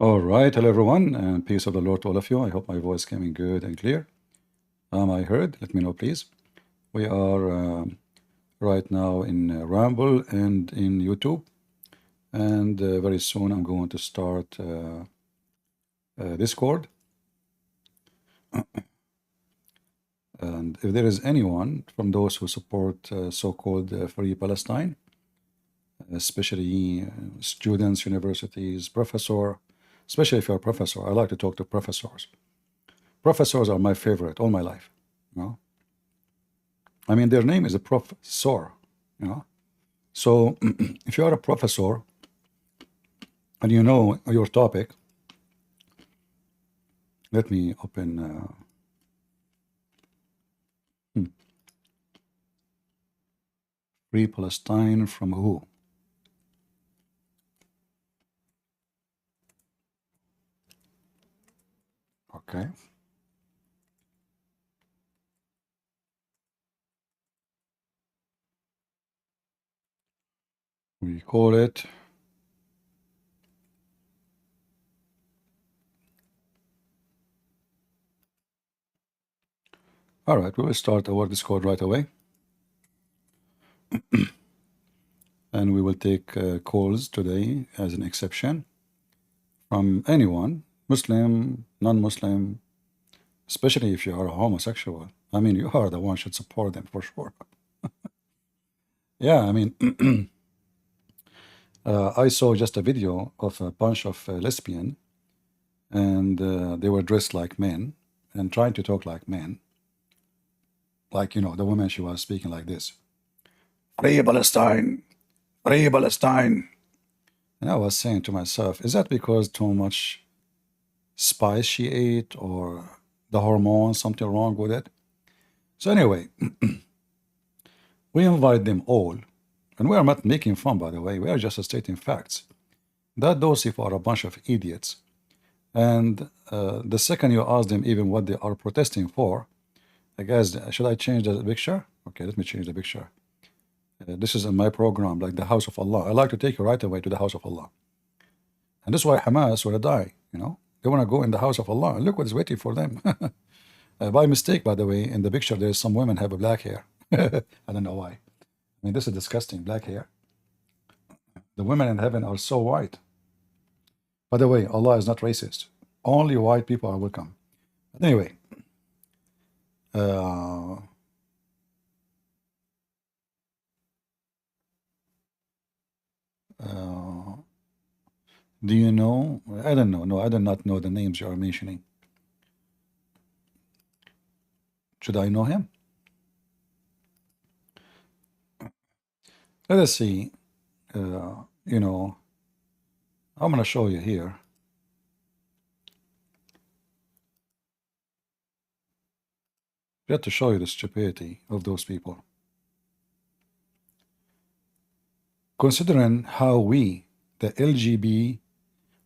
All right, hello everyone, and peace of the Lord to all of you. I hope my voice coming good and clear. Am I heard? Let me know, please. We are right now in Rumble and in YouTube, and very soon I'm going to start Discord. And if there is anyone from those who support so-called Free Palestine, especially students, universities, professor, especially if you're a professor, I like to talk to professors. Professors are my favorite all my life. You know? I mean, their name is a professor, you know. So if you are a professor and you know your topic, let me open Free Palestine from who? Okay. We call it all right. We will start our Discord right away, and we will take calls today as an exception from anyone, Muslim, non-Muslim, especially if you are a homosexual. I mean, you are the one should support them for sure. Yeah, I mean, I saw just a video of a bunch of lesbian, and they were dressed like men and trying to talk like men. Like, you know, the woman, she was speaking like this. Free Palestine, free Palestine. And I was saying to myself, is that because too much spice she ate or the hormones, something wrong with it? So anyway, we invite them all, and we are not making fun, by the way. We are just stating facts. That those people are a bunch of idiots. And the second you ask them even what they are protesting for, I guess, should I change the picture? Okay, let me change the picture. This is in my program, like the house of Allah. I like to take you right away to the house of Allah. And this is why Hamas want to die, you know? They want to go in the house of Allah. And look what is waiting for them. By mistake, by the way, in the picture, there's some women have a black hair. I don't know why. I mean, this is disgusting, black hair. The women in heaven are so white. By the way, Allah is not racist. Only white people are welcome. But anyway, do you know? I don't know. No, I do not know the names you are mentioning. Should I know him? Let us see. You know, I'm going to show you here. Just to show you the stupidity of those people. Considering how we, the LGB,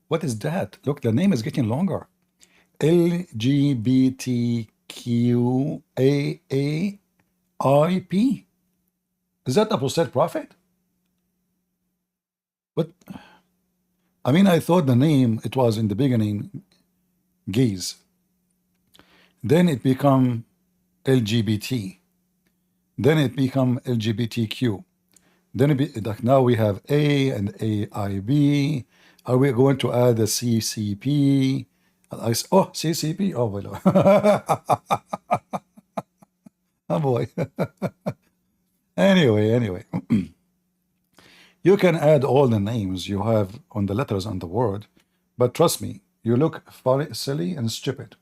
what is that? Look, the name is getting longer. LGBTQAAIP. Is that apostate prophet? But I mean, I thought the name, it was in the beginning gays. Then it become LGBT. Then it become LGBTQ. Then it be, like now we have A and AIB. Are we going to add the CCP? Oh, CCP. Oh, well. Oh boy. Anyway. You can add all the names you have on the letters on the word, but trust me, you look funny, silly and stupid.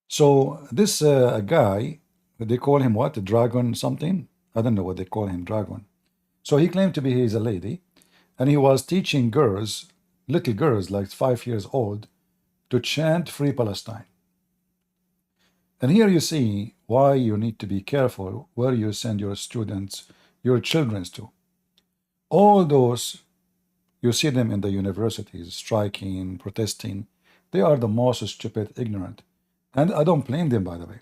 So this guy, they call him what? Dragon something? I don't know what they call him, Dragon. So he claimed to be he's a lady, and he was teaching girls, little girls like 5 years old, to chant Free Palestine. And here you see why you need to be careful where you send your students, your children to. All those, you see them in the universities, striking, protesting. They are the most stupid, ignorant. And I don't blame them, by the way.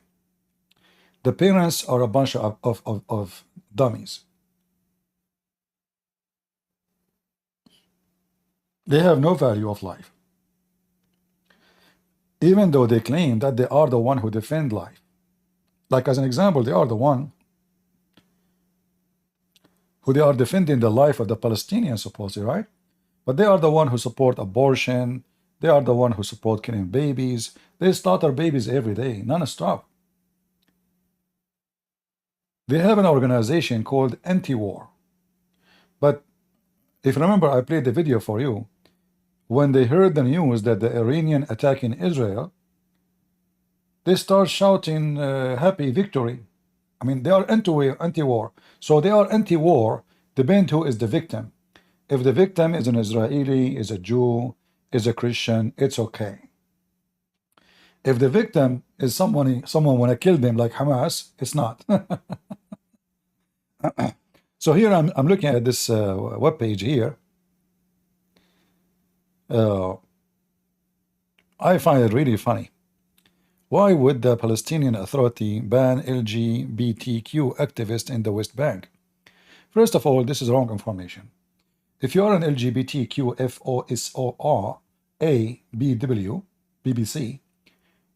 The parents are a bunch of dummies. They have no value of life, even though they claim that they are the one who defend life. Like as an example, they are the one who they are defending the life of the Palestinians, supposedly, right? But they are the one who support abortion. They are the one who support killing babies. They slaughter babies every day, non-stop. They have an organization called anti-war. But if you remember, I played the video for you. When they heard the news that the Iranian attack in Israel, they start shouting happy victory. I mean, they are anti-war. So they are anti-war, depend who is the victim. If the victim is an Israeli, is a Jew, is a Christian, it's okay. If the victim is someone want to kill them like Hamas, it's not. So here I'm looking at this web page here. I find it really funny. Why would the Palestinian Authority ban LGBTQ activists in the West Bank? First of all, this is wrong information. If you are an LGBTQ FOSOR BBC,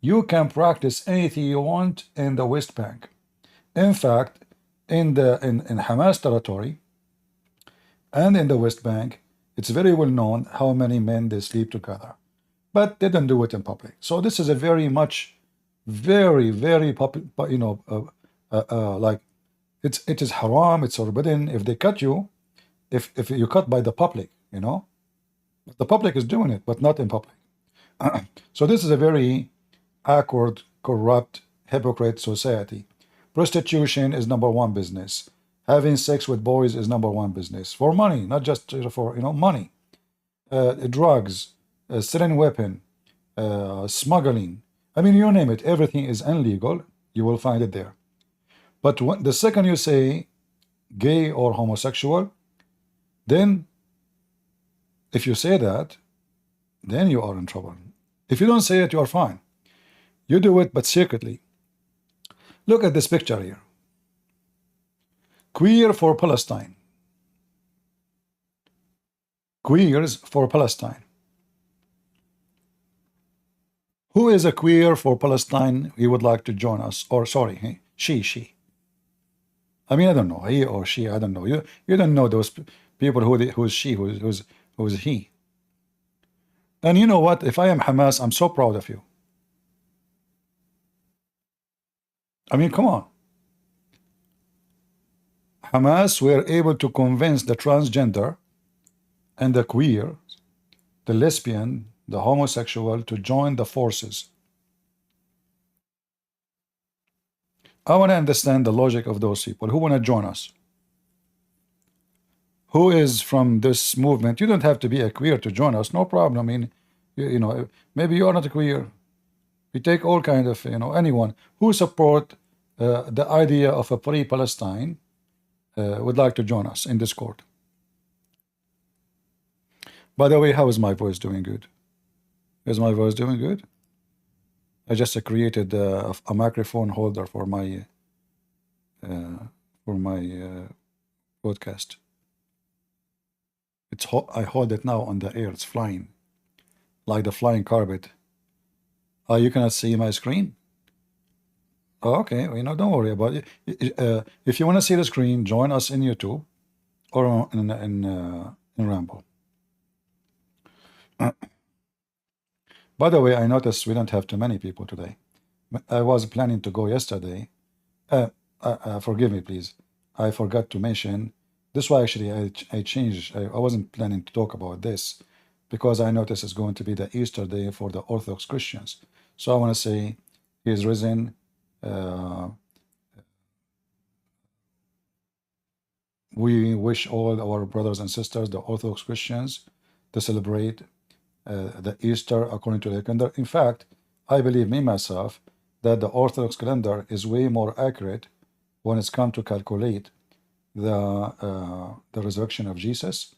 you can practice anything you want in the West Bank. In fact, in Hamas territory and in the West Bank, it's very well known how many men they sleep together, but they don't do it in public. So this is a very popular, like it is haram, it's forbidden. If they cut you, if you cut by the public, the public is doing it, but not in public. So this is a very awkward, corrupt, hypocrite society. Prostitution is #1 business. Having sex with boys is #1 business. For money, not just for money. Drugs, selling weapon, smuggling. I mean, you name it. Everything is illegal. You will find it there. But the second you say gay or homosexual, then if you say that, then you are in trouble. If you don't say it, you are fine. You do it, but secretly. Look at this picture here. Queer for Palestine. Queers for Palestine. Who is a queer for Palestine? He would like to join us. Or sorry, she. I mean, I don't know, he or she. I don't know. You don't know those people who's she, who's he. And you know what? If I am Hamas, I'm so proud of you. I mean, come on. Hamas were able to convince the transgender and the queer, the lesbian, the homosexual to join the forces. I want to understand the logic of those people who want to join us. Who is from this movement? You don't have to be a queer to join us, no problem. I mean, maybe you are not a queer. We take all kind of, anyone who support the idea of a free Palestine would like to join us in Discord. By the way, how is my voice doing? Good. Is my voice doing good? I just created a microphone holder for my podcast. I hold it now on the air. It's flying like the flying carpet. You cannot see my screen. Oh, okay, don't worry about it. If you want to see the screen, join us in YouTube or in Rambo. By the way, I noticed we don't have too many people today. I was planning to go yesterday. Forgive me, please. I forgot to mention. This is why actually I changed. I wasn't planning to talk about this because I noticed it's going to be the Easter day for the Orthodox Christians. So I want to say he is risen. We wish all our brothers and sisters, the Orthodox Christians, to celebrate the Easter according to the calendar. In fact, I believe myself that the Orthodox calendar is way more accurate when it's come to calculate the resurrection of Jesus.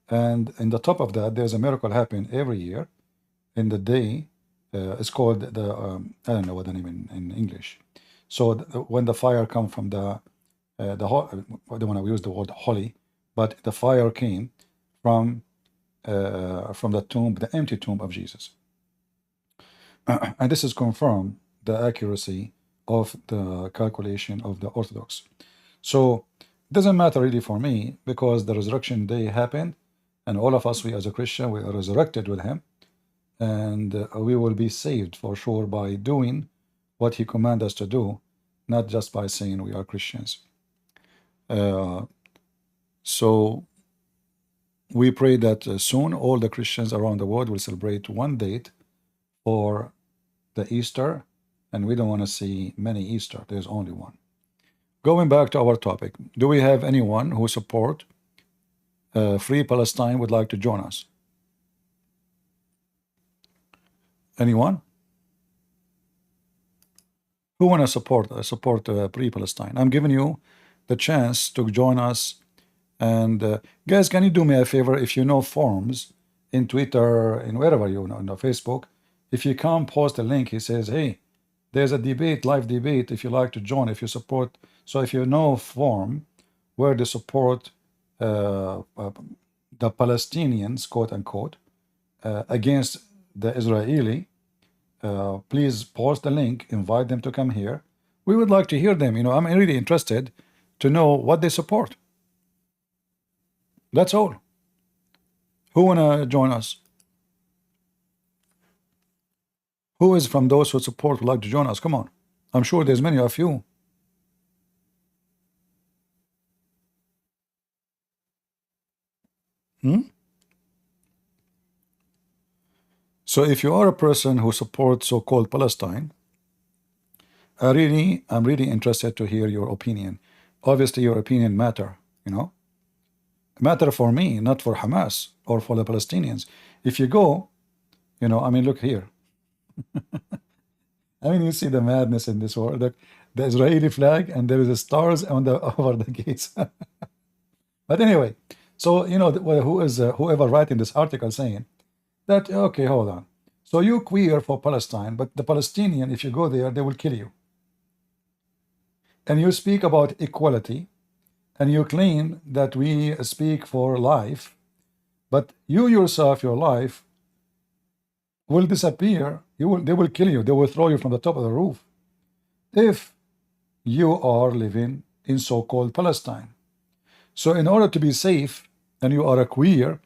And in the top of that, there's a miracle happening every year in the day. It's called the I don't know what the name in English. So when the fire come from I don't want to use the word holy, but the fire came from from the tomb, the empty tomb of Jesus. And this is confirmed the accuracy of the calculation of the Orthodox. So it doesn't matter really for me, because the resurrection day happened, and all of us, we as a Christian, we are resurrected with him, and we will be saved for sure by doing what he commanded us to do, not just by saying we are Christians. So we pray that soon all the Christians around the world will celebrate one date for the Easter, and we don't want to see many Easter. There's only one. Going back to our topic, do we have anyone who support Free Palestine would like to join us? Anyone? Who want to support Free Palestine? I'm giving you the chance to join us. And guys, can you do me a favor? If you know forums in Twitter, in wherever you know, in Facebook, if you can't post a link, he says, hey, there's a debate, live debate, if you like to join, if you support. So if you know forum where they support the Palestinians, quote unquote, against the Israeli, please post the link, invite them to come here. We would like to hear them. You know, I'm really interested to know what they support. That's all. Who wanna join us? Who is from those who support would like to join us? Come on. I'm sure there's many of you. So if you are a person who supports so-called Palestine, I'm really interested to hear your opinion. Obviously, your opinion matter, you know. Matter for me, not for Hamas or for the Palestinians. If you go, you know, I mean, look here. I mean, you see the madness in this world. The Israeli flag, and there is a stars on the over the gates. But anyway, so you know whoever writing this article saying that, okay, hold on. So you queer for Palestine, but the Palestinian, if you go there, they will kill you. And you speak about equality, and you claim that we speak for life, but you yourself, your life will disappear. They will kill you. They will throw you from the top of the roof if you are living in so-called Palestine. So in order to be safe, and you are a queer,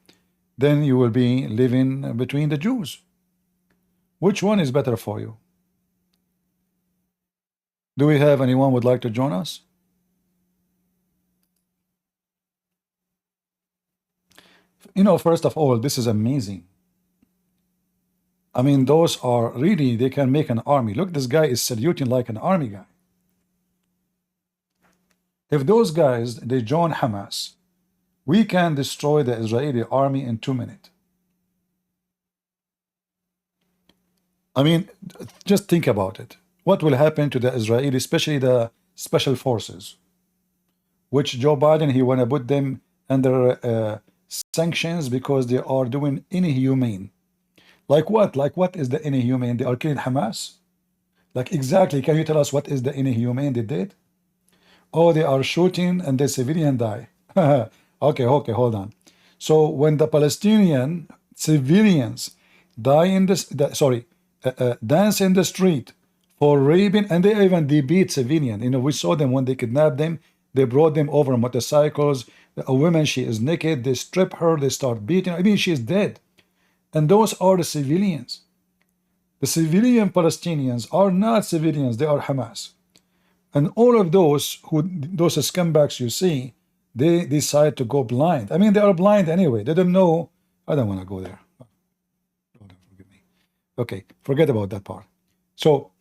then you will be living between the Jews. Which one is better for you? Do we have anyone would like to join us? You know, first of all, this is amazing. I mean, those are really, they can make an army. Look, this guy is saluting like an army guy. If those guys, they join Hamas, we can destroy the Israeli army in 2 minutes. I mean, just think about it. What will happen to the Israeli, especially the special forces, which Joe Biden, he want to put them under sanctions because they are doing inhumane. Like what? Like what is the inhumane? They are killing Hamas? Like exactly, can you tell us what is the inhumane they did? Oh, they are shooting and the civilian die. Okay, hold on. So when the Palestinian civilians die in this, dance in the street for raping, and they even beat civilian. You know, we saw them when they kidnapped them. They brought them over motorcycles. A woman, she is naked. They strip her. They start beating her. I mean, she's dead. And those are the civilians. The civilian Palestinians are not civilians. They are Hamas. And all of those scumbags you see, they decide to go blind. I mean, they are blind anyway. They don't know. I don't want to go there. Oh, forgive me. Okay, forget about that part. So,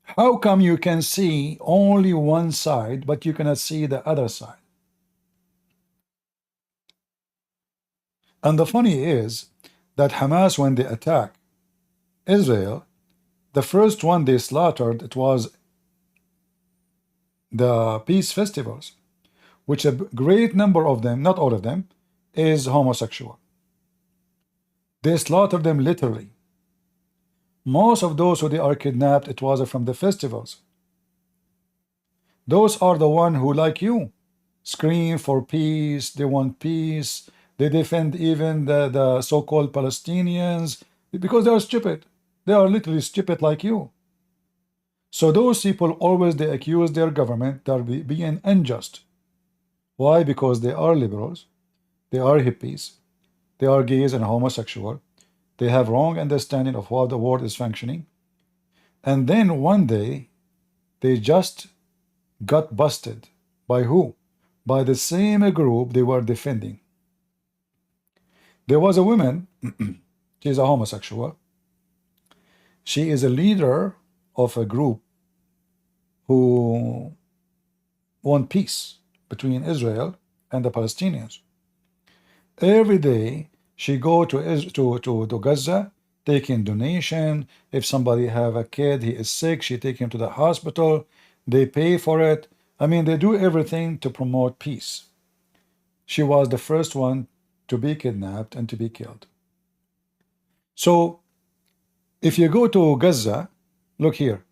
how come you can see only one side, but you cannot see the other side? And the funny is that Hamas, when they attack Israel, the first one they slaughtered, it was the peace festivals, which a great number of them, not all of them, is homosexual. They slaughtered them literally. Most of those who they are kidnapped, it was from the festivals. Those are the one who, like you, scream for peace. They want peace. They defend even the so-called Palestinians because they are stupid. They are literally stupid like you. So those people always they accuse their government that are being unjust. Why? Because they are liberals, they are hippies, they are gays and homosexual. They have wrong understanding of how the world is functioning. And then one day they just got busted. By who? By the same group they were defending. There was a woman, she's a homosexual. She is a leader of a group who want peace between Israel and the Palestinians. Every day she go to Gaza, taking donation. If somebody have a kid, he is sick, she take him to the hospital. They pay for it. I mean, they do everything to promote peace. She was the first one to be kidnapped and to be killed. So if you go to Gaza, look here.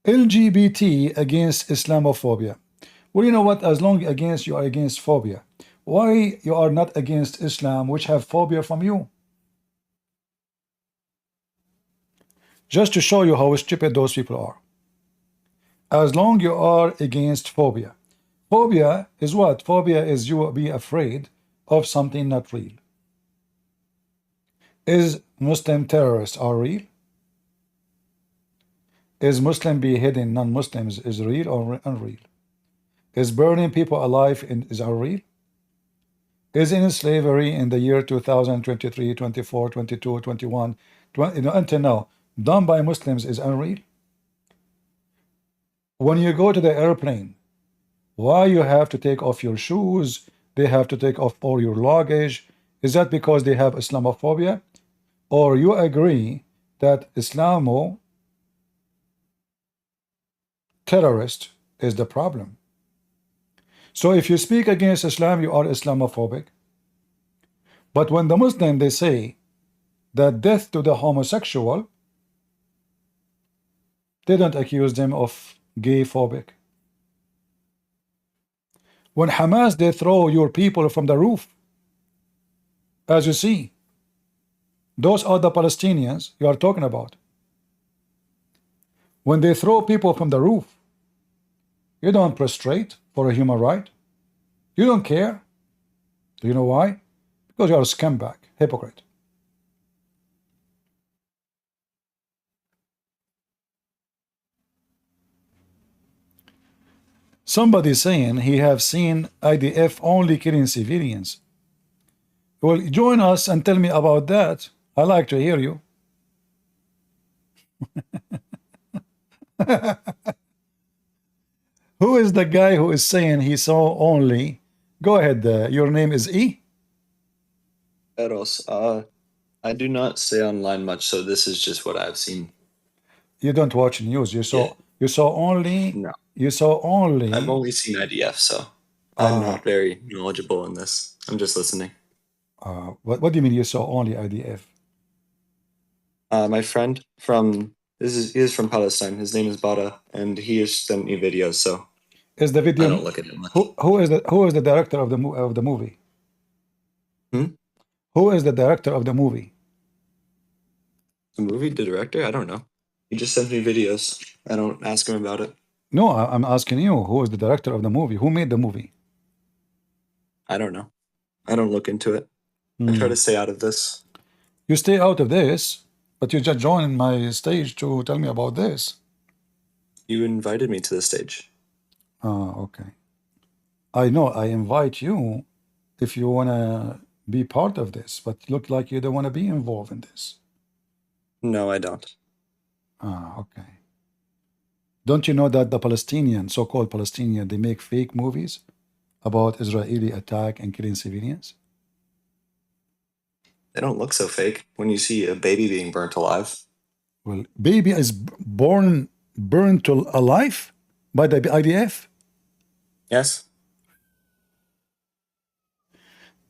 LGBT against Islamophobia. Well, you know what? As long as you are against phobia, why you are not against Islam, which have phobia from you? Just to show you how stupid those people are. As long you are against phobia. Phobia is what? Phobia is you be afraid of something not real. Is Muslim terrorists are real? Is Muslim beheading non-Muslims is real or unreal? Is burning people alive is unreal? Is in slavery in the year 2023, 24, 22, 21, 20, until now, done by Muslims is unreal? When you go to the airplane, why you have to take off your shoes? They have to take off all your luggage. Is that because they have Islamophobia? Or you agree that Islamo terrorist is the problem? So if you speak against Islam, you are Islamophobic. But when the Muslim, they say that death to the homosexual, they don't accuse them of gay phobic. When Hamas, they throw your people from the roof, as you see, those are the Palestinians you are talking about. When they throw people from the roof, you don't prostrate for a human right. You don't care. Do you know why? Because you are a scumbag, hypocrite. Somebody saying he have seen IDF only killing civilians. Well, join us and tell me about that. I like to hear you. Who is the guy who is saying he saw only? Go ahead. Your name is E? Eros, I do not stay online much, so this is just what I've seen. You don't watch news. You saw Yeah. you saw only No, you saw only I've only seen IDF, so I'm not very knowledgeable in this. I'm just listening. what do you mean you saw only IDF? My friend from he is from Palestine. His name is Bada, and he has sent me videos, so Is the I video don't look at it much. who is the director of the movie? Hmm? Who is the director of the movie? The movie, the director? I don't know. He just sends me videos. I don't ask him about it. No, I'm asking you, who is the director of the movie? Who made the movie? I don't know. I don't look into it. I try to stay out of this. You stay out of this, but you just joined my stage to tell me about this. You invited me to the stage. Okay. I know I invite you if you want to be part of this, but look like you don't want to be involved in this. No, I don't. Okay. Don't you know that the Palestinian, so-called Palestinian, they make fake movies about Israeli attack and killing civilians? They don't look so fake when you see a baby being burnt alive. Well, baby is burned to alive by the IDF? Yes.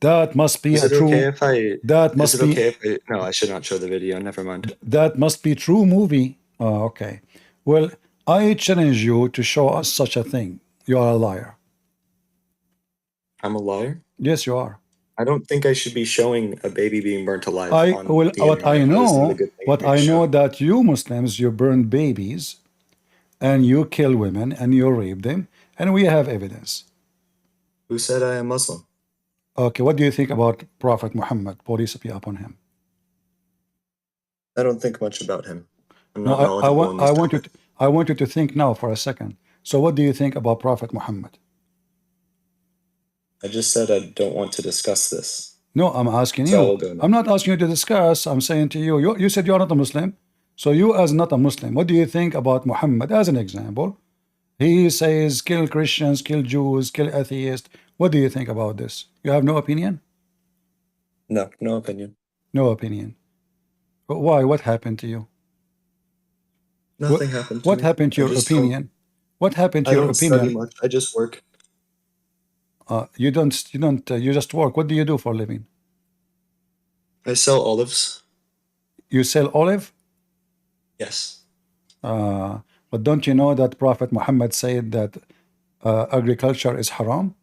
That must be Is a it okay true. if I? That Is must it be. okay if I? No, I should not show the video. Never mind. That must be true movie. Oh, okay. Well, I challenge you to show us such a thing. You are a liar. I'm a liar. Yes, you are. I don't think I should be showing a baby being burnt alive on well, the what I internet. That is not a know, good thing for me to show. that you Muslims, you burn babies and you kill women and you rape them, and we have evidence. Who said I am Muslim? Okay, what do you think about Prophet Muhammad, peace be upon him? I don't think much about him. I'm No, not knowledgeable in these topics. I want you to think now for a second. So what do you think about Prophet Muhammad? I just said I don't want to discuss this. No, I'm asking So I you. will go now. I'm not asking you to discuss. I'm saying to you, you said you're not a Muslim. So you as not a Muslim, what do you think about Muhammad as an example? He says kill Christians, kill Jews, kill atheists. What do you think about this? You have no opinion? No, no opinion. No opinion. But why? What happened to you? Nothing happened to What me. happened to I your just opinion? What happened to I your don't study opinion? much. I just work. You just work. What do you do for a living? I sell olives. You sell olive? Yes. But don't you know that Prophet Muhammad said that agriculture is haram?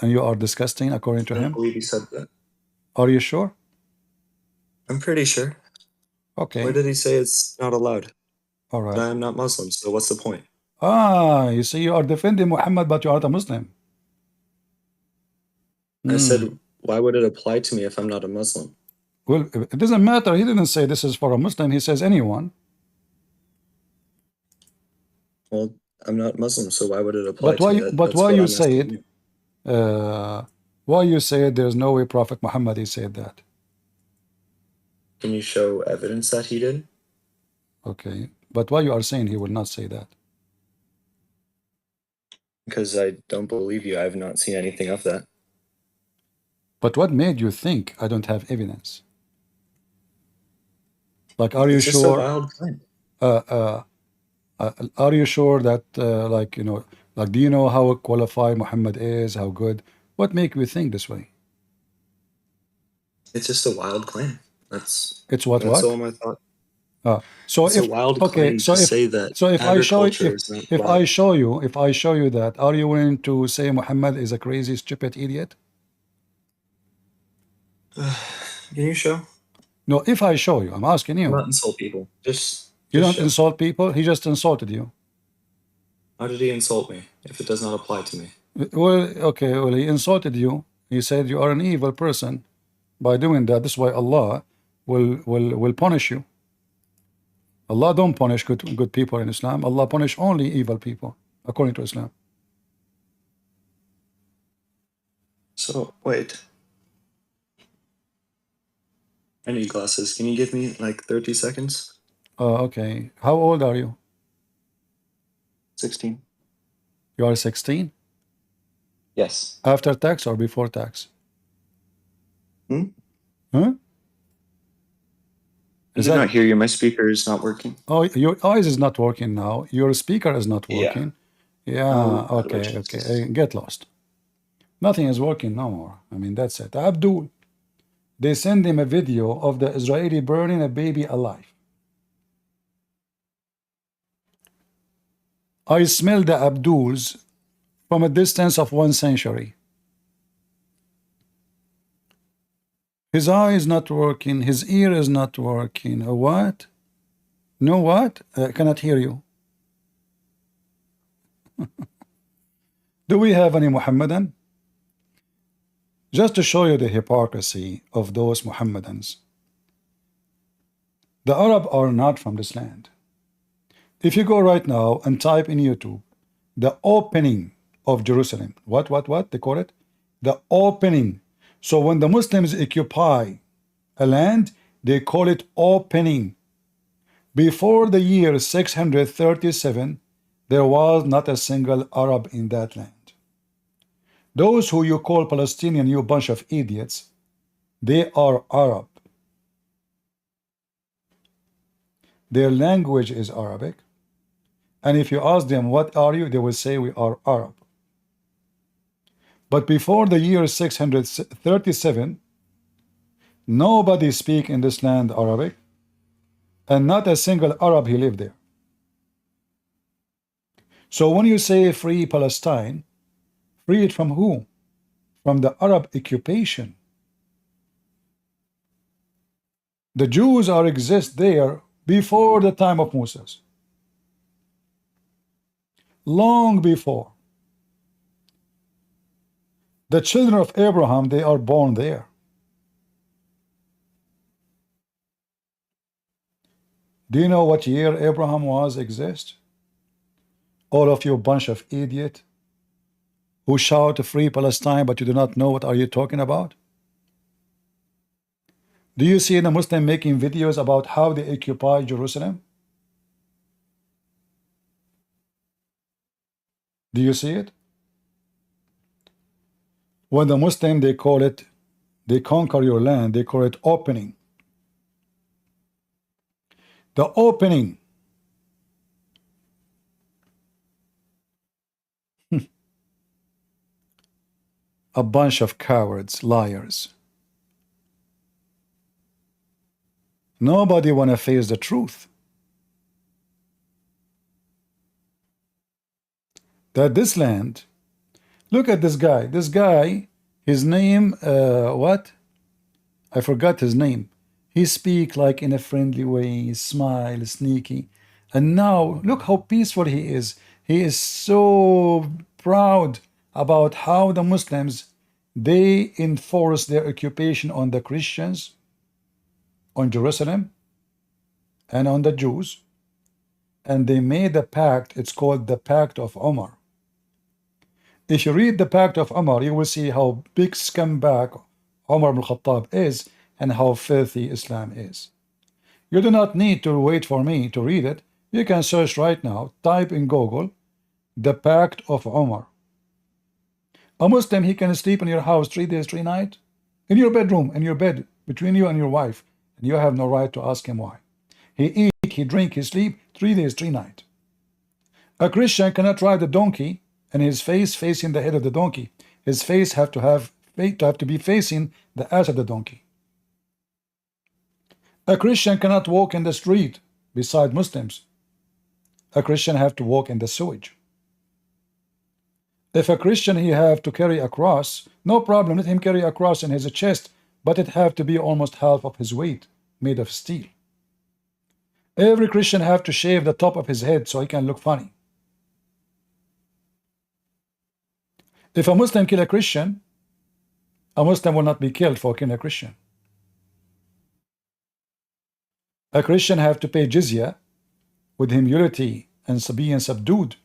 And you are disgusting according to I don't him? believe he said that. Are you sure? I'm pretty sure. Where Okay. did he say it's not allowed? All But right. I am not Muslim, so what's the point? You see, you are defending Muhammad, but you are not a Muslim. I said, why would it apply to me if I'm not a Muslim? Well, it doesn't matter. He didn't say this is for a Muslim. He says anyone. Well, I'm not Muslim, so why would it apply But to why? me? But That's why what you I'm say asking it? you. Why you say it? There's no way Prophet Muhammad he said that. Can you show evidence that he did? Okay. But why you are saying he will not say that? Because I don't believe you. I have not seen anything of that. But what made you think I don't have evidence? Like, are you It's just a sure? wild claim. Are you sure that, like, like, do you know how qualified Muhammad is? How good? What make you think this way? It's just a wild claim. That's It's what? all my thought. So It's if a wild okay, claim to say that if I show agriculture is not if allowed. I show you that, are you willing to say Muhammad is a crazy, stupid idiot? Can you show? No, if I show you, I'm asking Do you. not insult people. You don't show. insult people. He just insulted you. How did he insult me if it does not apply to me? Well, okay, well, he insulted you. He said you are an evil person by doing that. This is why Allah will punish you. Allah don't punish good people in Islam. Allah punish only evil people according to Islam. So wait. I need glasses. Can you give me like 30 seconds? Okay. How old are you? 16. You are 16? Yes. After tax or before tax? Hmm? Huh? I did not hear you. My speaker is not working. Oh, your eyes is not working now. Your speaker is not Yeah. working. Yeah, okay. Get lost. Nothing is working no more. I mean, that's it. Abdul, they send him a video of the Israeli burning a baby alive. I smell the Abduls from a distance of 1 century. His eye is not working. His ear is not working. What? No, what? I cannot hear you. Do we have any Muhammadan? Just to show you the hypocrisy of those Muhammadans. The Arab are not from this land. If you go right now and type in YouTube, the opening of Jerusalem. What? They call it? The opening. So when the Muslims occupy a land, they call it opening. Before the year 637, there was not a single Arab in that land. Those who you call Palestinian, you bunch of idiots, they are Arab. Their language is Arabic. And if you ask them, what are you? They will say, we are Arab. But before the year 637, nobody speak in this land Arabic, and not a single Arab he lived there. So when you say free Palestine, free it from who? from the Arab occupation. The Jews are exist there before the time of Moses. Long before. The children of Abraham, they are born there. Do you know what year Abraham was exist? All of you a bunch of idiot who shout to free Palestine, but you do not know what are you talking about? Do you see the Muslim making videos about how they occupy Jerusalem? Do you see it? When the Muslim, they call it, they conquer your land, they call it opening. The opening. A bunch of cowards, liars. Nobody want to face the truth. That this land, look at this guy. This guy, his name, what? I forgot his name. He speak like in a friendly way, smile, sneaky. And now, look how peaceful he is. He is so proud about how the Muslims, they enforce their occupation on the Christians, on Jerusalem, and on the Jews. And they made a pact, it's called the Pact of Omar. If you read the Pact of Omar, you will see how big scumbag Omar ibn Khattab is and how filthy Islam is. You do not need to wait for me to read it. You can search right now, type in Google, the Pact of Omar. A Muslim, he can sleep in your house 3 days, 3 nights, in your bedroom, in your bed, between you and your wife, and you have no right to ask him why. He eat, he drink, he sleep 3 days, 3 nights. A Christian cannot ride a donkey and his face facing the head of the donkey. His face have to be facing the ass of the donkey. A Christian cannot walk in the street beside Muslims. A Christian have to walk in the sewage. If a Christian he have to carry a cross, no problem, let him carry a cross in his chest, but it have to be almost half of his weight, made of steel. Every Christian have to shave the top of his head so he can look funny. If a Muslim kill a Christian, a Muslim will not be killed for killing a Christian. A Christian have to pay jizya with humility and being subdued,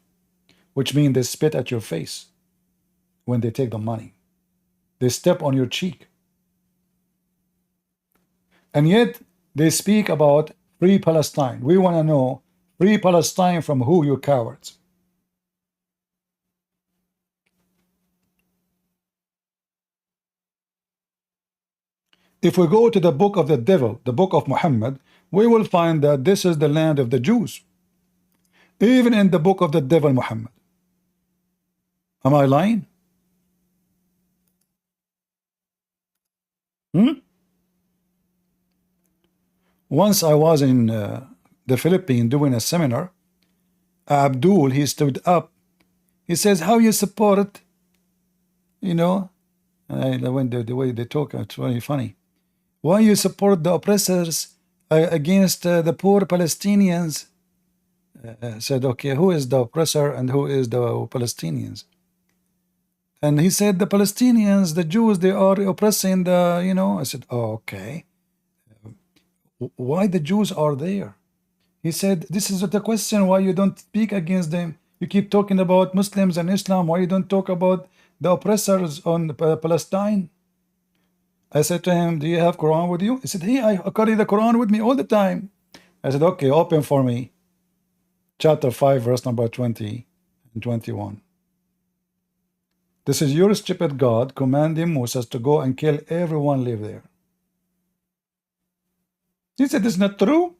which means they spit at your face when they take the money. They step on your cheek. And yet they speak about free Palestine. We want to know, free Palestine from who, you cowards? If we go to the book of the devil, the book of Muhammad, we will find that this is the land of the Jews. Even in the book of the devil Muhammad. Am I lying? Once I was in the Philippines doing a seminar. Abdul, he stood up. He says, how you support, you know, when the way they talk, it's really funny. Why you support the oppressors against the poor Palestinians? Said, okay, who is the oppressor and who is the Palestinians? And he said, the Palestinians, the Jews, they are oppressing the, you know. I said, oh, okay. Why the Jews are there? He said, this is the question, why you don't speak against them. You keep talking about Muslims and Islam. Why you don't talk about the oppressors on Palestine? I said to him, do you have Quran with you? He said, hey, I carry the Quran with me all the time. I said, okay, open for me. Chapter 5, verse number 20 and 21. This is your stupid God commanding Moses to go and kill everyone live there. He said, this is not true.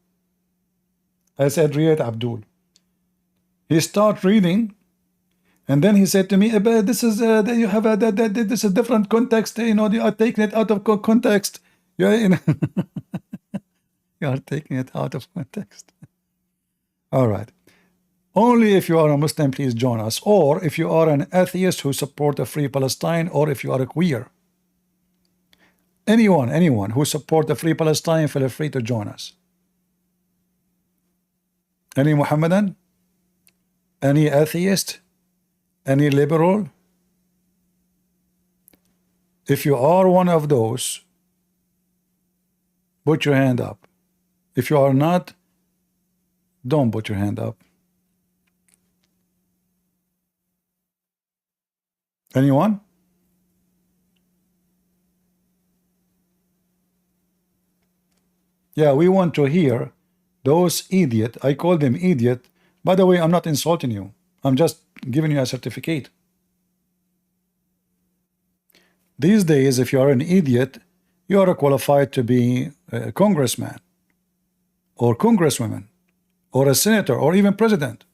I said, read it, Abdul. He started reading, and then he said to me, but this is you have a this is different context. You know, you are taking it out of context. Yeah, you know, you are taking it out of context. All right. Only if you are a Muslim, please join us. Or if you are an atheist who support a free Palestine, or if you are a queer. Anyone who support a free Palestine, feel free to join us. Any Muhammadan? Any atheist? Any liberal? If you are one of those, put your hand up. If you are not, don't put your hand up. Anyone? Yeah, we want to hear those idiot. I call them idiot. By the way, I'm not insulting you. I'm just giving you a certificate. These days, if you are an idiot, you are qualified to be a congressman or congresswoman or a senator or even president.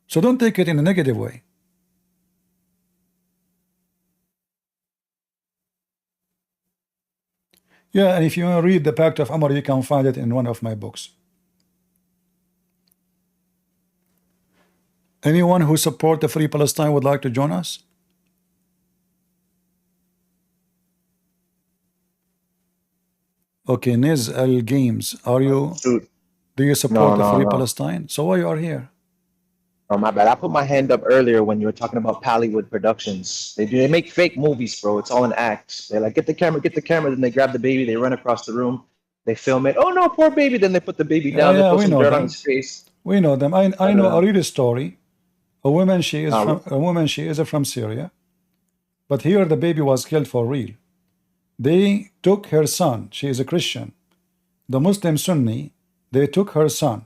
So don't take it in a negative way. Yeah, and if you want to read the Pact of Amr, you can find it in one of my books. Anyone who support the Free Palestine would like to join us? Okay, Niz Al Games, are you? Shoot. Do you support the Free No. Palestine? So why you are here? Oh, my bad. I put my hand up earlier when you were talking about Pallywood Productions. They make fake movies, bro. It's all an act. They're like, get the camera. Then they grab the baby, they run across the room, they film it. Oh no, poor baby. Then they put the baby down, they Yeah, put we some know dirt on them. his face. We know them. I know a real story. A woman, she is from Syria, but here the baby was killed for real. They took her son. She is a Christian. The Muslim Sunni, they took her son.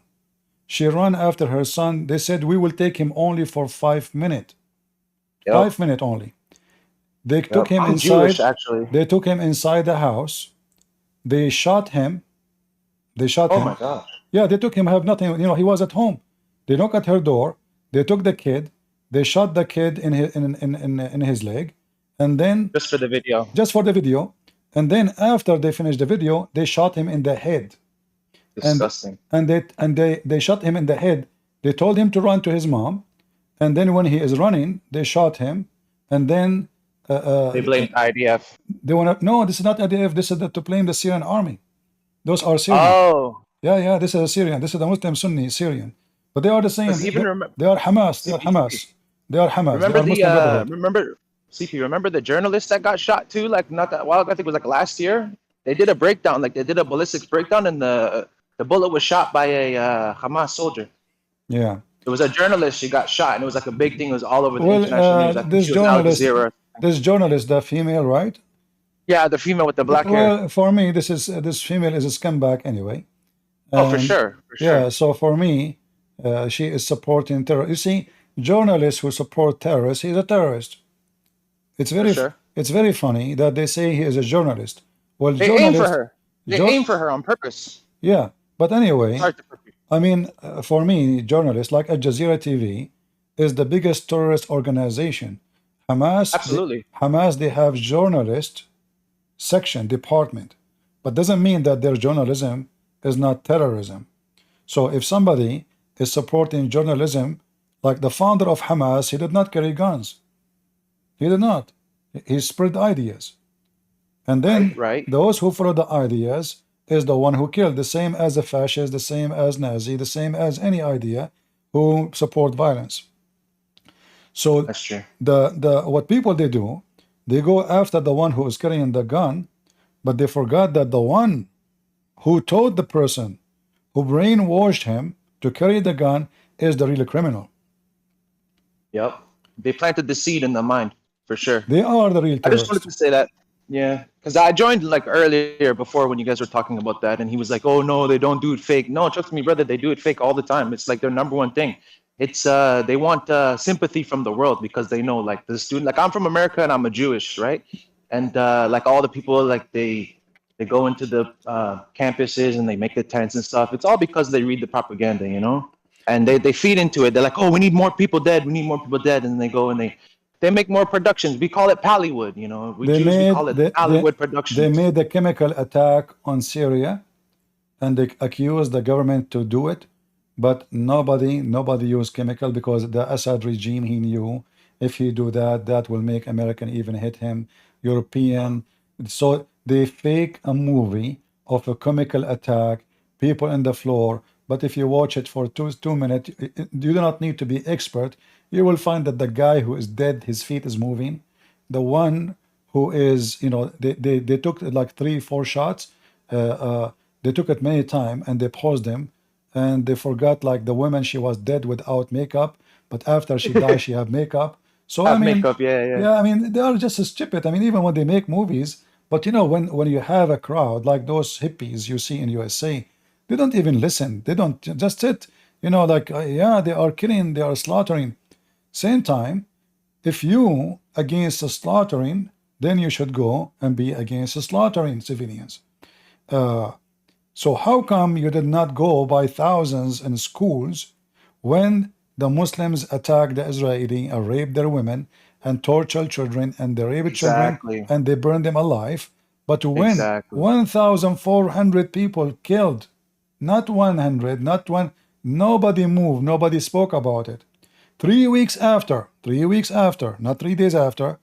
She ran after her son. They said, we will take him only for 5 minutes. Yep. 5 minutes only. They took him I'm inside. Jewish, actually. They took him inside the house. They shot him. They shot him. Oh my God. Yeah, they took him. Have nothing. You know, he was at home. They knocked at her door. They took the kid. They shot the kid in his leg, and then Just for the video. just for the video. And then after they finished the video, they shot him in the head. Disgusting. And they shot him in the head. They told him to run to his mom, and then when he is running, they shot him, and then They blamed IDF. they want to. No, this is not IDF. This is to blame the Syrian army. Those are Syrian. Oh. Yeah, this is a Syrian. This is the Muslim Sunni Syrian, but they are the same. Because even remember, They are Hamas. They are Hamas. They are Hamas. remember They are Muslim Brotherhood. remember the journalist that got shot too? Like not that while I think it was like last year. They did a breakdown, like they did a ballistics breakdown, and the bullet was shot by a Hamas soldier. Yeah. It was a journalist. She got shot, and it was like a big thing. It was all over the Well, international news. I think this she was Al journalist, Jazeera. this journalist, the female, right? Yeah, the female with the black hair. Well, for me, this female is a scumbag anyway. Oh, for And, sure. Yeah, so for me, she is supporting terror. You see, journalists who support terrorists, he's a terrorist. It's very, sure. it's very funny that they say he is a journalist. Well, They aim for journalists, her. They aim for her on purpose. yeah. But anyway, It's hard to prove. I mean, for me, journalists like Al Jazeera TV is the biggest terrorist organization. Hamas, Absolutely. Hamas, they have journalist section, department, but doesn't mean that their journalism is not terrorism. So if somebody is supporting journalism, like the founder of Hamas, he did not carry guns. He did not. He spread ideas. And then Right. those who follow the ideas is the one who killed, the same as the fascist, the same as Nazi, the same as any idea who support violence. So That's true. what people they do, they go after the one who is carrying the gun, but they forgot that the one who told the person, who brainwashed him to carry the gun, is the real criminal. Yep. They planted the seed in the mind, for sure. They are the real I just wanted terrorists. to say that. Yeah. Because I joined like earlier before when you guys were talking about that, and he was like, oh no, they don't do it fake. No, trust me, brother, they do it fake all the time. It's like their number one thing. It's they want sympathy from the world because they know like the student, like I'm from America and I'm a Jewish, right? And like all the people, like they go into the campuses and they make the tents and stuff. It's all because they read the propaganda, you know? And they feed into it. They're like, oh, we need more people dead. We need more people dead. And they go and they make more productions. We call it Pallywood, you know. We call it Pallywood Productions. They made a chemical attack on Syria, and they accused the government to do it. but nobody used chemical because the Assad regime, he knew if he do that, that will make American even hit him, European. So they fake a movie of a chemical attack, people in the floor. But if you watch it for two minutes, you do not need to be expert. You will find that the guy who is dead, his feet is moving. The one who is, they took like 3-4 shots. They took it many times and they paused him, and they forgot like the woman, she was dead without makeup, but after she died she have makeup. So I Have mean, makeup, yeah. yeah, I mean, they are just as stupid. I mean, even when they make movies, but when you have a crowd like those hippies you see in USA, they don't even listen. They don't just sit, like yeah, they are killing, they are slaughtering. Same time, if you against the slaughtering, then you should go and be against the slaughtering civilians. So how come you did not go by thousands in schools when the Muslims attacked the Israeli and raped their women and tortured children and they raped children Exactly. and they burned them alive? But when Exactly. 1,400 people killed, not 100, not one, nobody moved, nobody spoke about it. 3 weeks after, not 3 days after,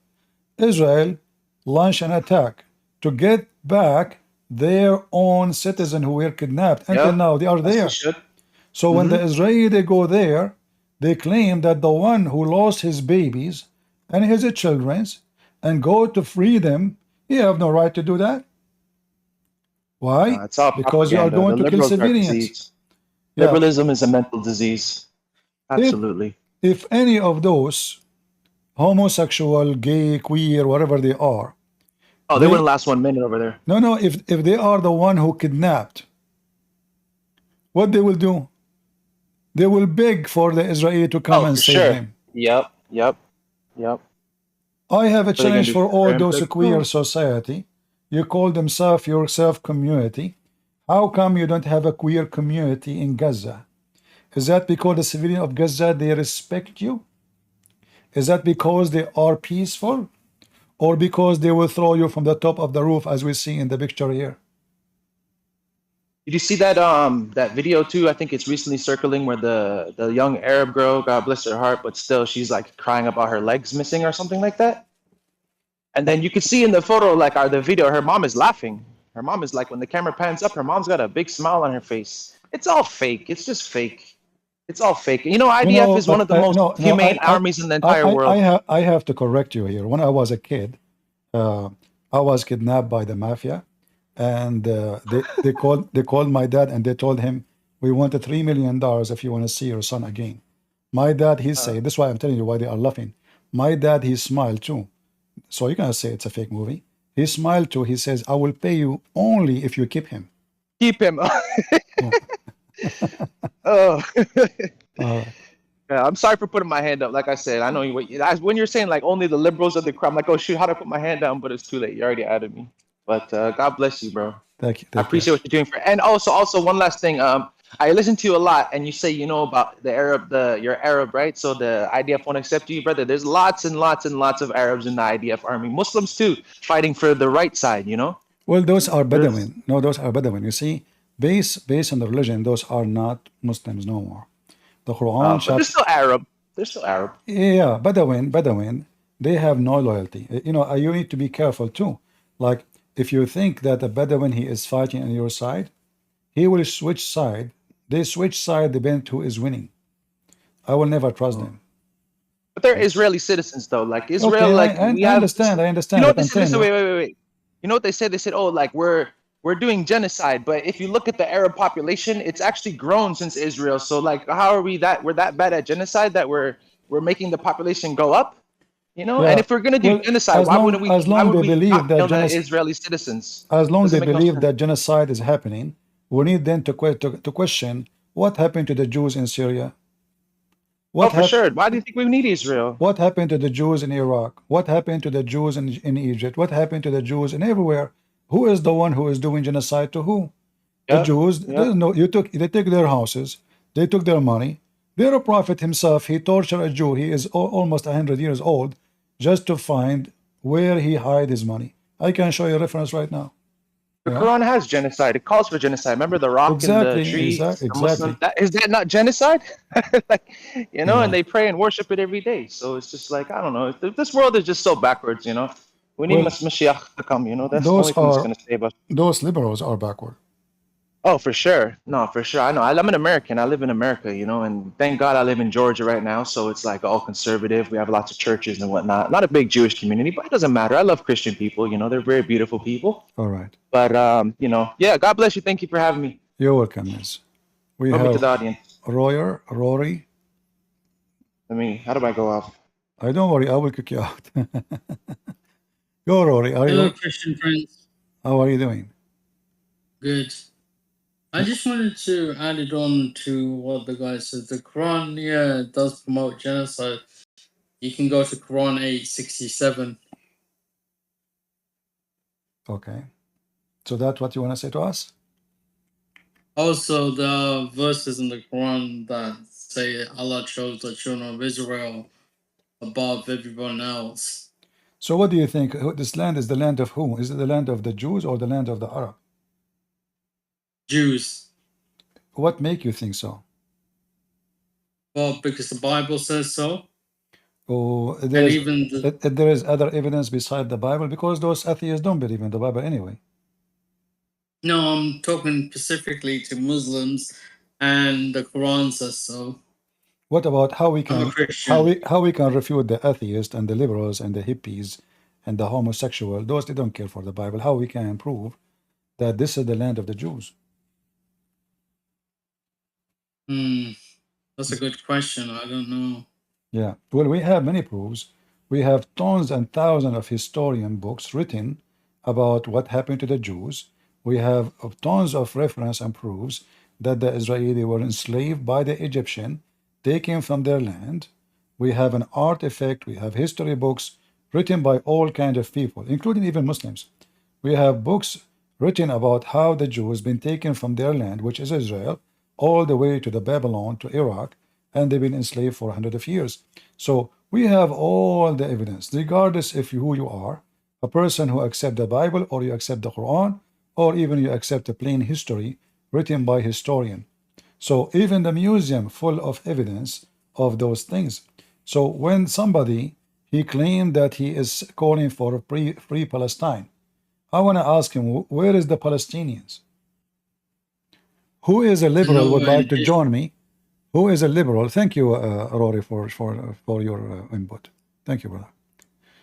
Israel launched an attack to get back their own citizens who were kidnapped. Until Yep. now, they are As we there. should. So when the Israeli they go there, they claim that the one who lost his babies and his children's and go to free them, you have no right to do that. Why? It's all Because you are propaganda. going The to kill liberals are civilians. disease. Yeah. Liberalism is a mental disease. Absolutely. If any of those homosexual, gay, queer, whatever they are, Oh, they wouldn't last 1 minute over there. no, if they are the one who kidnapped, what they will do? They will beg for the Israeli to come and for save sure. them. Yep. I have a What are they gonna challenge do? for all Cramp those the queer crew? society. You call themselves yourself community. How come you don't have a queer community in Gaza? Is that because the civilians of Gaza, they respect you? Is that because they are peaceful? Or because they will throw you from the top of the roof, as we see in the picture here? Did you see that that video too? I think it's recently circling where the young Arab girl, God bless her heart, but still she's like crying about her legs missing or something like that. And then you could see in the photo, like the video, her mom is laughing. Her mom is like, when the camera pans up, her mom's got a big smile on her face. It's all fake. It's just fake. It's all fake. IDF is one of the most humane armies in the entire world. I have to correct you here. When I was a kid, I was kidnapped by the mafia, and they called my dad and they told him, we wanted $3 million if you want to see your son again. My dad, he said, this is why I'm telling you why they are laughing. My dad, he smiled too. So you're gonna say it's a fake movie. He smiled too. He says, I will pay you only if you keep him. Keep him. Yeah. Oh. Uh, Yeah, I'm sorry for putting my hand up. Like I said, I know when you're saying like only the liberals are the crime. I'm like, oh shoot, how do I put my hand down? But it's too late. You already added me. But God bless you, bro. thank you. I appreciate what you're doing for. And also one last thing. I listen to you a lot, and you say about the Arab, you're Arab, right? So the IDF won't accept you, brother. There's lots and lots and lots of Arabs in the IDF army, Muslims too, fighting for the right side. Well, those are Bedouin. No, those are Bedouin. You see, based on the religion, those are not Muslims no more. The Quran, but they're still Arab. They're still Arab. yeah, Bedouin, they have no loyalty. You need to be careful too. Like, if you think that a Bedouin, he is fighting on your side, he will switch side. They switch side depending who is winning. I will never trust them. But they're Israeli citizens, though. Like Israel, Okay, like I understand. You know what But they I'm said? telling Listen, you, wait. You know what they said? They said, oh, like we're doing genocide. But if you look at the Arab population, it's actually grown since Israel. So like, how are we're that bad at genocide that we're making the population go up? yeah. And if we're gonna do Well, genocide, why would we believe not that kill the Israeli citizens? as long Doesn't they make no believe sense. that genocide is happening, we need then to question what happened to the Jews in Syria. Oh, for sure. Why do you think we need Israel? What happened to the Jews in Iraq? What happened to the Jews in Egypt? What happened to the Jews in everywhere? Who is the one who is doing genocide to who? The Jews. Yeah. They took their houses, they took their money. Their prophet himself, he tortured a Jew. He is almost 100 years old, just to find where he hide his money. I can show you a reference right now. The Yeah, Quran has genocide. It calls for genocide. Remember the rock and the exactly, tree, the exactly. Muslim. Is that not genocide? Like, you know, and Yeah. they pray and worship it every day. So it's just like, I don't know. This world is just so backwards, you know. We need Well, Mashiach to come, you know. That's the those only thing that's are going to save us. those liberals are backward. Oh, for sure. No, for sure. I know. I'm an American. I live in America, you know, and thank God I live in Georgia right now. So it's like all conservative. We have lots of churches and whatnot. Not a big Jewish community, but it doesn't matter. I love Christian people. You know, they're very beautiful people. All right. But you know, yeah. God bless you. Thank you for having me. You're welcome, miss. We Welcome to have the audience. Rory. How do I go off? I don't worry, I will kick you out. Go, Rory. Hello, Christian friends. How are you doing? Good. I just wanted to add it on to what the guy said. The Quran, yeah, does promote genocide. You can go to Quran 867. Okay. So that's what you want to say to us? Also, there are verses in the Quran that say Allah chose the children of Israel above everyone else. So what do you think? This land is the land of who? Is it the land of the Jews or the land of the Arab? Jews. What make you think so? Well, because the Bible says so. Oh, And even there is other evidence beside the Bible, because those atheists don't believe in the Bible anyway. no, I'm talking specifically to Muslims, and the Quran says so. What about how we I'm a can Christian. how we can refute the atheists and the liberals and the hippies and the homosexual? Those, they don't care for the Bible. How we can prove that this is the land of the Jews? That's a good question. I don't know. Yeah, well, we have many proofs. We have tons and thousands of historian books written about what happened to the Jews. We have tons of reference and proofs that the Israeli were enslaved by the Egyptian, taken from their land. We have an artifact. We have history books written by all kinds of people, including even Muslims. We have books written about how the Jews been taken from their land, which is Israel, all the way to the Babylon, to Iraq, and they've been enslaved for hundreds of years. So we have all the evidence, regardless if who you are, a person who accepts the Bible, or you accept the Quran, or even you accept a plain history written by historian. So even the museum full of evidence of those things. So when somebody, he claimed that he is calling for a free Palestine, I want to ask him, where is the Palestinians? Who is a liberal would like to join me? Who is a liberal? Thank you, Rory, for your input. Thank you, brother.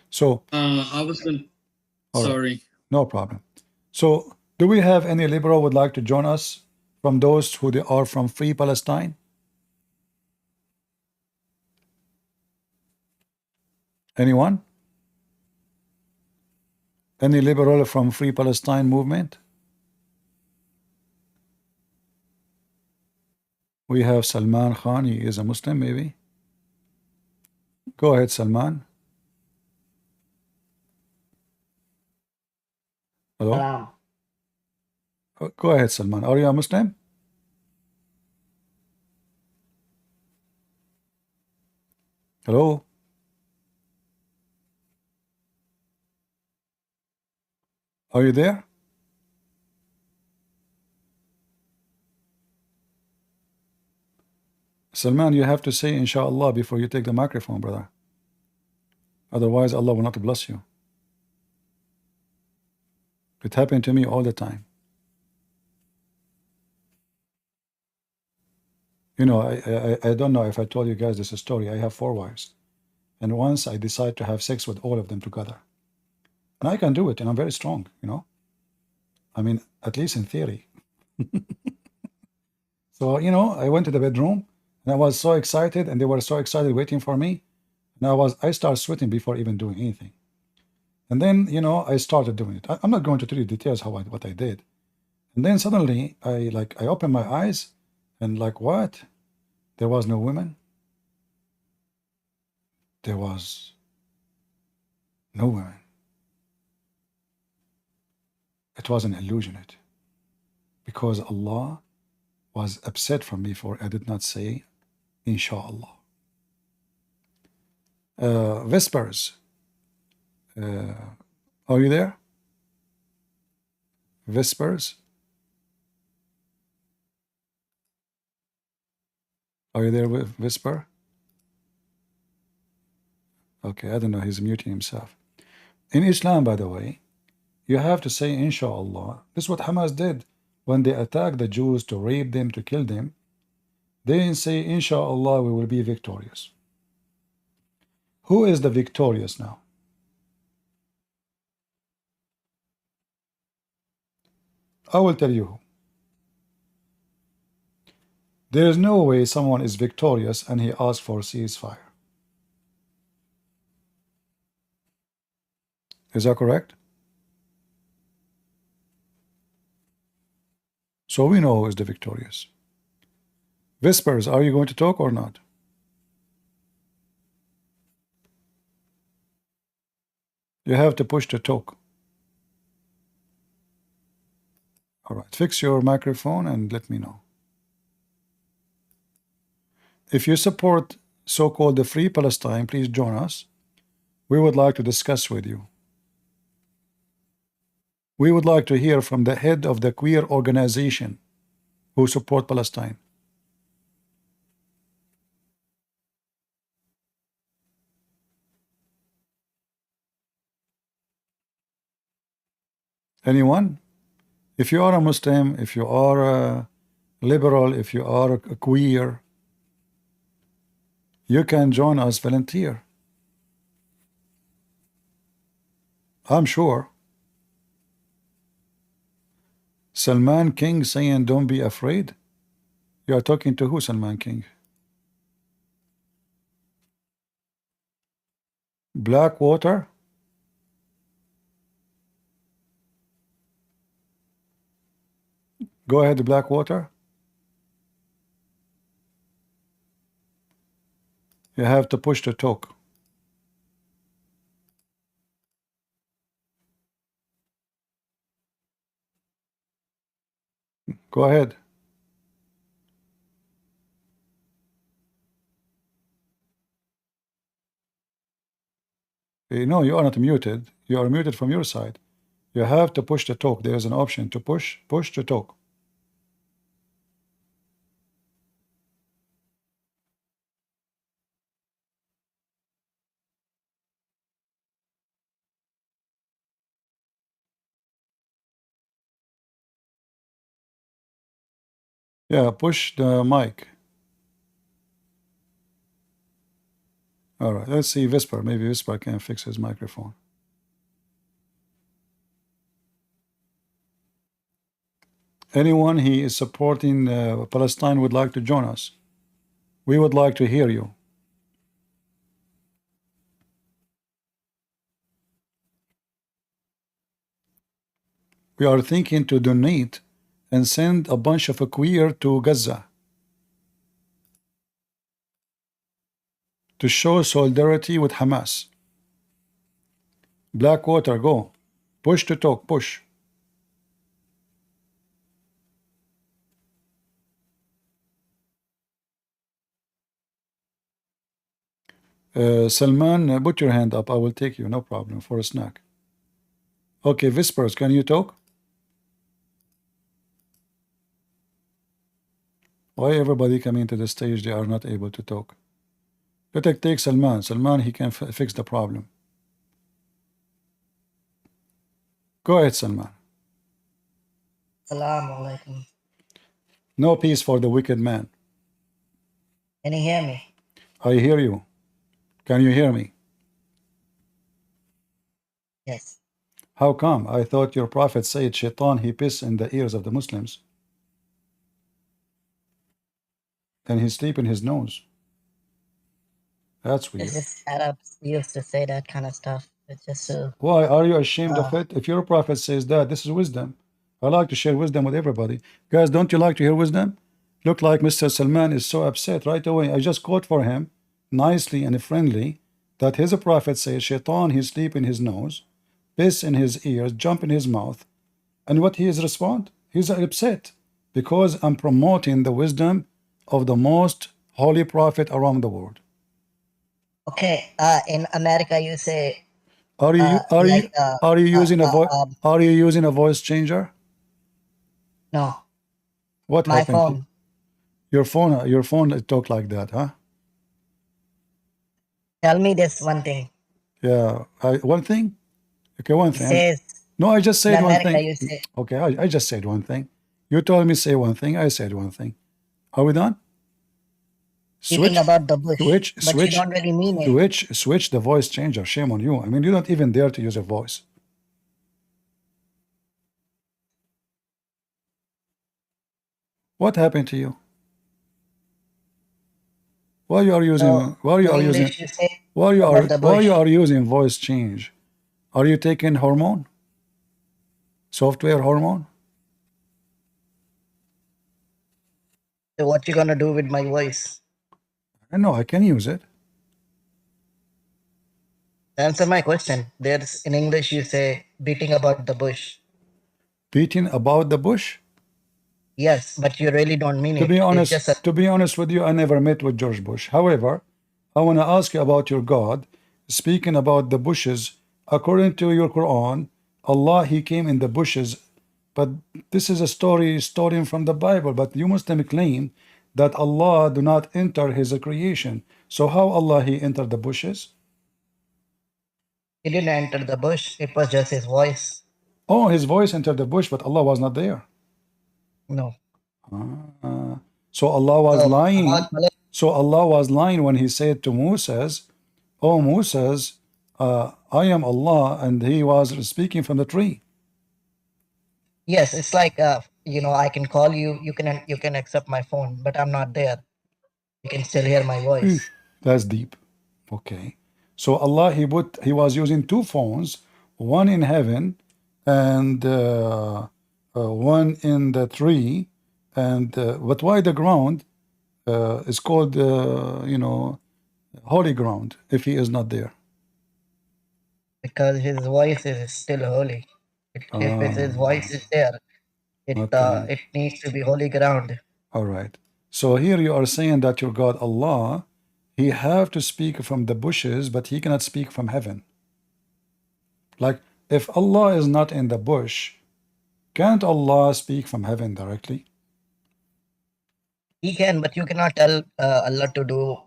So I was going. Sorry. Right. No problem. So do we have any liberal would like to join us from those who they are from Free Palestine? Anyone? Any liberal from Free Palestine movement? We have Salman Khan. He is a Muslim, maybe. Go ahead, Salman. Hello? Go ahead, Salman. Are you a Muslim? Hello? Are you there? Salman, you have to say inshallah before you take the microphone, brother. Otherwise, Allah will not bless you. It happened to me all the time. You know, I don't know if I told you guys this story. I have 4 wives. And once I decide to have sex with all of them together. And I can do it, and I'm very strong, you know. I mean, at least in theory. So, you know, I went to the bedroom, and I was so excited, and they were so excited waiting for me. And I started sweating before even doing anything. And then, you know, I started doing it. I'm not going to tell you details what I did. And then suddenly, I opened my eyes, and like, what? There was no women. There was no women. It was an illusion, because Allah was upset from me for I did not say inshallah. Vespers, are you there? Whispers? Are you there with Whisper? Okay, I don't know, he's muting himself. In Islam, by the way, you have to say inshallah. This is what Hamas did when they attacked the Jews to rape them, to kill them. They didn't say inshallah we will be victorious. Who is the victorious now? I will tell you who. There is no way someone is victorious and he asks for ceasefire. Is that correct? So we know who is the victorious. Whispers, are you going to talk or not? You have to push to talk. All right, fix your microphone and let me know. If you support so-called the Free Palestine, please join us. We would like to discuss with you. We would like to hear from the head of the queer organization who support Palestine. Anyone? If you are a Muslim, if you are a liberal, if you are a queer, you can join us, volunteer. I'm sure. Salman King saying don't be afraid. You are talking to who, Salman King? Blackwater? Go ahead, Blackwater. You have to push to talk. Go ahead. No, you are not muted. You are muted from your side. You have to push to talk. There is an option to push to talk. Yeah, push the mic. All right, let's see Whisper. Maybe Whisper can fix his microphone. Anyone he is supporting Palestine would like to join us. We would like to hear you. We are thinking to donate and send a bunch of a queer to Gaza to show solidarity with Hamas. Blackwater, go. Push to talk, push. Salman, put your hand up. I will take you, no problem, for a snack. Okay, Whispers, can you talk? Why everybody coming to the stage, they are not able to talk? Let us take Salman. Salman, he can fix the problem. Go ahead, Salman. Assalamu alaikum. No peace for the wicked man. Can you hear me? I hear you. Can you hear me? Yes. How come? I thought your prophet said Shaitan, he piss in the ears of the Muslims. And he sleep in his nose. That's weird. It's just Arabs used to say that kind of stuff. It's just so. Why are you ashamed of it? If your prophet says that, this is wisdom. I like to share wisdom with everybody. Guys, don't you like to hear wisdom? Look like Mr. Salman is so upset right away. I just quote for him, nicely and friendly, that his prophet says, Shaitan, he sleep in his nose, piss in his ears, jump in his mouth. And what he is respond? He's upset because I'm promoting the wisdom of the most holy prophet around the world. Okay. In America, you say. Are you like, using a voice changer? No, What my happened to phone. your phone talk like that, huh? Tell me this one thing. Yeah. One thing? Okay, one It thing. says No, I just in said one America thing. you say Okay, I just said one thing. You told me say one thing, I said one thing. Are we done? speaking Switch, about the bush, switch, but you switch, don't really mean it. switch the voice changer. Shame on you. I mean, you don't even dare to use a voice. What happened to you? Why you are using So in English you say about the why you bush. are using voice change? Are you taking hormone? Software hormone? So what you gonna do with my voice? I know I can use it. Answer my question. There's in English you say beating about the bush. Beating about the bush? Yes, but you really don't mean To it. be It's just a honest with you, I never met with George Bush. However, I want to ask you about your God. Speaking about the bushes, according to your Quran, Allah He came in the bushes, but this is a story from the Bible. But you Muslim claim that Allah do not enter His creation. So how Allah He entered the bushes? he didn't enter the bush. It was just his voice. Oh, His voice entered the bush, but Allah was not there. No. So Allah was So lying. about Palestine, So Allah was lying when He said to Moses, "Oh Moses, I am Allah," and He was speaking from the tree. yes, it's like I can call you, you can accept my phone, but I'm not there. You can still hear my Eesh, voice. that's deep. Okay. So Allah He was using two phones, one in heaven and one in the tree, and but why the ground is called holy ground if He is not there? Because his voice is still holy. If his voice is there, Okay. it needs to be holy ground. All right. So here you are saying that your God Allah, He have to speak from the bushes, but He cannot speak from heaven. Like if Allah is not in the bush, can't Allah speak from heaven directly? He can, but you cannot tell Allah to do.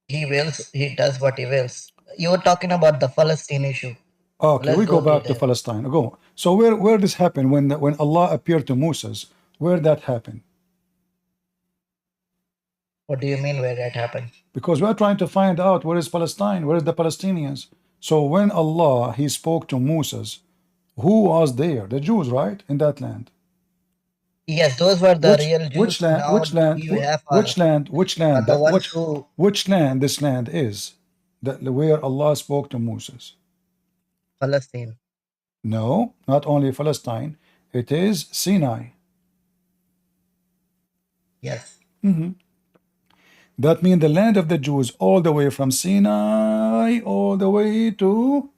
He wills. He does what he wills. You were talking about the Palestine issue. Okay, Let's we go go to back to there. Palestine. Go. So where this happened when Allah appeared to Moses? Where that happened? What do you mean where that happened? Because we are trying to find out where is Palestine, where is the Palestinians. So when Allah He spoke to Moses, who was there? The Jews, right, in that land. Yes, those were the real Which Jews. land? Now you have are the ones who Which land this land is? That where Allah spoke to Moses. Palestine. No, not only Palestine. It is Sinai. Yes. That means the land of the Jews, all the way from Sinai, all the way to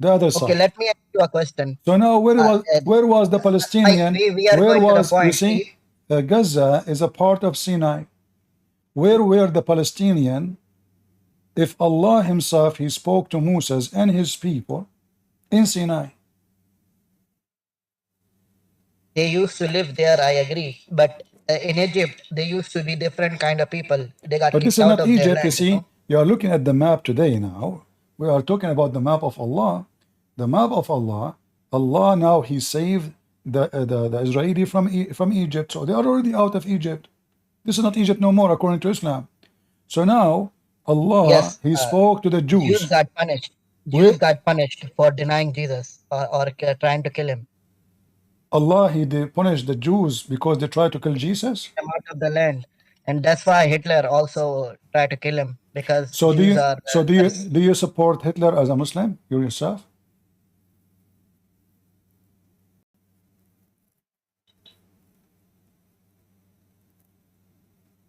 the other Okay, side. let me ask you a question. So now, where was the Palestinian? We are Where going to the was you point. see? Gaza is a part of Sinai. Where were the Palestinian? If Allah Himself He spoke to Moses and His people in Sinai. They used to live there, I agree. But in Egypt, they used to be different kind of people. They got But this kicked is out not of their Egypt, you land, see. You are looking at the map today now. We are talking about the map of Allah. The map of Allah. Allah now He saved the Israeli from Egypt. So they are already out of Egypt. This is not Egypt no more according to Islam. So now Allah Yes, He spoke to the Jews Jews. got punished. Where Jews got punished for denying Jesus or trying to kill him. Allah He did punish the Jews because they tried to kill Jesus. Him out of the land. And that's why Hitler also tried to kill him because So Jews are do you support Hitler as a Muslim yourself?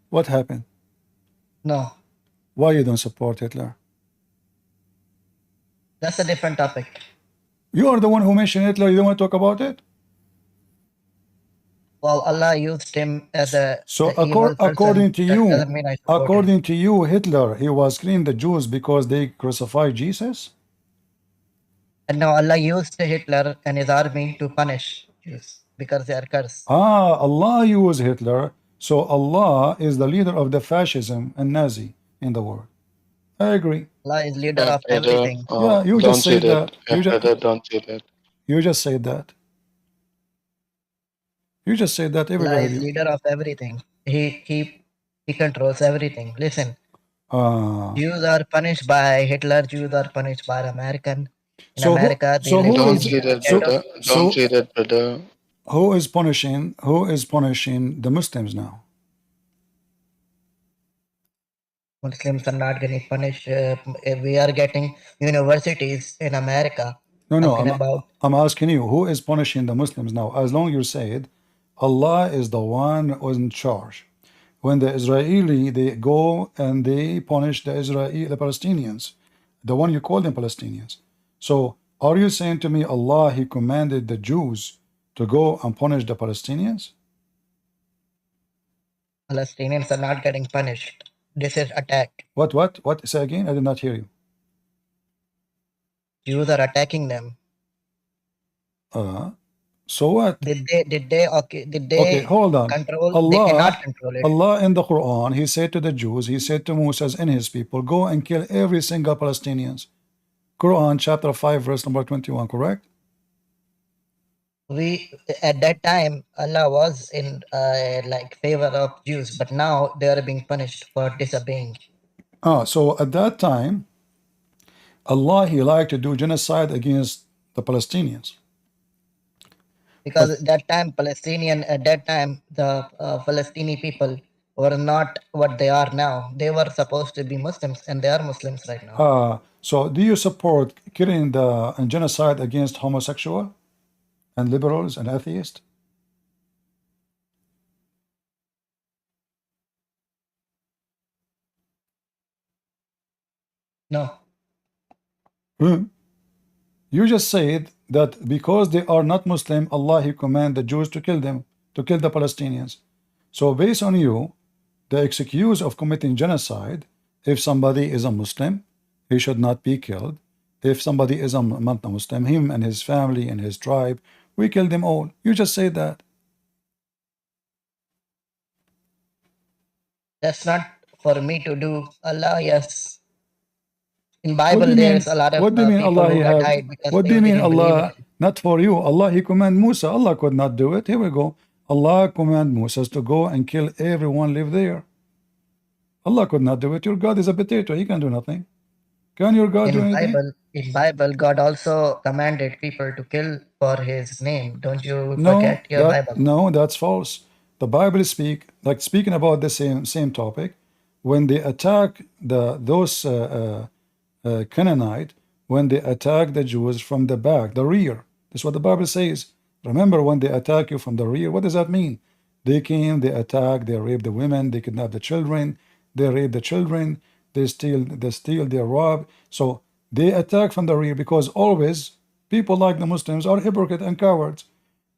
What happened? no. Why you don't support Hitler? That's a different topic. You are the one who mentioned Hitler. You don't want to talk about it. Well, Allah used him as a So evil person. according to That you, doesn't mean I support him. Hitler, he was killing the Jews because they crucified Jesus. And now Allah used Hitler and his army to punish Jews because they are cursed. Allah used Hitler, so Allah is the leader of the fascism and Nazi in the world. I agree. Allah is leader Yeah, of brother. everything. Yeah, you Don't just say said that. that. Yeah, brother, don't say that. You just said that. You just said that. Allah Everybody is knew. leader of everything. He controls everything. Listen, Jews are punished by Hitler. Jews are punished by American. In So America, they so who Don't literally is say get that, scared of. brother. so Don't say that, brother. who is punishing the Muslims now? Muslims are not getting punished. We are getting universities in America No, talking about. I'm asking you, who is punishing the Muslims now? As long you said Allah is the one who is in charge. When the Israeli they go and they punish the Palestinians, the one you call them Palestinians. So are you saying to me Allah he commanded the Jews to go and punish the Palestinians? Palestinians are not getting punished. This is attack. What? Say again? I did not hear you. Jews are attacking them. So what? Did they Okay, hold on. control? They Allah, cannot control it. Allah in the Quran, He said to the Jews, He said to Moses and his people, go and kill every single Palestinians. Quran chapter 5 verse number 21, correct? We at that time Allah was in like favor of Jews, but now they are being punished for disobeying. So at that time, Allah He liked to do genocide against the Palestinians. Because at that time the Palestinian people were not what they are now. They were supposed to be Muslims, and they are Muslims right now. So do you support killing and genocide against homosexual and liberals and atheists? No. You just said that because they are not Muslim, Allah He command the Jews to kill them, to kill the Palestinians. So based on you, the excuse of committing genocide, if somebody is a Muslim, he should not be killed. If somebody is not a Muslim, him and his family and his tribe, we kill them all. You just said that. That's not for me to do. Allah, yes. In What do Bible, you mean? there's a lot of What do you mean people Allah He who got have? died because What do they you mean didn't believe in Allah? Him. Not for you. Allah He command Musa. Allah could not do it. Here we go. Allah command Moses to go and kill everyone live there. Allah could not do it. Your God is a potato. He can do nothing. Can your God do anything? In Bible, God also commanded people to kill for His name. Don't you No, forget your Bible? no, that's false. The Bible speaking about the same topic. When they attack those Canaanite, when they attack the Jews from the back, the rear. That's what the Bible says. Remember, when they attack you from the rear, what does that mean? They came, they attack, they rape the women, they kidnap the children, they rape the children, they steal, they rob. So they attack from the rear because always people like the Muslims are hypocrite and cowards.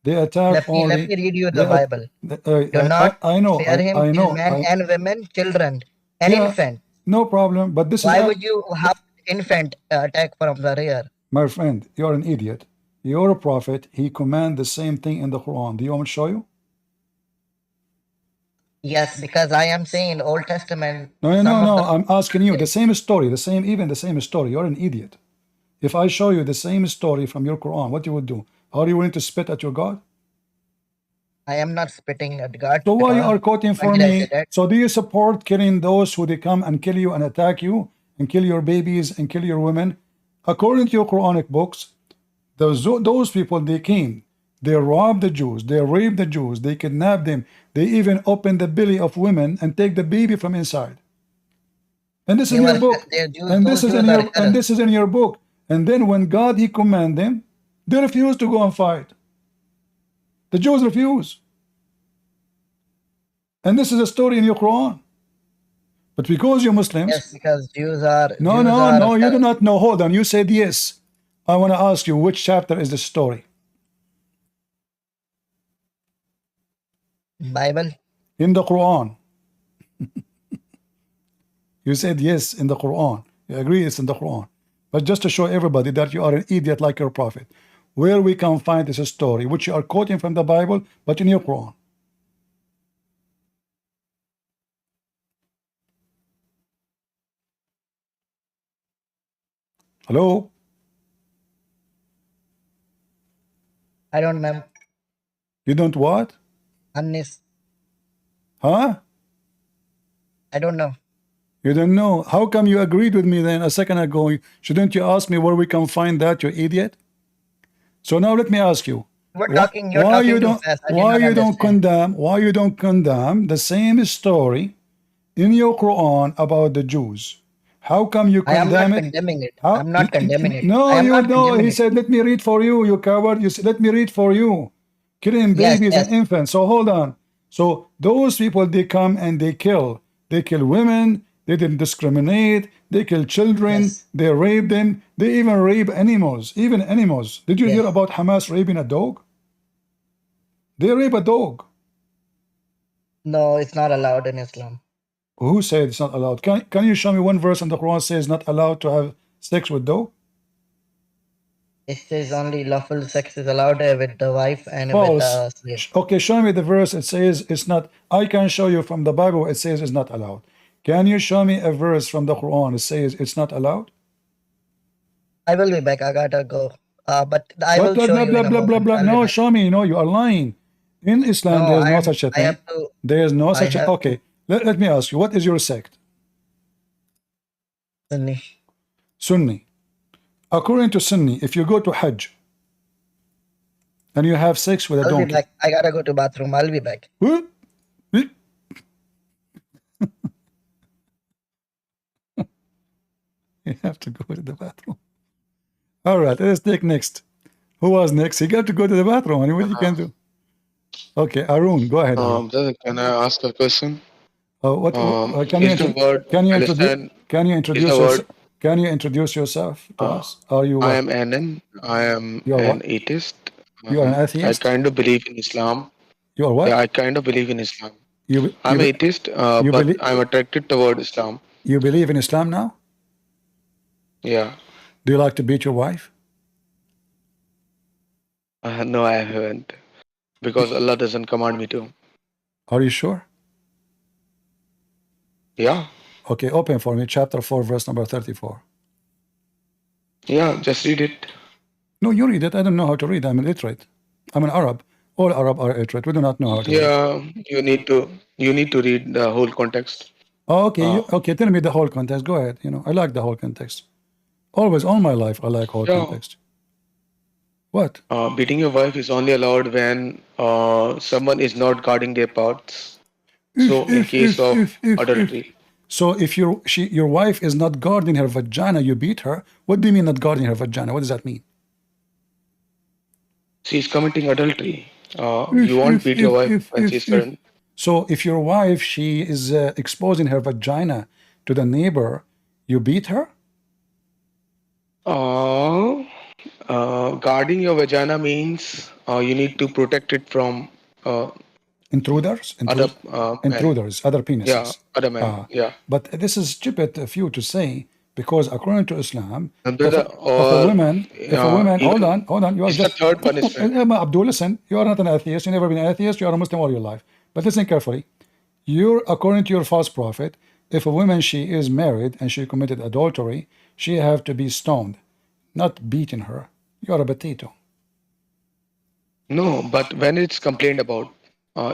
They attack Let me read you the Bible. Do not spare him till men and women, children, and infant. No problem, but this Why is would you have infant attack from the rear? my friend. You're an idiot. You're a prophet. He command the same thing in the Quran. Do you want me to show you? Yes, because I am saying Old Testament. No. I'm asking you the same story, the same story. You're an idiot. If I show you the same story from your Quran, what you would do? Are you willing to spit at your God? I am not spitting at God. So why you are quoting for me? So do you support killing those who they come and kill you and attack you and kill your babies and kill your women? According to your Quranic books, those people, they came, they robbed the Jews, they raped the Jews, they kidnapped them, they even opened the belly of women and take the baby from inside. And this is in your book. And this is in your book. And then when God He command them, they refuse to go and fight. The Jews refuse. And this is a story in your Quran. But because you're Muslims. Yes, because Jews are. No, you do not know. Hold on. You said yes. I want to ask you, which chapter is the story? Bible. In the Quran. You said yes, in the Quran. You agree it's in the Quran. But just to show everybody that you are an idiot like your prophet. where we can find this story, which you are quoting from the Bible, but in your Quran. Hello? I don't know. You don't what? Unnis. Huh? I don't know. You don't know. How come you agreed with me then a second ago? Shouldn't you ask me where we can find that, you idiot? So now let me ask you. You're Why talking you too don't fast. I did not understand. why you don't condemn the same story in your Quran about the Jews? How come you I am condemn not it? condemning it. How? I'm not condemning it. No, I am you not know. condemning He it. said, "Let me read for you." You coward. You said, "Let me read for you." Killing Yes, babies and yes, infants. So hold on. So those people, they come and they kill. They kill women. They didn't discriminate. They kill children. yes, They rape them. They even rape animals. Even animals. Did you hear yes. about Hamas raping a dog? They rape a dog. No, it's not allowed in Islam. Who said it's not allowed? Can you show me one verse in the Quran says not allowed to have sex with dog? It says only lawful sex is allowed with the wife and with False. the slave. Okay, show me the verse. It says it's not. I can show you from the Bible. It says it's not allowed. Can you show me a verse from the Quran? It says it's not allowed. I will be back. I gotta go. But I What will blah show blah you blah in a blah blah moment. blah? I'll be No, back. show me. No, you are lying. In Islam, No, there is no such a I have thing. to. There is no I such a. have Okay, let me ask you. What is your sect? Sunni. Sunni. According to Sunni, if you go to Hajj and you have sex with a I'll be donkey, back. I gotta go to bathroom. I'll be back. whoop, whoop, you have to go to the bathroom. All right, let's take next. Who was next? He got to go to the bathroom. And what you can do? Okay, Arun, go ahead, Arun. Brother, can I ask a question? What can you Is the word can you introduce Palestine? can you Is the introduce word? yourself? Can you introduce yourself to Uh, us? Are you I what? am Anan. I am You are an what? atheist. You are an I atheist? kind of believe in Islam. You are Yeah, what? I kind of believe in Islam. You I'm you atheist, you but believe I'm attracted toward Islam. you believe in Islam now? Yeah. Do you like to beat your wife? No, I haven't, because Allah doesn't command me to. Are you sure? Yeah. Okay, open for me chapter 4, verse number 34. Yeah. Just read it. No, you read it. I don't know how to read. I'm illiterate. I'm an Arab. All Arab are illiterate. We do not know how to read. Yeah. You need to read the whole context. Oh, okay, Uh, okay. Tell me the whole context. Go ahead. You know, I like the whole context. Always, all my life, I like whole yeah. context. What? Beating your wife is only allowed when someone is not guarding their parts. So, in case of adultery. So if your wife is not guarding her vagina, you beat her. What do you mean not guarding her vagina? What does that mean? She's committing adultery. You won't beat your wife when she's pregnant. So if your wife, she is exposing her vagina to the neighbor, you beat her? Guarding your vagina means you need to protect it from Intruders? other men. Intruders, other Yeah, penises. other men. Yeah. But this is stupid of you to say, because according to Islam, And if brother, a woman, even hold on, you are it's the just, third punishment. Abdul, listen, you are not an atheist, you've never been an atheist, you are a Muslim all your life. But listen carefully. According to your false prophet, if a woman, she is married and she committed adultery, she have to be stoned, not beating her. You are a potato. No, but when it's complained about,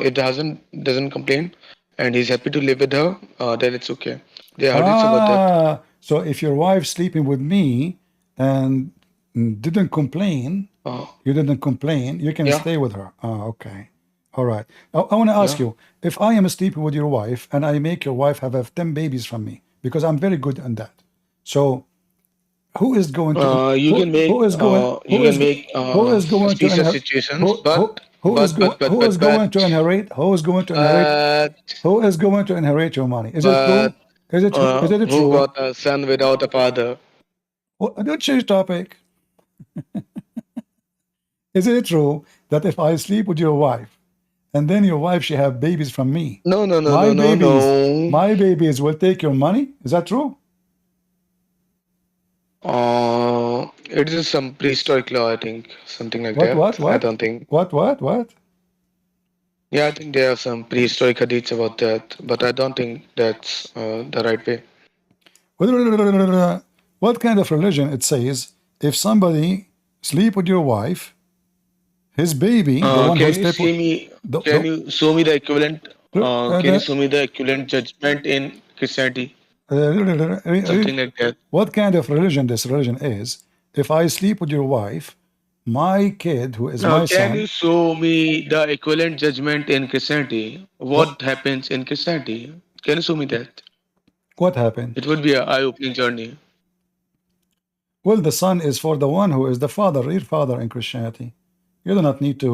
if the husband doesn't complain and he's happy to live with her, then it's okay. There are hadiths about that. So if your wife sleeping with me and didn't complain, you didn't complain, you can Yeah. stay with her. Okay. All right. I want to ask you, if I am sleeping with your wife and I make your wife have 10 babies from me, because I'm very good on that. So who is going to You can make suspicious situations, who is going to inherit who is going to inherit your money? Is it true? Is it who true? got a son without a father? Don't change topic. Is it true that if I sleep with your wife and then your wife she have babies from me, No. my babies will take your money? Is that true? it is some prehistoric law, I think, something like What, that. what, I what? don't think. What? Yeah, I think there are some prehistoric hadiths about that, but I don't think that's the right way. What kind of religion it says if somebody sleep with your wife, his baby, the one who Can you sleep with see me? the, Can you show me the equivalent? Can you the, show me the equivalent judgment in Christianity? uh, Something like that. what kind of religion this religion is? If I sleep with your wife, my kid, who is my Can you son, show me the equivalent judgment in Christianity? What happens in Christianity? Can you show me that? what happened? It would be an eye-opening journey. Well, the son is for the one who is the father, real father in Christianity. You do not need to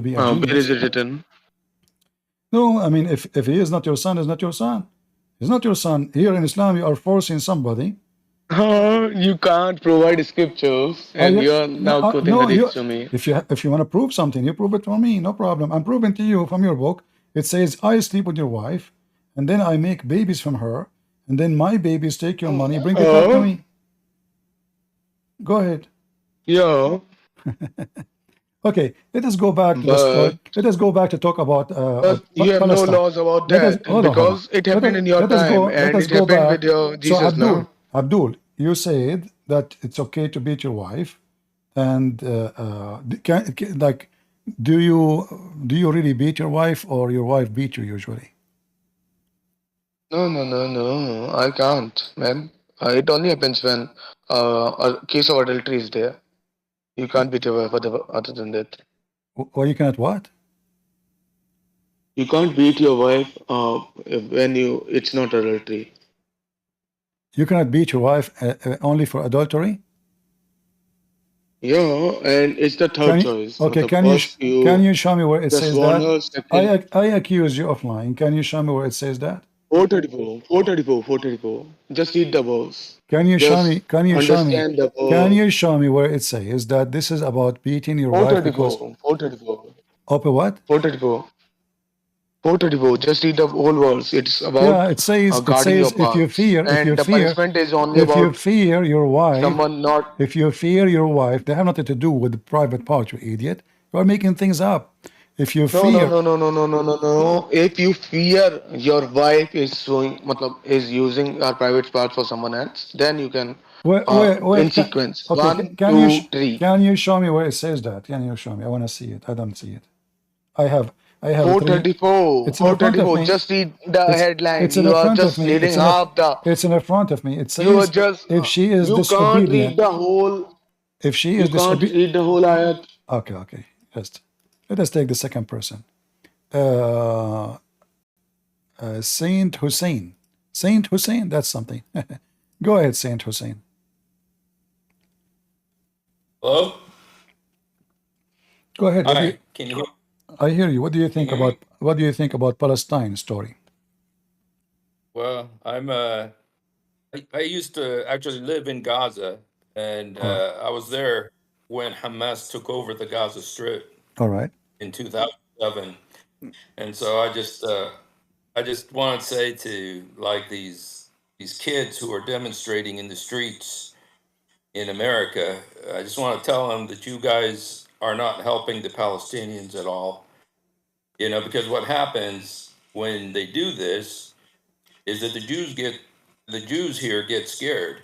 be a Where genius. is it written? No, I mean, if he is not your son, is not your son. He's not your son. Here in Islam, you are forcing somebody. You can't provide scriptures, and you are now quoting no, hadith to me. if you want to prove something, you prove it for me, no problem. I'm proving to you from your book. It says I sleep with your wife, and then I make babies from her, and then my babies take your money, bring it back to me. Go ahead. Yeah. Okay, let us go back to the story. Let us go back to talk about But you have Palestine. no laws about Let us that hold on. because it happened in your Let us time, go. Let and us it go happened back. with your So Jesus now. Abdul, you said that it's okay to beat your wife, and like, do you really beat your wife, or your wife beat you usually? No. I can't, man. It only happens when a case of adultery is there. You can't beat your wife other than that. Or you cannot what? You can't beat your wife when it's not adultery. You cannot beat your wife only for adultery? Yeah, and it's the third choice. Okay, can you show me where it says that? I accuse you of lying. Can you show me where it says that? 434. Just read the verse. Can you show me? Can you show me? Understand the verse. Can you show me where it says that this is about beating your wife because 434. of a what? 434. Just read the whole verse. It's about it says guarding your if you parts. fear, And the punishment is only if you about fear your wife, someone not. if you fear your wife, they have nothing to do with the private part, you idiot. You are making things up. If you fear, No. If you fear your wife is using her private parts for someone else, then you can in sequence. okay, 1, 2, 3. Can you show me where it says that? Can you show me? I want to see it. I don't see it. I have 434. It's in the front of me. Just read the headline. It's in You the are front just of me. reading half the. It's in the front of me. It says You are just. if she is You can't read disobedient. the whole. If she You is can't disobedient. read the whole ayat. Okay. Just let us take the second person. Saint Hussein. Saint Hussein. That's something. Go ahead, Saint Hussein. Hello? Go ahead. Hi, can you hear? I hear you. What do you think Can you hear about what do you think about Palestine story? Well, I used to actually live in Gaza, and I was there when Hamas took over the Gaza Strip All right. in 2007. And so I just want to say to like these kids who are demonstrating in the streets in America, I just want to tell them that you guys are not helping the Palestinians at all. You know, because what happens when they do this is that the Jews here get scared.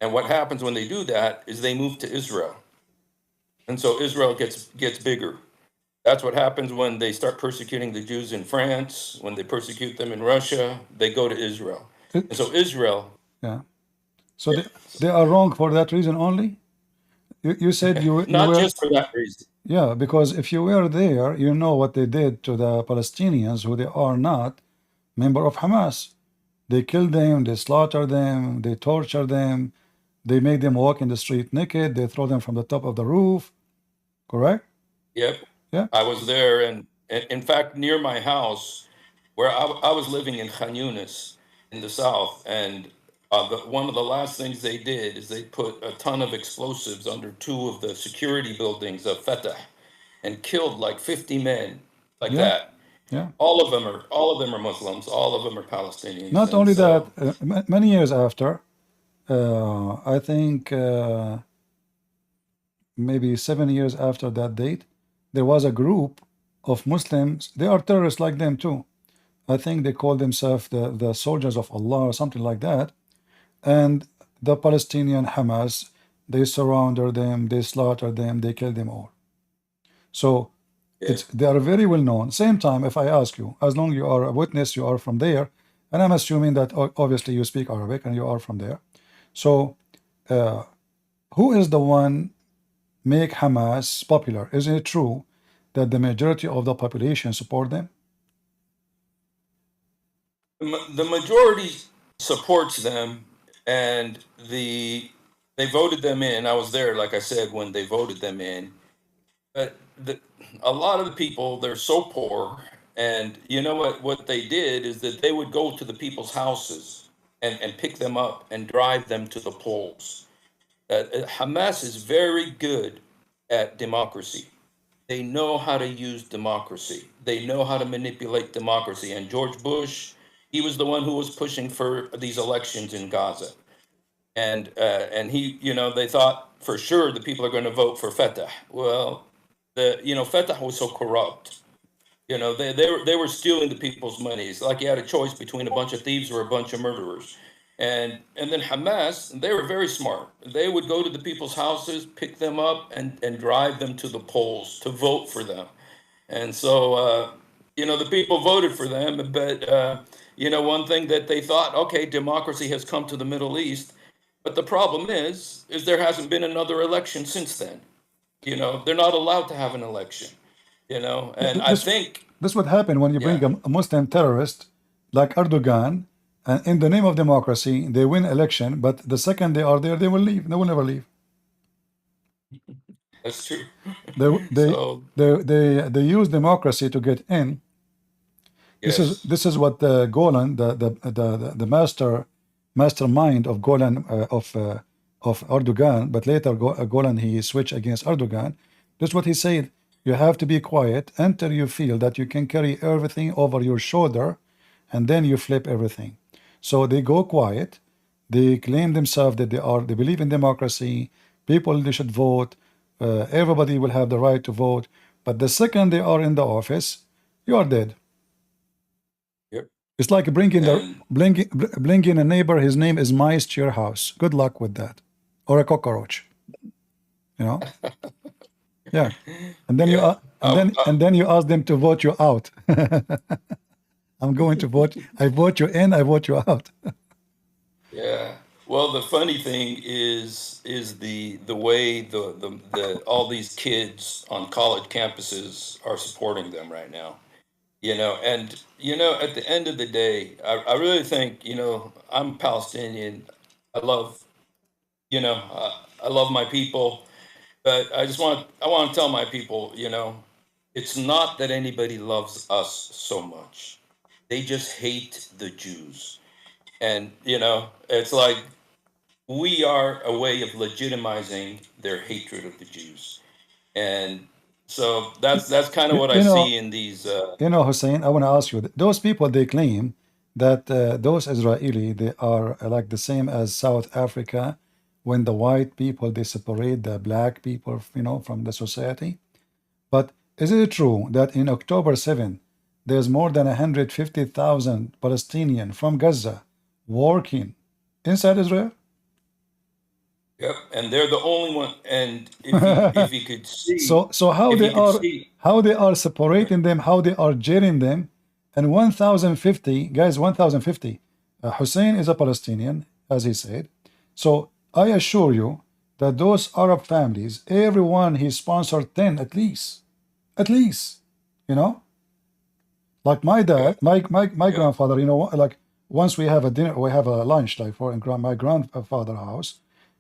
And what happens when they do that is they move to Israel. And so Israel gets bigger. That's what happens when they start persecuting the Jews in France, when they persecute them in Russia, they go to Israel. And so Israel. Yeah. So they are wrong for that reason only? You said you Not were, just for that reason. Yeah, because if you were there, you know what they did to the Palestinians who they are not member of Hamas. They killed them, they slaughtered them, they tortured them, they made them walk in the street naked, they throw them from the top of the roof. Correct? Yep. Yeah. I was there, and in fact, near my house, where I was living in Khan Yunis in the south, and one of the last things they did is they put a ton of explosives under two of the security buildings of Fatah, and killed like 50 men, like that. Yeah. All of them are Muslims. All of them are Palestinians. Not only that, many years after, I think maybe 7 years after that date, there was a group of Muslims. They are terrorists like them too. I think they call themselves the soldiers of Allah or something like that. And the Palestinian Hamas, they surrounded them, they slaughtered them, they killed them all. So they are very well known. Same time, if I ask you, as long you are a witness, you are from there, and I'm assuming that obviously you speak Arabic and you are from there. So who is the one make Hamas popular? Isn't it true that the majority of the population support them? The majority supports them, and they voted them in. I was there, like I said, when they voted them in. But a lot of the people, they're so poor, and you know what they did is that they would go to the people's houses and pick them up and drive them to the polls. Hamas is very good at democracy. They know how to use democracy. They know how to manipulate democracy. And George Bush, he was the one who was pushing for these elections in Gaza. And he, they thought for sure the people are going to vote for Fatah. Well, Fatah was so corrupt. They were stealing the people's money. It's like you had a choice between a bunch of thieves or a bunch of murderers. And then Hamas, they were very smart. They would go to the people's houses, pick them up, and drive them to the polls to vote for them. And so, the people voted for them. But, one thing that they thought, okay, democracy has come to the Middle East. But the problem is there hasn't been another election since then. They're not allowed to have an election, and I think this would happen when you bring a Muslim terrorist like Erdogan. And in the name of democracy, they win election, but the second they are there, they will leave. They will never leave. That's true. They use democracy to get in. Yes. This is what Golan, the mastermind of Golan of Erdogan, but later Golan he switched against Erdogan. This is what he said: you have to be quiet until you feel that you can carry everything over your shoulder, and then you flip everything. So they go quiet. They claim themselves that they believe in democracy. People, they should vote. Everybody will have the right to vote. But the second they are in the office, you are dead. Yep. It's like bringing a neighbor. His name is mice to your house. Good luck with that, or a cockroach. Yeah. And then then you ask them to vote you out. I'm going to vote. I vote you in. I vote you out. Yeah. Well, the funny thing is the way the all these kids on college campuses are supporting them right now. And at the end of the day, I really think I'm Palestinian. I love my people, but I want to tell my people, it's not that anybody loves us so much. They just hate the Jews. And, it's like we are a way of legitimizing their hatred of the Jews. And so that's kind of what I see in these. Hussein, I want to ask you, those people, they claim that those Israeli, they are like the same as South Africa, when the white people, they separate the black people, from the society. But is it true that in October 7, there's more than 150,000 Palestinians from Gaza working inside Israel? Yep, and they're the only one. And if you could see, so how they are separating them, how they are jailing them, and 1,050 guys, 1,050. Hussein is a Palestinian, as he said. So I assure you that those Arab families, everyone he sponsored 10 at least, Like my dad, my grandfather, like once we have a dinner, we have a lunch, like for in my grandfather's house,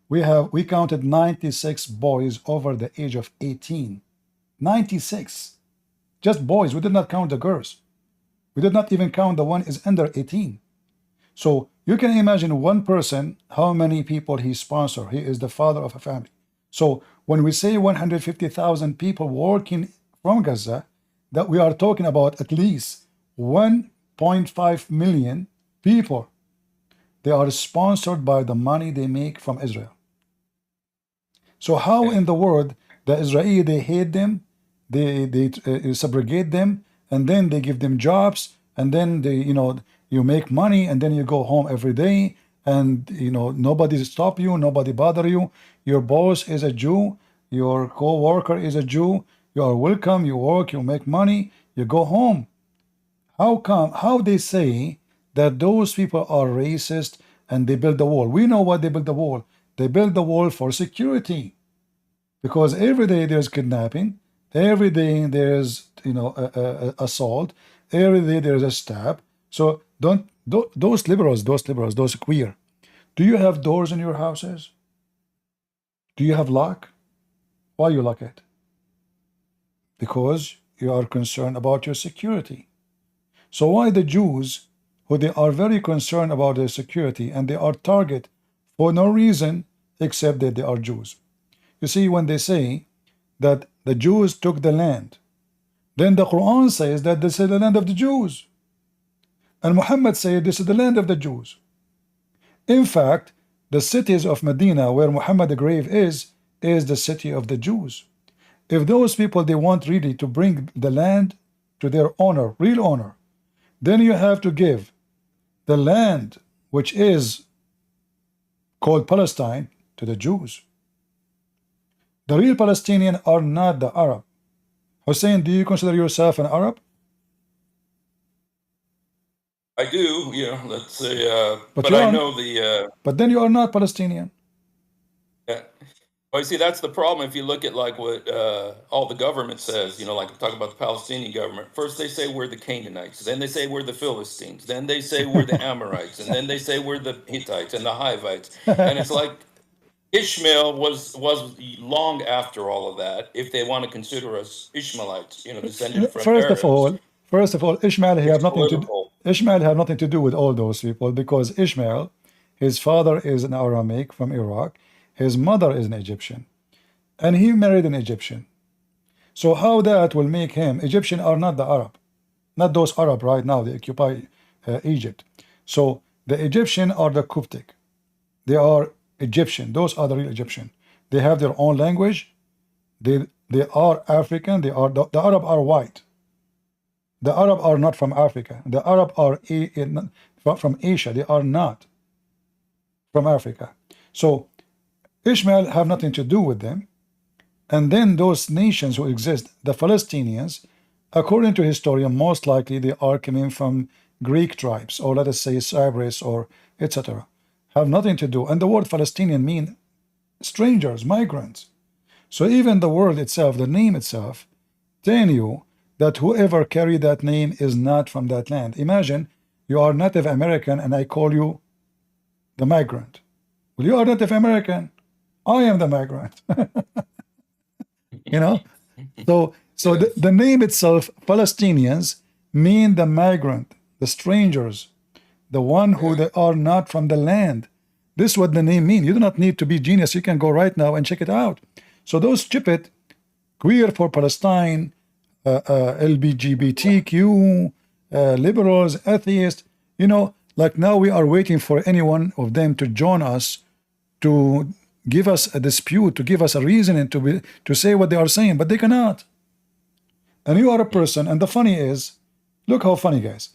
we counted 96 boys over the age of 18. 96. Just boys. We did not count the girls. We did not even count the one is under 18. So you can imagine one person, how many people he sponsored. He is the father of a family. So when we say 150,000 people working from Gaza, that we are talking about at least 1.5 million people. They are sponsored by the money they make from Israel. So how in the world The Israeli, they hate them, they subrogate them, and then they give them jobs, and then they, you make money, and then you go home every day, and nobody stop you, nobody bother you. Your boss is a Jew, your co-worker is a Jew, you are welcome, you work, you make money, you go home. How they say that those people are racist and they build the wall? We know why they build the wall. They build the wall for security, because every day there's kidnapping, every day there's assault, every day there's a stab. So those liberals, those queer, do you have doors in your houses? Do you have lock? Why you lock it? Because you are concerned about your security. So why the Jews, who they are very concerned about their security, and they are target for no reason except that they are Jews? You see, when they say that the Jews took the land, then the Quran says that this is the land of the Jews, and Muhammad said this is the land of the Jews. In fact, the cities of Medina, where Muhammad's grave is the city of the Jews. If those people, they want really to bring the land to their owner, real owner, then you have to give the land, which is called Palestine, to the Jews. The real Palestinians are not the Arab. Hussein, do you consider yourself an Arab? I do, let's say, but I know the... but then you are not Palestinian. Yeah. Well, you see, that's the problem. If you look at like what all the government says, like talk about the Palestinian government. First they say we're the Canaanites, then they say we're the Philistines, then they say we're the Amorites, and then they say we're the Hittites and the Hivites. And it's like Ishmael was long after all of that, if they want to consider us Ishmaelites, descended from Arabs. First of all, Ishmael have nothing to do with all those people, because Ishmael, his father is an Aramaic from Iraq, his mother is an Egyptian, and he married an Egyptian. So how that will make him? Egyptian are not the Arab, not those Arab right now, they occupy Egypt. So the Egyptian are the Coptic, they are Egyptian, those are the real Egyptian. They have their own language, they are African, the Arab are white. The Arab are not from Africa. The Arab are from Asia. They are not from Africa. So Ishmael have nothing to do with them. And then those nations who exist, the Palestinians, according to historians, most likely they are coming from Greek tribes, or let us say Cyprus, or etc. Have nothing to do. And the word Palestinian mean strangers, migrants. So even the word itself, the name itself, telling you that whoever carried that name is not from that land. Imagine you are Native American and I call you the migrant. Well, you are Native American. I am the migrant. So the name itself, Palestinians, mean the migrant, the strangers, the one who they are not from the land. This is what the name means. You do not need to be genius. You can go right now and check it out. So those stupid queer for Palestine, LGBTQ, liberals, atheists, like now we are waiting for any one of them to join us, to give us a dispute, to give us a reason, and to say what they are saying, but they cannot. And you are a person, and the funny is, look how funny, guys.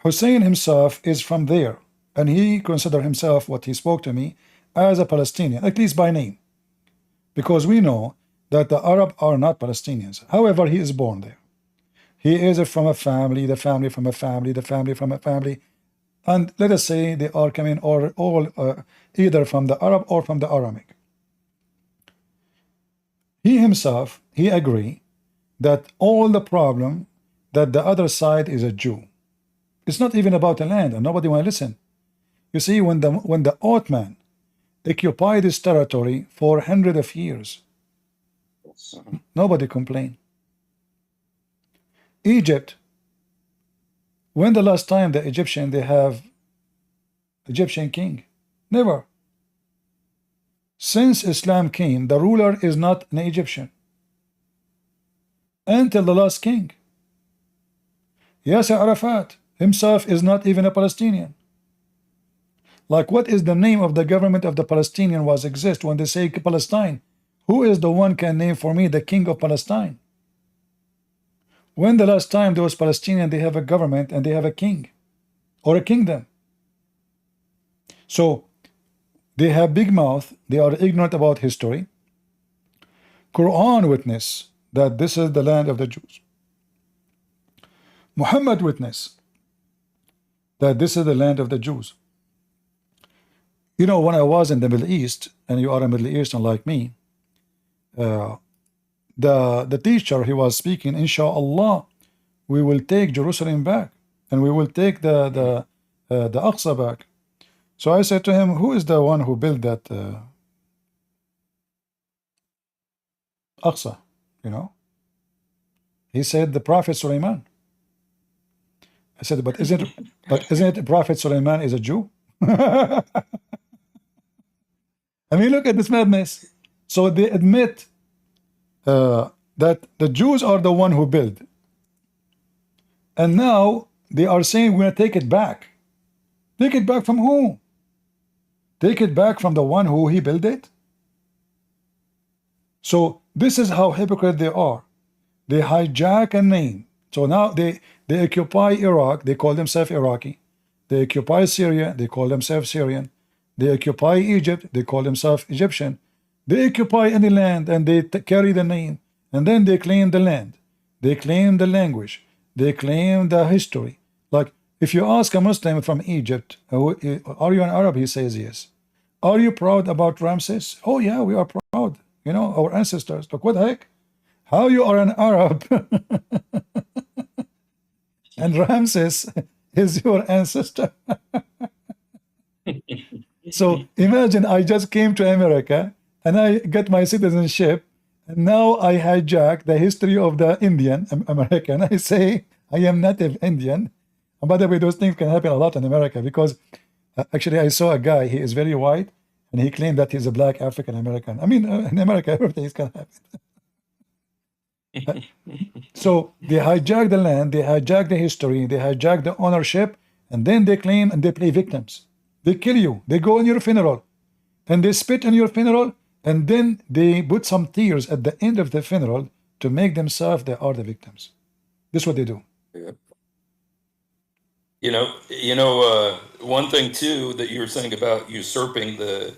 Hussein himself is from there, and he considered himself, what he spoke to me, as a Palestinian, at least by name, because we know that the Arab are not Palestinians. However, he is born there. He is from a family, the family from a family, the family from a family, and let us say they are coming all either from the Arab or from the Aramaic. He himself, he agree that all the problem that the other side is a Jew. It's not even about the land, and nobody want to listen. You see, when the Ottoman occupied this territory for hundreds of years, nobody complained. Egypt, when the last time the Egyptian, they have Egyptian king? Never. Since Islam came, the ruler is not an Egyptian until the last king. Yasser Arafat himself is not even a Palestinian. Like, what is the name of the government of the Palestinian was exist when they say Palestine? Who is the one can name for me the king of Palestine? When the last time those Palestinians, they have a government and they have a king or a kingdom? So they have big mouth, they are ignorant about history. Quran witness that this is the land of the Jews. Muhammad witness that this is the land of the Jews. You know, when I was in the Middle East, and you are a Middle Eastern like me, the teacher, he was speaking, inshallah, we will take Jerusalem back, and we will take the Aqsa back. So I said to him, who is the one who built that Aqsa? You know, he said the Prophet Sulaiman. I said, but isn't it Prophet Sulaiman is a Jew? I mean, look at this madness. So they admit that the Jews are the one who built, and now they are saying we're gonna take it back. Take it back from whom? Take it back from the one who he built it. So this is how hypocrite they are. They hijack a name. So now they occupy Iraq, they call themselves Iraqi. They occupy Syria, they call themselves Syrian. They occupy Egypt, they call themselves Egyptian. They occupy any land and they carry the name, and then they claim the land. They claim the language. They claim the history. Like if you ask a Muslim from Egypt, are you an Arab? He says yes. Are you proud about Ramses? Oh yeah, we are proud. You know, our ancestors. But what the heck? How you are an Arab and Ramses is your ancestor? So imagine I just came to America and I get my citizenship, and now I hijack the history of the Indian American. I say I am native Indian. And by the way, those things can happen a lot in America, because actually I saw a guy, he is very white, and he claimed that he's a black African American. I mean, in America, everything is can happen. So they hijack the land, they hijack the history, they hijack the ownership, and then they claim and they play victims. They kill you, they go on your funeral, and they spit on your funeral, and then they put some tears at the end of the funeral to make themselves they are the victims. This is what they do. Yeah. One thing too that you were saying about usurping the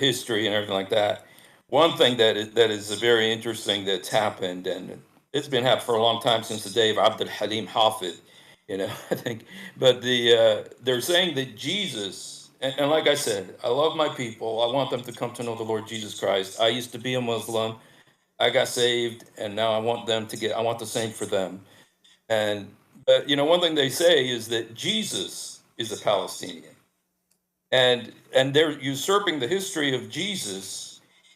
history and everything like that. One thing that is very interesting that's happened, and it's been happening for a long time, since the day of Abdul Halim Hafid, I think. But they're saying that Jesus, and like I said, I love my people. I want them to come to know the Lord Jesus Christ. I used to be a Muslim. I got saved, and now I want the same for them. But one thing they say is that Jesus is a Palestinian, and they're usurping the history of Jesus.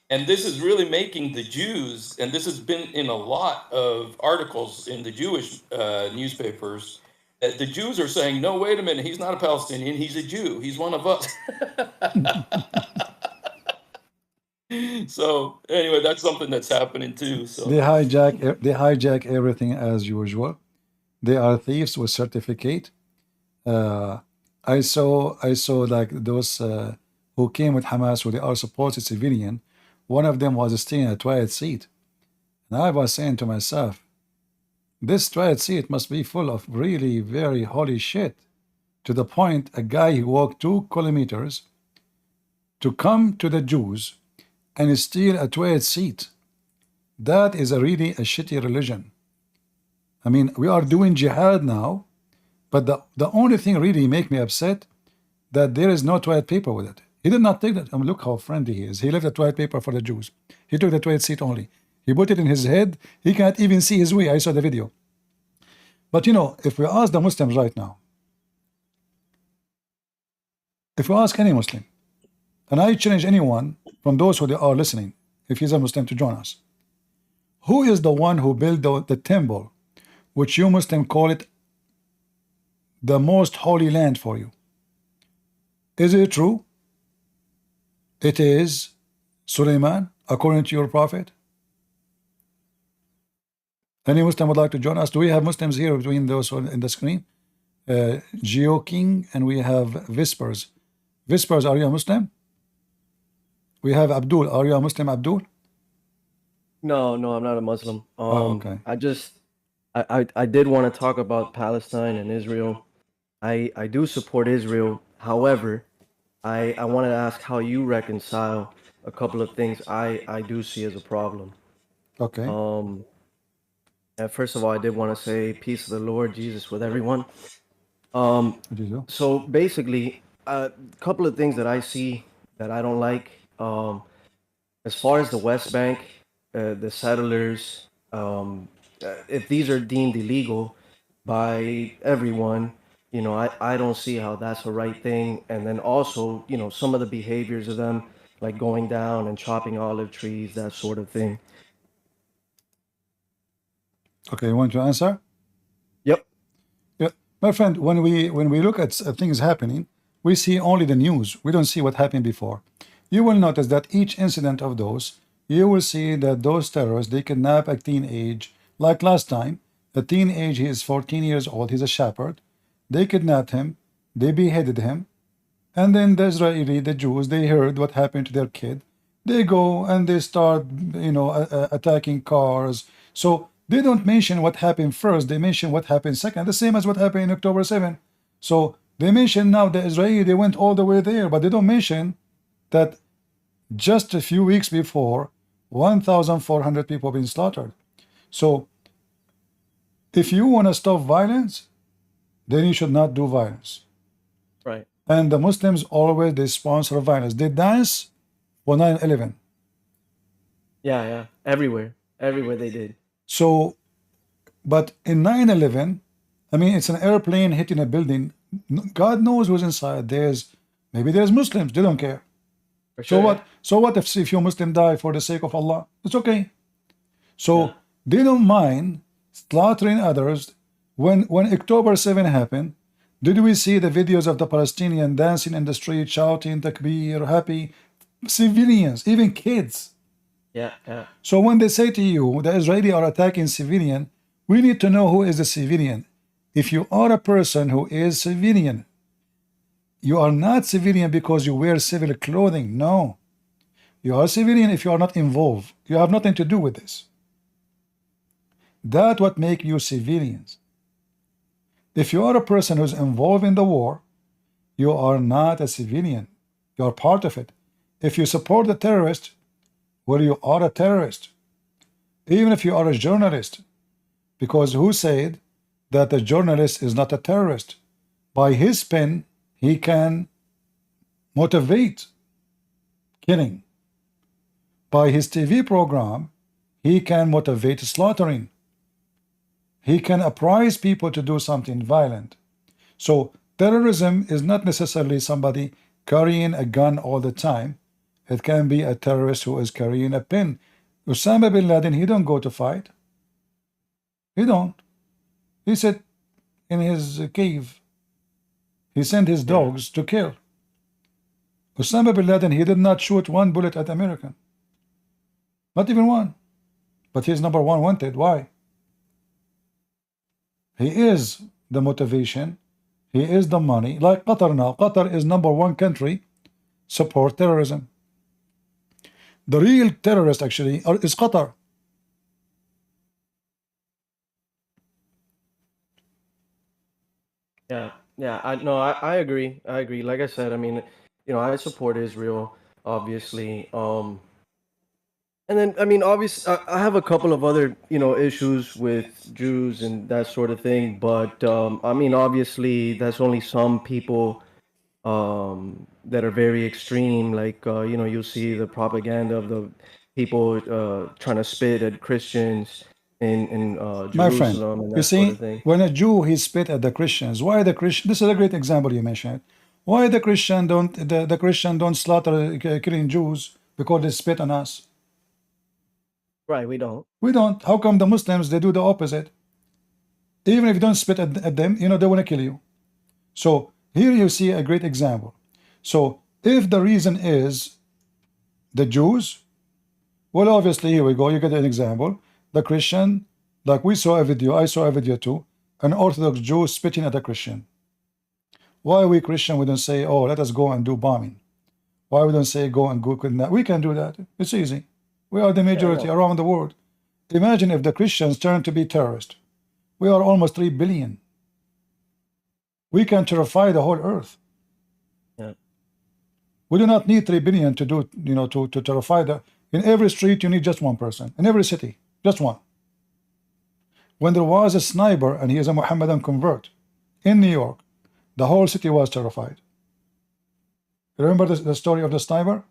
And this is really making the Jews, and this has been in a lot of articles in the Jewish newspapers, that the Jews are saying, no, wait a minute, he's not a Palestinian, he's a Jew, he's one of us. So anyway, that's something that's happening too. So they hijack everything as usual. They are thieves with certificate. I saw like those who came with Hamas, who they are supposed civilian. One of them was staying in a toilet seat, and I was saying to myself, this toilet seat must be full of really very holy shit, to the point a guy who walked 2 kilometers to come to the Jews and steal a toilet seat. That is really a shitty religion. I mean, we are doing jihad now, but the only thing really make me upset that there is no toilet paper with it. He did not take that. I mean, look how friendly he is. He left the toilet paper for the Jews. He took the toilet seat only. He put it in his head. He can't even see his way. I saw the video. But if we ask the Muslims right now, if we ask any Muslim, and I challenge anyone from those who are listening, if he's a Muslim, to join us, who is the one who built the temple, which you Muslim call it the most holy land for you? Is it true? It is Sulaiman, according to your prophet? Any Muslim would like to join us? Do we have Muslims here between those in the screen? Geo King, and we have Whispers. Whispers, are you a Muslim? We have Abdul. Are you a Muslim, Abdul? No, I'm not a Muslim. Okay. I did want to talk about Palestine and Israel. I do support Israel. However, I wanted to ask how you reconcile a couple of things I do see as a problem. Okay. And first of all, I did want to say peace of the Lord Jesus with everyone. What do you do? So basically, a couple of things that I see that I don't like. As far as the West Bank, the settlers, if these are deemed illegal by everyone, you know, I don't see how that's the right thing. And then also, you know, some of the behaviors of them, like going down and chopping olive trees, that sort of thing. Okay, you want to answer? Yep. Yeah, my friend, when we look at things happening, we see only the news. We don't see what happened before. You will notice that each incident of those, you will see that those terrorists, they kidnap a teenage, like last time, a teenage, he is 14 years old, he's a shepherd. They kidnapped him, they beheaded him, and then the Israeli, the Jews, they heard what happened to their kid. They go and they start, you know, attacking cars. So they don't mention what happened first, they mention what happened second, the same as what happened in October 7. So they mention now the Israeli, they went all the way there, but they don't mention that just a few weeks before, 1,400 people been slaughtered. So if you want to stop violence, then you should not do violence. Right. And the Muslims always, they sponsor violence. They dance for 9/11. Yeah. Everywhere they did. So, but in 9/11, I mean, it's an airplane hitting a building. God knows who's inside. Maybe there's Muslims. They don't care. For sure. So what? So what if your Muslim die for the sake of Allah? It's okay. So they don't mind slaughtering others. When October 7 happened, did we see the videos of the Palestinian dancing in the street, shouting takbir, happy? Civilians, even kids. Yeah. So when they say to you the Israeli are attacking civilian, we need to know who is the civilian. If you are a person who is civilian, you are not civilian because you wear civil clothing. No. You are civilian if you are not involved. You have nothing to do with this. That's what makes you civilians. If you are a person who's involved in the war, you are not a civilian. You are part of it. If you support the terrorist, well, you are a terrorist. Even if you are a journalist. Because who said that a journalist is not a terrorist? By his pen, he can motivate killing. By his TV program, he can motivate slaughtering. He can apprise people to do something violent. So terrorism is not necessarily somebody carrying a gun all the time. It can be a terrorist who is carrying a pen. Osama bin Laden, he don't go to fight. He don't. He sat in his cave. He sent his dogs to kill. Osama bin Laden, he did not shoot one bullet at American. Not even one. But he's number one wanted. Why? He is the motivation. He is the money. Like Qatar now. Qatar is number one country support terrorism. The real terrorist actually is Qatar. Yeah. I agree. Like I said, I mean, you know, I support Israel, obviously. And then, I mean, obviously, I have a couple of other, you know, issues with Jews and that sort of thing. But I mean, obviously, that's only some people that are very extreme. Like, you know, you'll see the propaganda of the people trying to spit at Christians in My friend, Jerusalem and you that sort see, of thing. when a Jew he spit at the Christians, why the Christian? This is a great example you mentioned. Why the Christian don't slaughter killing Jews because they spit on us? Right, we don't. We don't. How come the Muslims they do the opposite? Even if you don't spit at them, you know they want to kill you. So here you see a great example. So if the reason is the Jews, well, obviously here we go. You get an example. The Christian, like we saw a video, I saw a video too, an Orthodox Jew spitting at a Christian. Why we Christian we don't say, oh, let us go and do bombing? Why we don't say go and go kidnap? We can do that. It's easy. We are the majority around the world. Imagine if the Christians turn to be terrorists. We are almost 3 billion. We can terrify the whole earth. Yeah. We do not need 3 billion to do, to terrify the. In every street, you need just one person. In every city, just one. When there was a sniper and he is a Mohammedan convert in New York, the whole city was terrified. Remember the story of the sniper?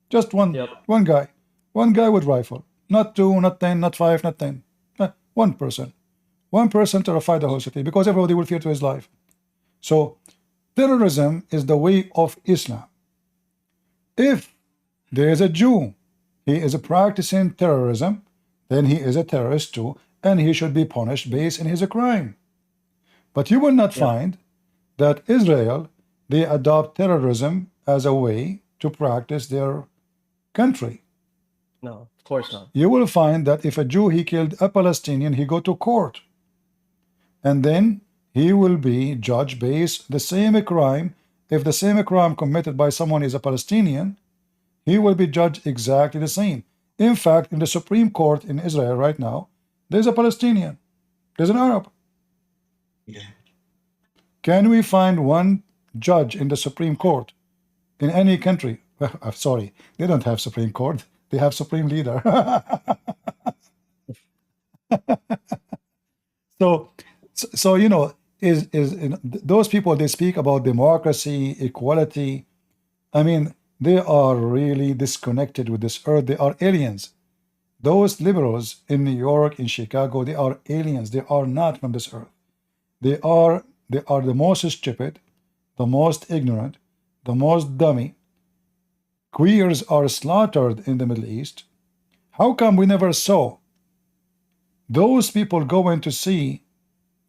Just one guy. One guy with rifle. Not 2, not 10, not 5, not 10. One person. One person terrified the whole city because everybody will fear to his life. So terrorism is the way of Islam. If there is a Jew, he is practicing terrorism, then he is a terrorist too, and he should be punished based on his crime. But you will not find that Israel, they adopt terrorism as a way to practice their country. No, of course not. You will find that if a Jew, he killed a Palestinian, he go to court. And then he will be judged based the same crime. If the same crime committed by someone is a Palestinian, he will be judged exactly the same. In fact, in the Supreme Court in Israel right now, there's a Palestinian. There's an Arab. Yeah. Can we find one judge in the Supreme Court in any country? Well, I'm sorry, they don't have Supreme Court. They have Supreme Leader. So those people, they speak about democracy, equality. I mean, they are really disconnected with this earth. They are aliens. Those liberals in New York, in Chicago, they are aliens. They are not from this earth. They are the most stupid, the most ignorant, the most dummy. Queers are slaughtered in the Middle East. How come we never saw those people going to see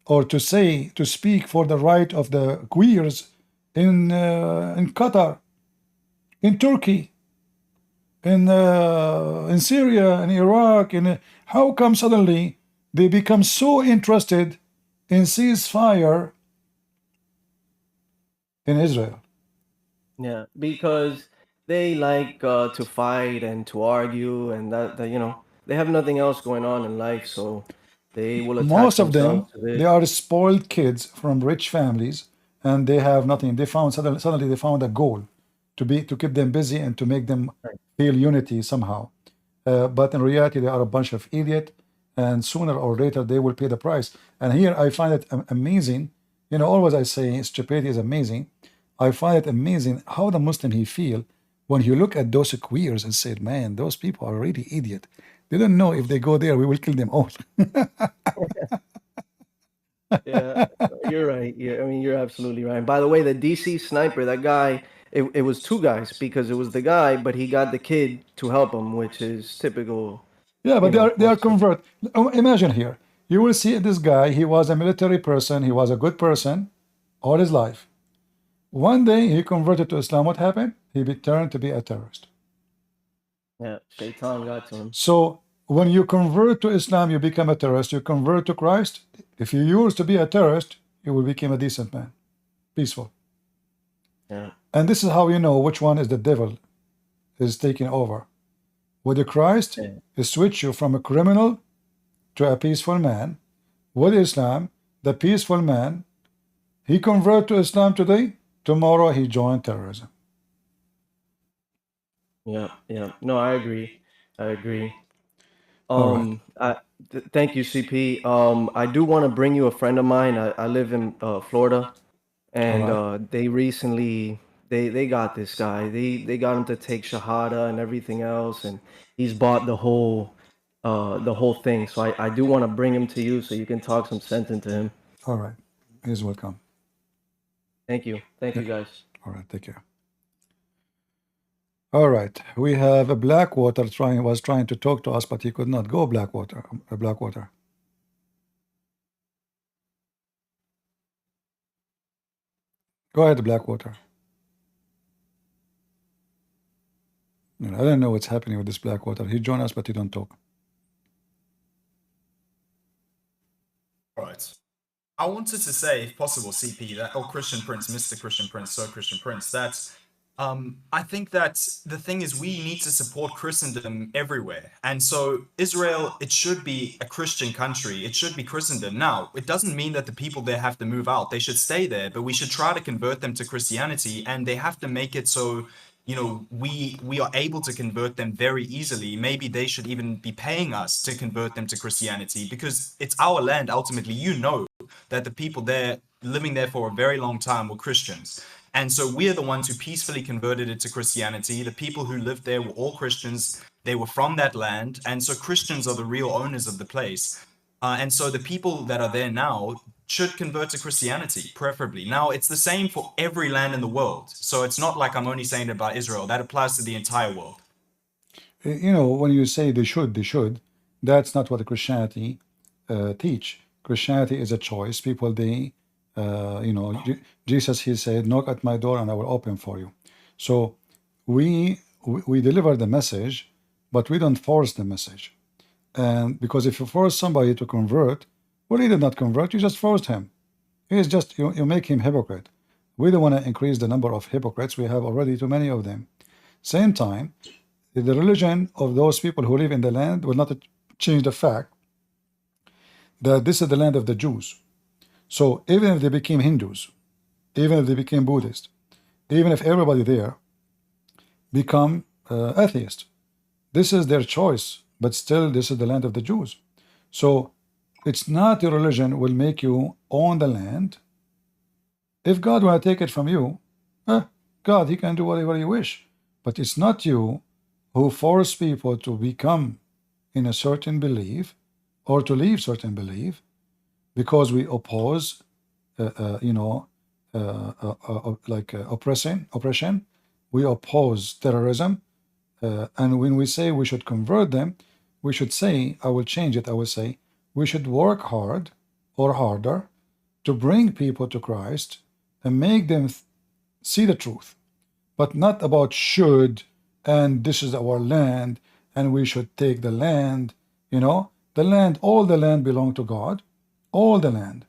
or to speak for the right of the queers in Qatar, in Turkey, in Syria, in Iraq? How come suddenly they become so interested in ceasefire in Israel? Yeah, because they like to fight and to argue, and that they have nothing else going on in life, so they will attach Most of them, themselves to this. they are spoiled kids from rich families, and they have nothing. They found suddenly they found a goal to keep them busy and to make them feel unity somehow. But in reality, they are a bunch of idiots, and sooner or later they will pay the price. And here I find it amazing. Always I say stupidity is amazing. I find it amazing how the Muslim he feel when you look at those queers and said, man, those people are really idiot. They don't know if they go there, we will kill them all. Yeah, you're right. Yeah, I mean, you're absolutely right. By the way, the DC sniper, that guy, it was 2 guys, because it was the guy, but he got the kid to help him, which is typical. Yeah, but they are convert. Imagine here, you will see this guy. He was a military person. He was a good person all his life. One day he converted to Islam. What happened? He turned to be a terrorist. Yeah, Shaitan got to him. So when you convert to Islam, you become a terrorist. You convert to Christ. If you used to be a terrorist, you will become a decent man, peaceful. Yeah. And this is how you know which one is the devil is taking over. With the Christ, it switch you from a criminal to a peaceful man. With Islam, the peaceful man, he convert to Islam today, tomorrow he joined terrorism. Yeah. No, I agree. All right. Thank you, CP. I do want to bring you a friend of mine. I live in Florida, and they recently they got this guy. They got him to take Shahada and everything else, and he's bought the whole thing. So I do want to bring him to you so you can talk some sense into him. All right. He's welcome. Thank you. Thank you, guys. All right. Take care. All right. We have a Blackwater was trying to talk to us, but he could not go. Blackwater. Go ahead, Blackwater. I don't know what's happening with this Blackwater. He joined us, but he don't talk. Right. I wanted to say, if possible, CP, that Christian Prince, Mr. Christian Prince, Christian Prince, that I think that the thing is we need to support Christendom everywhere. And so Israel, it should be a Christian country. It should be Christendom. Now, it doesn't mean that the people there have to move out. They should stay there, but we should try to convert them to Christianity, and they have to make it so, you know, we are able to convert them very easily. Maybe they should even be paying us to convert them to Christianity, because it's our land ultimately. You know that the people there living there for a very long time were Christians. And so we're the ones who peacefully converted it to Christianity. The people who lived there were all Christians. They were from that land. And so Christians are the real owners of the place. And so the people that are there now should convert to Christianity, preferably. Now, it's the same for every land in the world. So it's not like I'm only saying it about Israel. That applies to the entire world. You know, when you say they should, that's not what Christianity teach. Christianity is a choice. People, you know, Jesus, he said, knock at my door and I will open for you. So we deliver the message, but we don't force the message. And because if you force somebody to convert, well, he did not convert, you just forced him. He's just, you make him hypocrite. We don't want to increase the number of hypocrites. We have already too many of them. Same time, the religion of those people who live in the land will not change the fact that this is the land of the Jews. So even if they became Hindus, even if they became Buddhist, even if everybody there become atheist, this is their choice, but still this is the land of the Jews. So it's not your religion will make you own the land. If God want to take it from you, God, he can do whatever he wish. But it's not you who force people to become in a certain belief or to leave certain belief, because we oppose, you know, oppression. We oppose terrorism. And when we say we should convert them, we should say, I will change it, I will say, we should work hard or harder to bring people to Christ and make them see the truth, but not about should, and this is our land, and we should take the land. You know, the land, all the land belong to God, all the land.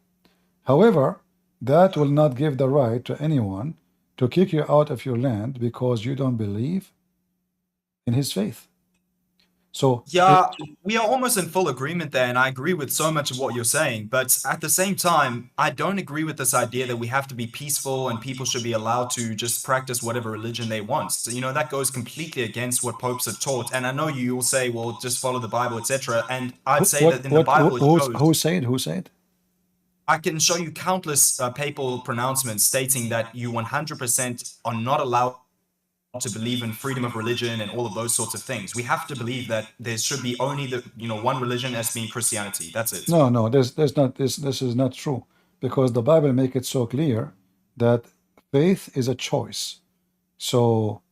However, that will not give the right to anyone to kick you out of your land because you don't believe in his faith. So yeah, we are almost in full agreement there, and I agree with so much of what you're saying. But at the same time, I don't agree with this idea that we have to be peaceful and people should be allowed to just practice whatever religion they want. So, you know, that goes completely against what popes have taught. And I know you will say, well, just follow the Bible, etc. And I'd say that in the Bible, who said? I can show you countless papal pronouncements stating that you 100% are not allowed to believe in freedom of religion and all of those sorts of things. We have to believe that there should be only the, you know, one religion as being Christianity. That's it. No, there's not this is not true, because the Bible make it so clear that faith is a choice. So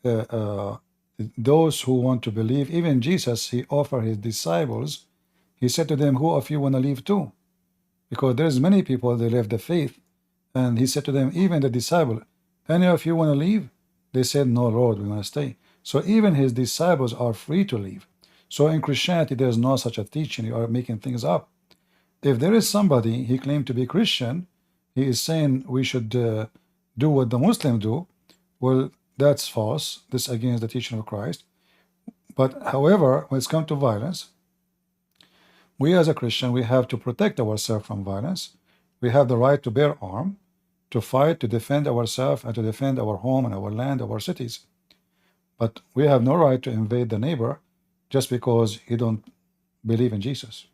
those who want to believe, even Jesus, he offered his disciples, he said to them, who of you want to leave too? Because there's many people they left the faith, and he said to them, even the disciple, any of you want to leave? They said, no, Lord, we want to stay. So even his disciples are free to leave. So in Christianity, there's no such a teaching. You are making things up. If there is somebody, he claimed to be Christian, he is saying we should do what the Muslims do. Well, that's false. This is against the teaching of Christ. But however, when it's come to violence, we as a Christian, we have to protect ourselves from violence. We have the right to bear arms, to fight, to defend ourselves, and to defend our home and our land, our cities. But we have no right to invade the neighbor just because he don't believe in Jesus.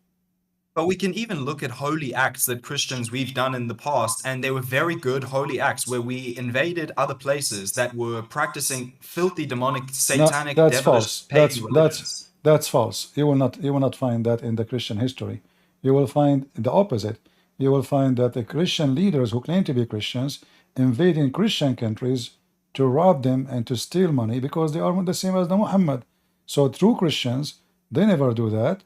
But we can even look at holy acts that Christians we've done in the past, and they were very good holy acts where we invaded other places that were practicing filthy, demonic, satanic, that's devilish, false. pagan religions. That's false. You will not find that in the Christian history. You will find the opposite. You will find that the Christian leaders who claim to be Christians invading Christian countries to rob them and to steal money because they are the same as the Muhammad. So true Christians, they never do that.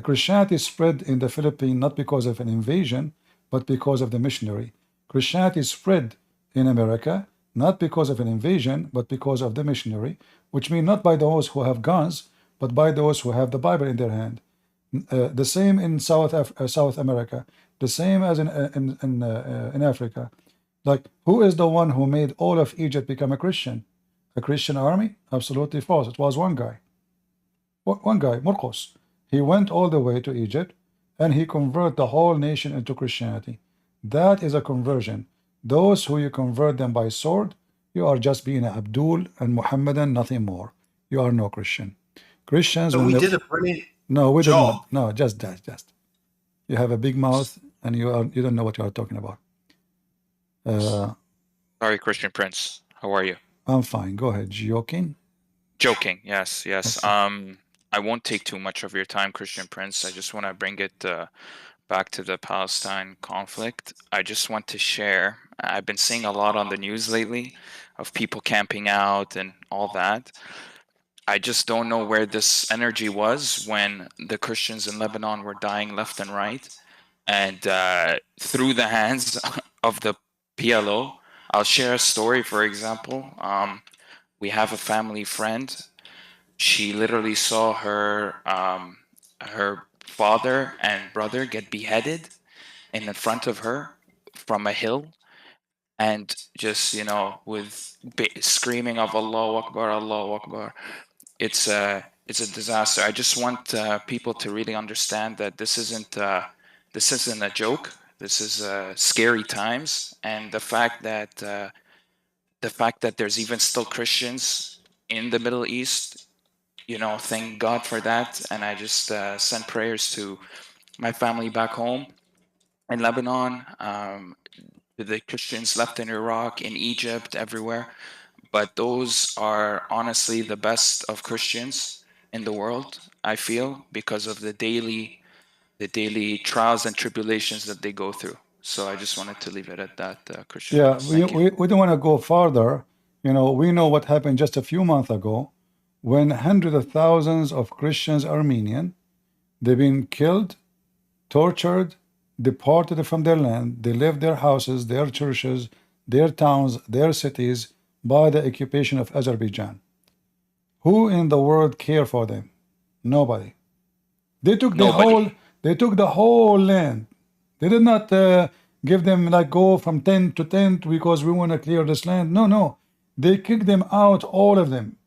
Christianity spread in the Philippines not because of an invasion, but because of the missionary. Christianity spread in America not because of an invasion, but because of the missionary, which means not by those who have guns, but by those who have the Bible in their hand. The same in South America, the same as in Africa. Like, who is the one who made all of Egypt become a Christian? A Christian army? Absolutely false. It was one guy. One guy, Marcos. He went all the way to Egypt and he converted the whole nation into Christianity. That is a conversion. Those who you convert them by sword, you are just being Abdul and Muhammadan, nothing more. You are no Christian. Christians, So when we they, did a brilliant no, we did job. not. No, just that, just. You have a big mouth and you don't know what you are talking about. Sorry, Christian Prince. How are you? I'm fine. Go ahead. Joking. Joking. Yes, yes. Okay. I won't take too much of your time, Christian Prince. I just want to bring it back to the Palestine conflict. I just want to share. I've been seeing a lot on the news lately of people camping out and all that. I just don't know where this energy was when the Christians in Lebanon were dying left and right. And through the hands of the PLO, I'll share a story, for example. We have a family friend. She literally saw her father and brother get beheaded in front of her from a hill, and just with screaming of Allahu Akbar, Allahu Akbar. It's a disaster. I just want people to really understand that this isn't a joke. This is scary times, and the fact that there's even still Christians in the Middle East, thank God for that. And I just send prayers to my family back home in Lebanon, to the Christians left in Iraq, in Egypt, everywhere. But those are honestly the best of Christians in the world, I feel, because of the daily trials and tribulations that they go through. So I just wanted to leave it at that, Christian. Yeah, Thank you. we don't want to go farther. We know what happened just a few months ago when hundreds of thousands of Christians, Armenian, they've been killed, tortured, deported from their land. They left their houses, their churches, their towns, their cities by the occupation of Azerbaijan. Who in the world care for them? Nobody. They took the whole land. They did not give them like go from tent to tent because we want to clear this land. No. They kicked them out, all of them.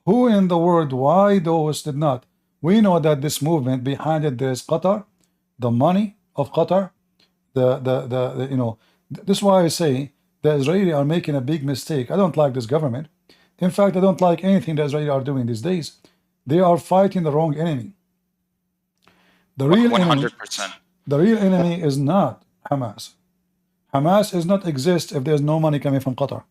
Who in the world? Why those did not? We know that this movement behind it, there is Qatar, the money of Qatar, this is why I say the Israelis are making a big mistake. I don't like this government. In fact, I don't like anything the Israelis are doing these days. They are fighting the wrong enemy. The real 100%. enemy, the real enemy is not Hamas. Hamas does not exist if there's no money coming from Qatar.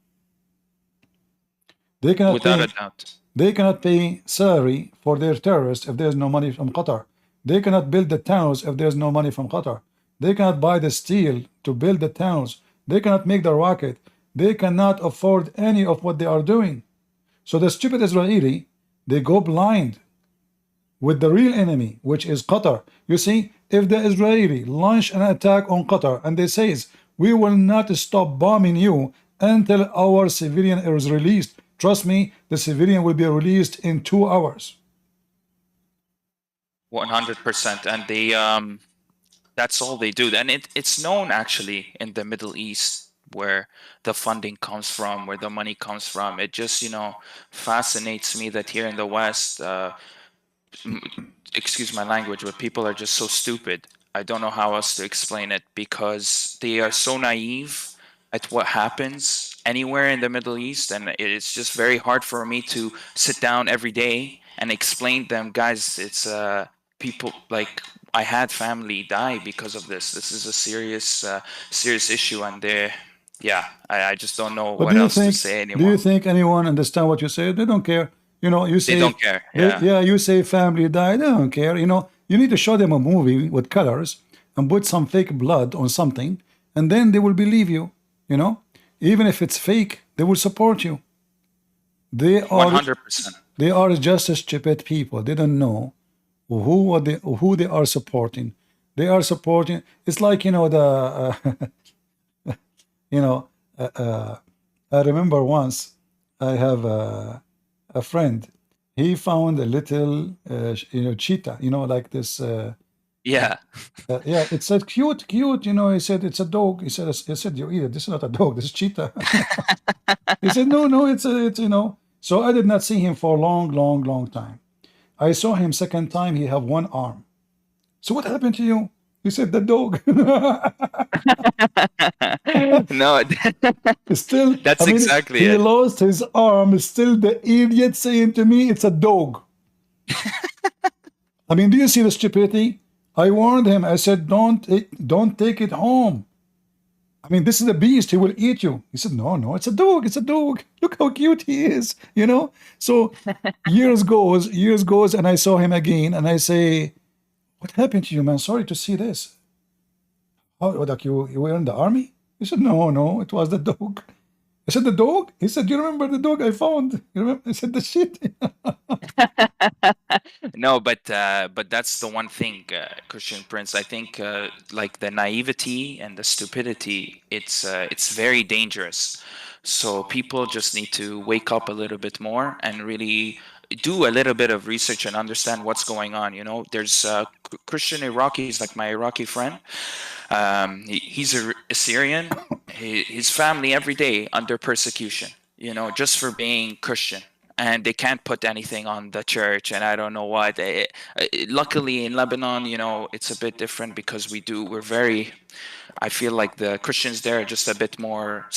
They cannot Without pay, a doubt. They cannot pay salary for their terrorists if there's no money from Qatar. They cannot build the towns if there's no money from Qatar. They cannot buy the steel to build the towns. They cannot make the rocket. They cannot afford any of what they are doing. So the stupid Israeli, they go blind with the real enemy, which is Qatar. You see, if the Israeli launch an attack on Qatar and they says, we will not stop bombing you until our civilian is released, trust me, the civilian will be released in 2 hours. 100%. And they that's all they do. And it's known actually in the Middle East where the funding comes from, where the money comes from. It just, fascinates me that here in the West, excuse my language, but people are just so stupid. I don't know how else to explain it, because they are so naive at what happens anywhere in the Middle East, and it's just very hard for me to sit down every day and explain them, guys, it's people, like, I had family die because of this. This is a serious issue, and I just don't know what else to say anymore. Do you think anyone understand what you say? They don't care. You say they don't care. Yeah. You say family died. They don't care. You need to show them a movie with colors and put some fake blood on something, and then they will believe you. Even if it's fake, they will support you. They are 100%. They are just stupid people. They don't know who they are supporting. They are supporting. It's like I remember once I have a friend. He found a little cheetah, like this Yeah. Yeah, it said cute, cute. You know, he said it's a dog. He said you idiot. This is not a dog. This is cheetah. He said no, no, it's you know. So I did not see him for a long, long, long time. I saw him second time. He have one arm. So what happened to you? He said the dog. No, Still, that's I mean, exactly he it. lost his arm. Still, the idiot saying to me, "It's a dog." I mean, do you see the stupidity? I warned him. I said, don't take it home. I mean, this is a beast. He will eat you. He said, no, no, it's a dog. It's a dog. Look how cute he is, you know? So years goes, and I saw him again, and I say, what happened to you, man? Sorry to see this. Oh, like you were in the army? He said, no, no, it was the dog. I said, the dog? He said, you remember the dog I found? You remember? I said, the shit. No, but that's the one thing, Christian Prince. I think like the naivety and the stupidity, it's very dangerous. So people just need to wake up a little bit more and really do a little bit of research and understand what's going on. You know, there's Christian Iraqis, like my Iraqi friend. He's a Syrian. His family every day under persecution, you know, just for being Christian. And they can't put anything on the church, and I don't know what. Luckily, in Lebanon, you know, it's a bit different because we're very. I feel like the Christians there are just a bit more.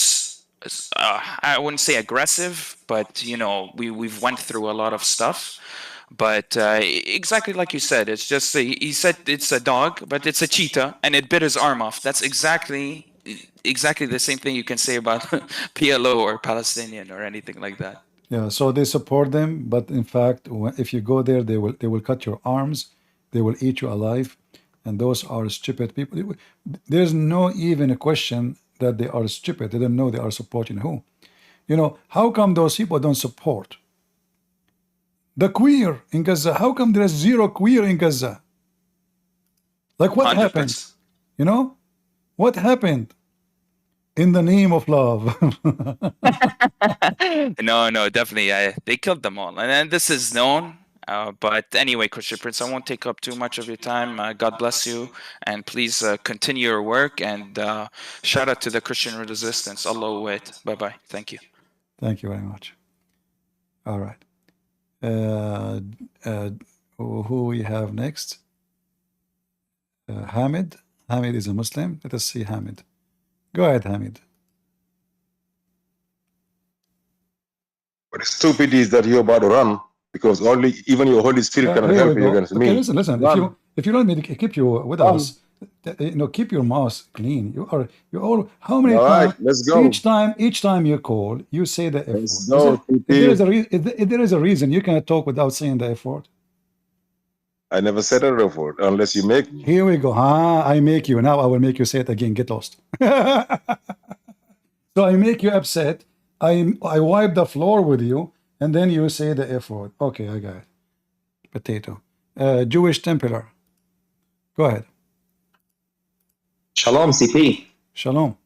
I wouldn't say aggressive, but you know, we've went through a lot of stuff. But exactly like you said, it's just he said it's a dog, but it's a cheetah, and it bit his arm off. That's exactly the same thing you can say about PLO or Palestinian or anything like that. Yeah, so they support them, but in fact, if you go there, they will cut your arms, they will eat you alive, and those are stupid people. There's no even a question that they are stupid. They don't know they are supporting who. You know, how come those people don't support the queer in Gaza? How come there's zero queer in Gaza? Like what 100%. happened? You know, what happened? In the name of love. No, definitely. They killed them all. And then this is known. But anyway, Christian Prince, I won't take up too much of your time. God bless you. And please continue your work. And shout out to the Christian resistance. Allah wait. Bye-bye. Thank you. Thank you very much. All right. Who we have next? Hamid. Hamid is a Muslim. Let us see Hamid. Go ahead, Hamid. But stupid is that you're about to run because only even your Holy Spirit cannot Here help we you go. against Okay, me. listen. If you don't need to keep you with us, you know, keep your mouth clean. You all. How many All times? right, let's go. Each time you call, you say the F word. Let's go, If there is a reason you cannot talk without saying the F word. I never said a F word unless you make me. Here we go. I make you. Now I will make you say it again. Get lost. So I make you upset. I wipe the floor with you, and then you say the F word. Okay, I got it. Potato. Jewish Templar. Go ahead. Shalom, CP. Shalom.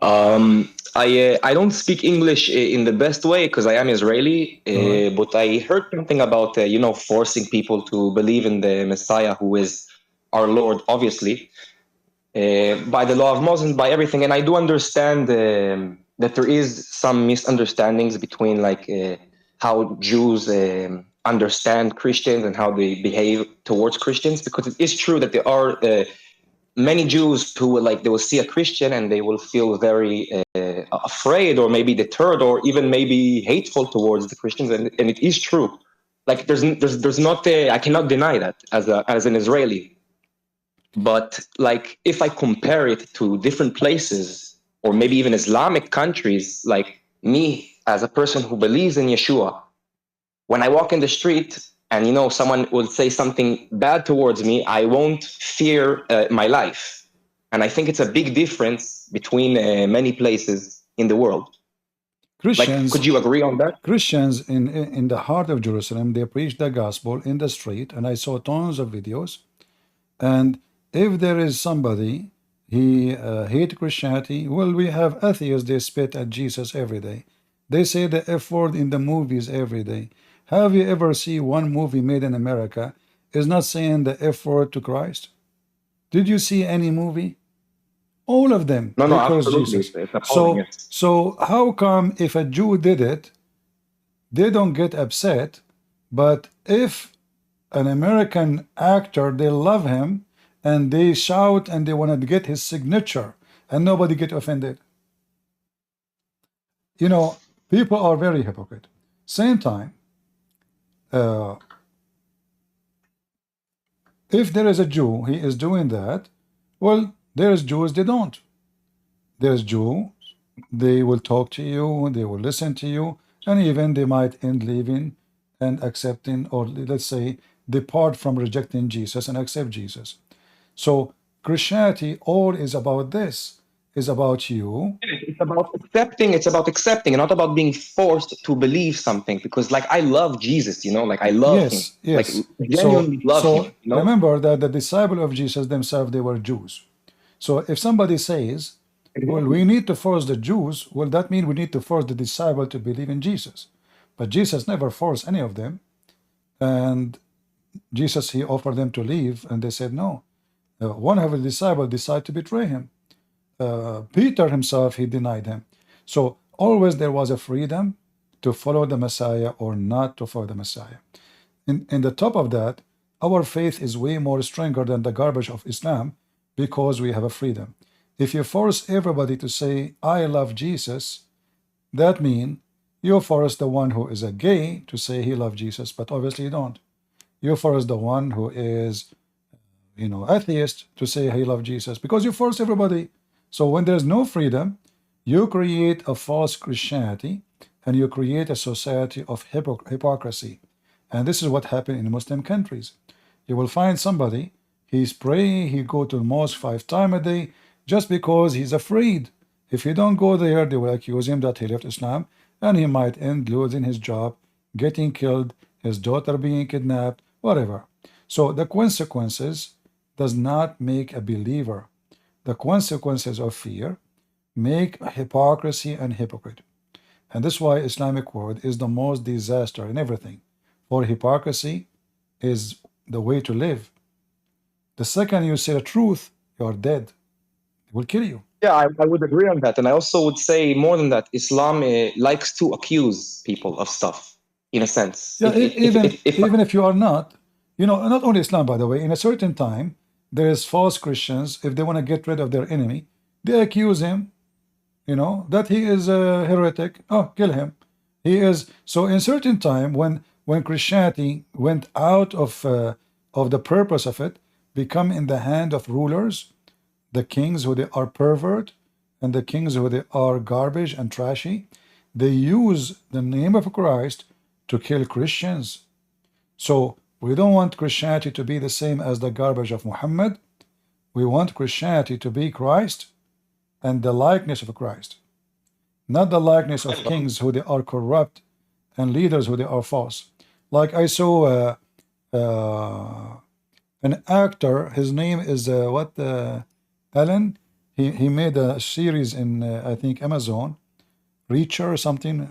I don't speak English in the best way because I am Israeli, but I heard something about you know, forcing people to believe in the Messiah, who is our Lord, obviously, by the law of Moses, by everything. And I do understand that there is some misunderstandings between like how Jews understand Christians and how they behave towards Christians, because it is true that there are many Jews who will they will see a Christian and they will feel very afraid or maybe deterred or even maybe hateful towards the Christians, and it is true. Like there's not I cannot deny that as an Israeli. But like if I compare it to different places or maybe even Islamic countries, like me as a person who believes in Yeshua, when I walk in the street and, you know, someone will say something bad towards me, I won't fear my life. And I think it's a big difference between many places in the world. Christians, could you agree on that? Christians in the heart of Jerusalem, they preach the gospel in the street, and I saw tons of videos. And if there is somebody he hate Christianity, well, we have atheists, they spit at Jesus every day. They say the F word in the movies every day. Have you ever seen one movie made in America? is not saying the F word to Christ? Did you see any movie? All of them, No, they no, curse absolutely. Jesus. It's appalling. Yes. So how come if a Jew did it, they don't get upset, but if an American actor, they love him, and they shout and they want to get his signature, and nobody get offended? You know, people are very hypocrite. Same time, if there is a Jew, he is doing that, well, there's Jews, they don't. There's Jews, they will talk to you, they will listen to you, and even they might end leaving and accepting, or let's say, depart from rejecting Jesus and accept Jesus. So Christianity, all is about this, is about you. It's about accepting. It's about accepting, and not about being forced to believe something. Because, like, I love Jesus, you know, like I love him, Yes, yes. like genuinely love him. You know, remember that the disciple of Jesus themselves, they were Jews. So if somebody says, well, we need to force the Jews, well, that means we need to force the disciple to believe in Jesus. But Jesus never forced any of them. And Jesus, he offered them to leave, and they said no. One of the disciples decided to betray him. Peter himself, he denied him. So always there was a freedom to follow the Messiah or not to follow the Messiah. In the top of that, our faith is way more stronger than the garbage of Islam because we have a freedom. If you force everybody to say, I love Jesus, that means you force the one who is a gay to say he loves Jesus, but obviously you don't. You force the one who is, you know, atheist to say he loves Jesus because you force everybody. So when there's no freedom, you create a false Christianity and you create a society of hypocrisy. And this is what happened in Muslim countries. You will find somebody, he's praying, he go to the mosque 5 times a day, just because he's afraid. If he don't go there, they will accuse him that he left Islam, and he might end losing his job, getting killed, his daughter being kidnapped, whatever. So the consequences does not make a believer. The consequences of fear make hypocrisy and hypocrite. And this is why Islamic world is the most disaster in everything. For hypocrisy is the way to live. The second you say the truth, you are dead. It will kill you. yeah, I would agree on that, and I also would say more than that. Islam likes to accuse people of stuff, in a sense. Yeah, even if you are not, you know, not only Islam, by the way, in a certain time, there is false Christians, if they want to get rid of their enemy, they accuse him, you know, that he is a heretic. Oh, kill him. He is. So in certain time, when Christianity went out of the purpose of it, become in the hand of rulers, the kings who they are pervert, and the kings who they are garbage and trashy, they use the name of Christ to kill Christians. So we don't want Christianity to be the same as the garbage of Muhammad. We want Christianity to be Christ and the likeness of Christ, not the likeness of kings who they are corrupt and leaders who they are false. Like I saw an actor, his name is Alan. He made a series in I think Amazon, Reacher or something.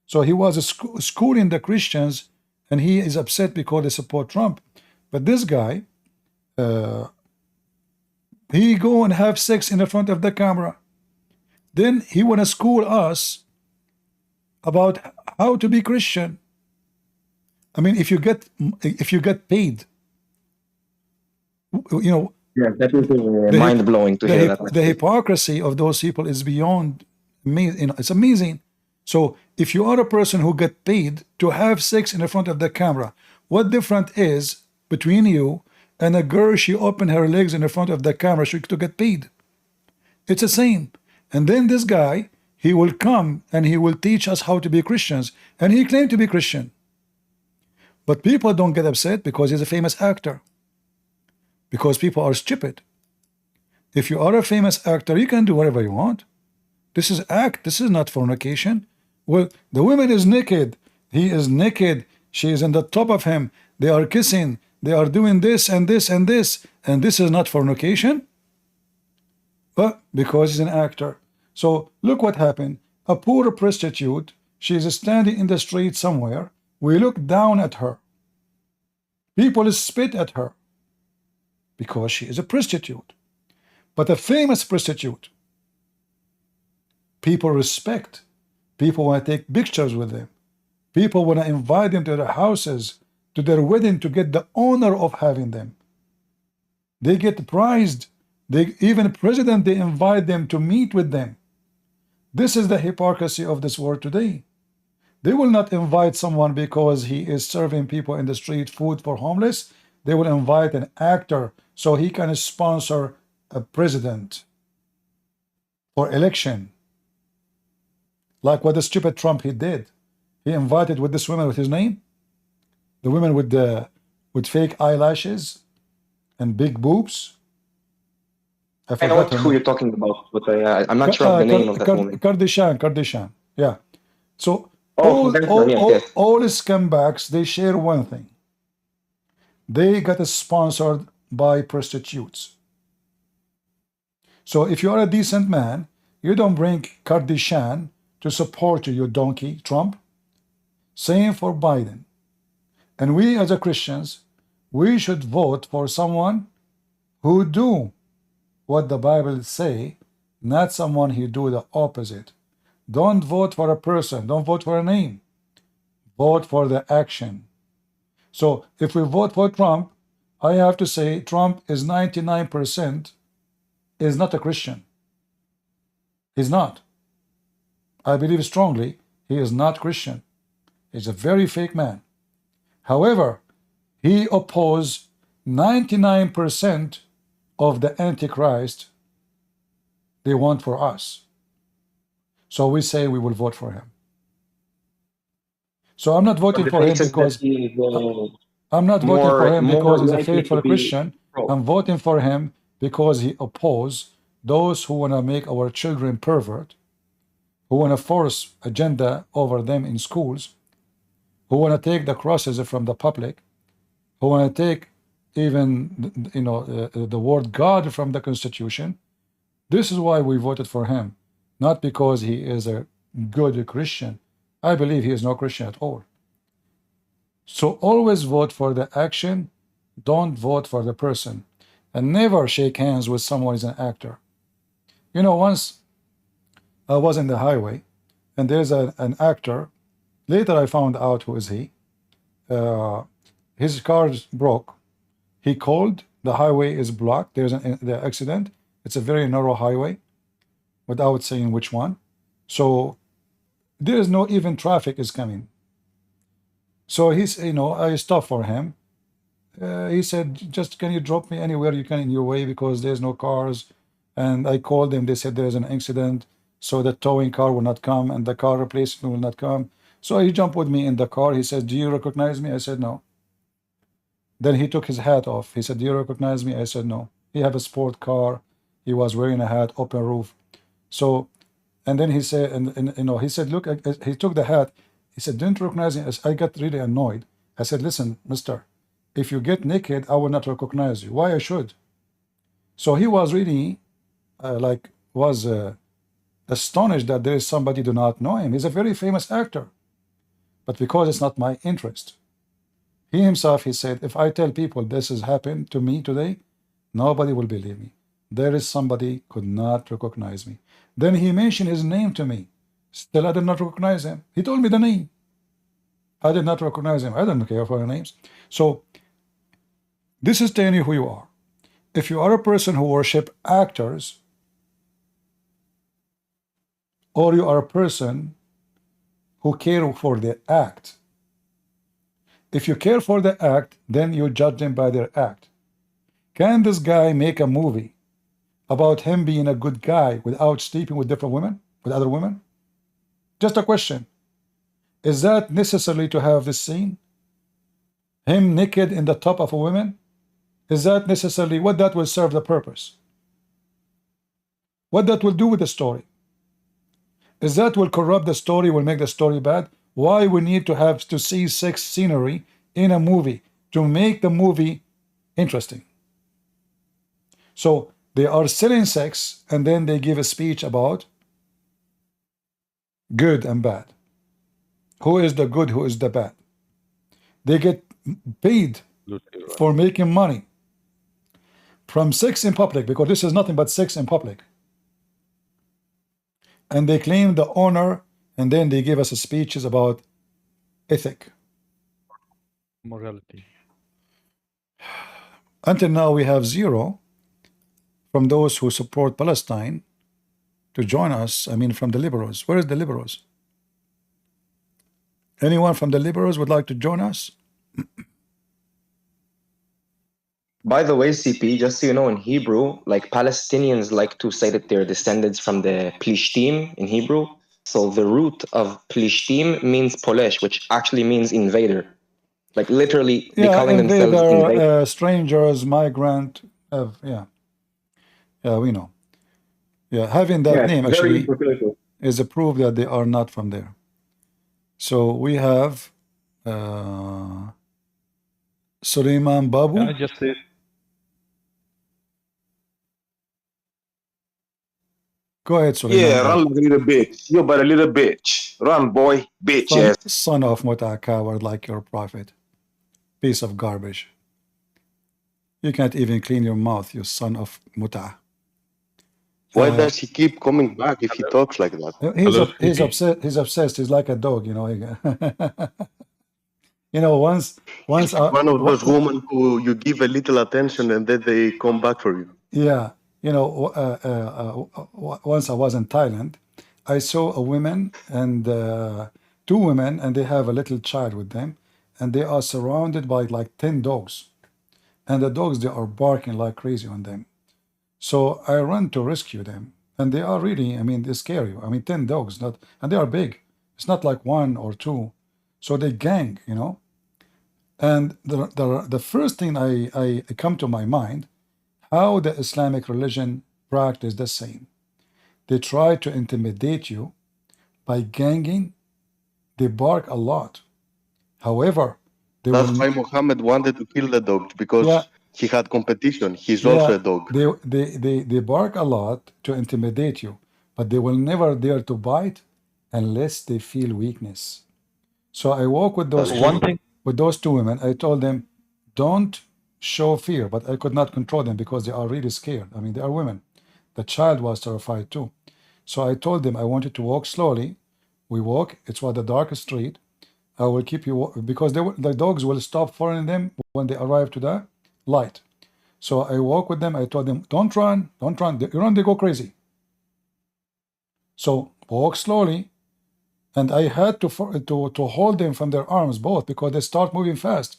So he was schooling the Christians, and he is upset because they support Trump. But this guy, he go and have sex in the front of the camera. Then he want to school us about how to be Christian. I mean, if you get paid, you know. Yeah, that is mind blowing to hear that. The hypocrisy of those people is beyond me. You know, it's amazing. So if you are a person who get paid to have sex in the front of the camera, what difference is between you and a girl? She opened her legs in the front of the camera to get paid. It's the same. And then this guy, he will come and he will teach us how to be Christians, and he claimed to be Christian. But people don't get upset because he's a famous actor. Because people are stupid. If you are a famous actor, you can do whatever you want. This is act. This is not fornication. Well, the woman is naked. He is naked. She is on the top of him. They are kissing. They are doing this and this and this. And this is not fornication? But because he's an actor. So look what happened. A poor prostitute, she is standing in the street somewhere. We look down at her. People spit at her because she is a prostitute, but a famous prostitute. People respect. People want to take pictures with them. People want to invite them to their houses, to their wedding, to get the honor of having them. They get prized. Even president, they invite them to meet with them. This is the hypocrisy of this world today. They will not invite someone because he is serving people in the street food for homeless. They will invite an actor so he can sponsor a president for election. Like what the stupid Trump he did. He invited with this woman with his name, the women with fake eyelashes and big boobs. I know who you're talking about, but I'm not sure of the name of that woman. Kardashian. Yeah. So all scumbags, they share one thing. They got sponsored by prostitutes. So if you are a decent man, you don't bring Kardashian to support you, you donkey, Trump. Same for Biden. And we as a Christians, we should vote for someone who do what the Bible say, not someone who do the opposite. Don't vote for a person, don't vote for a name. Vote for the action. So if we vote for Trump, I have to say Trump is 99% is not a Christian. He's not. I believe strongly he is not Christian. He's a very fake man. However, he opposed 99% of the Antichrist they want for us. So we say we will vote for him. So I'm not voting for him because I'm not voting for him because he's a faithful Christian. I'm voting for him because he opposes those who want to make our children pervert, who want to force agenda over them in schools, who want to take the crosses from the public, who want to take even the word God from the Constitution. This is why we voted for him, not because he is a good Christian. I believe he is no Christian at all. So always vote for the action, don't vote for the person, and never shake hands with someone who is an actor. You know, once I was in the highway and there's an actor. Later I found out who is he. His car broke. He called, the highway is blocked, there's the accident. It's a very narrow highway without saying which one. So there is no even traffic is coming. So he's, I stopped for him. He said, just can you drop me anywhere you can in your way because there's no cars. And I called them, they said there's an accident, so the towing car will not come and the car replacement will not come. So he jumped with me in the car. He said, do you recognize me? I said, no. Then he took his hat off. He said, do you recognize me? I said, no. He had a sport car. He was wearing a hat, open roof. So, and then he said, he said, look, he took the hat. He said, don't recognize me. I got really annoyed. I said, listen, mister, if you get naked, I will not recognize you. Why I should? So he was really, astonished that there is somebody do not know him. He's a very famous actor. But because it's not my interest. He himself, he said, if I tell people this has happened to me today, nobody will believe me. There is somebody could not recognize me. Then he mentioned his name to me. Still, I did not recognize him. He told me the name. I did not recognize him. I don't care for the names. So, this is telling you who you are. If you are a person who worship actors, or you are a person who care for the act. If you care for the act, then you judge them by their act. Can this guy make a movie about him being a good guy without sleeping with different women, with other women? Just a question. Is that necessary to have this scene? Him naked in the top of a woman? Is that necessarily what that will serve the purpose? What that will do with the story? Is that will corrupt the story, will make the story bad? Why we need to have to see sex scenery in a movie to make the movie interesting? So they are selling sex and then they give a speech about good and bad. Who is the good, who is the bad? They get paid for making money from sex in public, because this is nothing but sex in public. And they claim the honor, and then they give us speeches about ethic. Morality. Until now, we have zero from those who support Palestine to join us. I mean, from the liberals. Where is the liberals? Anyone from the liberals would like to join us? By the way, CP, just so you know, in Hebrew, like Palestinians like to say that they're descendants from the Plishtim in Hebrew. So the root of Plishtim means Polesh, which actually means invader. Like literally, they calling themselves invader. Strangers, migrant. Yeah, we know. Yeah, having that name actually is a proof that they are not from there. So we have Suleiman Babu. Can I just say? Go ahead, Suleiman. Yeah, run like a little bitch. You but a little bitch. Run, boy. Bitch ass. Son of Muta, coward like your prophet. Piece of garbage. You can't even clean your mouth, you son of Muta. Why does he keep coming back if he talks like that? He's upset. He's obsessed. He's like a dog, you know. You know, once one of those women who you give a little attention and then they come back for you. Yeah, you know, once I was in Thailand, I saw a woman and two women, and they have a little child with them, and they are surrounded by like 10 dogs, and the dogs, they are barking like crazy on them. So I run to rescue them, and they are really, I mean, they scare you. I mean, 10 dogs, and they are big. It's not like one or two. So they gang, you know. And the first thing I come to my mind, how the Islamic religion practice the same. They try to intimidate you by ganging. They bark a lot. However, that's why Muhammad wanted to kill the dogs, because he had competition. He's also a dog. They bark a lot to intimidate you, but they will never dare to bite unless they feel weakness. So I walk with those two women. I told them, don't show fear, but I could not control them because they are really scared. I mean, they are women. The child was terrified too. So I told them I wanted to walk slowly. We walk. It was the darkest street. I will keep you, because the dogs will stop following them when they arrive to the light. So I walk with them. I told them, don't run, don't run. You run, they go crazy. So walk slowly. And I had to hold them from their arms both, because they start moving fast.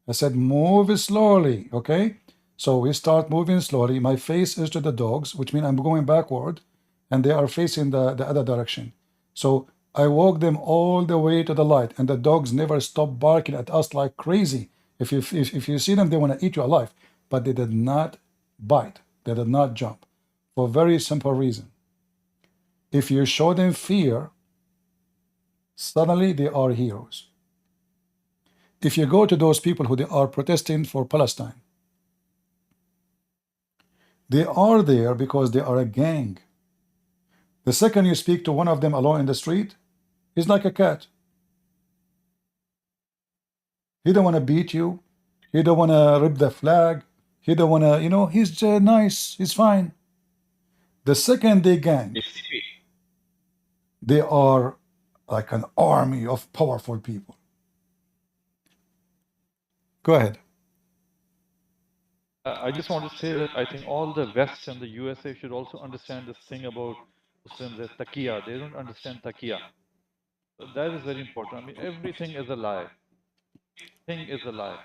I said, move slowly, okay? So we start moving slowly. My face is to the dogs, which means I'm going backward, and they are facing the other direction. So I walk them all the way to the light, and the dogs never stop barking at us like crazy. If you see them, they want to eat you alive. But they did not bite. They did not jump. For a very simple reason. If you show them fear, suddenly they are heroes. If you go to those people who they are protesting for Palestine, they are there because they are a gang. The second you speak to one of them alone in the street, he's like a cat. He don't want to beat you. He don't want to rip the flag. He don't want to, you know, he's nice. He's fine. The second they gang, they are like an army of powerful people. Go ahead. I just want to say that I think all the West and the USA should also understand this thing about Muslims as taqiyya. They don't understand taqiyya. So that is very important. I mean, everything is a lie. Thing is a lie.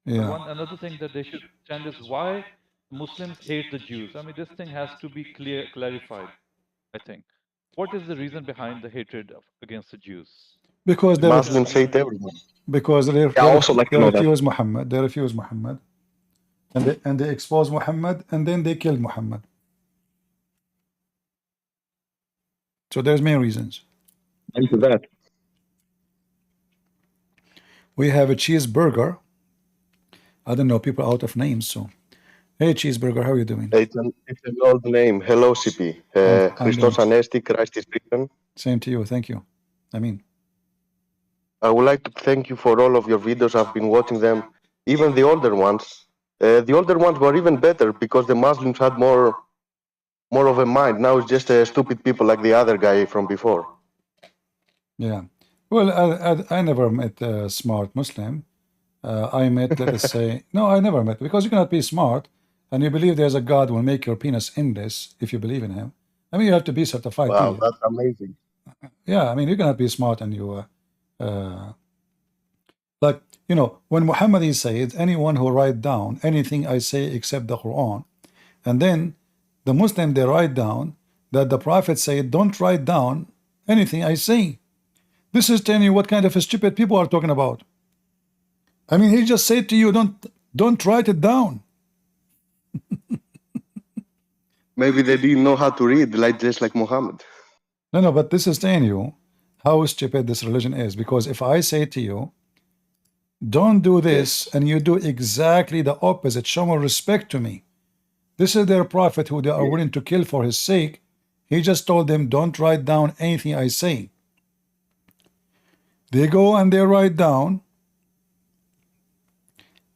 Yeah. Another thing that they should understand is why Muslims hate the Jews. I mean, this thing has to be clarified, I think. What is the reason behind the hatred against the Jews? Because they Muslims hate everyone. Because they refuse Muhammad. They refuse Muhammad. And they expose Muhammad, and then they kill Muhammad. So there's many reasons. Into that. We have a cheeseburger. I don't know, people out of names, so. Hey, cheeseburger, how are you doing? It's an old name. Hello, CP. Christos Anesti, Christ is risen. Same to you, thank you. I mean, I would like to thank you for all of your videos. I've been watching them. even the older ones. The older ones were even better because the Muslims had more of a mind. Now it's just stupid people like the other guy from before. Yeah. Well, I never met a smart Muslim. I met, let us say, no, I never met, because you cannot be smart and you believe there's a God who will make your penis endless if you believe in him. I mean, you have to be certified Wow, idiot. that's amazing. Yeah, I mean, you cannot be smart and you, like, you know, when Muhammad said, anyone who write down anything I say except the Quran, and then the Muslim, they write down that the Prophet said, don't write down anything I say. This is telling you what kind of stupid people are talking about. I mean, he just said to you, don't write it down. Maybe they didn't know how to read, like just like Muhammad. No, but this is telling you how stupid this religion is. Because if I say to you, don't do this, and you do exactly the opposite, show more respect to me. This is their prophet who they are willing to kill for his sake. He just told them, don't write down anything I say. They go and they write down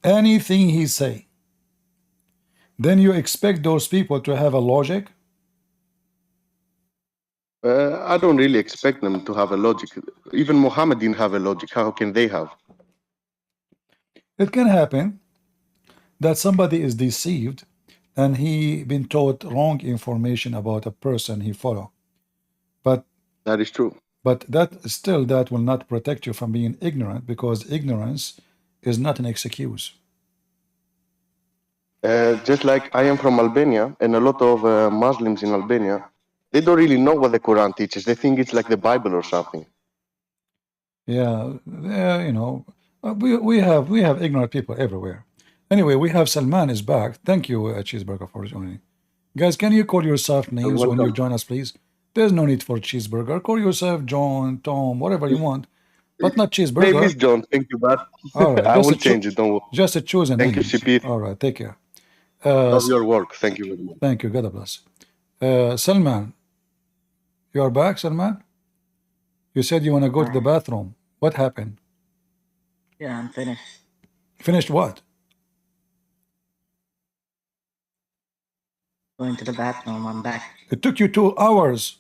anything he say. Then you expect those people to have a logic? I don't really expect them to have a logic. Even Muhammad didn't have a logic. How can they have? It can happen that somebody is deceived and he been taught wrong information about a person he follow. But that is true. But that will not protect you from being ignorant, because ignorance is not an excuse. Just like I am from Albania, and a lot of Muslims in Albania, they don't really know what the Quran teaches. They think it's like the Bible or something. Yeah, you know, we have ignorant people everywhere. Anyway, we have Salman is back. Thank you, Cheeseburger, for joining. Guys, can you call yourself names when you join us, please? There's no need for Cheeseburger. Call yourself John, Tom, whatever you want, but not Cheeseburger. Maybe it's John. Thank you, but all right, I will change it. Don't worry. Just choose a name. Thank you, CP. All right, take care. Love your work. Thank you very much. Thank you. God bless. Salman, you are back, Salman? You said you want to go to the bathroom. What happened? Yeah, I'm finished. Finished what? Going to the bathroom. I'm back. It took you 2 hours.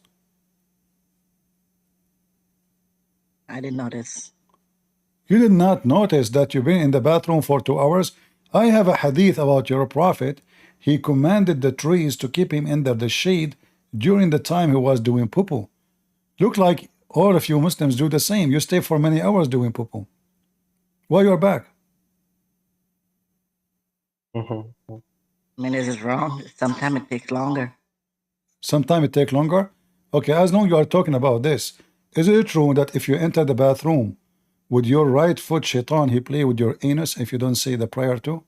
I didn't notice. You did not notice that you've been in the bathroom for 2 hours? I have a hadith about your prophet. He commanded the trees to keep him under the shade during the time he was doing poo-poo. Look like all of you Muslims do the same. You stay for many hours doing poo-poo. Why you're back? I mean, is it wrong? Sometimes it takes longer. Sometimes it takes longer? Okay, as long as you are talking about this, is it true that if you enter the bathroom with your right foot, shaitan, he play with your anus if you don't say the prayer too?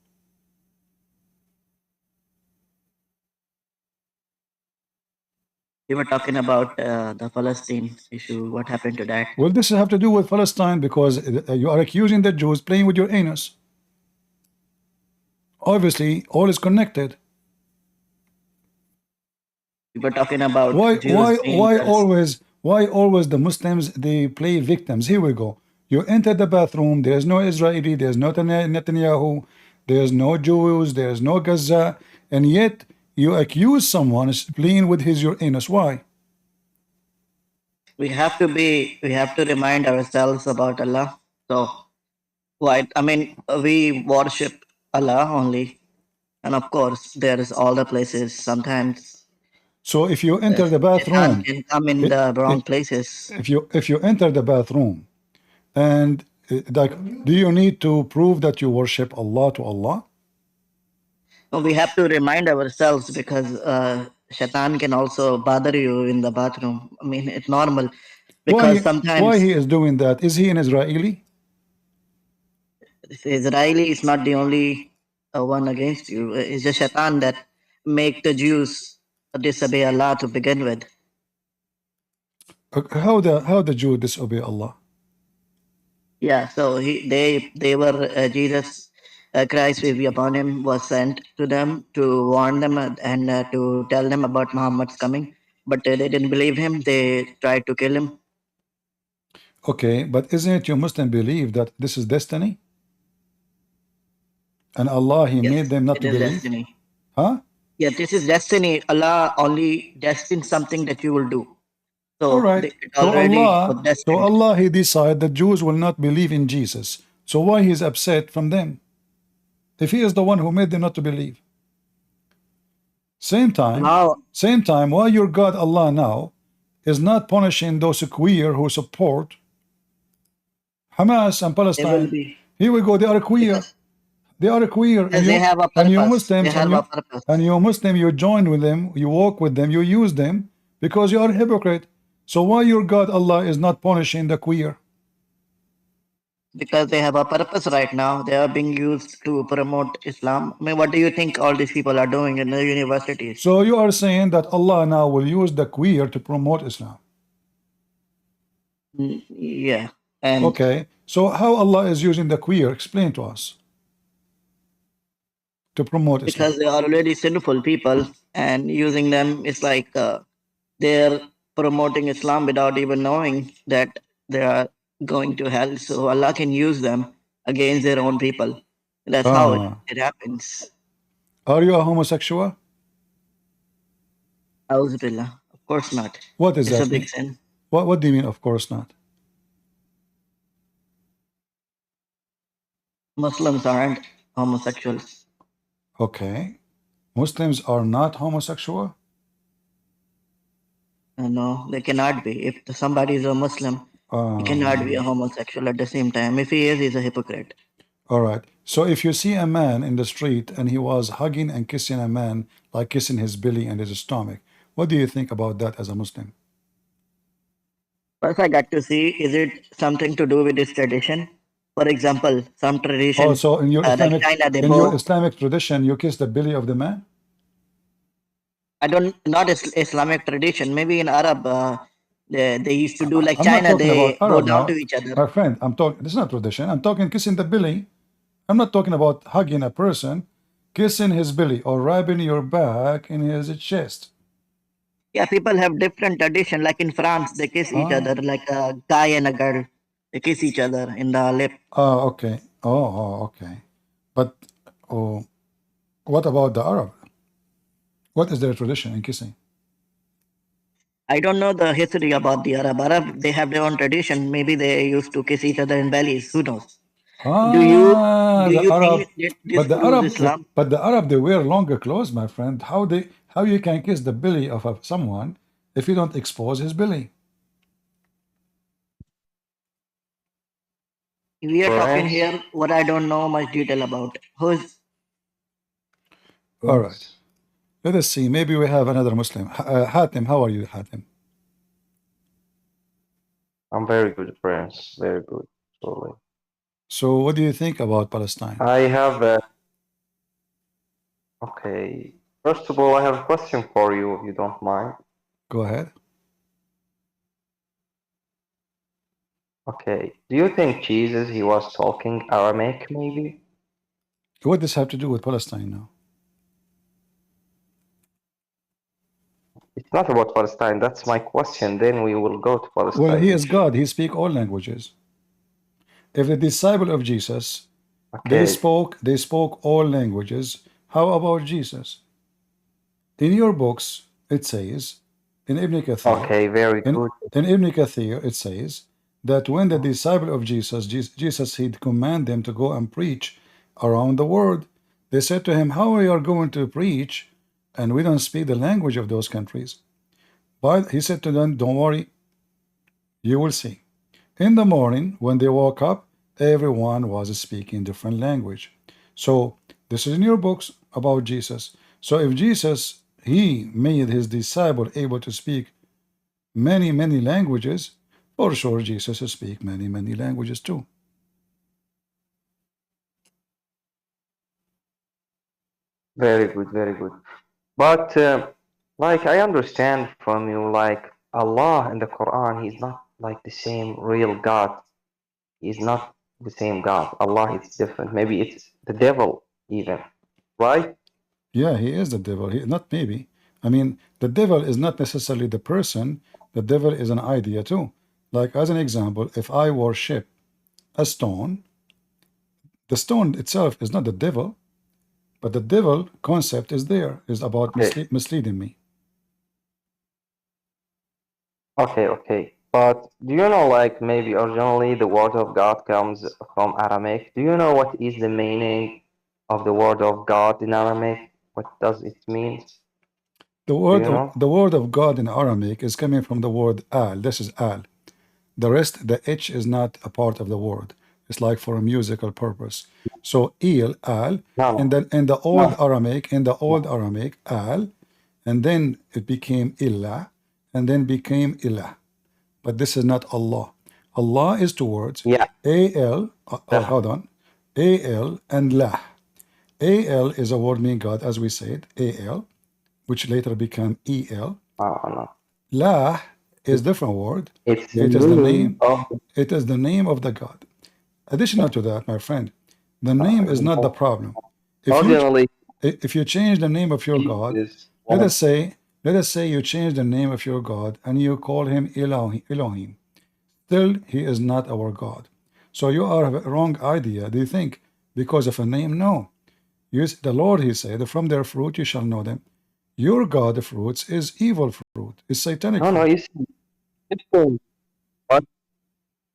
We were talking about the Palestine issue. What happened to that? Well, this have to do with Palestine because you are accusing the Jews playing with your anus. Obviously, all is connected. We were talking about why always the Muslims, they play victims? Here we go. You enter the bathroom, there's no Israeli, there's no Netanyahu, there's no Jews, there's no Gaza, and yet you accuse someone playing with your anus. Why? We have to remind ourselves about Allah. So, why? I mean, we worship Allah only, and of course, there is all the places. Sometimes, so if you enter the bathroom, can come in the wrong places. If you enter the bathroom, and like, do you need to prove that you worship Allah to Allah? No, we have to remind ourselves because Shaitan can also bother you in the bathroom. I mean, it's normal because sometimes why he is doing that? Is he an Israeli? Israeli is not the only one against you. It's just Shaitan that make the Jews disobey Allah to begin with. How the Jew disobey Allah? Yeah, so they were Jesus Christ, peace be upon him, was sent to them to warn them and to tell them about Muhammad's coming, but they didn't believe him. They tried to kill him. Okay, but isn't it you Muslim believe that this is destiny? And Allah, He Yes, made them not it to is believe? destiny. Huh? Yeah, this is destiny. Allah only destines something that you will do. All So right. it already was So destined. Allah, He decided that Jews will not believe in Jesus. So why He's upset from them? If He is the one who made them not to believe. Same time, why your God Allah now is not punishing those queer who support Hamas and They will Palestine? be. Here we go, they are queer. They are queer. Because they have a And you purpose. They Muslims have a purpose. and you Muslim, you join with them, you walk with them, you use them because you are a hypocrite. So why your God Allah is not punishing the queer? Because they have a purpose right now. They are being used to promote Islam. I mean, what do you think all these people are doing in the universities? So you are saying that Allah now will use the queer to promote Islam. Yeah. And okay. So how Allah is using the queer? Explain to us. To promote Islam. Because they are already sinful people, and using them is like they're promoting Islam without even knowing that they are going to hell. So Allah can use them against their own people. That's how it happens. Are you a homosexual? Auzubillah. Of course not. What is It's that? a big sin. What do you mean, of course not? Muslims aren't homosexuals. Okay. Muslims are not homosexual? No, they cannot be. If somebody is a Muslim, he cannot be a homosexual at the same time. If he is, he's a hypocrite. All right. So if you see a man in the street and he was hugging and kissing a man, like kissing his belly and his stomach, what do you think about that as a Muslim? First, I got to see, is it something to do with this tradition? For example, some tradition, Also, in your like China, they your bow. Islamic tradition, you kiss the belly of the man? Not Islamic tradition. Maybe in Arab, they used to do like I'm not China, talking they about bow Arab down now. to each other. My friend, I'm talking, this is not tradition. I'm talking kissing the belly. I'm not talking about hugging a person, kissing his belly or rubbing your back in his chest. Yeah, people have different tradition. Like in France, they kiss each other, like a guy and a girl. They kiss each other in the lip. Oh, okay. Okay. But what about the Arab? What is their tradition in kissing? I don't know the history about the Arab. Arab, they have their own tradition. Maybe they used to kiss each other in bellies. Who knows? Do you think this proves Islam? But the Arab, they wear longer clothes, my friend. How you can kiss the belly of someone if you don't expose his belly? We are talking here what I don't know much detail about. Who's all right? Let us see. Maybe we have another Muslim. Hatim, how are you, Hatim? I'm very good, friends. Very good. Sorry. So, what do you think about Palestine? I have okay. First of all, I have a question for you, if you don't mind. Go ahead. Okay. Do you think Jesus, he was talking Aramaic, maybe? What does this have to do with Palestine now? It's not about Palestine. That's my question. Then we will go to Palestine. Well, he is God. He speaks all languages. If the disciple of Jesus, they spoke all languages, how about Jesus? In your books, it says, in Ibn Kathir, okay, very good. In Ibn Kathir, it says that when the disciple of Jesus, he'd command them to go and preach around the world. They said to him, how we are going to preach and we don't speak the language of those countries? But he said to them, don't worry, you will see. In the morning, when they woke up, everyone was speaking different language. So this is in your books about Jesus. So if Jesus, he made his disciple able to speak many languages, for sure Jesus will speak many languages too. Very good, very good. But like I understand from you, like Allah in the Quran, he's not like the same real God. He's not the same God. Allah is different. Maybe it's the devil even, right? Yeah, he is the devil. Not maybe. I mean, the devil is not necessarily the person. The devil is an idea too. Like as an example, if I worship a stone, the stone itself is not the devil. But the devil concept is there, is about misleading me. Okay. But do you know, like, maybe originally the word of God comes from Aramaic? Do you know what is the meaning of the word of God in Aramaic? What does it mean? The word of God in Aramaic is coming from the word al. This is al. The rest, the H is not a part of the word. It's like for a musical purpose. So il, al, in the old Aramaic, al, and then it became illa, and then became ilah. But this is not Allah. Allah is two words. Al, hold on. Al and lah. Al is a word meaning God, as we said, Al, which later became El. Lah is different word. It is the name. It is the name of the God. Additional to that, my friend, the name is not the problem. If you change the name of your God, let us say you change the name of your God and you call him Elohim. Still, he is not our God. So you are a wrong idea. Do you think because of a name? No. Use the Lord, he said, from their fruit you shall know them. Your God of fruits is evil fruit, is satanic fruit. No, you see,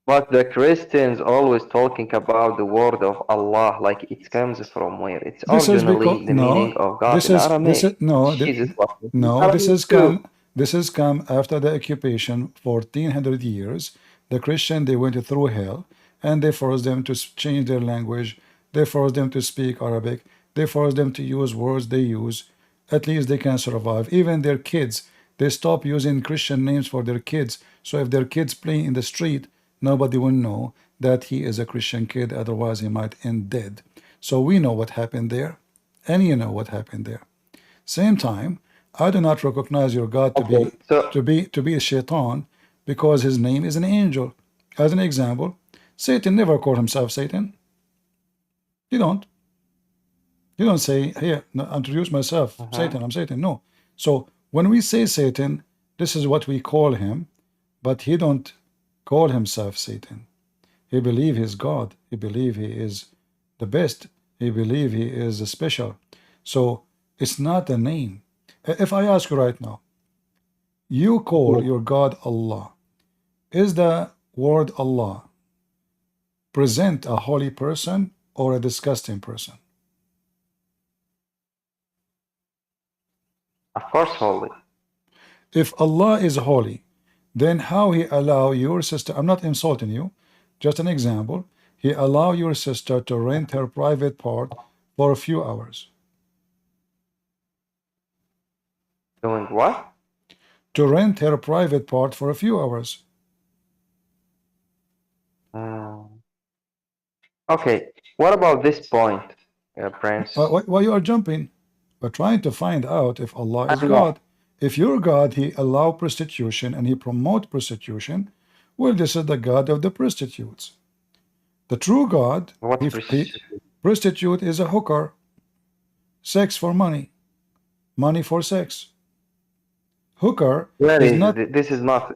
but the Christians always talking about the word of Allah, like it comes from where? It's originally the meaning of God in Aramaic. This has come after the occupation for 1400 years. The Christian, they went through hell, and they forced them to change their language. They forced them to speak Arabic. They forced them to use words they use. At least they can survive. Even their kids, they stop using Christian names for their kids. So if their kids play in the street, nobody will know that he is a Christian kid. Otherwise, he might end dead. So we know what happened there, and you know what happened there. Same time, I do not recognize your God to be a shaitan because his name is an angel. As an example, Satan never called himself Satan. He don't. You don't say, here, introduce myself, Satan, I'm Satan. No. So when we say Satan, this is what we call him, but he don't call himself Satan. He believe he's God. He believe he is the best. He believe he is special. So it's not a name. If I ask you right now, you call your God Allah. Is the word Allah present a holy person or a disgusting person? Of course, holy. If Allah is holy, then how he allow your sister, I'm not insulting you, just an example, he allow your sister to rent her private part for a few hours. Doing what? To rent her private part for a few hours. Okay, what about this point, Prince? Why you are jumping? We're trying to find out if Allah is God. If your God, he allow prostitution and he promote prostitution, well, this is the God of the prostitutes. The true God, prostitute is a hooker. Sex for money. Money for sex. Hooker is not... This is not...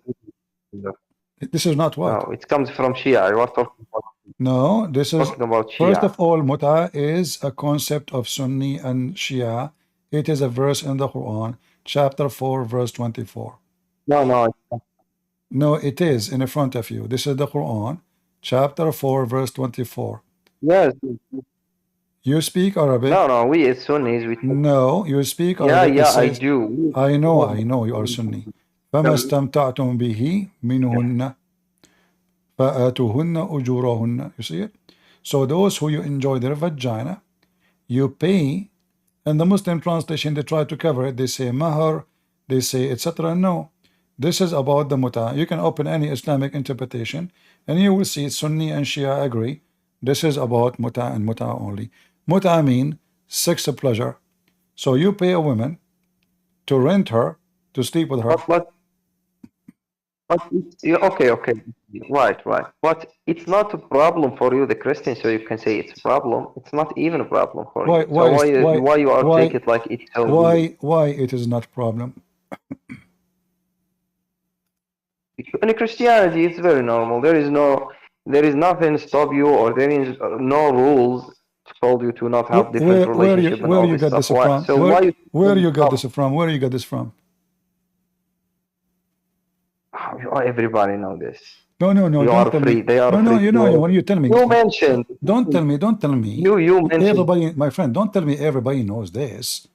This is not what? No, it comes from Shia. I was talking about... No, this is... about Shia. First of all, Muta is a concept of Sunni and Shia. It is a verse in the Quran, chapter 4, verse 24. No. No, it is in front of you. This is the Quran, chapter 4, verse 24. Yes. You speak Arabic? No, we as Sunnis. No, you speak Arabic. Yeah, I do. I know you are Sunni. فَمَا اسْتَمْتَعْتُمْ بِهِ مِنْهُنَّ فَآتُوهُنَّ أُجُورَهُنَّ. You see it? So those who you enjoy their vagina, you pay. And the Muslim translation, they try to cover it. They say mahar, they say etc. No, this is about the muta. You can open any Islamic interpretation and you will see Sunni and Shia agree. This is about muta and muta only. Muta mean sex pleasure. So you pay a woman to rent her, to sleep with her. Okay. Right. But it's not a problem for you, the Christian, so you can say it's a problem. It's not even a problem for you. Why you are take it like it's so why it is not a problem? In Christianity, it's very normal. There is nothing stop you, or there is no rules to told you to not have different relationship and where all you this got stuff. this from? So why you Where you got this from? Where you got this from? everybody know this? No, You don't are tell free. me. They are No, free. when you tell me. You mentioned. Don't tell me. You mentioned. Everybody, my friend, don't tell me everybody knows this.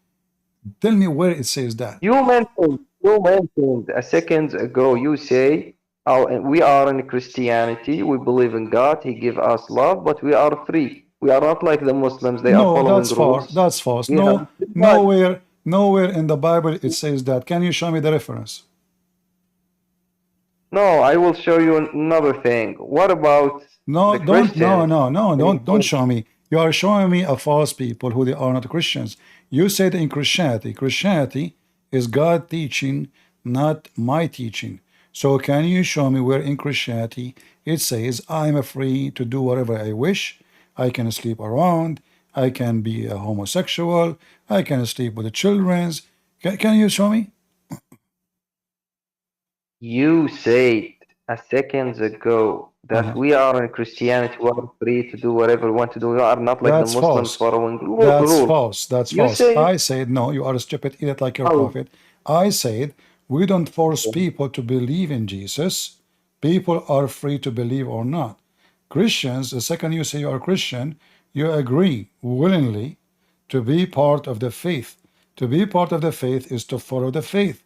Tell me where it says that. You mentioned a second ago. You say, "Oh, we are in Christianity. We believe in God. He give us love, but we are free. We are not like the Muslims. They are No, following that's far. rules. That's false. We have Nowhere in the Bible it says that. Can you show me the reference? No, I will show you another thing. What about No, the Christians? don't show me. You are showing me a false people who they are not Christians. You said in Christianity is God teaching, not my teaching. So can you show me where in Christianity it says I'm free to do whatever I wish? I can sleep around. I can be a homosexual. I can sleep with the children. Can you show me? You said a second ago that we are in Christianity, we are free to do whatever we want to do. We are not like the That's Muslims false. following That's rules. false. That's You false. say, I said, no, you are stupid, eat it like your prophet. I said, we don't force people to believe in Jesus. People are free to believe or not. Christians, the second you say you are Christian, you agree willingly to be part of the faith. To be part of the faith is to follow the faith.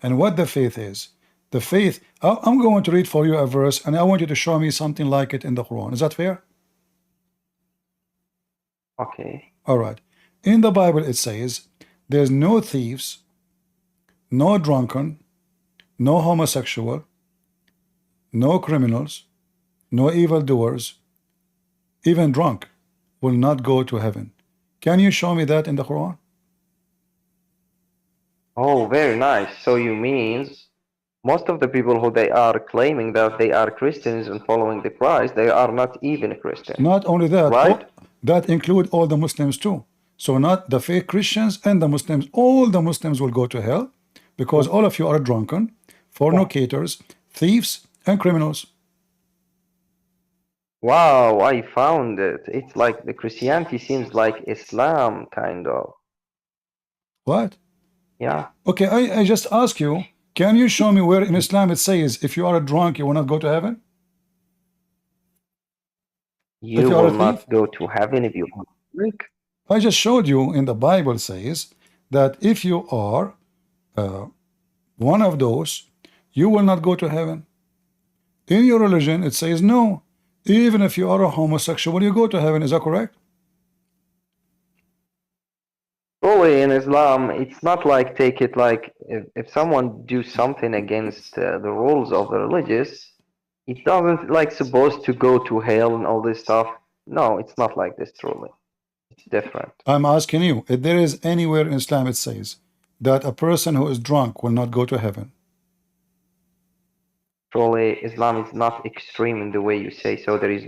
And what the faith is? The faith, I'm going to read for you a verse, and I want you to show me something like it in the Quran. Is that fair? okay. All right. In the Bible, it says, there's no thieves, no drunken, no homosexual, no criminals, no evildoers, even drunk will not go to heaven. Can you show me that in the Quran? Oh, very nice. So you means most of the people who they are claiming that they are Christians and following the Christ, they are not even Christians. Not only that, right? That include all the Muslims too. So not the fake Christians and the Muslims, all the Muslims will go to hell because all of you are drunken, fornicators, thieves, and criminals. Wow, I found it. It's like the Christianity seems like Islam, kind of. What? Yeah. Okay, I just ask you, can you show me where in Islam it says if you are a drunk, you will not go to heaven? You will not go to heaven if you want to drink. I just showed you in the Bible says that if you are one of those, you will not go to heaven. In your religion, it says no. Even if you are a homosexual, you go to heaven. Is that correct? Fully in Islam, it's not like take it like if someone do something against the rules of the religious, it doesn't like supposed to go to hell and all this stuff. No, it's not like this truly. It's different. I'm asking you, if there is anywhere in Islam it says that a person who is drunk will not go to heaven. Truly, Islam is not extreme in the way you say, so there is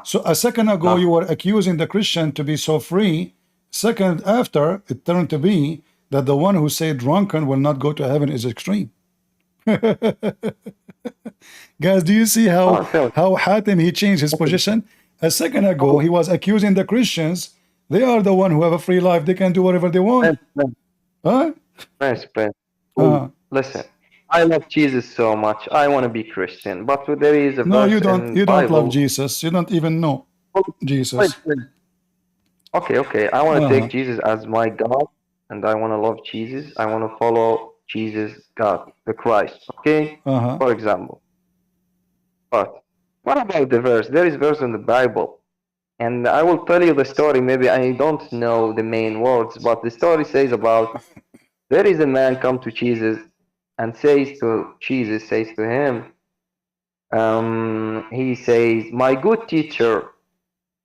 So a second ago you were accusing the Christian to be so free. Second after, it turned to be that the one who said drunken will not go to heaven is extreme. Guys, do you see how Hatim he changed his position? A second ago he was accusing the Christians. They are the one who have a free life. They can do whatever they want. Huh? Listen, I love Jesus so much. I want to be Christian, but there is a no, verse you don't. in You don't Bible. love Jesus. You don't even know Jesus. Wait. Okay. I want to take Jesus as my God, and I want to love Jesus. I want to follow Jesus, God, the Christ. Okay. For example. But what about the verse? There is verse in the Bible, and I will tell you the story. Maybe I don't know the main words, but the story says about there is a man come to Jesus and says to Jesus, says to him, he says, "My good teacher,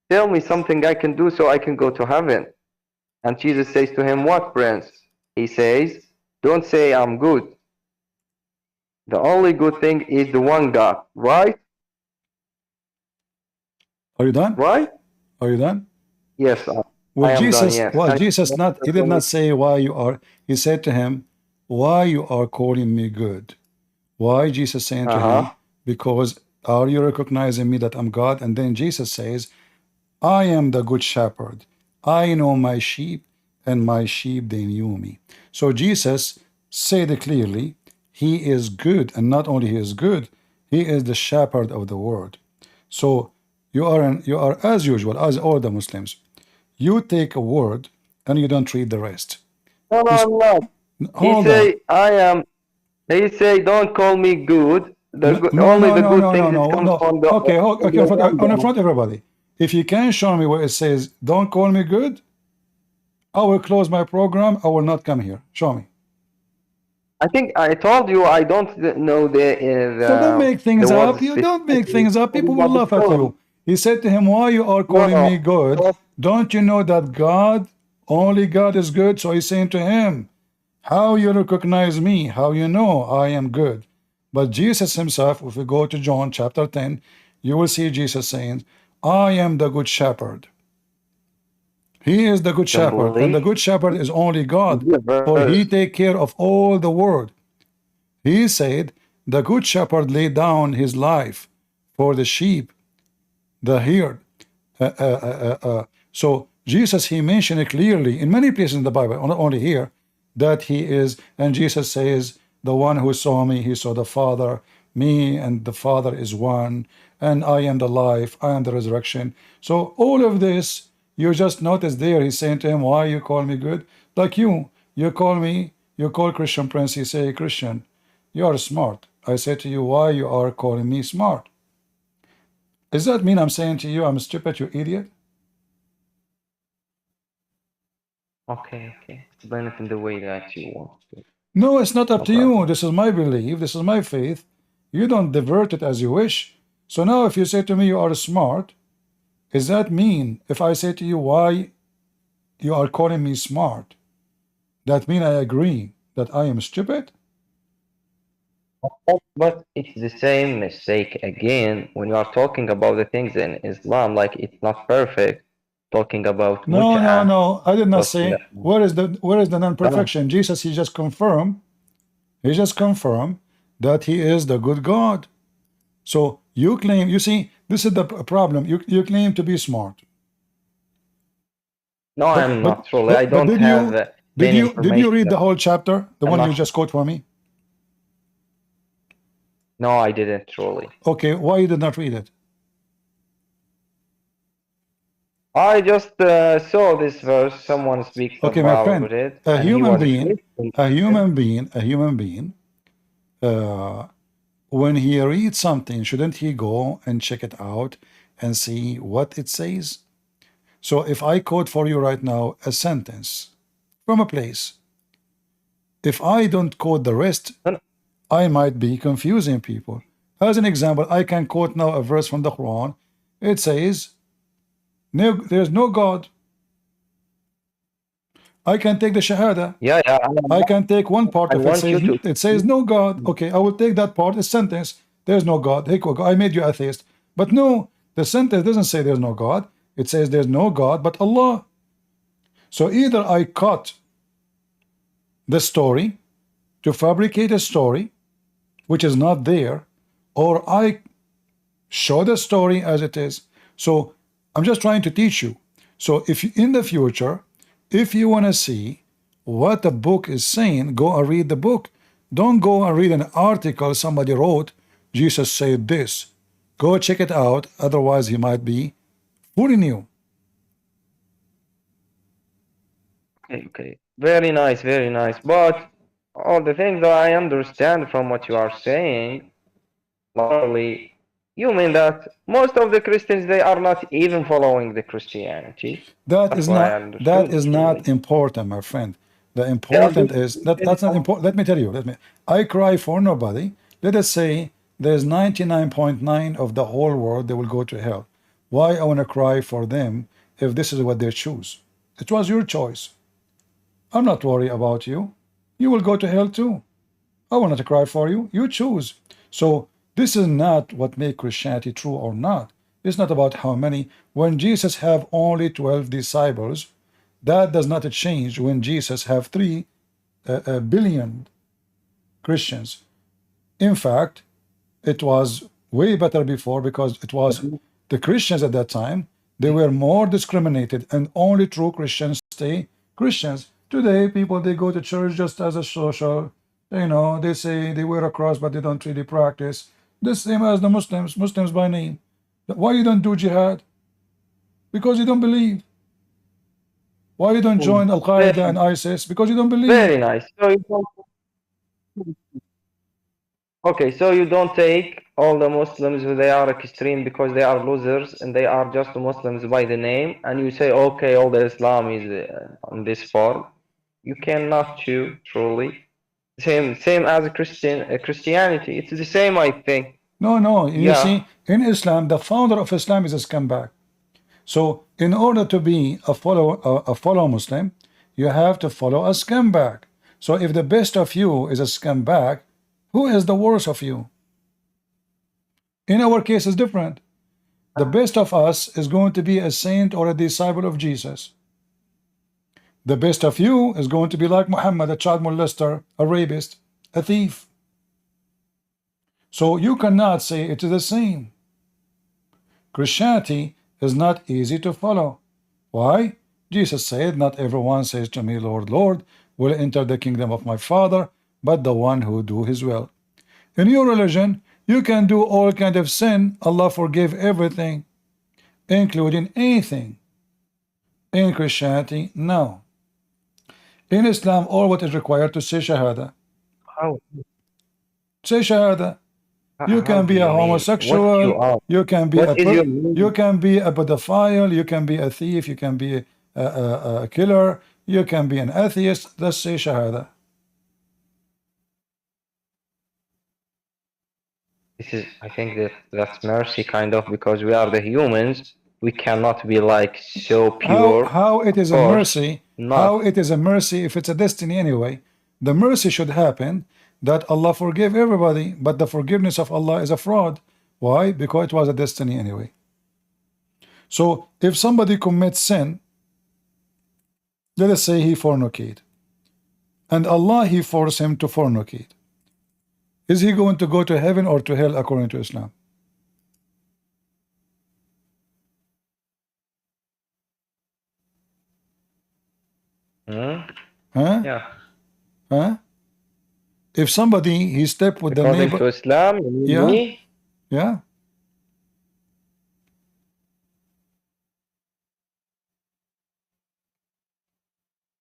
tell me something I can do so I can go to heaven." And Jesus says to him, "What, prince?" He says, "Don't say I'm good. The only good thing is the one God," right? Are you done? Right? Are you done? Yes, well, I am Jesus, done, yes. well, Jesus not, he did not say why you are, he said to him, why you are calling me good? Why Jesus saying to him, because are you recognizing me that I'm God? And then Jesus says, I am the good shepherd. I know my sheep, and my sheep they knew me. So Jesus said clearly, he is good, and not only he is good, he is the shepherd of the world. So you are as usual, as all the Muslims. You take a word and you don't read the rest. No, no, You I'm not. He hold on. say I am. He say don't call me good. The No, good, no, only no, the no, good no, things no, it no, comes no. from the Okay, from okay, the on random. front of everybody. If you can show me where it says, don't call me good, I will close my program. I will not come here. Show me. I think I told you I don't know So don't make the things words up. You don't make specifically. things up. People will But laugh at you. He said to him, why you are no, calling me good? Don't you know that God, only God is good? So he's saying to him, how you recognize me? How you know I am good? But Jesus himself, if we go to John chapter 10, you will see Jesus saying, I am the good shepherd. He is the good don't shepherd, and the believe. good shepherd is only God, Yeah, for he verse. take care of all the world. He said, the good shepherd laid down his life for the sheep, the herd. So Jesus, he mentioned it clearly in many places in the Bible, not only here, that he is, and Jesus says, the one who saw me, he saw the Father, me and the Father is one, and I am the life, I am the resurrection. So all of this, you just notice there, he's saying to him, why you call me good? Like you call me, you call Christian Prince, you say, Christian, you are smart. I say to you, why you are calling me smart? Does that mean I'm saying to you, I'm stupid, you idiot? Okay, okay. Explain it in the way that you want to. No, it's not up No to you. problem. This is my belief. This is my faith. You don't divert it as you wish. So now if you say to me you are smart, does that mean if I say to you why you are calling me smart, that mean I agree that I am stupid? But it's the same mistake again when you are talking about the things in Islam, like it's not perfect. Talking about No, no, mut'ah, no. I did not but say where is the non-perfection? Jesus, he just confirmed that he is the good God. So you claim, you see, this is the problem. You claim to be smart. no, I'm But not truly. I don't did have many did you information. read the whole chapter, the I'm one you not. just quote for me? No, I didn't truly. Okay, why you did not read it? I just saw this verse. Someone speaks Okay, my friend, about it, a and he human was being, listening a to it. human being, a human being, uh, when he reads something, shouldn't he go and check it out and see what it says? So if I quote for you right now a sentence from a place, if I don't quote the rest, I might be confusing people. As an example, I can quote now a verse from the Quran. It says, no, there's no God. I can take the Shahada. Yeah, yeah. I can take one part I of it. want you to. It says no God. Okay, I will take that part, a sentence. There's no God. Hey, I made you atheist. But no, the sentence doesn't say there's no God. It says there's no God but Allah. So either I cut the story to fabricate a story which is not there, or I show the story as it is. So I'm just trying to teach you. So if you, in the future, if you want to see what the book is saying, go and read the book. Don't go and read an article somebody wrote, Jesus said this. Go check it out, otherwise he might be fooling you. Okay, okay. Very nice, very nice. But all the things that I understand from what you are saying, literally, you mean that most of the Christians they are not even following the Christianity. That's what I That understood, is truly. not important, my friend. The They important understood is that's not important. Let me tell you. I cry for nobody. Let us say there's 99.9 of the whole world they will go to hell. Why I want to cry for them if this is what they choose? It was your choice. I'm not worried about you. You will go to hell too. I want to cry for you. You choose. So this is not what makes Christianity true or not. It's not about how many. When Jesus have only 12 disciples, that does not change when Jesus have 3 billion Christians. In fact, it was way better before because it was the Christians at that time. They were more discriminated, and only true Christians stay Christians. Today, people, they go to church just as a social, you know, they say they wear a cross, but they don't really practice. The same as the Muslims, Muslims by name. Why you don't do jihad? Because you don't believe. Why you don't join Al-Qaeda and ISIS? Because you don't believe. Very nice. So you don't, okay, so you don't take all the Muslims who they are extreme because they are losers and they are just Muslims by the name, and you say, okay, all the Islam is on this form. You cannot choose truly. Same as Christianity. It's the same, I think. No, you Yeah. see, in Islam, the founder of Islam is a scumbag. So, in order to be a follow Muslim, you have to follow a scumbag. So, if the best of you is a scumbag, who is the worst of you? In our case, it's different. The best of us is going to be a saint or a disciple of Jesus. The best of you is going to be like Muhammad, a child molester, a rapist, a thief. So you cannot say it is the same. Christianity is not easy to follow. Why? Jesus said, not everyone says to me, Lord, Lord, will enter the kingdom of my Father, but the one who do his will. In your religion, you can do all kind of sin. Allah forgive everything, including anything. In Christianity, no. In Islam, all what is required to say Shahada. How? Say Shahada. You can be a homosexual. You can be a pedophile. You can be a thief. You can be a killer. You can be an atheist. Let's say Shahada. This is, I think that's mercy, kind of, because we are the humans. We cannot be like so pure. How it is a mercy? How it is a mercy if it's a destiny anyway? The mercy should happen that Allah forgive everybody, but the forgiveness of Allah is a fraud. Why? Because it was a destiny anyway. So if somebody commits sin, let us say he fornicate, and Allah he forced him to fornicate, is he going to go to heaven or to hell according to Islam? Huh? Yeah. Huh? If somebody he stepped with according the neighbor to Islam, yeah.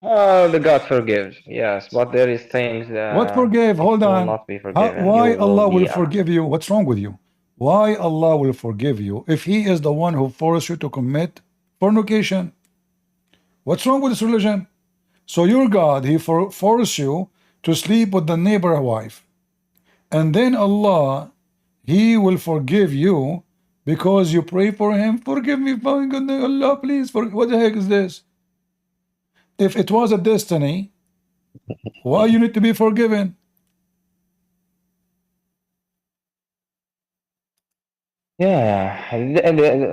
Oh, the God forgives, yes, but there is things that What forgave? Hold will on. not be forgiven. Why You Allah will be, forgive you? What's wrong with you? Why Allah will forgive you if He is the one who forced you to commit fornication? What's wrong with this religion? So your God, He forced you to sleep with the neighbor wife, and then Allah, He will forgive you because you pray for him. Forgive me, my goodness, Allah, please. What the heck is this? If it was a destiny, why you need to be forgiven? yeah,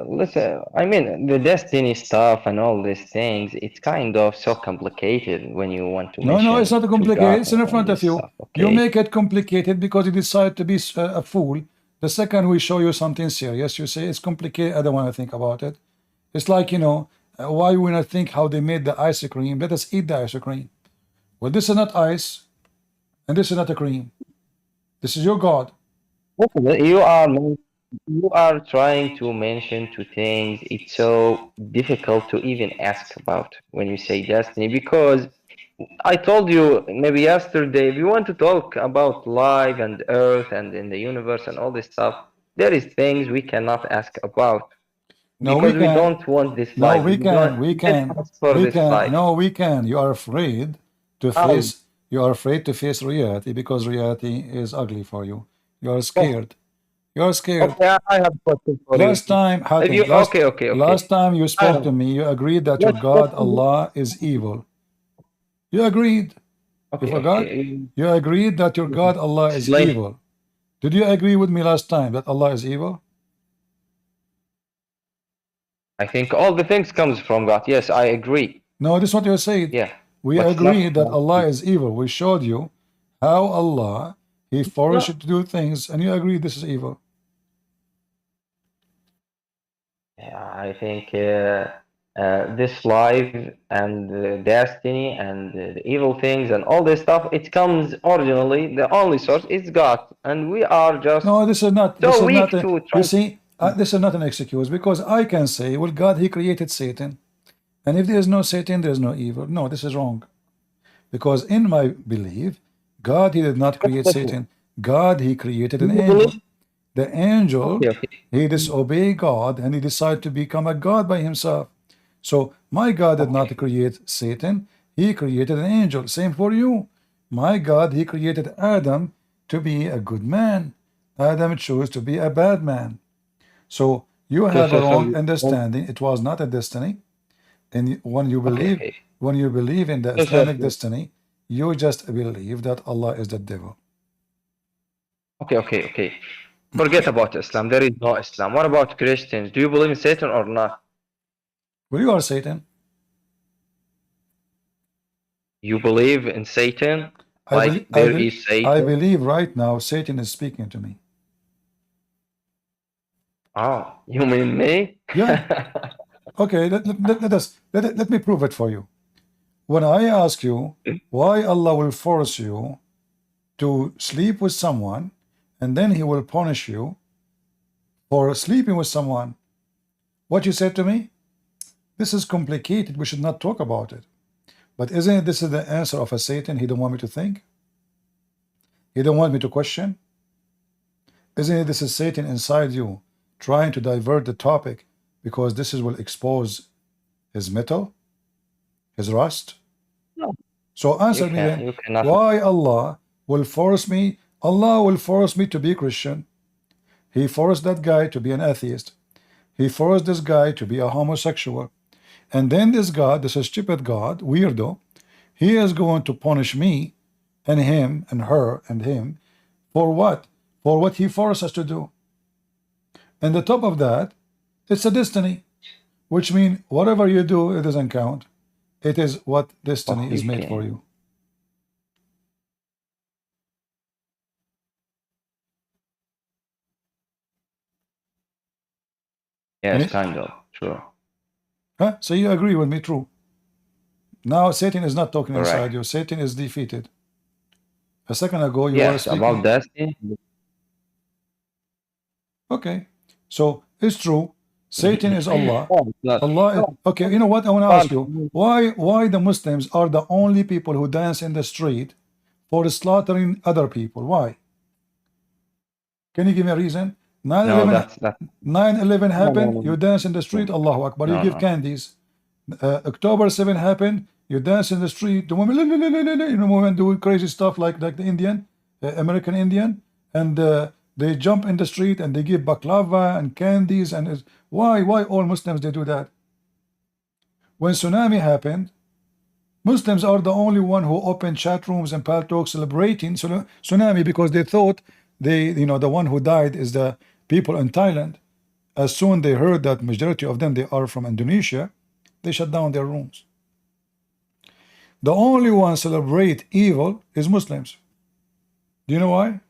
listen, I mean, the destiny stuff and all these things, it's kind of so complicated when you want to mention No, it's not to complicated. God It's in and all front of this you. stuff, You okay? make it complicated because you decide to be a fool. The second we show you something serious, you say it's complicated. I don't want to think about it. It's like, you know, why we not think how they made the ice cream? Let us eat the ice cream. Well, this is not ice, and this is not a cream. This is your God. You are trying to mention two things. It's so difficult to even ask about when you say destiny, because I told you maybe yesterday, if you want to talk about life and earth and in the universe and all this stuff, there is things we cannot ask about No, we because we can. don't want this No, life. we can. We didn't ask for this life. No, we can. You are afraid to face. You are afraid to face reality because reality is ugly for you. You are scared. You are scared. Okay, I have a question for you. Last time, If you, okay. last time you spoke to me, you agreed that your God, Allah, is evil. You agreed. You forgot? You agreed that your God, Allah, is evil. Did you agree with me last time that Allah is evil? I think all the things comes from God. Yes, I agree. No, this is what you said. Yeah. We agreed that Allah is evil. We showed you how Allah, He forced you to do things, and you agreed this is evil. I think this life and destiny and the evil things and all this stuff, it comes originally, the only source is God. And we are just No, this is not. This so is not. weak to You try. see, this is not an excuse because I can say, well, God, He created Satan, and if there is no Satan, there is no evil. No, this is wrong. Because in my belief, God, He did not create Satan. God, He created Do an you angel. believe? The angel, Okay, okay, he disobeyed God and he decided to become a God by himself. So my God did not okay. create Satan. He created an angel. Same for you. My God, he created Adam to be a good man. Adam chose to be a bad man. So you So, have a so, so, wrong understanding. It was not a destiny. And okay, okay. when you believe in the So, so, Islamic so. destiny, you just believe that Allah is the devil. Okay, okay, okay. Forget about Islam. There is no Islam. What about Christians? Do you believe in Satan or not? Well, you are Satan. You believe in Satan? I believe, Like there is I Satan? believe right now Satan is speaking to me. Oh, you mean me? Yeah. Okay. Let me prove it for you. When I ask you why Allah will force you to sleep with someone, and then He will punish you for sleeping with someone, what you said to me? This is complicated. We should not talk about it. But isn't it this is the answer of a Satan? He don't want me to think. He don't want me to question. Isn't it this is Satan inside you trying to divert the topic because this is will expose his metal, his rust? No, So answer me then, you cannot. why Allah will force me? Allah will force me to be Christian. He forced that guy to be an atheist. He forced this guy to be a homosexual. And then this God, this stupid God, weirdo, he is going to punish me and him and her and him for what? For what he forced us to do. And the top of that, it's a destiny, which means whatever you do, it doesn't count. It is what destiny is made for you. Yes, kind of. Sure. Huh? So you agree with me, true. Now Satan is not talking Correct. inside you. Satan is defeated. A second ago you were Yes, speaking. about destiny. Okay. So it's true. Satan is Allah. No, it's not. Allah is, okay, you know what? I want to ask you, why the Muslims are the only people who dance in the street for slaughtering other people? Why? Can you give me a reason? 9/11 that's 9/11 happened, no. you dance in the street, Allahu Akbar, you No, give no. candies. October 7 happened, you dance in the street, the women, you know, women do crazy stuff like the Indian, American Indian, and they jump in the street and they give baklava and candies. And why all Muslims they do that? When tsunami happened, Muslims are the only one who opened chat rooms and paltalk celebrating tsunami because they thought the one who died is the people in Thailand. As soon they heard that majority of them they are from Indonesia, they shut down their rooms. The only one celebrate evil is Muslims. Do you know why?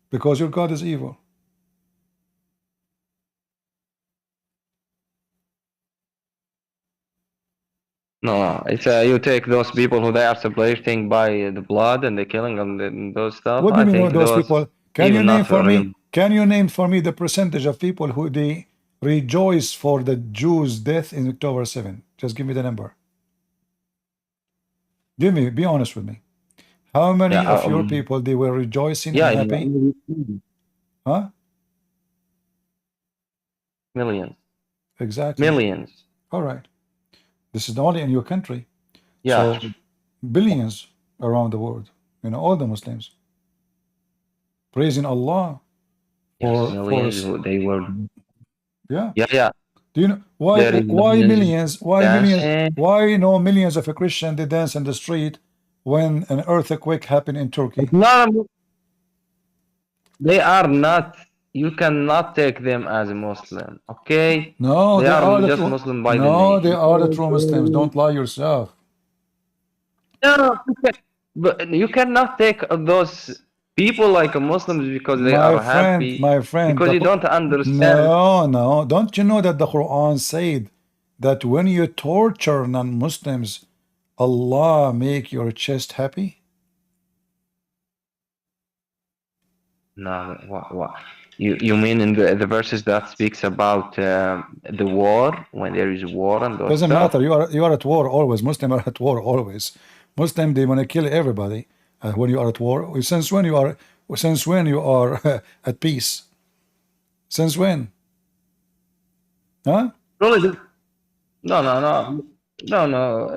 Because your God is evil. No, it's you take those people who they are celebrating by the blood and the killing and those stuff. What do you I mean think those people? Can you even name not for real. me? Can you name for me the percentage of people who they rejoice for the Jews' death in October 7? Just give me the number. Be honest with me. How many of your people they were rejoicing and happy? Huh? Millions. Exactly. Millions. All right. This is only in your country. Yeah. So billions around the world. You know, all the Muslims praising Allah Yes, millions. They were. Yeah. Yeah. Do you know why millions? Why millions? Why no millions of a Christian they dance in the street when an earthquake happened in Turkey? No, they are not. You cannot take them as a Muslim, okay? No, they are just true. Muslim by the No, name. they are the true Muslims. Don't lie yourself. No, but you cannot take those people like Muslims because they My are friend, happy, my friend, because you don't understand. no, don't you know that the Quran said that when you torture non-Muslims, Allah make your chest happy? No, what? You mean in the verses that speaks about the war, when there is war and those Doesn't stuff? matter. You are at war always. Muslims are at war always. Muslim, they want to kill everybody when you are at war. Since when you are at peace? Since when? Huh? Really? No.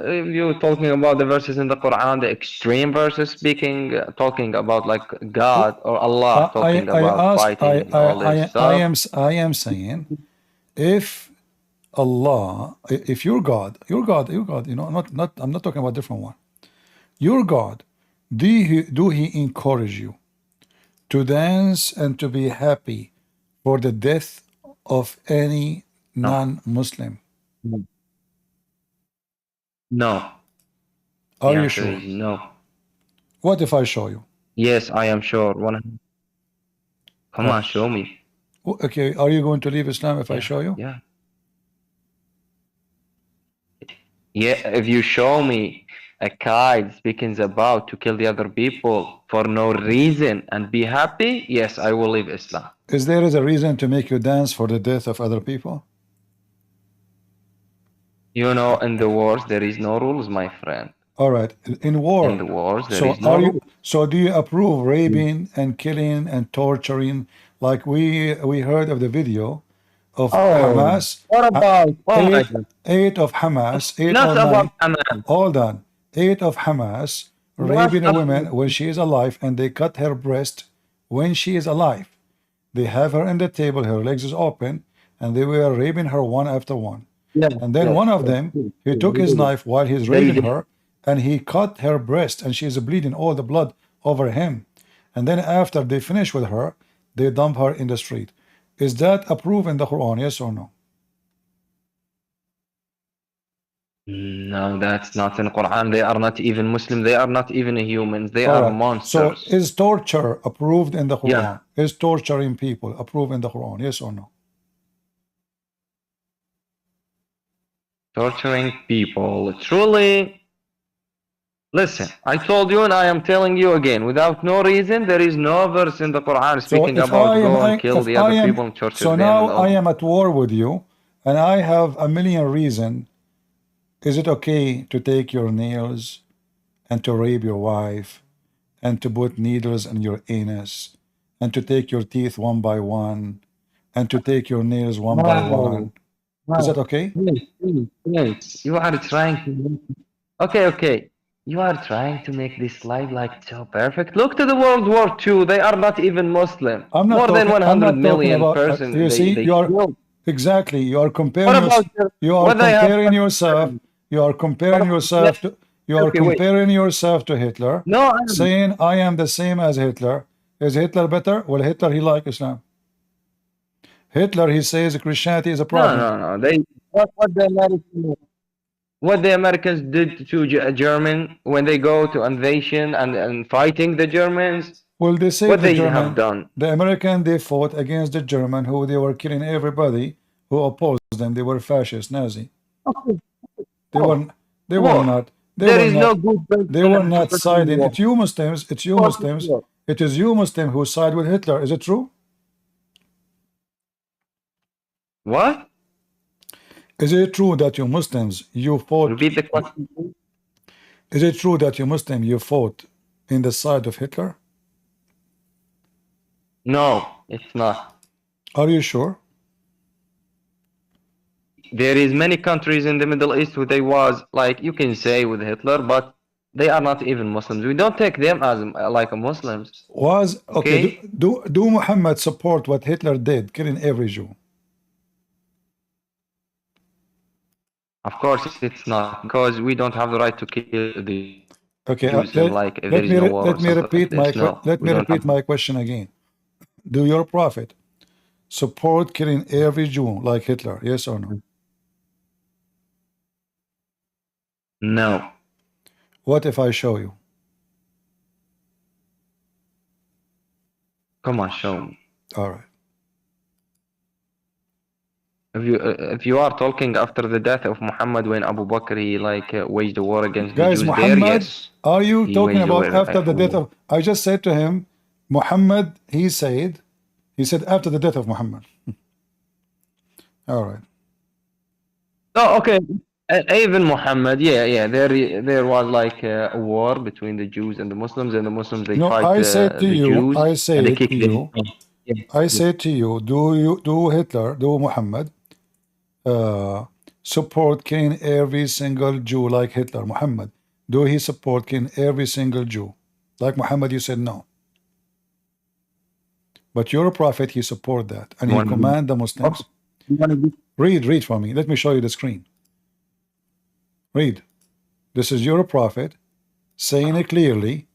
If you're talking about the verses in the Quran, the extreme verses speaking, talking about like God or Allah, talking I about ask fighting all this stuff. I am saying, if Allah, if your God, you know, not I'm not talking about different one. Your God, do he encourage you to dance and to be happy for the death of any No, non-Muslim? no. The Are you answer sure? is no. What if I show you? Yes, I am sure. Come on, show me. Okay, are you going to leave Islam if I show you? Yeah. If you show me a kite speaking about to kill the other people for no reason and be happy, yes, I will leave Islam. Is there a reason to make you dance for the death of other people? You know, in the wars there is no rules, my friend. All right, in war. In the wars there is no rules. So do you approve raping and killing and torturing, like we heard of the video of Hamas? What about? Oh my God. Eight of Hamas, eight Not or about nine. Hamas. Hold on. Eight of Hamas raping a woman when she is alive, and they cut her breast when she is alive. They have her in the table, her legs is open, and they were raping her one after one. And then one of them, he took his knife while he's raping her, and he cut her breast, and she is bleeding all the blood over him. And then after they finish with her, they dump her in the street. Is that approved in the Quran, yes or no? No, that's not in the Quran. They are not even Muslim. They are not even humans. They All are right. monsters. So is torture approved in the Quran? Yeah. Is torturing people approved in the Quran, yes or no? Torturing people. Truly, listen, I told you and I am telling you again, without no reason, there is no verse in the Quran speaking about go and kill the other people and torture so them. now and all. I am at war with you, and I have a million reasons. Is it okay to take your nails and to rape your wife and to put needles in your anus and to take your teeth one by one and to take your nails one by one? Is that okay? Please. You are trying to... Okay. You are trying to make this life like so perfect. Look to the World War II. They are not even Muslim. I'm not More than talking, 100 I'm not talking million about, person. you see, they you are, killed. exactly, you are comparing, What about yourself, you are comparing yourself to, comparing yourself to Hitler, No, saying I am the same as Hitler. Is Hitler better? Well, Hitler, he liked Islam. Hitler, he says Christianity is a problem. No. What the Americans did to German when they go to invasion and fighting the Germans. Well, they say What the they German, have done. the American, they fought against the German, who they were killing everybody who opposed them. They were fascist, Nazi. They were not. They were not. They were not siding. It's you Muslims. It's you Muslims. It is you Muslim who side with Hitler. Is it true? What? Is it true that you Muslims you fought? Repeat the question. Is it true that you Muslim you fought in the side of Hitler? No, it's not. Are you sure? There is many countries in the Middle East who they was like you can say with Hitler, but they are not even Muslims. We don't take them as like Muslims. Was okay. Do Muhammad support what Hitler did, killing every Jew? Of course, it's not, because we don't have the right to kill the Jews. Like if let there is no war let me repeat my question again. Do your prophet support killing every Jew like Hitler? Yes or no? No. What if I show you? Come on, show me. All right. If you are talking after the death of Muhammad, when Abu Bakr he like waged a war against the Guys, Jews there, Muhammad, yes, are you he talking waged a about war. after the death of... I just said to him, Muhammad, he said after the death of Muhammad. All right. Oh, okay. Even Muhammad, yeah. There was like a war between the Jews and the Muslims they No, fight I said to the you, Jews and they kick them. Yeah. I said to you, do Hitler, do Muhammad support killing every single Jew like Hitler? Muhammad, do he support killing every single Jew? Like Muhammad, you said no. But your prophet, he support that. And he command the Muslims. Read for me. Let me show you the screen. Read. This is your prophet saying it clearly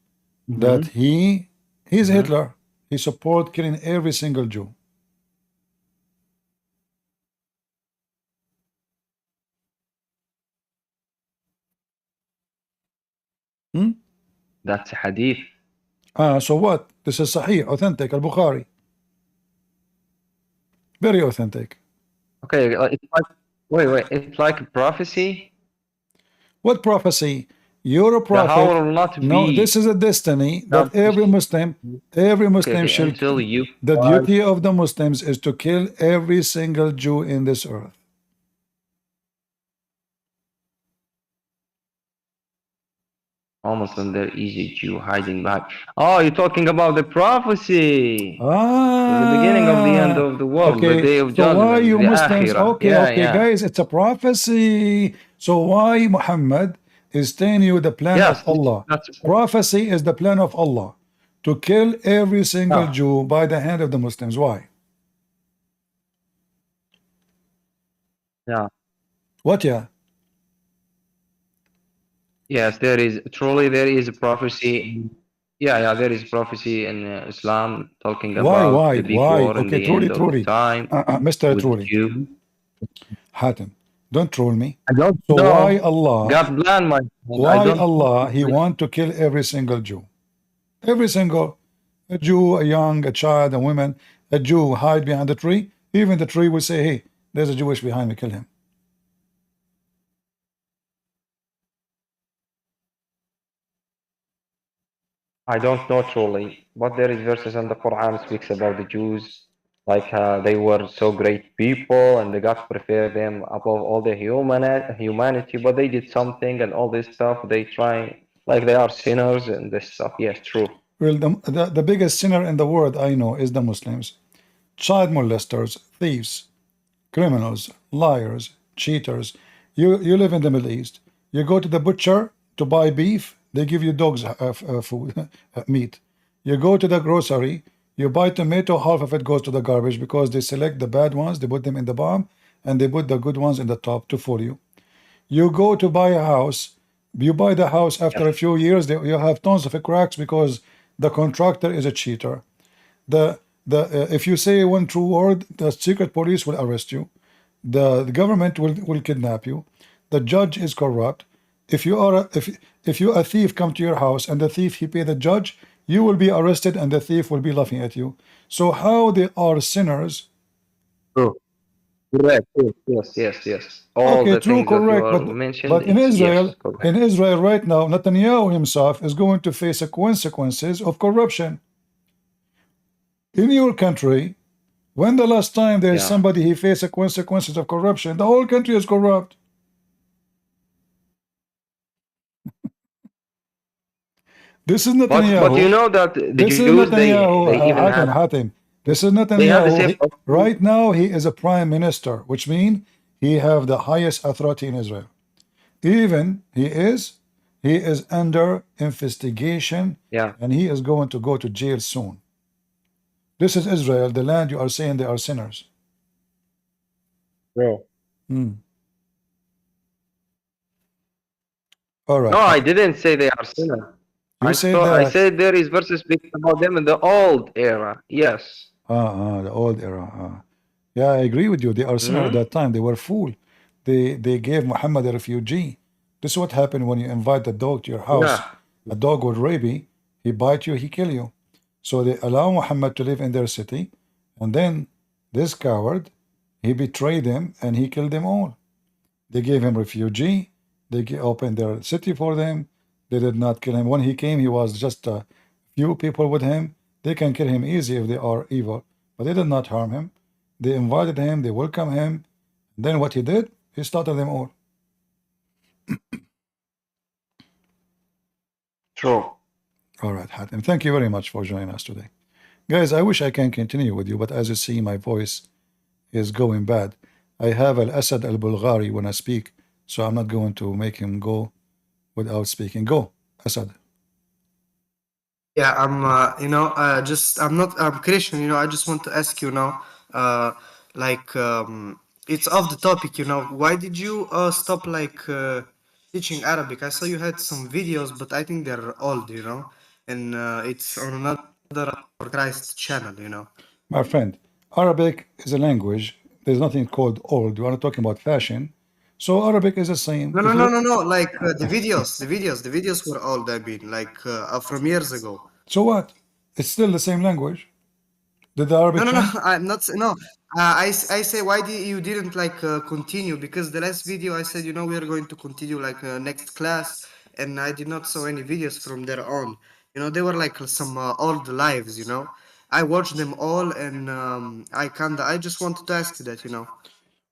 that he's Hitler. He support killing every single Jew. That's a hadith. So what? This is Sahih, authentic, Al-Bukhari. Very authentic. Okay, it's like, wait, it's like a prophecy? What prophecy? You're a prophet. The hour will not No, be this is a destiny that every Muslim shall... until you The duty of the Muslims is to kill every single Jew in this earth. Muslim, there is a Jew hiding back. Oh, you're talking about the prophecy. The beginning of the end of the world, the day of judgment, why you the Muslims? Akhirah. Guys, it's a prophecy. So why Muhammad is telling you the plan of Allah? Prophecy is the plan of Allah to kill every single Jew by the hand of the Muslims. Why? Yeah. What? Yeah. Yes, there is a prophecy. Yeah, there is prophecy in Islam talking about the big war and the end of the time. Mr. Truly. Hatem, don't troll me. So why Allah? God bless my. Why Allah? He want to kill every single Jew. Every single Jew, a young, a child, a woman, a Jew hide behind the tree. Even the tree will say, "Hey, there's a Jewish behind me. Kill him." I don't know truly, but there is verses in the Quran speaks about the Jews, like they were so great people and the God preferred them above all the humanity, but they did something and all this stuff. They try, like they are sinners and this stuff. Yes, true. Well, the biggest sinner in the world I know is the Muslims. Child molesters, thieves, criminals, liars, cheaters. You live in the Middle East. You go to the butcher to buy beef, they give you dogs food, meat. You go to the grocery, you buy tomato, half of it goes to the garbage because they select the bad ones, they put them in the bottom, and they put the good ones in the top to fool you. You go to buy a house, you buy the house after a few years, you have tons of cracks because the contractor is a cheater. If you say one true word, the secret police will arrest you. The government will kidnap you. The judge is corrupt. If you are if you a thief come to your house and the thief he pay the judge, you will be arrested and the thief will be laughing at you. So how they are sinners? True. Correct. Yes. All the true, things correct. that you are mentioned. But in Israel, yes, right now, Netanyahu himself is going to face the consequences of corruption. In your country, when the last time there is somebody he faced the consequences of corruption? The whole country is corrupt. This is Netanyahu. But you know that the this Jews, is Netanyahu. they even Hatem. This is Netanyahu. Right now, he is a prime minister, which means he have the highest authority in Israel. Even he is under investigation, and he is going to go to jail soon. This is Israel, the land you are saying they are sinners. Yeah. All right. No, I didn't say they are sinners. I said there is verses speaking about them in the old era. Yes. The old era. Yeah, I agree with you. They are sinners at that time. They were fool. They gave Muhammad a refugee. This is what happened when you invite the dog to your house. A dog with rabies, he bite you, he kill you. So they allow Muhammad to live in their city, and then this coward, he betrayed them and he killed them all. They gave him refugee. They opened their city for them. They did not kill him. When he came, he was just a few people with him. They can kill him easy if they are evil, but they did not harm him. They invited him. They welcomed him. Then what he did, he slaughtered them all. True. All right, Hatem. Thank you very much for joining us today. Guys, I wish I can continue with you, but as you see, my voice is going bad. I have Al-Asad al-Bulghari when I speak, so I'm not going to make him go without speaking. Go, Asad. Yeah, I'm, I'm Christian, I just want to ask you now, it's off the topic, why did you stop, teaching Arabic? I saw you had some videos, but I think they're old, and it's on another Christ channel. My friend, Arabic is a language. There's nothing called old. You are not talking about fashion. So Arabic is the same. No, the videos were old, I mean, from years ago. So what? It's still the same language. Did the Arabic No, I'm not. No, I say why you didn't continue, because the last video I said we are going to continue next class, and I did not saw any videos from there on. They were some old lives. I watched them all, and I just wanted to ask you that.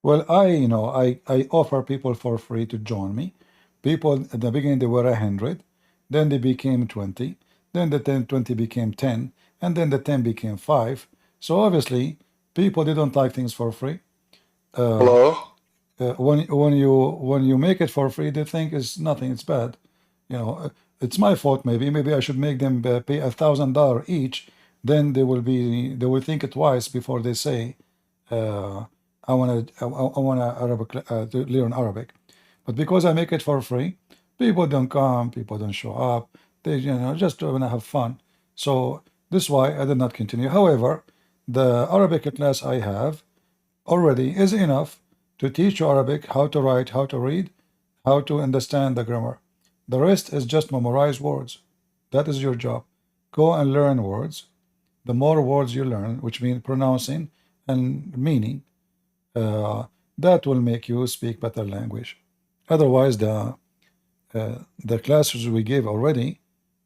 Well, I offer people for free to join me. People at the beginning they were 100, then they became 20, then the 20 became 10, and then the 10 became 5. So obviously, people they don't like things for free. Hello? When you make it for free, they think it's nothing, it's bad. It's my fault maybe. Maybe I should make them pay $1,000 each. Then they will think it twice before they say, I wanna Arabic to learn Arabic. But because I make it for free, people don't come, people don't show up. They just wanna have fun. So this is why I did not continue. However, the Arabic class I have already is enough to teach you Arabic, how to write, how to read, how to understand the grammar. The rest is just memorize words. That is your job. Go and learn words. The more words you learn, which means pronouncing and meaning, that will make you speak better language. Otherwise, the classes we gave already,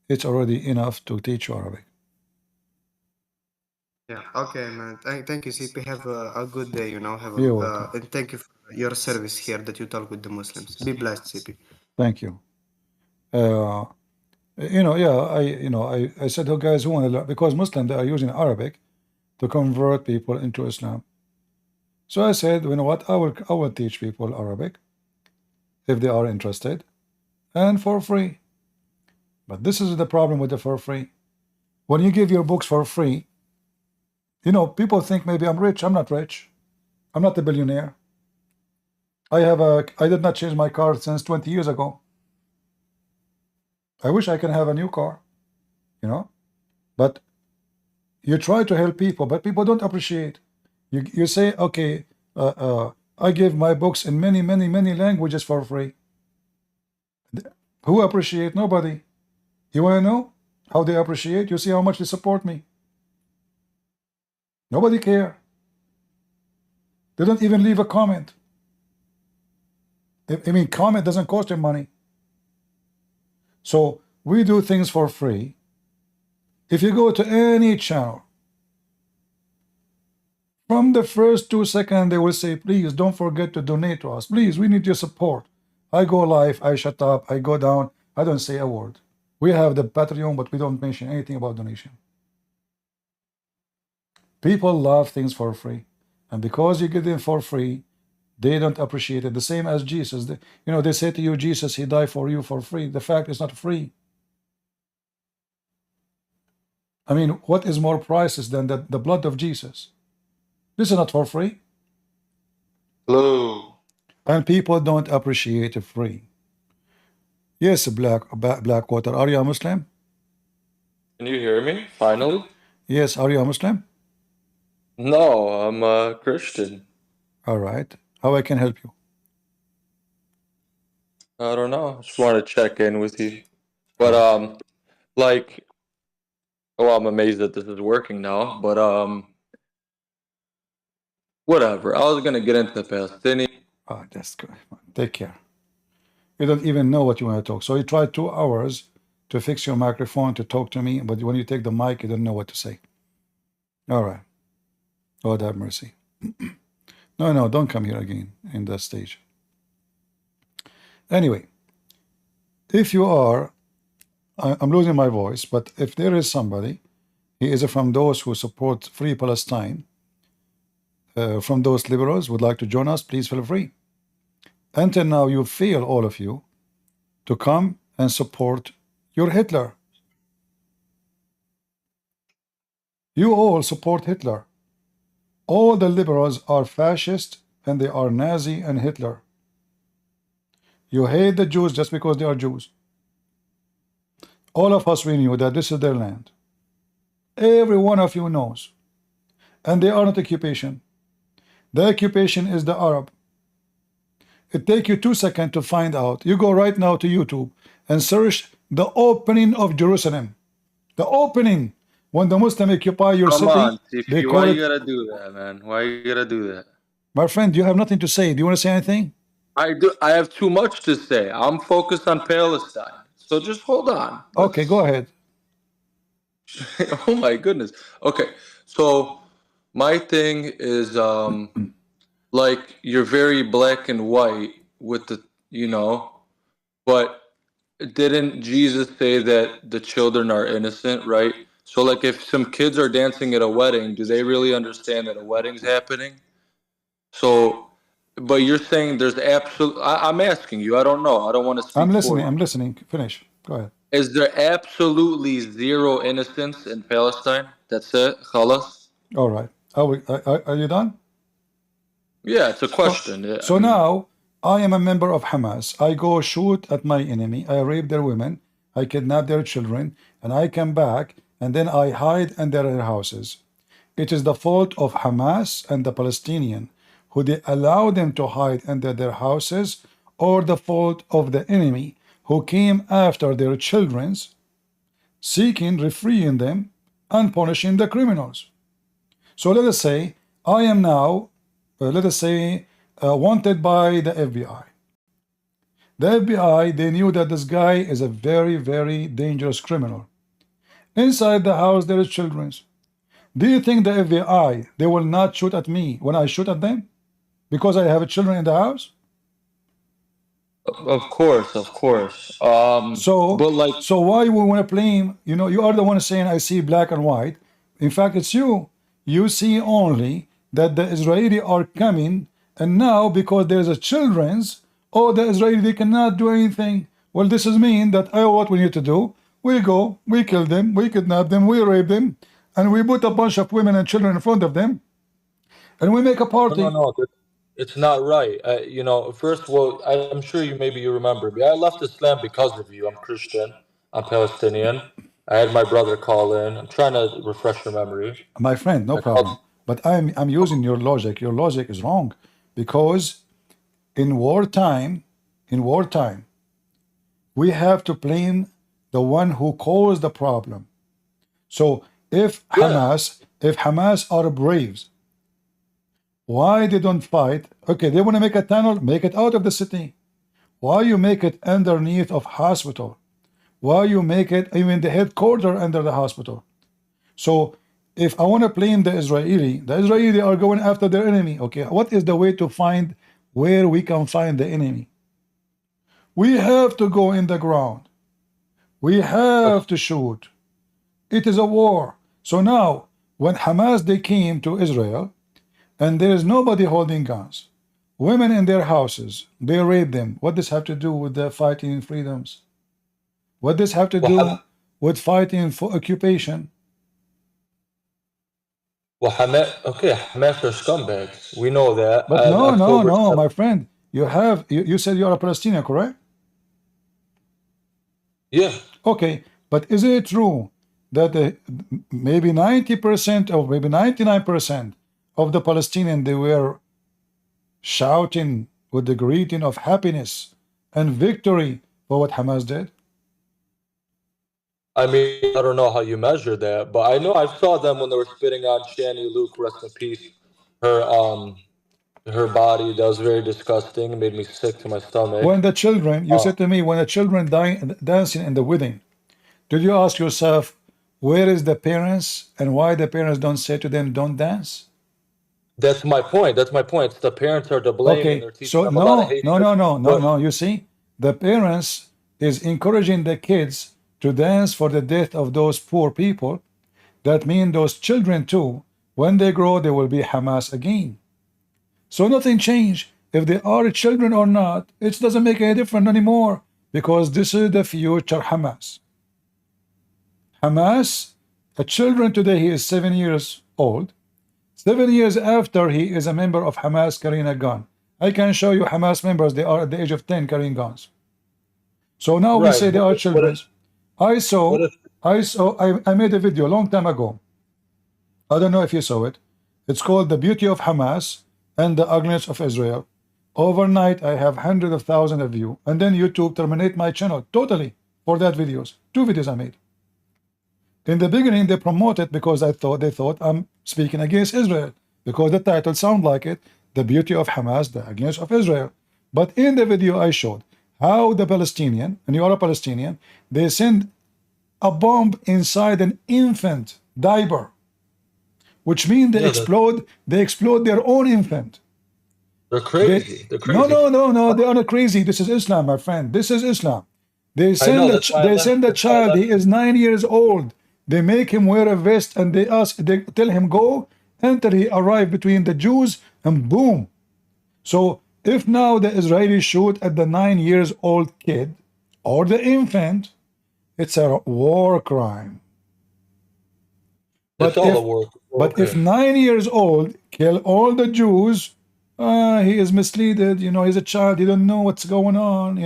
it's already enough to teach you Arabic. Yeah. Okay, man. Thank you, CP. Have a good day. You're welcome. And thank you for your service here that you talk with the Muslims. Be blessed, CP. Thank you. I said, oh, guys, who want to learn? Because Muslims, they are using Arabic to convert people into Islam. So I said, you know what? I will teach people Arabic if they are interested, and for free. But this is the problem with the for free. When you give your books for free, people think maybe I'm rich. I'm not rich. I'm not a billionaire. I did not change my car since 20 years ago. I wish I can have a new car, but you try to help people, but people don't appreciate. You say, okay, I give my books in many, many, many languages for free. Who appreciate? Nobody. You want to know how they appreciate? You see how much they support me. Nobody care. They don't even leave a comment. I mean, comment doesn't cost them money. So we do things for free. If you go to any channel, from the first 2 seconds, they will say, please don't forget to donate to us. Please, we need your support. I go live, I shut up, I go down, I don't say a word. We have the Patreon, but we don't mention anything about donation. People love things for free. And because you get them for free, they don't appreciate it. The same as Jesus. They say to you, Jesus, he died for you for free. The fact is not free. I mean, what is more priceless than the blood of Jesus? This is not for free. Hello. And people don't appreciate it free. Yes, Blackwater, are you a Muslim? Can you hear me, finally? Yes, are you a Muslim? No, I'm a Christian. All right. How I can help you? I don't know. Just want to check in with you. But, like, Oh, I'm amazed that this is working now, but whatever. I was gonna get into Palestinian. Oh, that's good. Take care. You don't even know what you want to talk. So you tried 2 hours to fix your microphone to talk to me, but when you take the mic, you don't know what to say. All right. Lord have mercy. No, don't come here again in that stage. Anyway, if you are, I'm losing my voice, but if there is somebody, he is from those who support free Palestine, from those liberals would like to join us, please feel free. Until now, you fail, all of you, to come and support your Hitler. You all support Hitler. All the liberals are fascist and they are Nazi and Hitler. You hate the Jews just because they are Jews. All of us, we knew that this is their land. Every one of you knows. And they are not occupation. The occupation is the Arab. It takes you 2 seconds to find out. You go right now to YouTube and search the opening of Jerusalem. The opening. When the Muslim occupy your Come city, on, they TP, call why it. you gotta do that, man? Why you gotta do that? My friend, you have nothing to say. Do you want to say anything? I do. I have too much to say. I'm focused on Palestine, so just hold on. Okay, go ahead. Oh my goodness. Okay, so my thing is like you're very black and white with the but didn't Jesus say that the children are innocent, right? So like if some kids are dancing at a wedding, do they really understand that a wedding's happening? So but you're saying there's I'm asking you, I don't know. I don't want to speak for you. I'm listening. Finish. Go ahead. Is there absolutely zero innocence in Palestine? That's it? Khalas? All right. Are you done? Yeah, it's a question. So now I am a member of Hamas. I go shoot at my enemy. I rape their women. I kidnap their children. And I come back and then I hide under their houses. It is the fault of Hamas and the Palestinian who they allow them to hide under their houses, or the fault of the enemy who came after their children, seeking freeing them and punishing the criminals. So let us say I am now, let us say, wanted by the FBI. The FBI, they knew that this guy is a very, very dangerous criminal. Inside the house there is children. Do you think the FBI, they will not shoot at me when I shoot at them? Because I have children in the house? Of course. So why we want to blame, you are the one saying I see black and white. In fact, it's you. You see only that the Israeli are coming, and now because there's a children's, the Israeli, they cannot do anything. Well, this is mean that what we need to do, we go, we kill them, we kidnap them, we rape them, and we put a bunch of women and children in front of them, and we make a party. No, it's not right. First of all, I'm sure you remember me. I left Islam because of you. I'm Christian. I'm Palestinian. I had my brother call in. I'm trying to refresh your memory. My friend, no problem. But I'm using your logic. Your logic is wrong, because in wartime, we have to blame the one who caused the problem. So if Hamas are braves, why they don't fight? Okay, they want to make a tunnel, make it out of the city. Why you make it underneath of hospital? Why you make it even the headquarters under the hospital? So if I want to blame the Israeli are going after their enemy. Okay, what is the way to find where we can find the enemy? We have to go in the ground. We have to shoot. It is a war. So now, when Hamas, they came to Israel, and there is nobody holding guns, women in their houses, they rape them. What does have to do with the fighting freedoms? What does have to do with fighting for occupation? Well, Hamas are scumbags. We know that. But no, my friend. You said you are a Palestinian, correct? Yeah. Okay, but is it true that maybe 90% or maybe 99% of the Palestinians, they were shouting with the greeting of happiness and victory for what Hamas did? I mean, I don't know how you measure that, but I know I saw them when they were spitting on Shani Luke, rest in peace. Her body, that was very disgusting. It made me sick to my stomach. When the children, you said to me, when the children dancing in the wedding, did you ask yourself, where is the parents and why the parents don't say to them, don't dance? That's my point. That's my point. The parents are to blame, and they're teaching so them a lot of hatred. no. You see, the parents is encouraging the kids to dance for the death of those poor people. That means those children too, when they grow, they will be Hamas again. So nothing changed. If they are children or not, it doesn't make any difference anymore, because this is the future Hamas. Hamas, a children today, he is 7 years old. 7 years after, he is a member of Hamas carrying a gun. I can show you Hamas members, they are at the age of 10 carrying guns. So now we say they are children. I made a video a long time ago. I don't know if you saw it. It's called The Beauty of Hamas and the Ugliness of Israel. Overnight, I have hundreds of thousands of views. And then YouTube terminate my channel totally for that videos. 2 videos I made. In the beginning, they promoted because they thought I'm speaking against Israel, because the title sound like it, The Beauty of Hamas, the Ugliness of Israel. But in the video I showed how the Palestinian, and you are a Palestinian, they send a bomb inside an infant diaper, which means they explode their own infant. They're crazy. They're crazy. No, they are not crazy. This is Islam, my friend. This is Islam. They send a child, he is 9 years old. They make him wear a vest and they tell him go, enter, he arrived between the Jews and boom. So if now the Israelis shoot at the 9 years old kid or the infant, it's a war crime. But if 9 years old kill all the Jews, he is misleaded, he's a child, he don't know what's going on,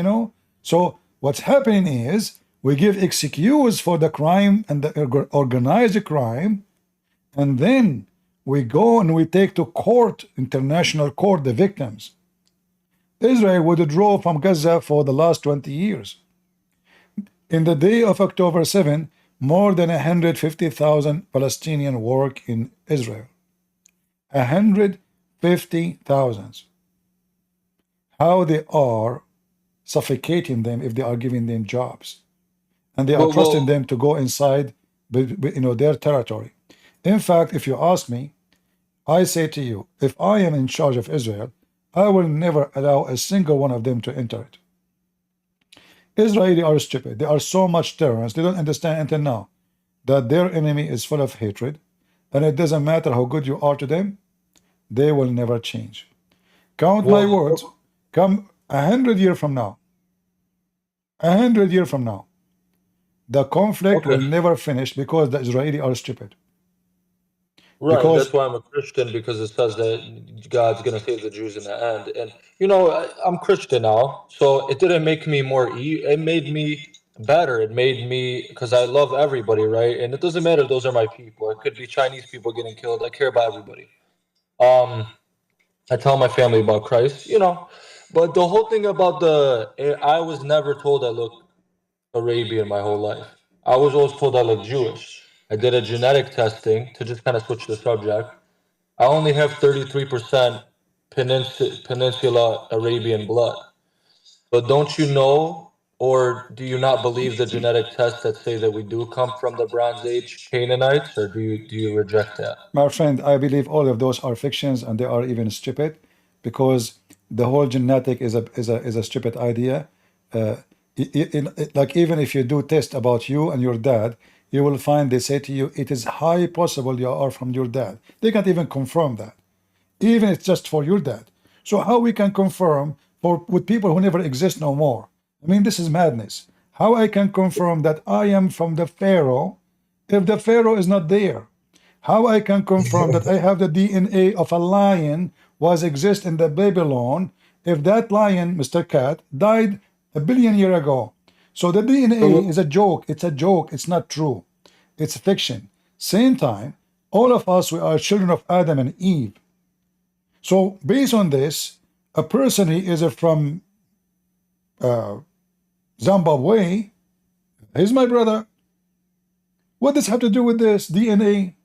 So what's happening is we give excuse for the crime and the organized crime, and then we go and we take to court, international court, the victims. Israel withdrew from Gaza for the last 20 years. In the day of October 7, more than 150,000 Palestinians work in Israel. 150,000. How they are suffocating them if they are giving them jobs. And they are trusting them to go inside their territory. In fact, if you ask me, I say to you, if I am in charge of Israel, I will never allow a single one of them to enter it. Israelis are stupid. They are so much terrorists. They don't understand until now that their enemy is full of hatred, and it doesn't matter how good you are to them, they will never change. Count my words, come 100 years from now, 100 years from now, the conflict will never finish because the Israelis are stupid. Right, that's why I'm a Christian, because it says that God's going to save the Jews in the end. And, I'm Christian now, so it didn't make me it made me better. It made me, because I love everybody, right? And it doesn't matter, those are my people. It could be Chinese people getting killed. I care about everybody. I tell my family about Christ, But the whole thing about I was never told I look Arabian my whole life. I was always told I look Jewish. I did a genetic testing to just kind of switch the subject. I only have 33% Peninsula Arabian blood. But don't you know, or do you not believe the genetic tests that say that we do come from the Bronze Age Canaanites, or do you reject that? My friend, I believe all of those are fictions, and they are even stupid, because the whole genetic is a stupid idea. Like, even if you do test about you and your dad, you will find they say to you, it is high possible you are from your dad. They can't even confirm that, even if it's just for your dad. So how we can confirm with people who never exist no more? I mean, this is madness. How I can confirm that I am from the Pharaoh if the Pharaoh is not there? How I can confirm that I have the DNA of a lion was exist in the Babylon if that lion, Mr. Cat, died 1 billion years ago? So the DNA is a joke. It's a joke. It's not true. It's fiction. Same time, all of us, we are children of Adam and Eve. So based on this, a person he is from Zimbabwe, he's my brother. What does have to do with this DNA?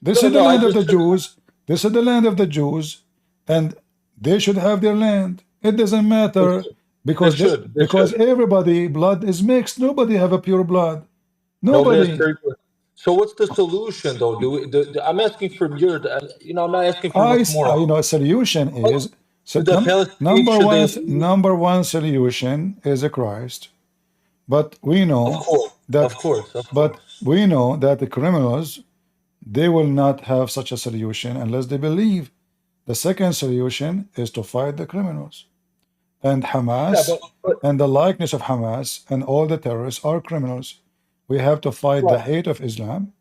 This No, is the no, I land of just the Jews. This is the land of the Jews, and they should have their land. It doesn't matter they because should. They because should. everybody blood is mixed. Nobody have a pure blood. Nobody has Nobody. very good. So what's the solution though? I'm asking from your, I'm not asking for what's You moral. know, solution is so The Palestinians, should they leave? number one solution is a Christ. But we know Of course, that of course, of but course. we know that the criminals, they will not have such a solution unless they believe. The second solution is to fight the criminals. And Yeah, Hamas but and the likeness of Hamas and all the terrorists are criminals. We have to fight the right. hate of Islam.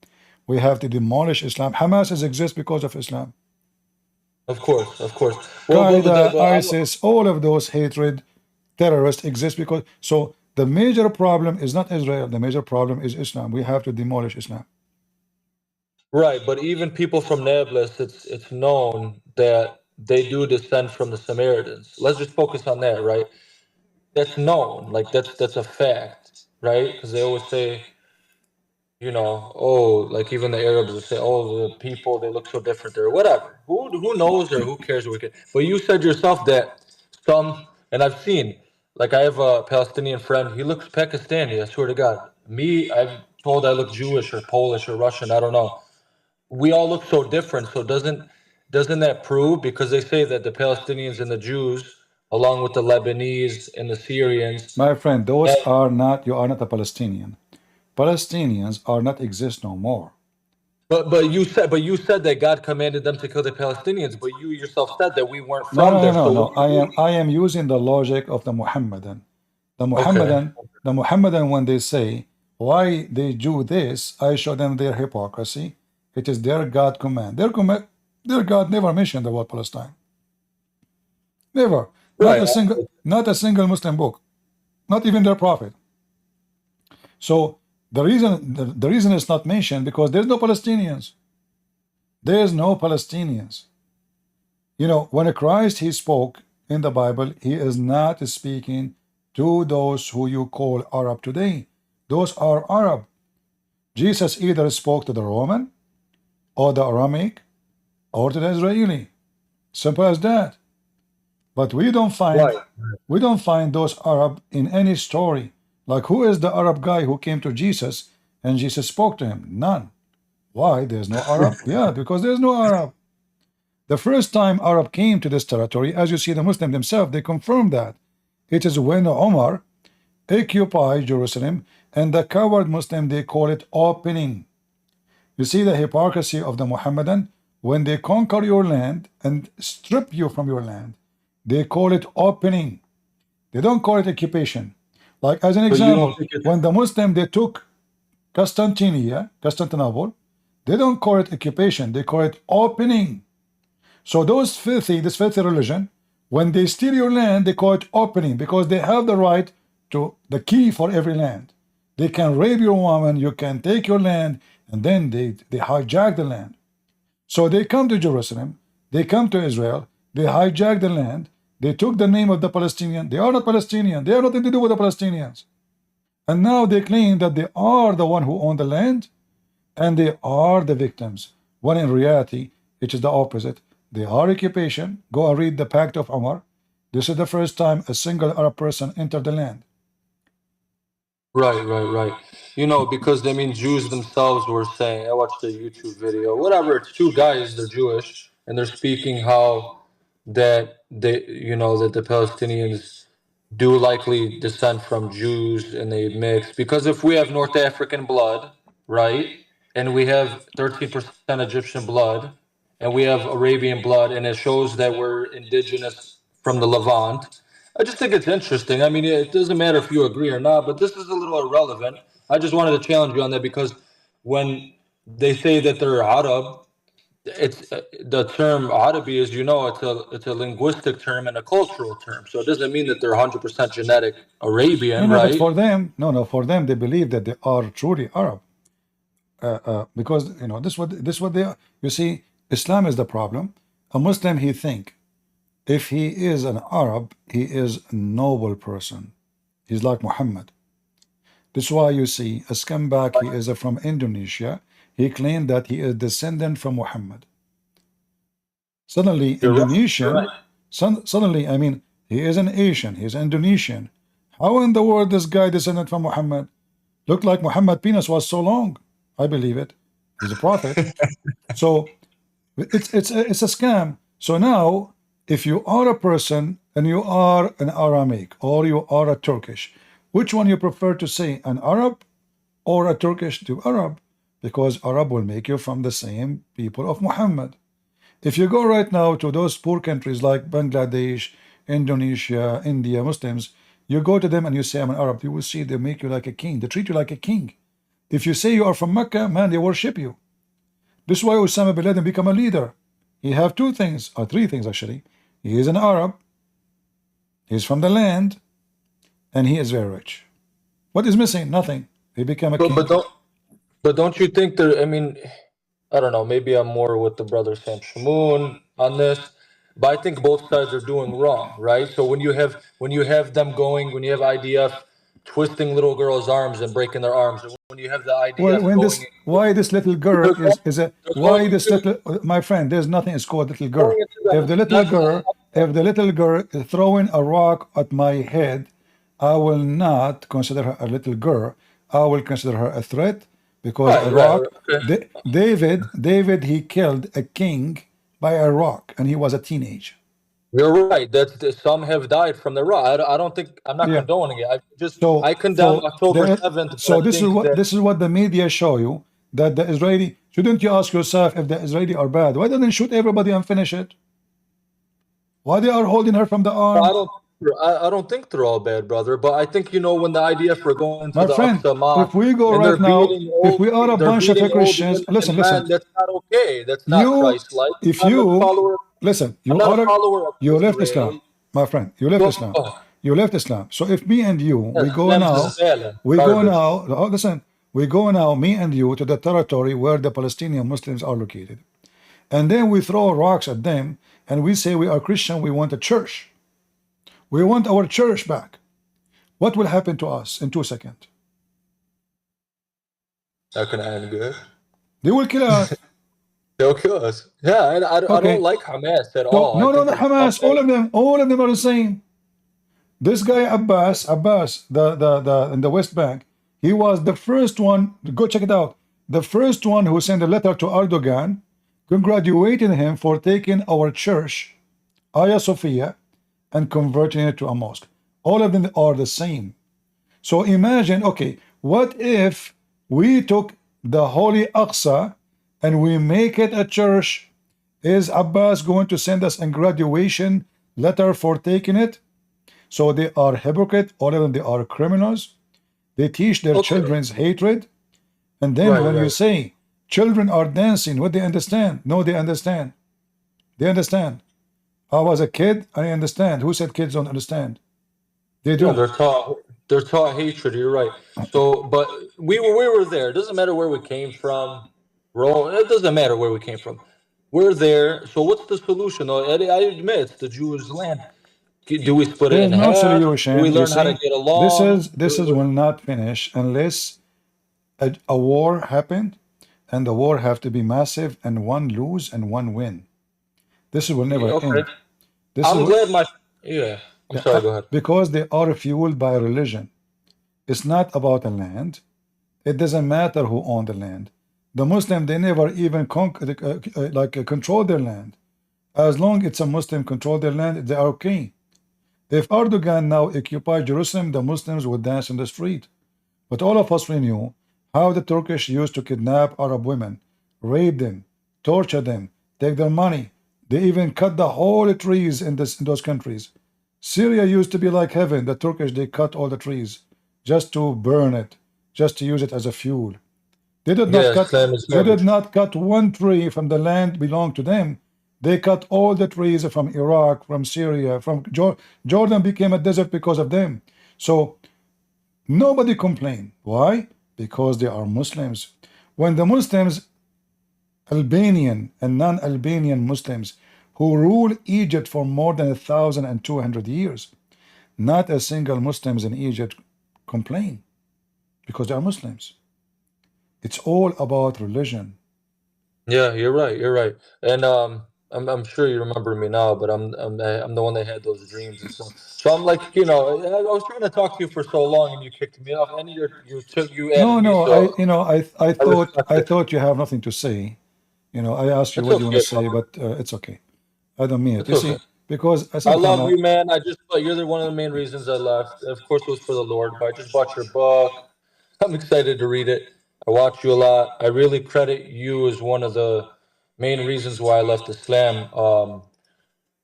We have to demolish Islam. Hamas exists because of Islam. Of course, of course. Well, Qaeda, well, ISIS, all of those hatred terrorists exist because. So the major problem is not Israel. The major problem is Islam. We have to demolish Islam. right, but even people from Nablus, it's known that they do descend from the Samaritans. Let's just focus on that, right? That's known, like that's a fact, right? Because they always say, oh, like even the Arabs will say, oh, the people, they look so different or whatever. Who knows or who cares what we can? But you said yourself that some, and I've seen, like I have a Palestinian friend, he looks Pakistani, I swear to God. Me, I'm told I look Jewish or Polish or Russian, I don't know. We all look so different, so doesn't that prove, because they say that the Palestinians and the Jews, along with the Lebanese and the Syrians, My friend, those that, are not. You are not a Palestinian. Palestinians are not exist no more. but you said that God commanded them to kill the Palestinians, but you yourself said that we weren't No, from no, no, there. no, So no. what are you doing? I am using the logic of the Muhammadan. The Okay. Muhammadan, when they say why they do this, I show them their hypocrisy. It is their God command. Their God never mentioned the word Palestine. Never. Right. Not a single Muslim book. Not even their prophet. So the reason it's not mentioned because there's no Palestinians. There's no Palestinians. You know, when Christ he spoke in the Bible, he is not speaking to those who you call Arab today. Those are Arab. Jesus either spoke to the Roman or the Aramaic or to the Israeli. Simple as that. But we don't find those Arab in any story. Like who is the Arab guy who came to Jesus and Jesus spoke to him? None. Why? There's no Arab? Yeah, because there's no Arab. The first time Arab came to this territory, as you see the Muslim themselves, they confirm that. It is when Omar occupied Jerusalem, and the coward Muslim, they call it opening. You see the hypocrisy of the Muhammadan? When they conquer your land and strip you from your land, they call it opening. They don't call it occupation. Like as an example, when the Muslim, they took Constantinople, they don't call it occupation, they call it opening. So this filthy religion, when they steal your land, they call it opening because they have the right to the key for every land. They can rape your woman, you can take your land, and then they hijack the land. So they come to Jerusalem, they come to Israel, they hijack the land, they took the name of the Palestinian. They are not Palestinian, they have nothing to do with the Palestinians. And now they claim that they are the one who own the land and they are the victims. When in reality, it is the opposite. They are occupation. Go and read the Pact of Omar. This is the first time a single Arab person entered the land. Right. Because I mean, Jews themselves were saying, I watched a YouTube video, whatever, it's two guys, they're Jewish, and they're speaking how that that the Palestinians do likely descend from Jews and they mix. Because if we have North African blood, right, and we have 13% Egyptian blood, and we have Arabian blood, and it shows that we're indigenous from the Levant. I just think it's interesting. I mean, it doesn't matter if you agree or not, but this is a little irrelevant. I just wanted to challenge you on that because when they say that they're Arab, it's the term Arabi is, it's a linguistic term and a cultural term. So it doesn't mean that they're 100% genetic Arabian, But right? for them, for them, they believe that they are truly Arab. Because this what they are. You see, Islam is the problem. A Muslim, he think if he is an Arab, he is a noble person. He's like Muhammad. That's why you see a scumbag, he is from Indonesia. He claimed that he is descendant from Muhammad. Suddenly, You're right. Indonesian, You're right. suddenly, I mean, he is an Asian, he's Indonesian. How in the world this guy descended from Muhammad? Looked like Muhammad penis was so long. I believe it. He's a prophet. So it's a scam. So now, if you are a person and you are an Aramaic or you are a Turkish, which one you prefer to say, an Arab or a Turkish to Arab? Because Arab will make you from the same people of Muhammad. If you go right now to those poor countries like Bangladesh, Indonesia, India, Muslims, you go to them and you say, I'm an Arab, you will see they make you like a king. They treat you like a king. If you say you are from Mecca, man, they worship you. This is why Osama bin Laden become a leader. He have two things, or three things actually. He is an Arab, he's from the land, and he is very rich. What is missing? Nothing. He became a king. But don't you think there? I mean, I don't know. Maybe I'm more with the brother Sam Shamoon on this, but I think both sides are doing wrong, right? So when you have them going, when you have IDF twisting little girls' arms and breaking their arms, when you have the IDF going, why this little girl is a why this little my friend? There's nothing is called little girl. If the little girl is throwing a rock at my head, I will not consider her a little girl. I will consider her a threat. Because a rock, David, he killed a king by a rock, and he was a teenager. You're right. That some have died from the rock. I don't think I'm not condoning it. I condemn October 7th. So this is what the media show you, that the Israeli. Shouldn't you ask yourself if the Israeli are bad? Why don't they shoot everybody and finish it? Why they are holding her from the arm? I don't think they're all bad, brother. But I think when the IDF were going to the Aqsa Mosque, if we go right now, if we are a bunch of Christians, listen. That's not okay. That's not Christ-like. If you listen, you left Islam, my friend. You left Islam. You left Islam. So if me and you, we go now. Listen, we go now, me and you, to the territory where the Palestinian Muslims are located, and then we throw rocks at them, and we say we are Christian. We want a church. We want our church back. What will happen to us in 2 seconds? Not gonna end good. They will kill us. They'll kill us. Yeah, and I don't like Hamas at all. No, Hamas. All of them are the same. This guy Abbas, the in the West Bank, he was the first one. Go check it out. The first one who sent a letter to Erdogan, congratulating him for taking our church, Hagia Sophia, and converting it to a mosque. All of them are the same. So imagine, okay, what if we took the Holy Aqsa and we make it a church? Is Abbas going to send us a graduation letter for taking it? So they are hypocrite, all of them, they are criminals. They teach their children's hatred. And then when you say children are dancing, what they understand? No, they understand. They understand. I was a kid, I understand. Who said kids don't understand? They do. Yeah, they're taught hatred. You're right. So, but we were there. It doesn't matter where we came from. It doesn't matter where we came from. We're there. So what's the solution? Though I admit it's the Jewish land. Do we split it in half? Solution. Do we learn how to get along? This will not finish unless a war happened, and the war have to be massive, and one lose and one win. This will never end. I'm glad I'm sorry, go ahead. Because they are fueled by religion. It's not about the land. It doesn't matter who owned the land. The Muslim, they never even control their land. As long it's a Muslim control their land, they are okay. If Erdogan now occupy Jerusalem, the Muslims would dance in the street. But all of us, we knew how the Turkish used to kidnap Arab women, rape them, torture them, take their money. They even cut the whole trees in those countries. Syria used to be like heaven. The Turkish, they cut all the trees just to burn it, just to use it as a fuel. They did not cut one tree from the land belonged to them. They cut all the trees from Iraq, from Syria, from Jordan became a desert because of them. So nobody complained. Why? Because they are Muslims. When the Muslims, Albanian and non-Albanian Muslims, who rule Egypt for more than 1,200 years, not a single Muslims in Egypt complain. because they are Muslims. It's all about religion. Yeah, you're right. You're right. And I'm sure you remember me now, but I'm the one that had those dreams and stuff. So I'm like, you know, I was trying to talk to you for so long, and you kicked me off, and you No, added me, no, so I I respect it. thought you have nothing to say. You know, I asked you It's what you want okay, to say, brother. but it's okay. I don't mean it. It's You okay. see, because I sometimes love you, man. I just you're one of the main reasons I left. Of course, it was for the Lord, but I just bought your book. I'm excited to read it. I watch you a lot. I really credit you as one of the main reasons why I left Islam.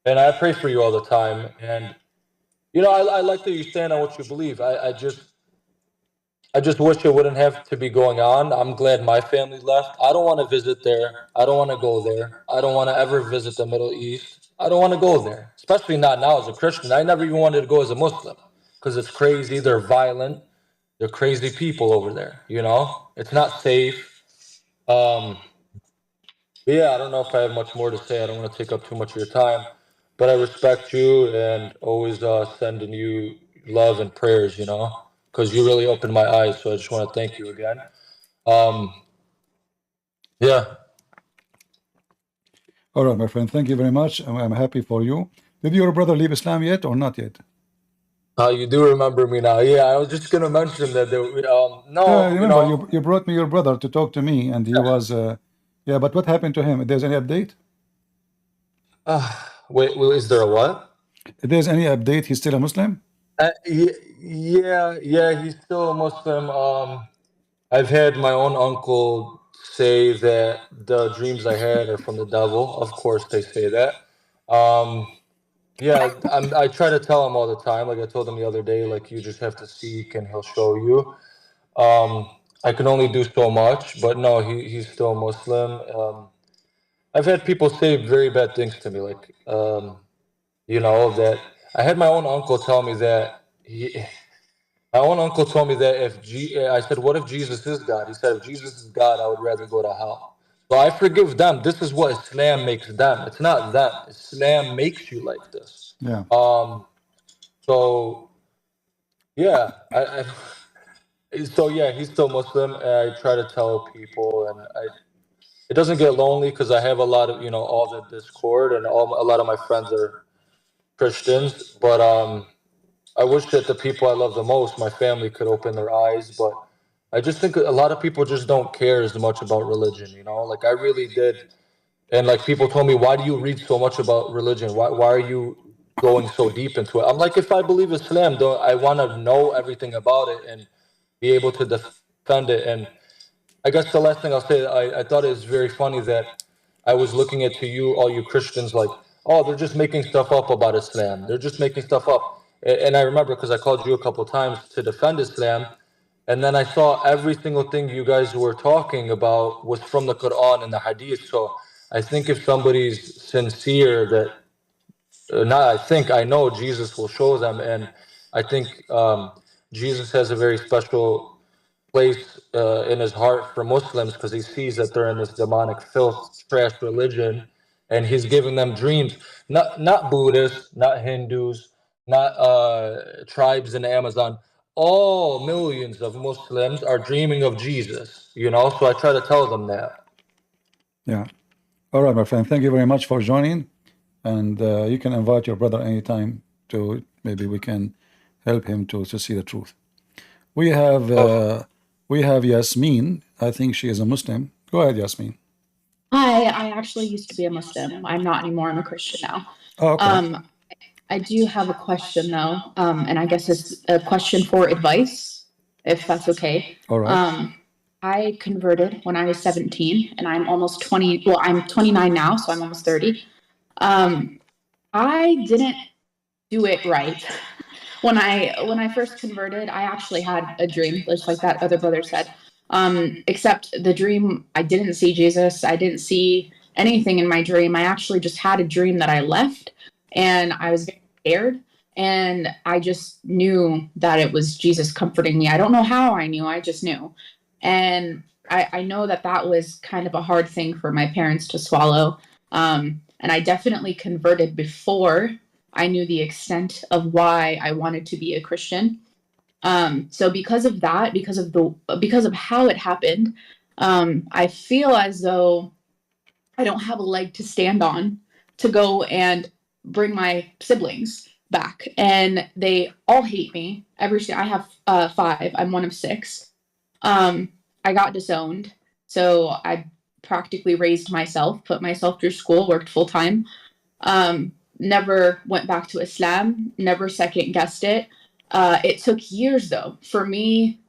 And I pray for you all the time. And you know, I like that you stand on what you believe. I just wish it wouldn't have to be going on. I'm glad my family left. I don't want to visit there. I don't want to go there. I don't want to ever visit the Middle East. I don't want to go there, especially not now as a Christian. I never even wanted to go as a Muslim because it's crazy. They're violent. They're crazy people over there. You know, it's not safe. But yeah, I don't know if I have much more to say. I don't want to take up too much of your time, but I respect you and always sending you love and prayers, you know, because you really opened my eyes. So I just want to thank you again. Yeah. all right, my friend. Thank you very much. I'm happy for you. Did your brother leave Islam yet or not yet? You do remember me now. Yeah, I was just going to mention that. Yeah, No, you remember know. you brought me your brother to talk to me, and he was yeah. But what happened to him? If there's any update? Wait, is there a what? If there's any update, he's still a Muslim? Yeah, he's still a Muslim. I've had my own uncle say that the dreams I had are from the devil. Of course, they say that. Yeah, I try to tell him all the time. Like I told him the other day, like you just have to seek and he'll show you. I can only do so much, but no, he's still Muslim. I've had people say very bad things to me, like you know that I had my own uncle tell me that my own uncle told me that I said, what if Jesus is God? He said, if Jesus is God, I would rather go to hell. So I forgive them. This is what Islam makes them. It's not them. Islam makes you like this. Yeah. So yeah, so yeah, he's still Muslim. And I try to tell people, and it doesn't get lonely because I have a lot of all the Discord, and a lot of my friends are Christians. But I wish that the people I love the most, my family, could open their eyes. But I just think a lot of people just don't care as much about religion. Like I really did. And like people told me, why do you read so much about religion? Why are you going so deep into it? I'm like, if I believe Islam, I want to know everything about it and be able to defend it. And I guess the last thing I'll say, I thought it was very funny that I was looking at all you Christians, like, oh, they're just making stuff up about Islam. They're just making stuff up. And I remember because I called you a couple of times to defend Islam. And then I saw every single thing you guys were talking about was from the Quran and the Hadith. So I think if somebody's sincere, I know Jesus will show them. And I think Jesus has a very special place in his heart for Muslims because he sees that they're in this demonic filth, trash religion, and he's giving them dreams. Not Buddhists, not Hindus, not tribes in the Amazon. All millions of Muslims are dreaming of Jesus. So I try to tell them that. Yeah. All right, my friend. Thank you very much for joining, and you can invite your brother anytime to maybe we can help him to see the truth. We have Yasmin. I think she is a Muslim. Go ahead, Yasmin. Hi, I actually used to be a Muslim. I'm not anymore. I'm a Christian now. Oh, okay. I do have a question though, and I guess it's a question for advice, if that's okay. All right. I converted when I was 17, and I'm almost 20. Well, I'm 29 now, so I'm almost 30. I didn't do it right. When I first converted, I actually had a dream, just like that other brother said. Except the dream, I didn't see Jesus. I didn't see anything in my dream. I actually just had a dream that I left, and I was very scared. And I just knew that it was Jesus comforting me. I don't know how I knew. I just knew. And I know that was kind of a hard thing for my parents to swallow. And I definitely converted before I knew the extent of why I wanted to be a Christian. So because of that, because of how it happened, I feel as though I don't have a leg to stand on to go and bring my siblings back, and they all hate me. I have 5. I'm one of 6. I got disowned, so I practically raised myself, put myself through school, worked full time. Never went back to Islam, never second guessed it. It took years though for me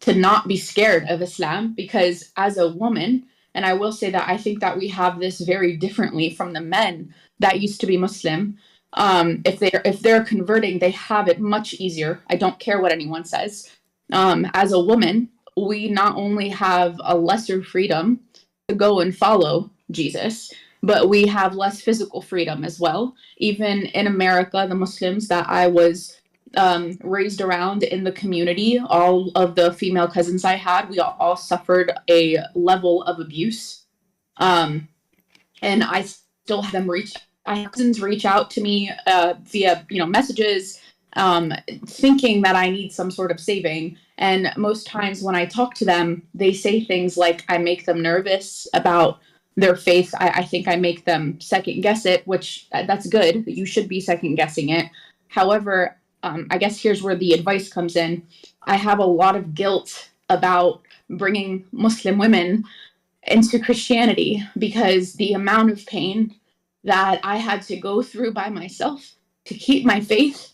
to not be scared of Islam, because as a woman, and I will say that I think that we have this very differently from the men that used to be Muslim. If they're converting, they have it much easier. I don't care what anyone says. As a woman, we not only have a lesser freedom to go and follow Jesus, but we have less physical freedom as well. Even in America, the Muslims that I was raised around in the community, all of the female cousins I had, we all suffered a level of abuse. And I still have them I have cousins reach out to me via, messages, thinking that I need some sort of saving. And most times when I talk to them, they say things like I make them nervous about their faith. I think I make them second guess it, which that's good. You should be second guessing it. However, I guess here's where the advice comes in. I have a lot of guilt about bringing Muslim women into Christianity, because the amount of pain that I had to go through by myself to keep my faith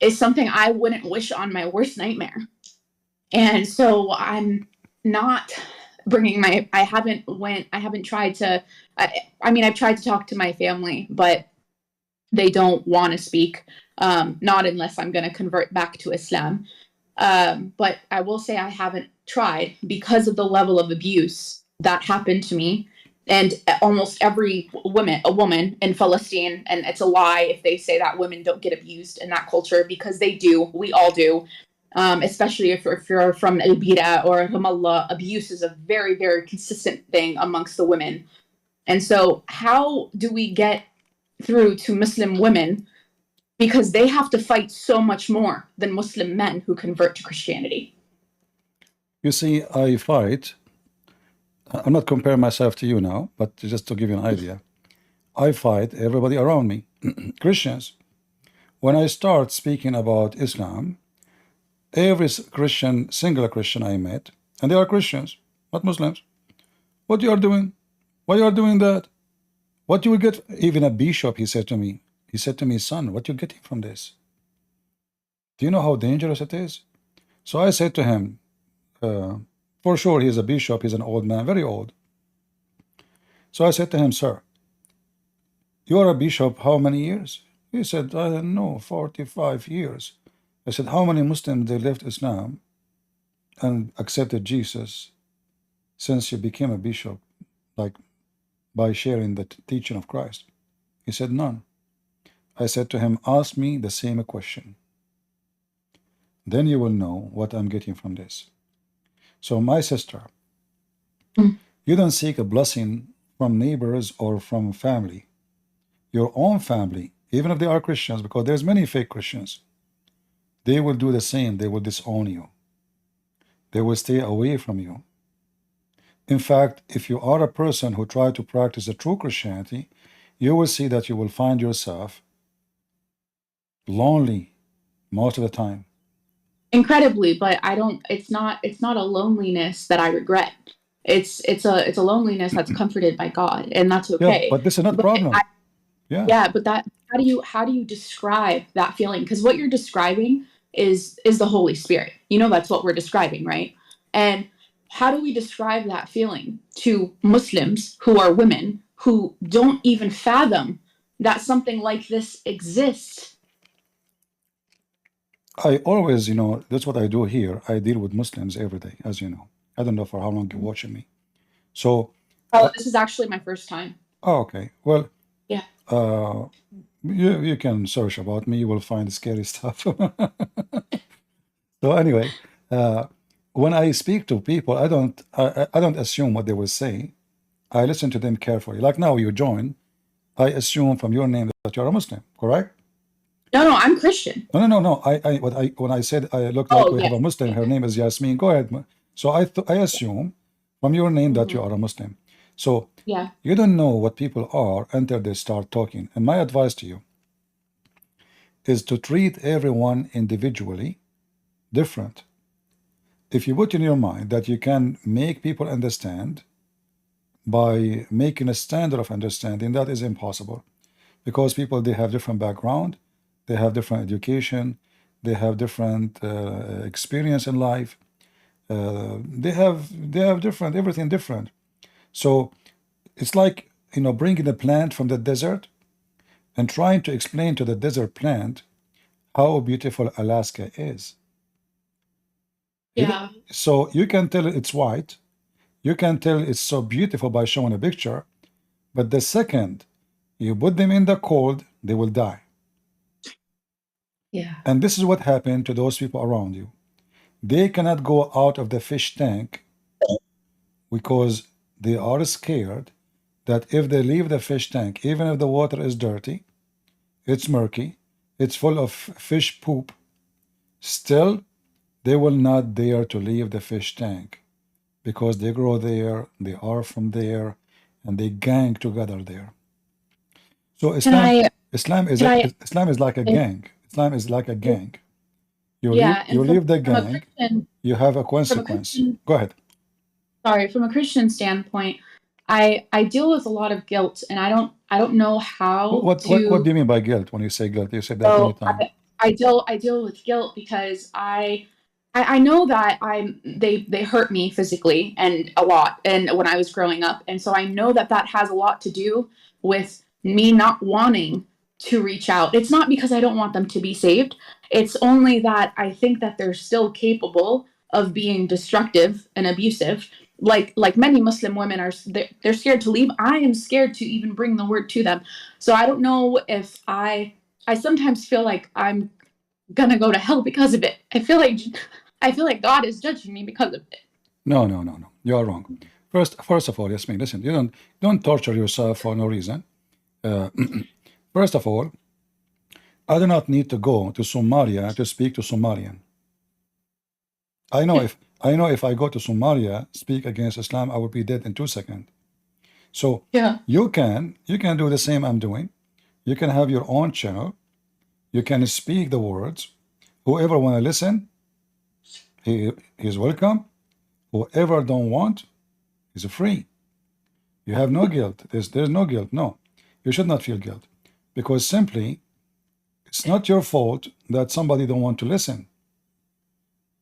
is something I wouldn't wish on my worst nightmare. And so I'm not bringing I haven't tried to, I've tried to talk to my family, but they don't want to speak, not unless I'm going to convert back to Islam. But I will say I haven't tried because of the level of abuse that happened to me. And almost every woman in Palestine, and it's a lie if they say that women don't get abused in that culture, because they do. We all do. Especially if you're from El Bira or Ramallah, abuse is a very, very consistent thing amongst the women. And so how do we get through to Muslim women, because they have to fight so much more than Muslim men who convert to Christianity? You see, I fight. I'm not comparing myself to you now, but just to give you an idea. I fight everybody around me, Christians. When I start speaking about Islam, every single Christian I met, and they are Christians, not Muslims. What you are doing? Why you are doing that? What you will get? Even a bishop, he said to me, son, what you getting from this? Do you know how dangerous it is? So I said to him, for sure, he's a bishop, he's an old man, very old. So I said to him, sir, you are a bishop how many years? He said, I don't know, 45 years. I said, how many Muslims they left Islam and accepted Jesus since you became a bishop, like by sharing the teaching of Christ? He said, none. I said to him, ask me the same question. Then you will know what I'm getting from this. So my sister, you don't seek a blessing from neighbors or from family. Your own family, even if they are Christians, because there's many fake Christians, they will do the same. They will disown you. They will stay away from you. In fact, if you are a person who try to practice a true Christianity, you will see that you will find yourself lonely most of the time. Incredibly, but it's not a loneliness that I regret. It's a loneliness that's comforted by God, and that's okay. Yeah, but this is not a problem. But how do you describe that feeling? Because what you're describing is the Holy Spirit. That's what we're describing, right? And how do we describe that feeling to Muslims who are women who don't even fathom that something like this exists? I always, that's what I do here. I deal with Muslims every day, as you know. I don't know for how long you're watching me. So. This is actually my first time. Oh, okay. Well. Yeah. You can search about me. You will find scary stuff. So anyway, when I speak to people, I don't assume what they will say. I listen to them carefully. Like now, you join. I assume from your name that you're a Muslim, correct? No, I'm Christian. No. When I said I look like we have a Muslim, her name is Yasmin. Go ahead. So I assume from your name that you are a Muslim. So Yeah. you don't know what people are until they start talking. And my advice to you is to treat everyone individually different. If you put in your mind that you can make people understand by making a standard of understanding, that is impossible, because people, they have different background, they have different education, they have different experience in life, they have different, everything different. So it's like, bringing a plant from the desert and trying to explain to the desert plant how beautiful Alaska is. Yeah. So you can tell it's white, you can tell it's so beautiful by showing a picture, but the second you put them in the cold, they will die. Yeah. And this is what happened to those people around you. They cannot go out of the fish tank because they are scared that if they leave the fish tank, even if the water is dirty, it's murky, it's full of fish poop, still they will not dare to leave the fish tank because they grow there, they are from there, and they gang together there. So Islam is like a gang. Islam is like a gang. You leave the gang, you have a consequence. Go ahead. Sorry, from a Christian standpoint, I deal with a lot of guilt, and I don't know how What do you mean by guilt when you say guilt? You said that many times. I deal with guilt because I know that they hurt me physically and a lot, and when I was growing up, and so I know that has a lot to do with me not wanting to reach out. It's not because I don't want them to be saved. It's only that I think that they're still capable of being destructive and abusive. Like many Muslim women are, they're scared to leave. I am scared to even bring the word to them. So I don't know if I sometimes feel like I'm gonna go to hell because of it. I feel like God is judging me because of it. No. You are wrong. First of all, Yasmin, listen. You don't torture yourself for no reason. First of all, I do not need to go to Somalia to speak to Somalian. I know if I go to Somalia, speak against Islam, I will be dead in 2 seconds. So you can do the same I'm doing. You can have your own channel. You can speak the words. Whoever want to listen, he is welcome. Whoever don't want is free. You have no guilt. There's no guilt. No, you should not feel guilt, because simply it's not your fault that somebody don't want to listen.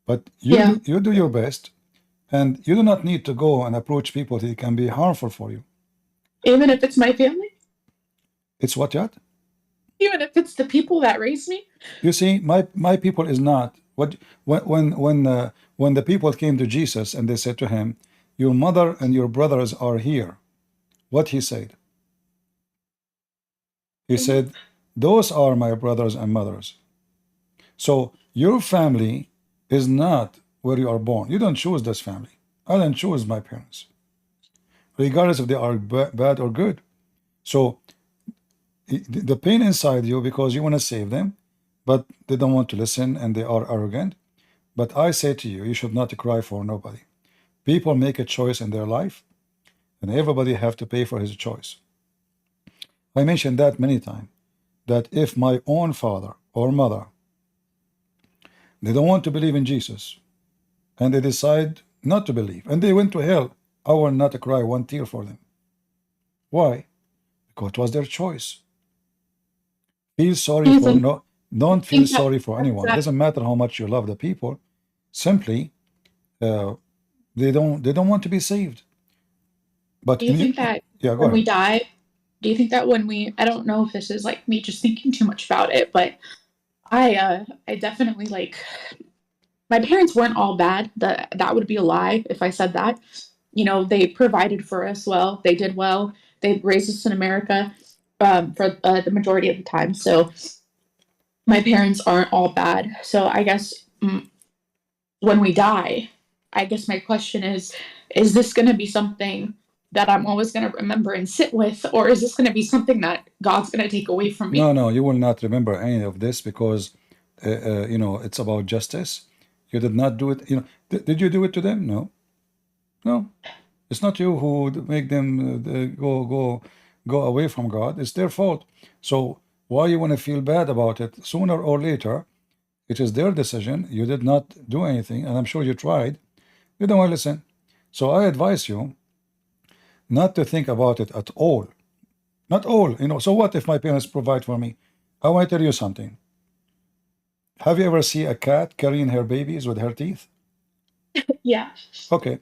But you do your best, and you do not need to go and approach people that can be harmful for you. Even if it's my family? It's what yet? Even if it's the people that raised me? You see, my people is not what when the people came to Jesus and they said to him, "Your mother and your brothers are here." What he said? He said, "Those are my brothers and mothers." So your family is not where you are born. You don't choose this family. I don't choose my parents, regardless if they are bad or good. So the pain inside you because you want to save them, but they don't want to listen and they are arrogant. But I say to you, you should not cry for nobody. People make a choice in their life, and everybody have to pay for his choice. I mentioned that many times, that if my own father or mother, they don't want to believe in Jesus, and they decide not to believe, and they went to hell, I will not cry one tear for them. Why? Because it was their choice. Feel sorry for don't feel sorry for anyone. It doesn't matter how much you love the people. Simply, they don't want to be saved. But do you think that when we die, do you think that when we, I don't know if this is like me just thinking too much about it, but I definitely, like, my parents weren't all bad. That would be a lie if I said that. You know, they provided for us well. They did well. They raised us in America for the majority of the time. So my parents aren't all bad. So I guess when we die, I guess my question is this going to be something that I'm always going to remember and sit with, or is this going to be something that God's going to take away from me? No, no, you will not remember any of this because, you know, it's about justice. You did not do it. You know, did you do it to them? No, no. It's not you who make them go away from God. It's their fault. So why you want to feel bad about it? Sooner or later, it is their decision. You did not do anything, and I'm sure you tried. You don't want to listen. So I advise you not to think about it at all. Not all, you know. So what if my parents provide for me? I want to tell you something. Have you ever seen a cat carrying her babies with her teeth? Yeah. Okay.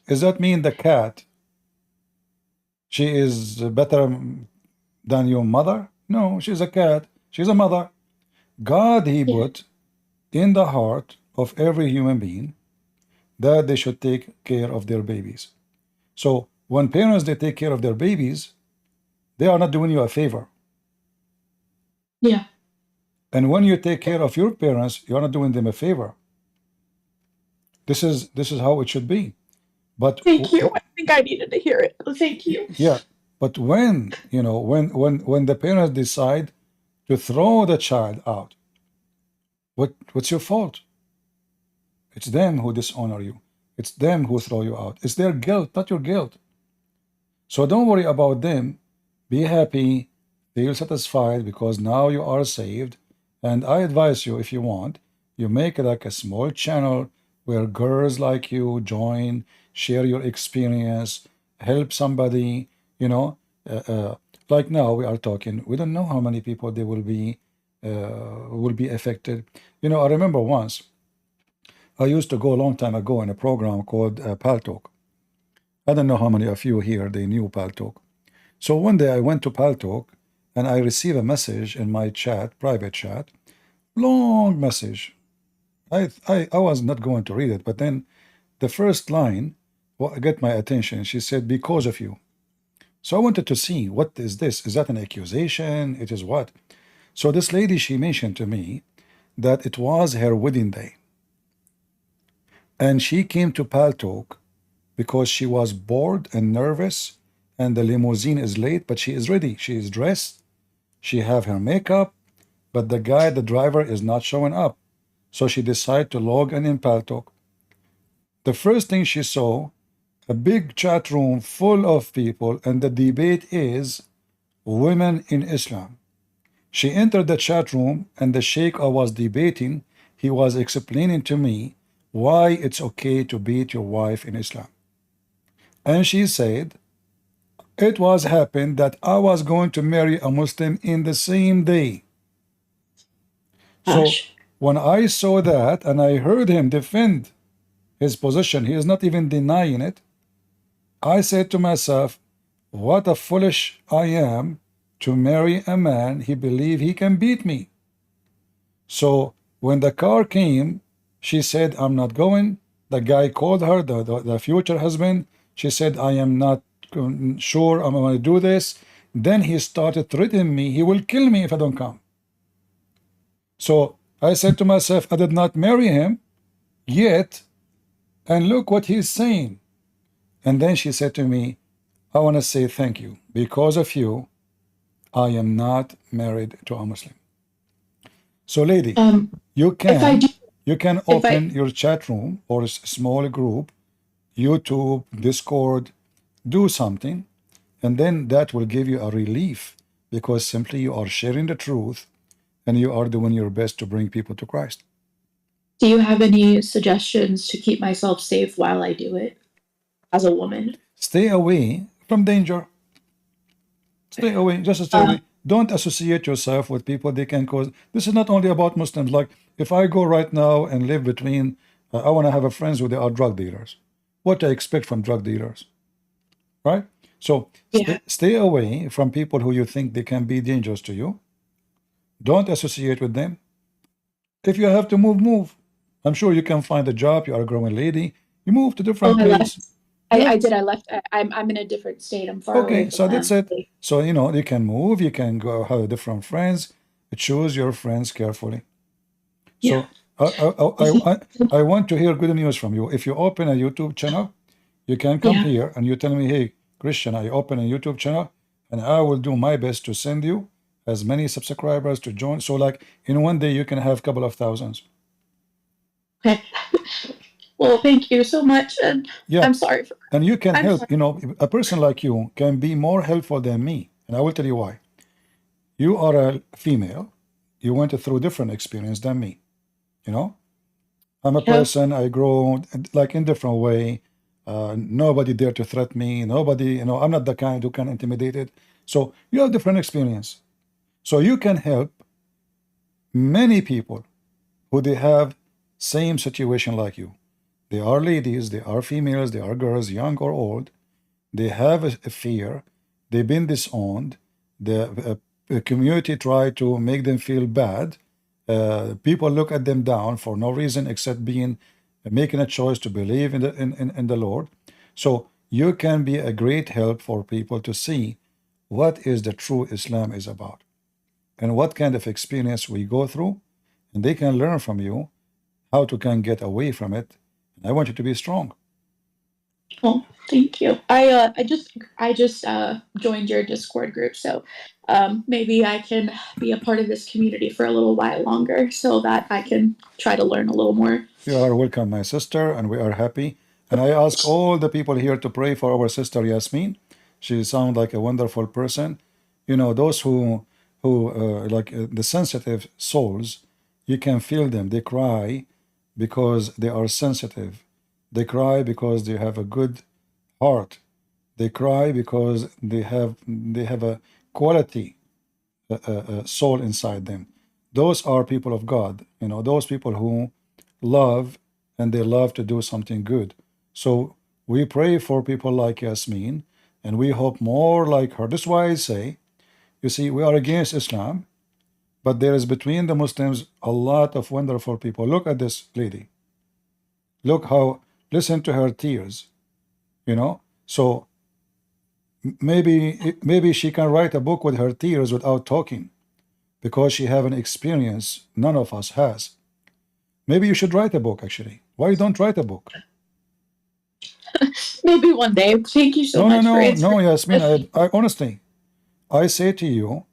Does that mean the cat, she is better than your mother? No, she's a cat. She's a mother. God, He put in the heart of every human being that they should take care of their babies. So when parents, they take care of their babies, they are not doing you a favor. Yeah. And when you take care of your parents, you're not doing them a favor. This is how it should be. But thank you. I think I needed to hear it. Thank you. Yeah, but when, you know, when the parents decide to throw the child out, what's your fault? It's them who dishonor you. It's them who throw you out. It's their guilt, not your guilt. So don't worry about them. Be happy, feel satisfied because now you are saved. And I advise you, if you want, you make like a small channel where girls like you join, share your experience, help somebody, you know. Like now we are talking, we don't know how many people they will be affected. You know, I remember once, I used to go a long time ago in a program called Paltalk. I don't know how many of you here, they knew Paltalk. So one day I went to Paltalk and I received a message in my chat, private chat, long message. I was not going to read it, but then the first line got my attention. She said, because of you. So I wanted to see, what is this? Is that an accusation? It is what? So this lady, she mentioned to me that it was her wedding day. And she came to Paltalk because she was bored and nervous and the limousine is late, but she is ready. She is dressed. She have her makeup, but the guy, the driver, is not showing up. So she decided to log in Paltalk. The first thing she saw, a big chat room full of people, and the debate is women in Islam. She entered the chat room, and the sheikh I was debating, he was explaining to me why it's okay to beat your wife in Islam. And she said, it was happened that I was going to marry a Muslim in the same day. So when I saw that and I heard him defend his position, he is not even denying it, I said to myself, what a foolish I am to marry a man he believe he can beat me. So when the car came, she said, I'm not going. The guy called her, the future husband. She said, I am not sure I'm going to do this. Then he started threatening me. He will kill me if I don't come. So I said to myself, I did not marry him yet. And look what he's saying. And then she said to me, I want to say thank you. Because of you, I am not married to a Muslim. So lady, you can open your chat room or a small group, YouTube, Discord, do something, and then that will give you a relief because simply you are sharing the truth and you are doing your best to bring people to Christ. Do you have any suggestions to keep myself safe while I do it as a woman? Stay away from danger. Stay away, just stay away. Don't associate yourself with people they can cause. This is not only about Muslims. Like if I go right now and live between, I want to have a friends who they are drug dealers. What do I expect from drug dealers? Right? So stay away from people who you think they can be dangerous to you. Don't associate with them. If you have to move, move. I'm sure you can find a job. You are a growing lady. You move to different place. I did. I left. I'm in a different state. I'm far away. Okay, so that's it. So you know you can move. You can go have different friends. Choose your friends carefully. So I want to hear good news from you. If you open a YouTube channel, you can come here and you tell me, hey, Christian, I open a YouTube channel and I will do my best to send you as many subscribers to join. So like in one day you can have a couple of thousands. Okay. Well, thank you so much, and yeah, I'm sorry. And you can I'm help. sorry. You know, a person like you can be more helpful than me, and I will tell you why. You are a female. You went through different experience than me. You know, I'm a person. I grow like in different way. Nobody dare to threaten me. Nobody. You know, I'm not the kind who can intimidate it. So you have different experience. So you can help many people who they have same situation like you. They are ladies, they are females, they are girls, young or old. They have a fear. They've been disowned. The community try to make them feel bad. People look at them down for no reason except making a choice to believe in the Lord. So you can be a great help for people to see what is the true Islam is about and what kind of experience we go through, and they can learn from you how to can get away from it. And I want you to be strong. Well, thank you. I just joined your Discord group, so maybe I can be a part of this community for a little while longer, so that I can try to learn a little more. You are welcome, my sister, and we are happy. And I ask all the people here to pray for our sister Yasmin. She sounds like a wonderful person. You know, those who the sensitive souls, you can feel them. They cry because they are sensitive. They cry because they have a good heart. They cry because they have a quality soul inside them. Those are people of God. You know, those people who love and they love to do something good. So we pray for people like Yasmin, and we hope more like her. That's why I say, you see, we are against Islam, but there is between the Muslims a lot of wonderful people. Look at this lady. Look how, listen to her tears, you know. So maybe she can write a book with her tears without talking, because she have an experience none of us has. Maybe you should write a book, actually. Why you don't write a book? Maybe one day. Thank you so much for answering. No, Yasmin, I honestly, I say to you,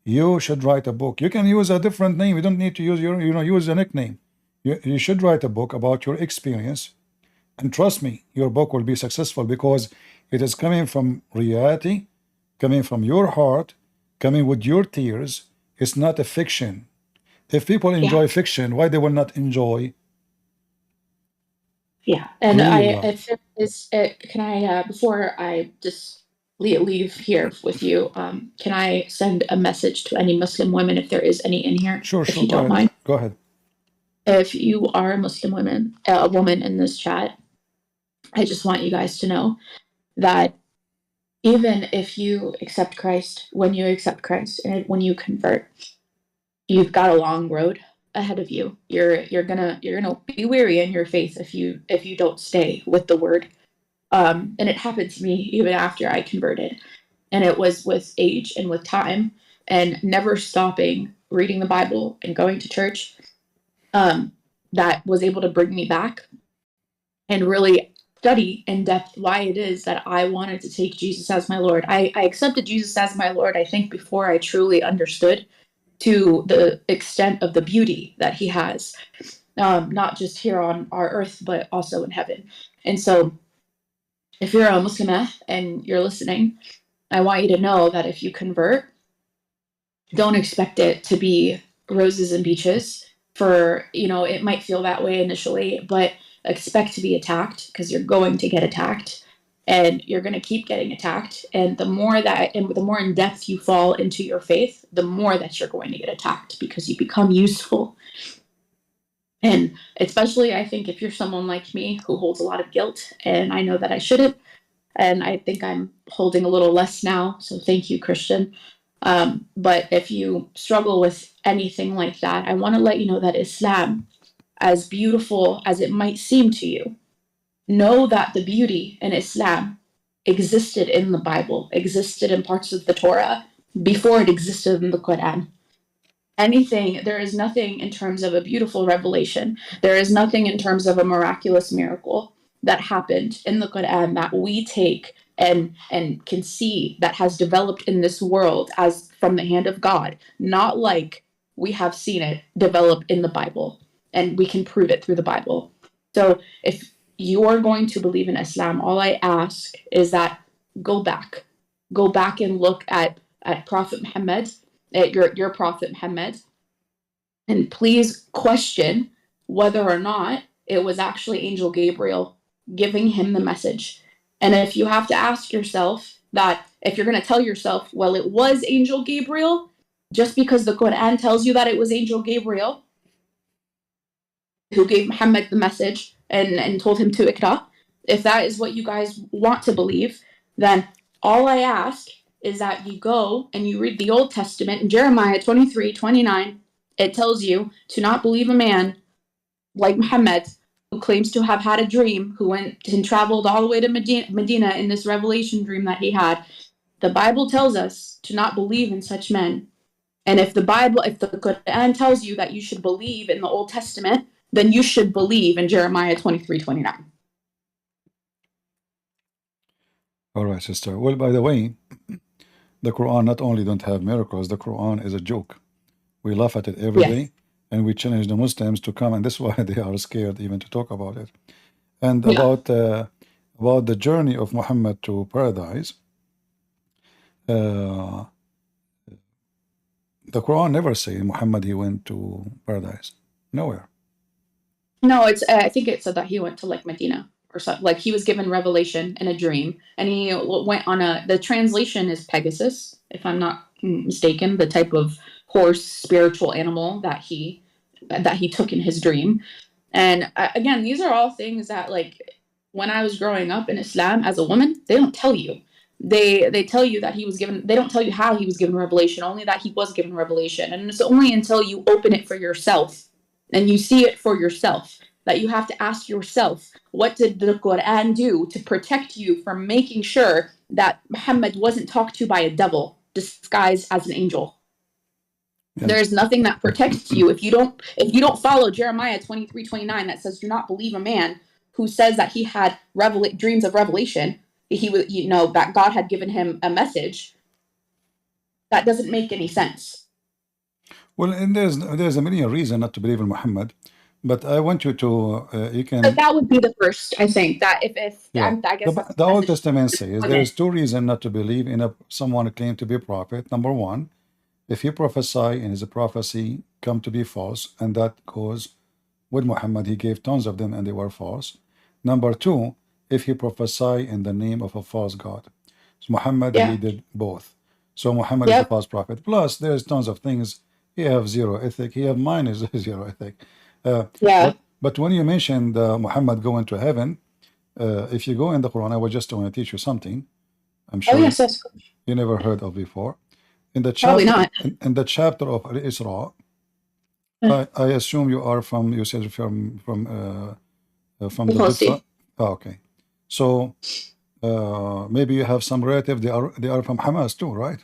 you should write a book. You can use a different name. You don't need to use use a nickname. You should write a book about your experience, and trust me, your book will be successful because it is coming from reality, coming from your heart, coming with your tears. It's not a fiction. If people enjoy fiction, why they will not enjoy? Yeah, and can I before I just leave here with you, can I send a message to any Muslim women if there is any in here? Sure, if you don't mind. mind. Go ahead. If you are a Muslim a woman in this chat, I just want you guys to know that even if you accept Christ, when you accept Christ and when you convert, you've got a long road ahead of you. You're gonna be weary in your faith if you don't stay with the word. And it happened to me even after I converted, and it was with age and with time and never stopping reading the Bible and going to church that was able to bring me back and really study in depth why it is that I wanted to take Jesus as my Lord. I accepted Jesus as my Lord, I think, before I truly understood to the extent of the beauty that he has, not just here on our earth, but also in heaven. And so if you're a Muslimah and you're listening, I want you to know that if you convert, don't expect it to be roses and beaches. It might feel that way initially, but expect to be attacked, because you're going to get attacked and you're going to keep getting attacked. And the more in depth you fall into your faith, the more that you're going to get attacked, because you become useful. And especially, I think, if you're someone like me who holds a lot of guilt, and I know that I shouldn't, and I think I'm holding a little less now, so thank you, Christian. But if you struggle with anything like that, I want to let you know that Islam, as beautiful as it might seem to you, know that the beauty in Islam existed in the Bible, existed in parts of the Torah before it existed in the Quran. There is nothing in terms of a beautiful revelation. There is nothing in terms of a miraculous miracle that happened in the Quran that we take and can see that has developed in this world as from the hand of God, not like we have seen it develop in the Bible, and we can prove it through the Bible. So if you are going to believe in Islam, all I ask is that go back and look at Prophet Muhammad, at your Prophet Muhammad, and please question whether or not it was actually Angel Gabriel giving him the message. And if you have to ask yourself that, if you're going to tell yourself, well, it was Angel Gabriel, just because the Quran tells you that it was Angel Gabriel who gave Muhammad the message and told him to Iqra, if that is what you guys want to believe, then all I ask is that you go and you read the Old Testament in Jeremiah 23:29. It tells you to not believe a man like Muhammad, who claims to have had a dream, who went and traveled all the way to Medina in this revelation dream that he had. The Bible tells us to not believe in such men. And if the Quran tells you that you should believe in the Old Testament, then you should believe in Jeremiah 23:29. All right, sister. Well, by the way, the Quran not only don't have miracles, the Quran is a joke. We laugh at it every day, and we challenge the Muslims to come, and that's why they are scared even to talk about it. And about the journey of Muhammad to paradise, the Quran never say Muhammad he went to paradise. Nowhere. No, it's I think it said that he went to like Medina or something. Like he was given revelation in a dream, and he went on the translation is Pegasus, if I'm not mistaken, the type of horse spiritual animal that he took in his dream. And again, these are all things that, like, when I was growing up in Islam as a woman, they don't tell you. They tell you that he was given, they don't tell you how he was given revelation, only that he was given revelation. And it's only until you open it for yourself and you see it for yourself that you have to ask yourself, what did the Quran do to protect you from making sure that Muhammad wasn't talked to by a devil disguised as an angel? There's nothing that protects you if you don't follow Jeremiah 23:29 that says, do not believe a man who says that he had dreams of revelation. He was, that God had given him a message. That doesn't make any sense. Well, and there's a million reasons not to believe in Muhammad, but I want you to you can. But that would be the first, I think. That if I guess the Old Testament says there's two reasons not to believe in someone who claimed to be a prophet. Number one, if he prophesy and his prophecy come to be false, and that goes with Muhammad, he gave tons of them and they were false. Number two, if he prophesy in the name of a false god. So Muhammad, he did both. So Muhammad is a false prophet. Plus, there's tons of things. He have zero ethic. He have minus zero ethic. But when you mentioned Muhammad going to heaven, if you go in the Quran, I was just want to teach you something. I'm sure you never heard of before. In the chapter, not. In the chapter of Al-Isra, I assume you are from. You said from the book. Oh, okay, so maybe you have some relative. They are from Hamas too, right?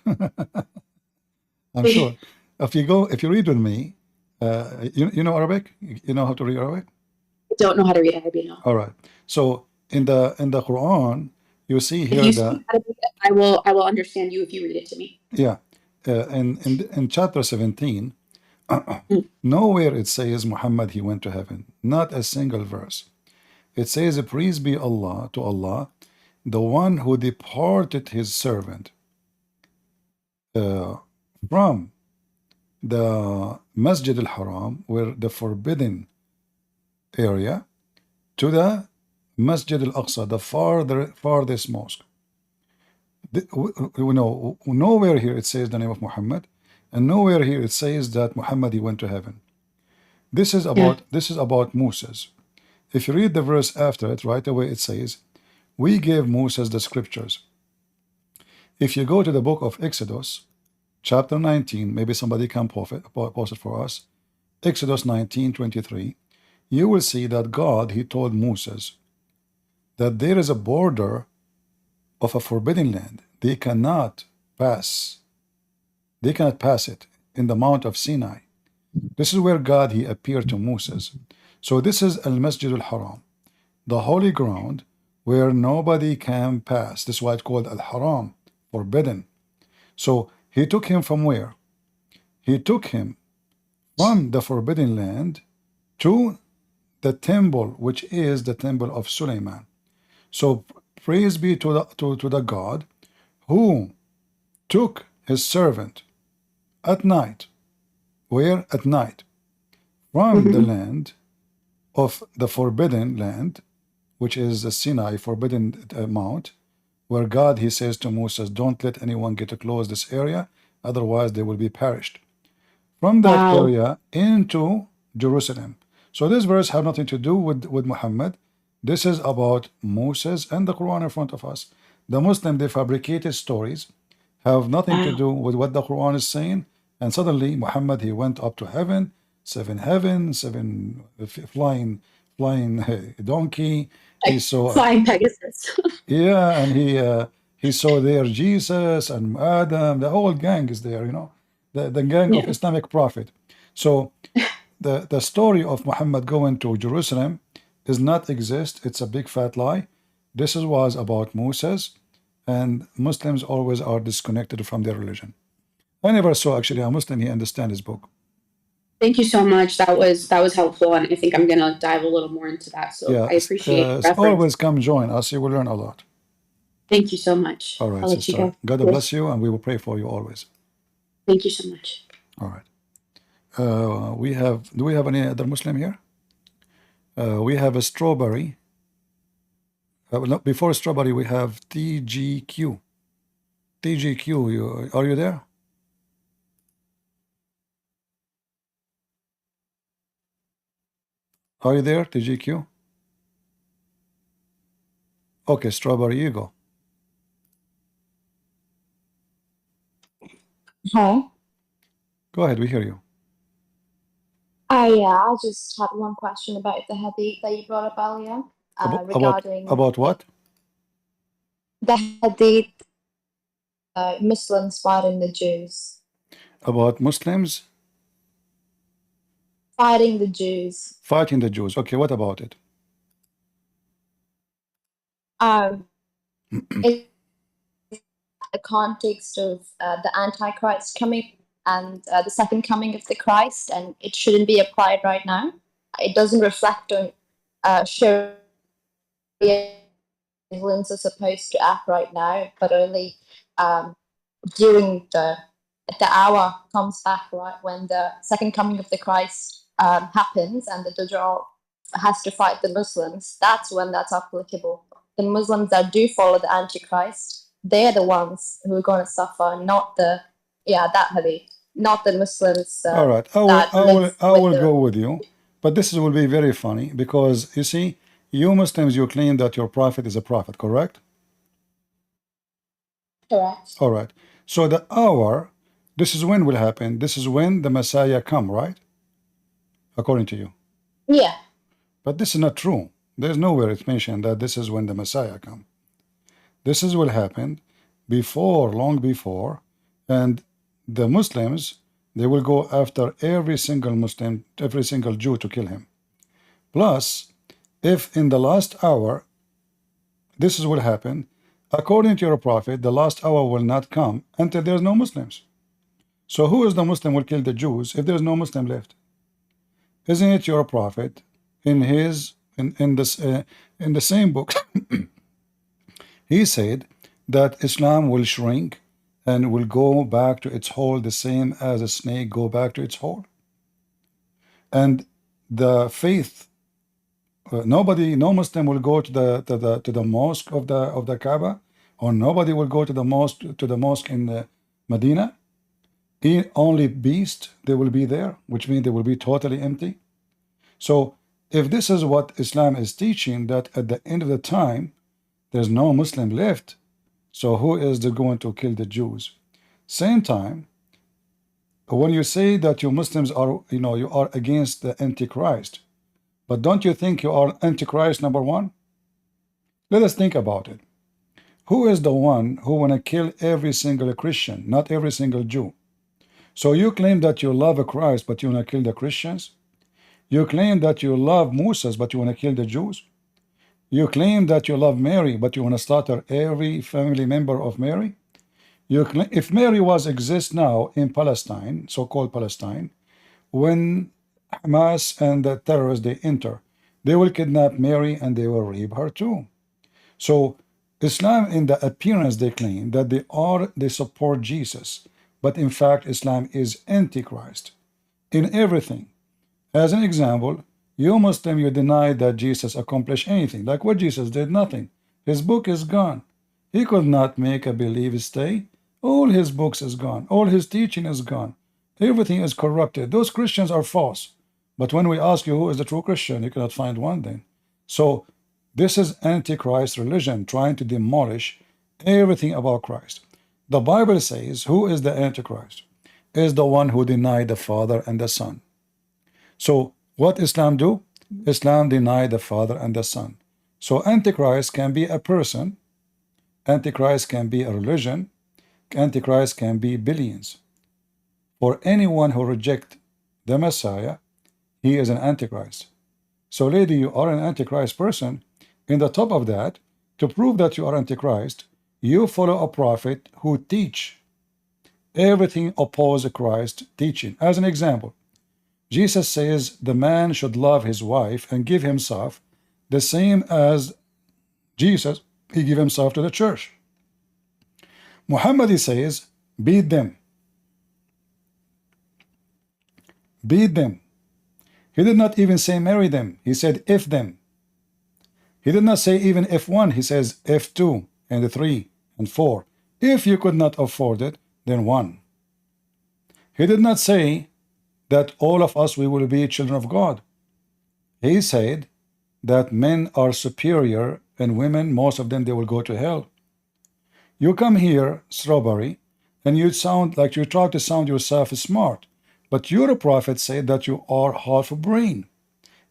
I'm sure. If you read with me, you know Arabic. You know how to read Arabic. I don't know how to read Arabic. No. All right. So in the Quran, you see here that I will understand you if you read it to me. Yeah. In chapter 17, nowhere it says Muhammad he went to heaven. Not a single verse. It says, praise be Allah to Allah, the one who departed his servant from the Masjid al-Haram, where the forbidden area, to the Masjid al-Aqsa, the farthest mosque. Nowhere here it says the name of Muhammad, and nowhere here it says that Muhammad he went to heaven. This is about Moses. If you read the verse after it, right away it says, we gave Moses the scriptures. If you go to the book of Exodus, chapter 19, maybe somebody can post it for us, Exodus 19:23, you will see that God, he told Moses that there is a border of a forbidden land. They cannot pass it in the Mount of Sinai. This is where God he appeared to Moses. So this is Al-Masjid al-Haram. the holy ground where nobody can pass. This is why it's called al-haram, forbidden. So he took him from where? He took him from the forbidden land to the temple, which is the temple of Suleiman. So praise be to the God who took his servant at night. Where? At night. From the land of the forbidden land, which is the Sinai, forbidden mount, where God, he says to Moses, don't let anyone get close this area, otherwise they will be perished. From that area into Jerusalem. So this verse have nothing to do with Muhammad. This is about Moses and the Quran in front of us. The Muslim, they fabricated stories, have nothing to do with what the Quran is saying, and suddenly Muhammad, he went up to heaven, seven flying donkey. He saw flying Pegasus. yeah, and he saw there Jesus and Adam, the whole gang is there, you know, the gang of Islamic prophet. So the story of Muhammad going to Jerusalem does not exist. It's a big fat lie. This was about Moses, and Muslims always are disconnected from their religion. I never saw actually a Muslim he understand his book. Thank you so much. That was helpful, and I think I'm gonna dive a little more into that. So Yeah, I appreciate the reference. always come join us. You will learn a lot. Thank you so much. All right, I'll let you sister. go. God bless you, and we will pray for you always. Thank you so much. All right. Do we have any other Muslim here? We have a strawberry. No, before strawberry, we have TGQ. TGQ, are you there? Are you there, TGQ? Okay, strawberry, you go. Hi. Go ahead, we hear you. I just had one question about the hadith that you brought up earlier regarding about what? the hadith, Muslims fighting the Jews. About Muslims Fighting the Jews. fighting the Jews. Okay, what about it? In the context of the Antichrist coming and the second coming of the Christ, and it shouldn't be applied right now. It doesn't reflect on Sharia. Muslims are supposed to act right now, but only during the hour comes back, right, when the second coming of the Christ happens and the Dajjal has to fight the Muslims. That's when that's applicable. The Muslims that do follow the Antichrist, they're the ones who are going to suffer, not the that hadith, not the Muslims. All right, I will go with you, but this will be very funny because you see, you Muslims, you claim that your prophet is a prophet, correct? Correct. All right. So the hour, this is when will happen. This is when the Messiah come, right? According to you. Yeah. But this is not true. There's nowhere it's mentioned that this is when the Messiah come. This is what happened before, long before, and the Muslims, they will go after every single Muslim, every single Jew to kill him. Plus, if in the last hour, this is what happened, according to your prophet, the last hour will not come until there's no Muslims. So who is the Muslim will kill the Jews if there's no Muslim left? Isn't it your prophet in the same book? He said that Islam will shrink and will go back to its hole the same as a snake go back to its hole. And the faith, no Muslim will go to the mosque of the Kaaba, or nobody will go to the mosque in Medina. Only beasts they will be there, which means they will be totally empty. So if this is what Islam is teaching, that at the end of the time there's no Muslim left, so who is going to kill the Jews? Same time, when you say that you Muslims are, you are against the Antichrist, but don't you think you are Antichrist number one? Let us think about it. Who is the one who want to kill every single Christian, not every single Jew? So you claim that you love Christ, but you want to kill the Christians? You claim that you love Moses, but you want to kill the Jews? You claim that you love Mary, but you want to slaughter every family member of Mary? If Mary was exist now in Palestine, so-called Palestine, when Hamas and the terrorists they enter, they will kidnap Mary and they will rape her too. So Islam, in the appearance, they claim that they support Jesus, but in fact Islam is antichrist in everything. As an example, you Muslim, you deny that Jesus accomplished anything. Like what Jesus did? Nothing. His book is gone. He could not make a believer stay. All his books is gone. All his teaching is gone. Everything is corrupted. Those Christians are false. But when we ask you who is the true Christian, you cannot find one then. So this is Antichrist religion trying to demolish everything about Christ. The Bible says, who is the Antichrist? Is the one who denied the Father and the Son. So what Islam do? Islam deny the Father and the Son. So Antichrist can be a person, Antichrist can be a religion, Antichrist can be billions. For anyone who reject the Messiah, he is an Antichrist. So lady, you are an Antichrist person. In the top of that, to prove that you are Antichrist, you follow a prophet who teach everything opposed Christ teaching. As an example, Jesus says the man should love his wife and give himself the same as Jesus, he gave himself to the church. Muhammad, he says, beat them. Beat them. He did not even say marry them. He said if them. He did not say even if one. He says if two and three and four. If you could not afford it, then one. He did not say that all of us, we will be children of God. He said that men are superior and women, most of them, they will go to hell. You come here, Strawberry, and you sound like you try to sound yourself smart, but your prophet said that you are half a brain.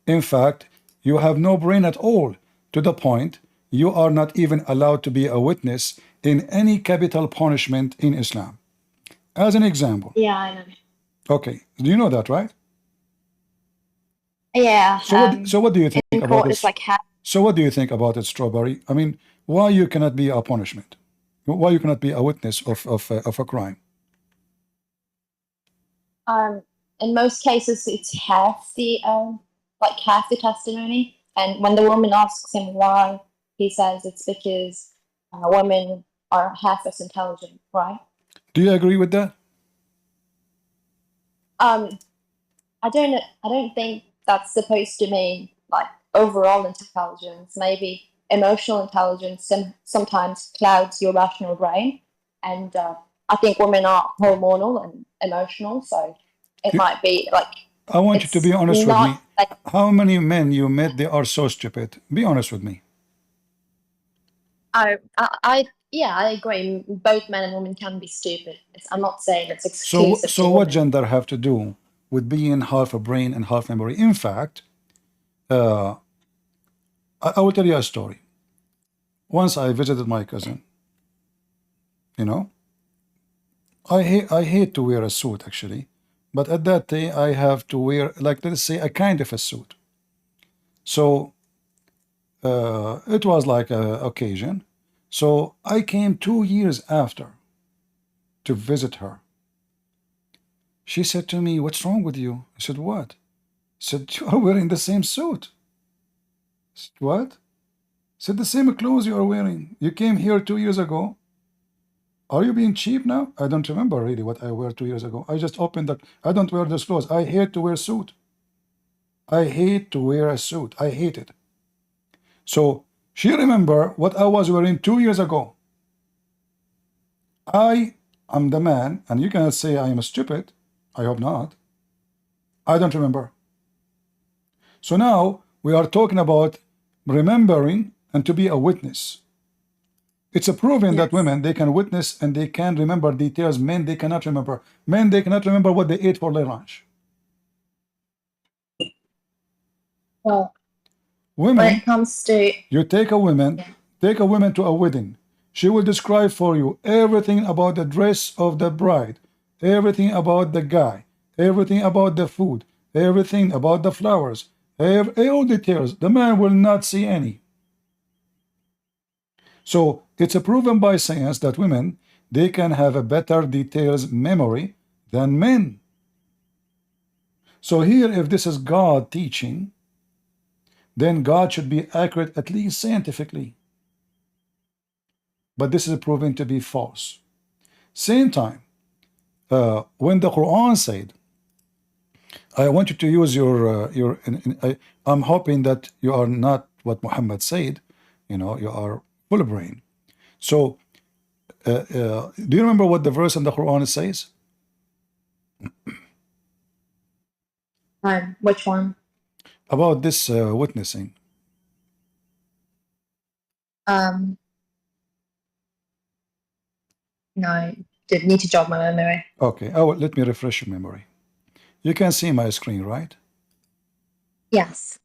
In fact, you have no brain at all, to the point you are not even allowed to be a witness in any capital punishment in Islam. As an example. Yeah, I know. Okay, do you know that, right? Yeah. So what do you think in about court, this? it's like So what do you think about it, Strawberry? I mean, why you cannot be a punishment? Why you cannot be a witness of a crime? in most cases it's half the testimony, and when the woman asks him why, he says it's because women are half as intelligent, right? Do you agree with that? I don't think that's supposed to mean like overall intelligence. Maybe emotional intelligence sometimes clouds your rational brain, and I think women are hormonal and emotional, so it might be like. I want you to be honest with me. Like, how many men you met, they are so stupid? Be honest with me. Yeah, I agree. Both men and women can be stupid. I'm not saying it's exclusive. So what gender have to do with being half a brain and half memory? In fact, I will tell you a story. Once I visited my cousin. You know, I hate to wear a suit actually, but at that day I have to wear, like, let's say, a kind of a suit. So it was like an occasion. So I came 2 years after to visit her. She said to me, "What's wrong with you?" I said, "What?" She said, "You are wearing the same suit." I said, "What?" She said, "The same clothes you are wearing. You came here 2 years ago. Are you being cheap now?" I don't remember really what I wore 2 years ago. I just opened that. I don't wear those clothes. I hate to wear a suit. I hate to wear a suit. I hate it. So she remember what I was wearing 2 years ago. I am the man, and you cannot say I am stupid. I hope not. I don't remember. So now we are talking about remembering and to be a witness. It's a proven that women, they can witness and they can remember details. Men, they cannot remember. Men, they cannot remember what they ate for their lunch. Well, women, when it comes to you take a woman, take a woman to a wedding. She will describe for you everything about the dress of the bride, everything about the guy, everything about the food, everything about the flowers, all details. The man will not see any. So it's proven by science that women, they can have a better details memory than men. So here, if this is God teaching, then God should be accurate at least scientifically. But this is proven to be false. Same time, when the Quran said, I want you to use your I'm hoping that you are not what Muhammad said, you know, you are full brain. So do you remember what the verse in the Quran says? Which one? About this witnessing. No, did need to jog my memory. Okay, oh, let me refresh your memory. You can see my screen, right? Yes.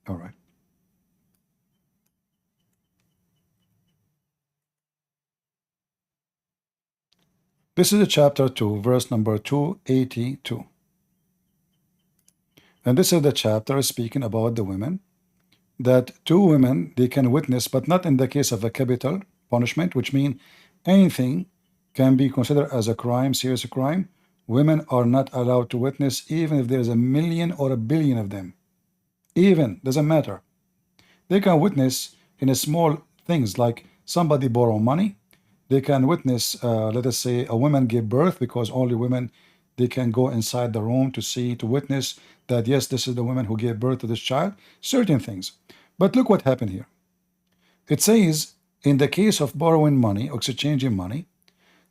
All right. This is chapter 2, verse number 282. And this is the chapter speaking about the women, that two women, they can witness, but not in the case of a capital punishment, which means anything can be considered as a crime, serious crime. Women are not allowed to witness, even if there is a million or a billion of them. Even, doesn't matter. They can witness in a small things, like somebody borrow money. They can witness, let us say, a woman give birth, because only women, they can go inside the room to see, to witness that, yes, this is the woman who gave birth to this child, certain things. But look what happened here. It says, in the case of borrowing money, or exchanging money,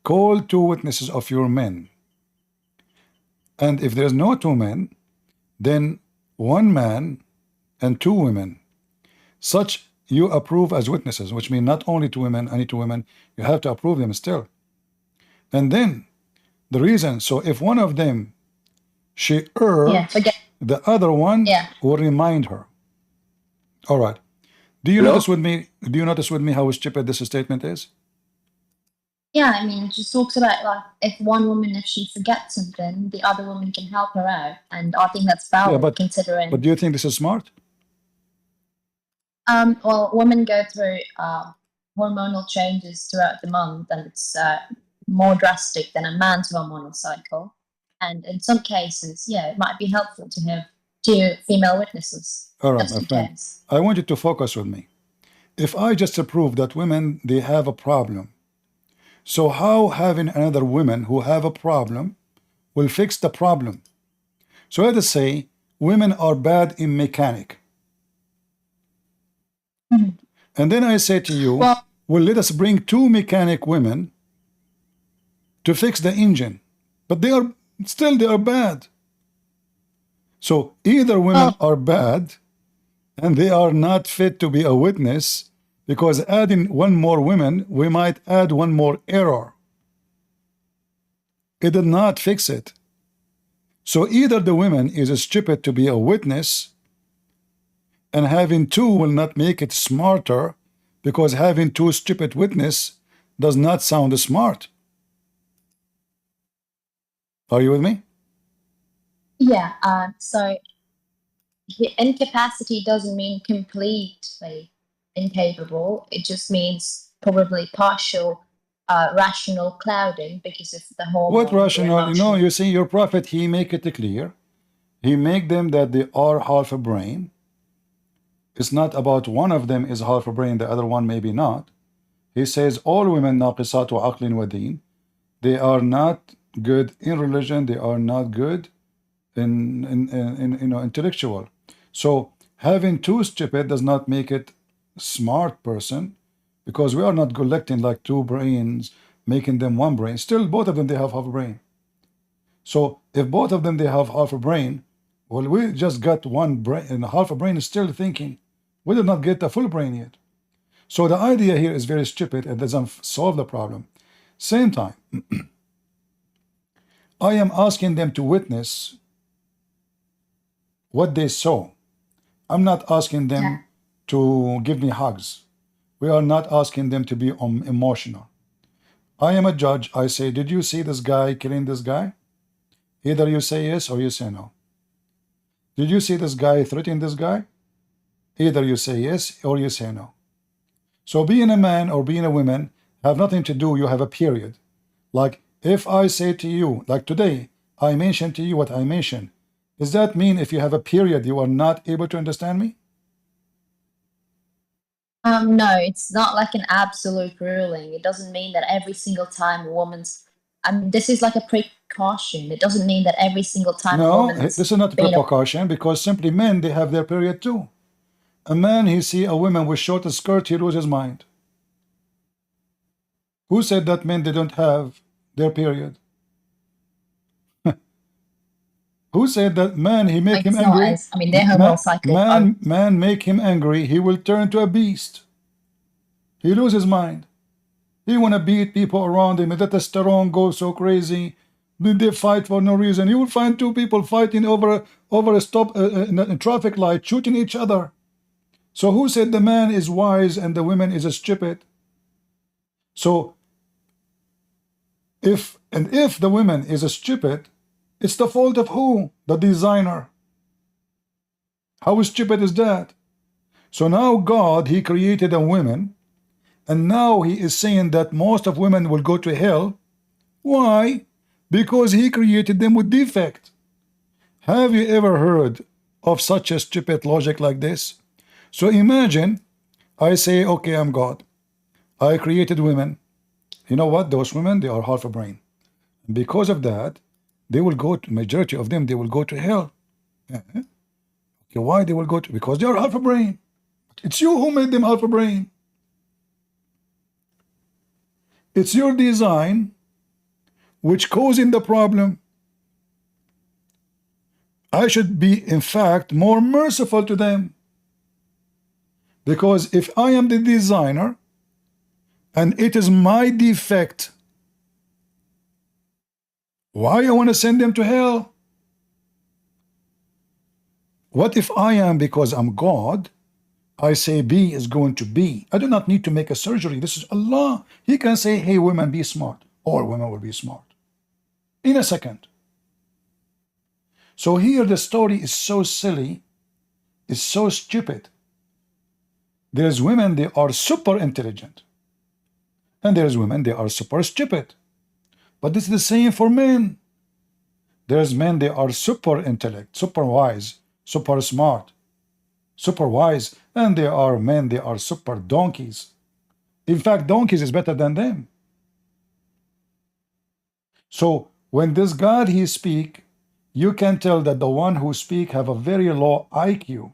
call two witnesses of your men. And if there's no two men, then one man and two women. Such you approve as witnesses, which means not only two women, any two women, you have to approve them still. And then the reason, so if one of them she the other one will remind her. All right. Do you notice with me? Do you notice with me how stupid this statement is? Yeah, I mean, it just talks about like if one woman, if she forgets something, the other woman can help her out, and I think that's valid considering. But do you think this is smart? Well, women go through hormonal changes throughout the month, and it's more drastic than a man's hormonal cycle. And in some cases, yeah, it might be helpful to have two female witnesses. All right, my friend. I want you to focus with me. If I just prove that women, they have a problem, so how having another woman who have a problem will fix the problem? So let us say women are bad in mechanic. And then I say to you, well, let us bring two mechanic women to fix the engine. But they are bad. So either women are bad and they are not fit to be a witness, because adding one more woman, we might add one more error. It did not fix it. So either the woman is stupid to be a witness, and having two will not make it smarter, because having two stupid witnesses does not sound smart. Are you with me? Yeah, so incapacity doesn't mean completely incapable. It just means probably partial rational clouding because of the whole. What rational? You know, you see, your prophet, he make it clear. He make them that they are half a brain. It's not about one of them is half a brain, the other one maybe not. He says all women naqisatu aqlin wa deen. They are not good in religion. They are not good in you know, intellectual. So having two stupid does not make it smart person, because we are not collecting like two brains, making them one brain. Still, both of them, they have half a brain. So if both of them, they have half a brain, well, we just got one brain, and half a brain is still thinking. We did not get the full brain yet. So the idea here is very stupid and doesn't solve the problem. Same time, I am asking them to witness what they saw. I'm not asking them to give me hugs. We are not asking them to be emotional. I am a judge. I say, did you see this guy killing this guy? Either you say yes or you say no. Did you see this guy threatening this guy? Either you say yes or you say no. So being a man or being a woman have nothing to do. You have a period. Like if I say to you, like today, I mentioned to you what I mentioned. Does that mean if you have a period, you are not able to understand me? No, it's not like an absolute ruling. It doesn't mean that every single time a woman's. I mean, this is like a precaution. It doesn't mean that every single time a No, woman's. this is not a precaution because simply men, they have their period too. A man, he see a woman with short skirt, he loses his mind. Who said that men, they don't have their period? Who said that man, he make him angry? I mean, they're homocyclic. Man make him angry, he will turn to a beast. He loses his mind. He want to beat people around him. The testosterone goes so crazy. They fight for no reason. You will find two people fighting over a stop a traffic light, shooting each other. So who said the man is wise and the woman is stupid? So if the woman is stupid, it's the fault of who? The designer. How stupid is that? So now God, he created a woman, and now he is saying that most of women will go to hell. Why? Because he created them with defect. Have you ever heard of such a stupid logic like this? So imagine I say, okay, I'm God. I created women. You know what? Those women, they are half a brain. And because of that, they will go to, majority of them, they will go to hell. Okay, why they will go to? Because they are half a brain. It's you who made them half a brain. It's your design which causing the problem. I should be, in fact, more merciful to them. Because if I am the designer and it is my defect, why I want to send them to hell? What if I am, because I'm God, I say B is going to be. I do not need to make a surgery. This is Allah. He can say, hey, women, be smart. All women will be smart. In a second. So here the story is so silly, it's so stupid. There's women, they are super intelligent. And there's women, they are super stupid. But this is the same for men. There's men, they are super intellect, super wise, super smart, super wise. And there are men, they are super donkeys. In fact, donkeys is better than them. So when this God, he speak, you can tell that the one who speak have a very low IQ.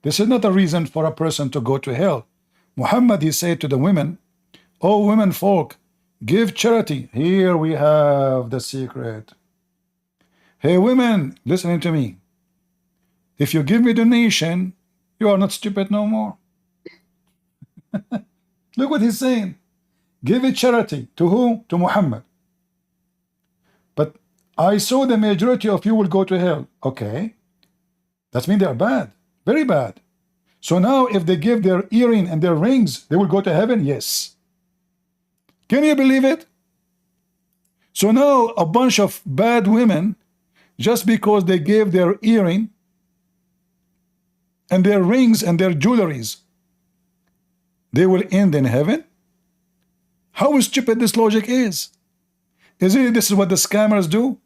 This is not a reason for a person to go to hell. Muhammad, he said to the women, oh, women folk, give charity. Here we have the secret. Hey, women, listening to me. If you give me donation, you are not stupid no more. Look what he's saying. Give it charity. To who? To Muhammad. But I saw the majority of you will go to hell. Okay. That means they are bad. Very bad. So now if they give their earring and their rings, they will go to heaven? Yes. Can you believe it? So now a bunch of bad women, just because they gave their earring and their rings and their jewelries, they will end in heaven? How stupid this logic is. Isn't it this is what the scammers do?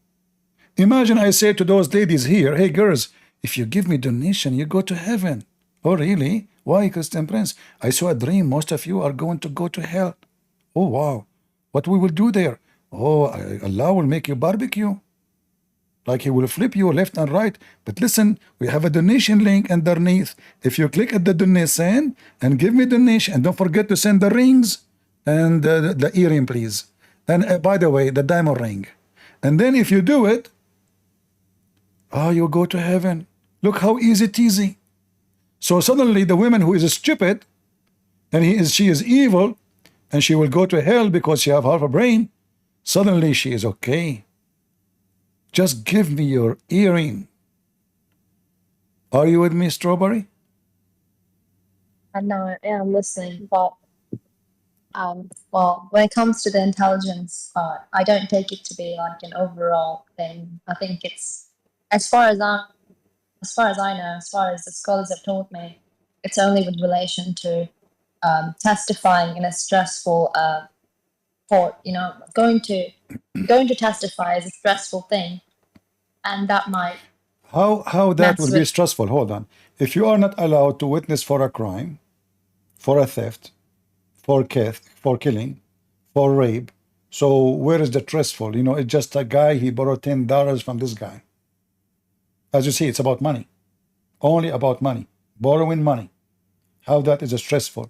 Imagine I say to those ladies here, hey girls, if you give me donation, you go to heaven. Oh really? Why, Christian Prince? I saw a dream, most of you are going to go to hell. Oh wow, what we will do there? Oh, Allah will make you barbecue. Like he will flip you left and right. But listen, we have a donation link underneath. If you click at the donation and give me donation, and don't forget to send the rings and the earring, please. And by the way, the diamond ring. And then if you do it, oh, you'll go to heaven. Look how easy teasy. So suddenly the woman who is stupid and she is evil and she will go to hell because she have half a brain, suddenly she is okay. Just give me your earring. Are you with me, Strawberry? I know, yeah, I'm listening, but well, when it comes to the intelligence part, I don't take it to be like an overall thing. I think it's, as far as I know, as far as the scholars have taught me, it's only with relation to testifying in a stressful court. You know, going to testify is a stressful thing, and that might How that mess will be with. stressful? Hold on. If you are not allowed to witness for a crime, for a theft, for killing, for rape, so where is the stressful? You know, it's just a guy, he borrowed $10 from this guy. As you see, it's about money. Only about money. Borrowing money. How that is stressful?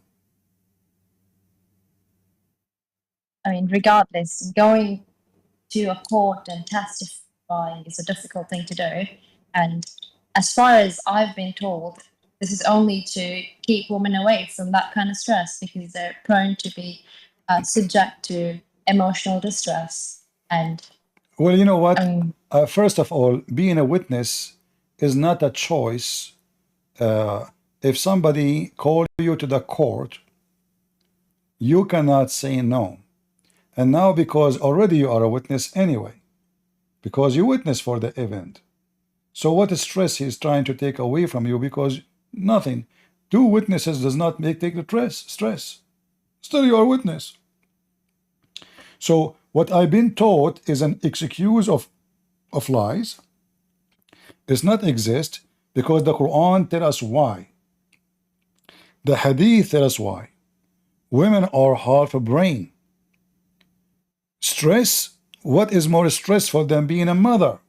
I mean, regardless, going to a court and testifying is a difficult thing to do. And as far as I've been told, this is only to keep women away from that kind of stress because they're prone to be subject to emotional distress. And well, you know what? I mean, First of all, being a witness is not a choice. If somebody called you to the court, you cannot say no. And now, because already you are a witness anyway, because you witness for the event. So what stress he is trying to take away from you? Because nothing. Two witnesses does not take the stress. Still you are a witness. So what I've been taught is an excuse of lies. Does not exist because the Quran tell us why. The Hadith tell us why. Women are half a brain. Stress, what is more stressful than being a mother?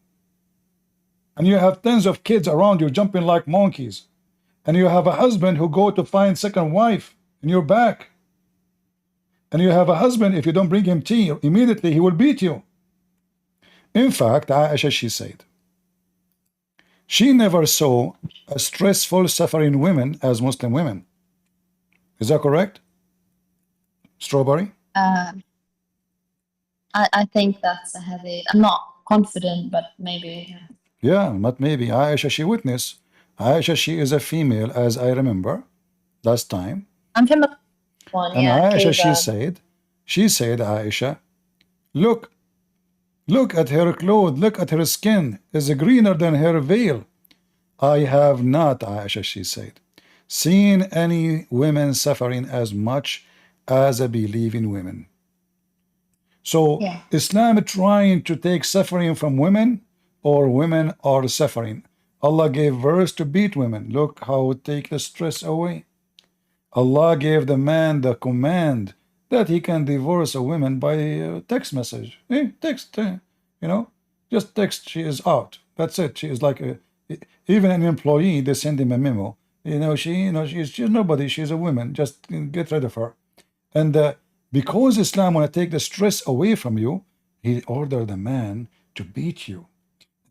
And you have tens of kids around you jumping like monkeys. And you have a husband who go to find second wife in your back. And you have a husband, if you don't bring him tea, immediately he will beat you. In fact, Aisha, she said, she never saw a stressful, suffering women as Muslim women. Is that correct? Strawberry? I think that's a heavy. I'm not confident, but maybe. Yeah, not maybe. Aisha, she witnessed. Aisha, she is a female, as I remember last time. I'm familiar with one, And yeah. Aisha, 'cause, she said, Aisha, look at her clothes, look at her skin, is greener than her veil. I have not, Aisha, she said, seen any women suffering as much as I believe in women. So yeah. Islam trying to take suffering from women, or women are suffering. Allah gave verse to beat women. Look how it take the stress away. Allah gave the man the command that he can divorce a woman by text message. Text, you know, just text, she is out. That's it. She is like even an employee, they send him a memo. She's nobody, she's a woman. Just get rid of her. And because Islam want to take the stress away from you, he ordered the man to beat you.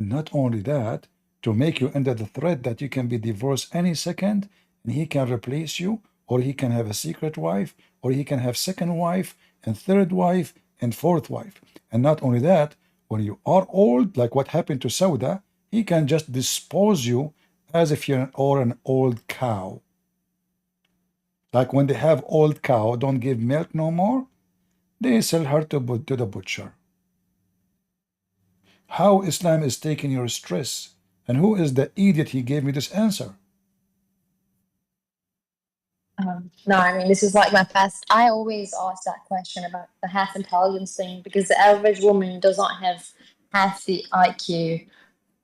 Not only that, to make you under the threat that you can be divorced any second, and he can replace you, or he can have a secret wife, or he can have second wife, and third wife, and fourth wife. And not only that, when you are old, like what happened to Sauda, he can just dispose you as if you're an old cow. Like when they have old cow, don't give milk no more, they sell her to the butcher. How Islam is taking your stress? And who is the idiot he gave me this answer? No, I mean, this is like my past. I always ask that question about the half intelligence thing because the average woman does not have half the IQ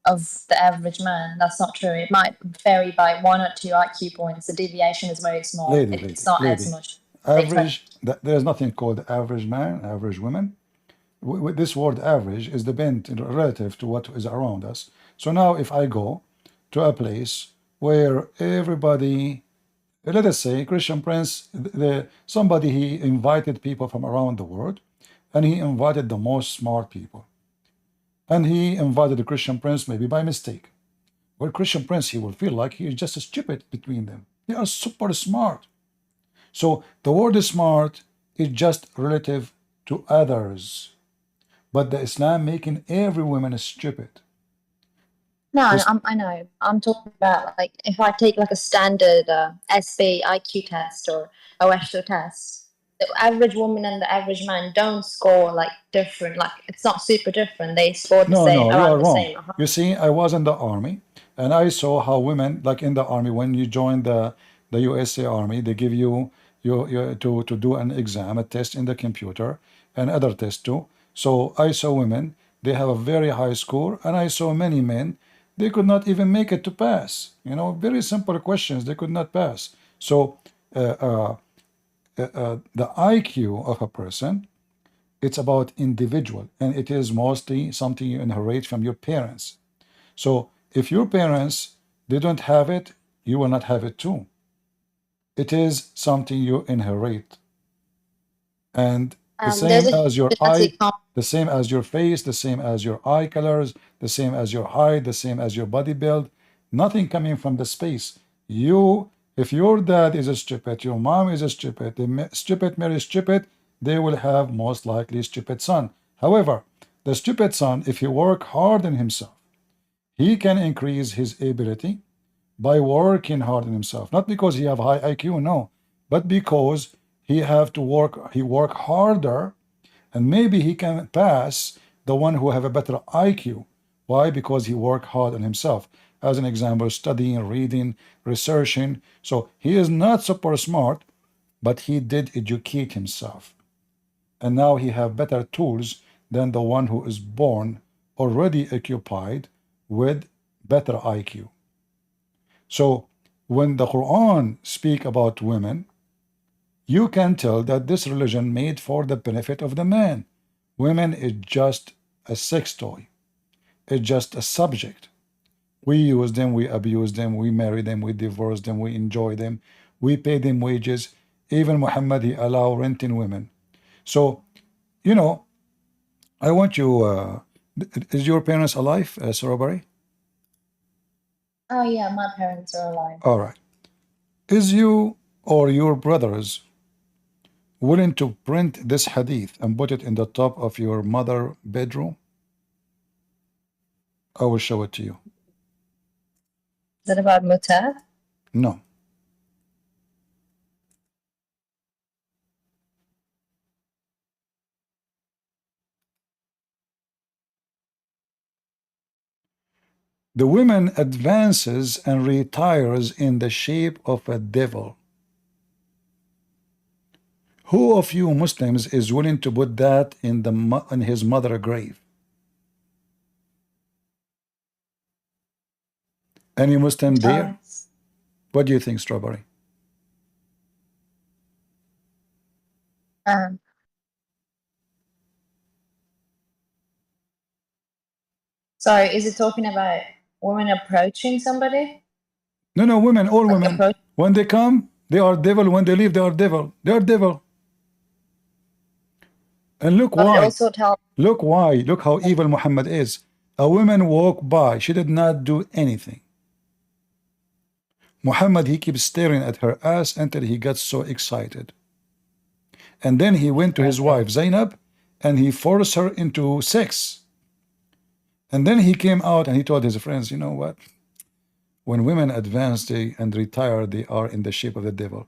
of the average man. That's not true. It might vary by 1 or 2 IQ points. The deviation is very small. It's not as much. Average, there's nothing called average man, average woman. This word average is dependent relative to what is around us. So now if I go to a place where everybody, let us say Christian Prince, somebody, he invited people from around the world, and he invited the most smart people. And he invited the Christian Prince maybe by mistake. Well, Christian Prince, he will feel like he is just stupid between them. They are super smart. So the word smart is just relative to others. But the Islam making every woman stupid. No, I know. I'm talking about like if I take like a standard SB IQ test or OSHA test, the average woman and the average man don't score like different. Like it's not super different. They score the same, No, you are around the wrong. same. You see, I was in the army, and I saw how women, like in the army, when you join the USA Army, they give you to do an exam, a test in the computer, and other tests too. So I saw women, they have a very high score, and I saw many men, they could not even make it to pass. You know, very simple questions, they could not pass. So the IQ of a person, it's about individual, and it is mostly something you inherit from your parents. So if your parents, they don't have it, you will not have it too. It is something you inherit. And the same as your eye, the same as your face, the same as your eye colors, the same as your height, the same as your body build, nothing coming from the space. You, if your dad is a stupid, your mom is a stupid, the stupid marry stupid, they will have most likely stupid son. However, the stupid son, if he work hard on himself, he can increase his ability by working hard on himself. Not because he have high IQ, no, but because he have to work, he work harder, and maybe he can pass the one who have a better IQ. Why? Because he work hard on himself. As an example, studying, reading, researching. So he is not super smart, but he did educate himself. And now he have better tools than the one who is born already occupied with better IQ. So when the Quran speak about women, you can tell that this religion made for the benefit of the man. Women is just a sex toy. It's just a subject. We use them, we abuse them, we marry them, we divorce them, we enjoy them, we pay them wages. Even Muhammad, he allow renting women. So, you know, I want you, is your parents alive, Sorobari? Oh yeah, my parents are alive. All right. Is you or your brothers willing to print this hadith and put it in the top of your mother bedroom? I will show it to you. Is that about Mutar? No. The woman advances and retires in the shape of a devil. Who of you Muslims is willing to put that in his mother grave? Any Muslim there? What do you think, Strawberry? Sorry, is it talking about women approaching somebody? No, women, all women. When they come, they are devil. When they leave, they are devil. They are devil. And look why. Look why. Look how evil Muhammad is. A woman walked by. She did not do anything. Muhammad, he keeps staring at her ass until he gets so excited. And then he went to his wife, Zainab, and he forced her into sex. And then he came out and he told his friends, you know what? When women advance and retire, they are in the shape of the devil.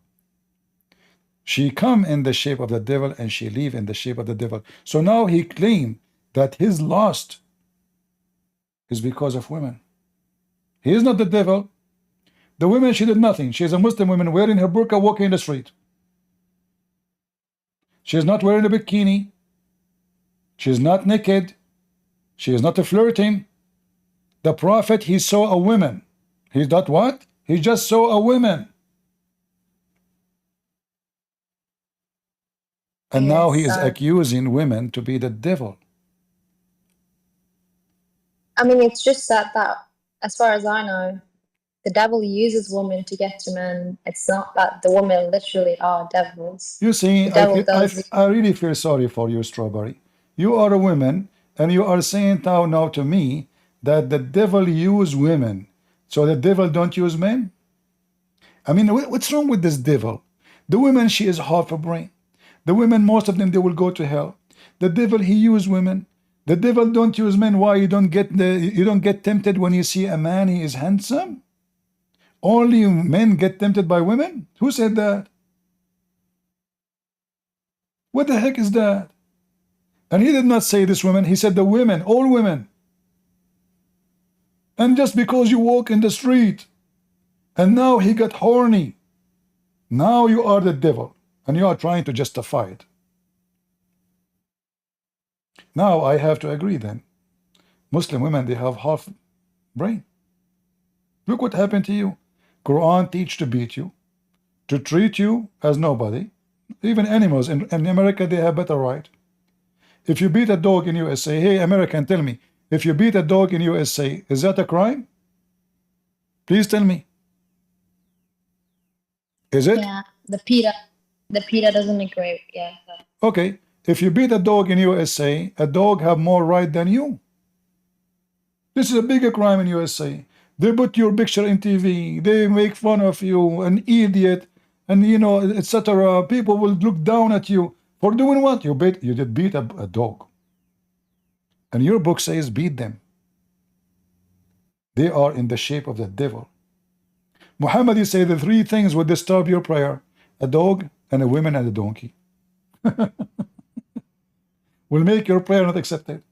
She come in the shape of the devil and she leave in the shape of the devil. So now he claimed that his lost is because of women. He is not the devil. The women, she did nothing. She is a Muslim woman wearing her burqa, walking in the street. She is not wearing a bikini. She is not naked. She is not flirting. The Prophet, he saw a woman. He's not what? He just saw a woman. And now he is accusing women to be the devil. I mean, it's just that as far as I know, the devil uses women to get to men. It's not that the women literally are devils. You see, I really feel sorry for you, Strawberry. You are a woman, and you are saying now to me that the devil use women. So the devil don't use men? I mean, what's wrong with this devil? The woman, she is half a brain. The women, most of them, they will go to hell. The devil, he use women. The devil don't use men. Why? You don't get tempted when you see a man, he is handsome? Only men get tempted by women? Who said that? What the heck is that? And he did not say this woman, he said the women, all women. And just because you walk in the street, and now he got horny, now you are the devil. and you are trying to justify it. Now I have to agree then. Muslim women, they have half brain. Look what happened to you. Quran teach to beat you, to treat you as nobody. Even animals in America, they have better right. If you beat a dog in USA, hey American, tell me, if you beat a dog in USA, is that a crime? Please tell me. Is it? Yeah, the PETA doesn't agree. Yeah. Okay, if you beat a dog in USA, a dog have more right than you. This is a bigger crime in USA. They put your picture in TV. They make fun of you, an idiot, and you know, etc. People will look down at you for doing what? You did beat a dog. And your book says beat them. They are in the shape of the devil. Muhammad, you say the three things would disturb your prayer: a dog and a woman and a donkey. Will make your prayer not accepted.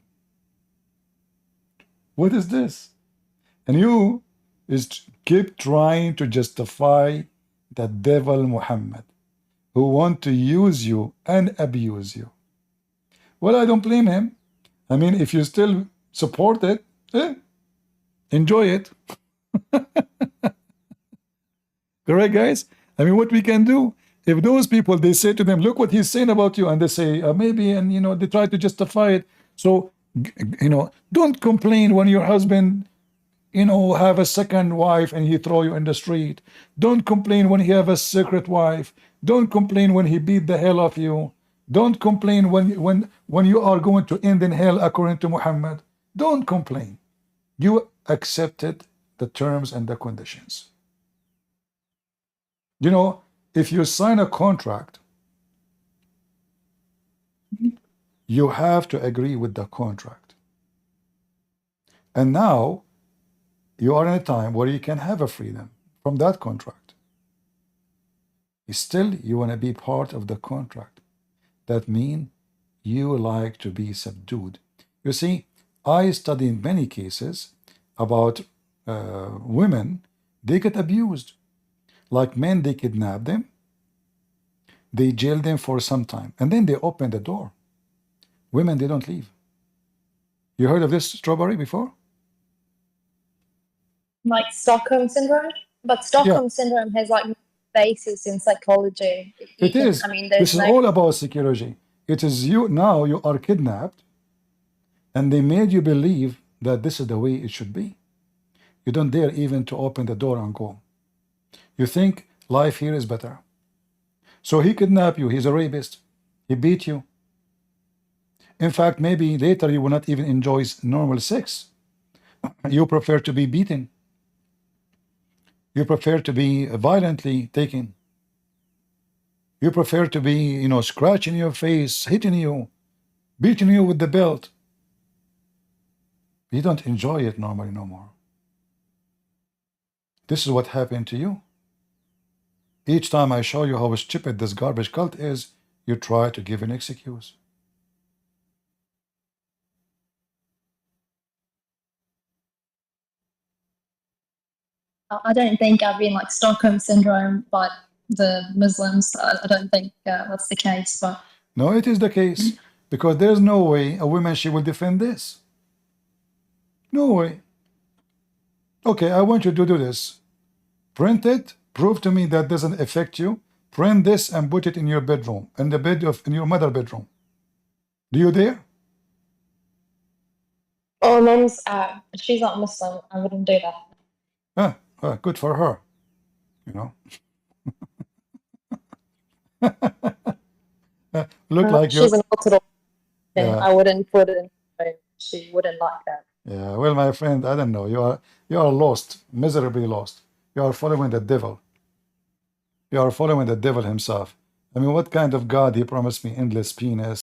What is this? And you keep trying to justify the devil Muhammad, who want to use you and abuse you. Well, I don't blame him. I mean, if you still support it, enjoy it. Correct, guys? I mean, what we can do, if those people, they say to them, look what he's saying about you, and they say, maybe, and, you know, they try to justify it. So, you know, don't complain when your husband, you know, have a second wife and he throw you in the street. Don't complain when he have a secret wife. Don't complain when he beat the hell of you. Don't complain when you are going to end in hell according to Muhammad. Don't complain. You accepted the terms and the conditions. You know, if you sign a contract, you have to agree with the contract. And now you are in a time where you can have a freedom from that contract. Still, you want to be part of the contract. That means you like to be subdued. You see, I study in many cases about women, they get abused. Like men, they kidnap them, they jail them for some time, and then they open the door. Women, they don't leave. You heard of this, Strawberry, before? Like Stockholm syndrome, but Stockholm syndrome has like basis in psychology. It is. I mean, this is all about psychology. It is you now. You are kidnapped, and they made you believe that this is the way it should be. You don't dare even to open the door and go. You think life here is better. So he kidnapped you. He's a rapist. He beat you. In fact, maybe later you will not even enjoy normal sex. You prefer to be beaten. You prefer to be violently taken. You prefer to be, you know, scratching your face, hitting you, beating you with the belt. You don't enjoy it normally no more. This is what happened to you. Each time I show you how stupid this garbage cult is, you try to give an excuse. I don't think I've been like Stockholm syndrome, but the Muslims, I don't think that's the case. But no, it is the case, because there's no way a woman, she will defend this. No way. Okay, I want you to do this. Print it. Prove to me that doesn't affect you. Print this and put it in your bedroom, in the bed of in your mother bedroom. Do you dare? oh, Mom's she's not Muslim. I wouldn't do that. Good for her. You know. Look like she's an Orthodox. Yeah. I wouldn't put it in. She wouldn't like that. Yeah. Well, my friend, I don't know. You are lost, miserably lost. You are following the devil. You are following the devil himself. I mean, what kind of God he promised me? Endless penis.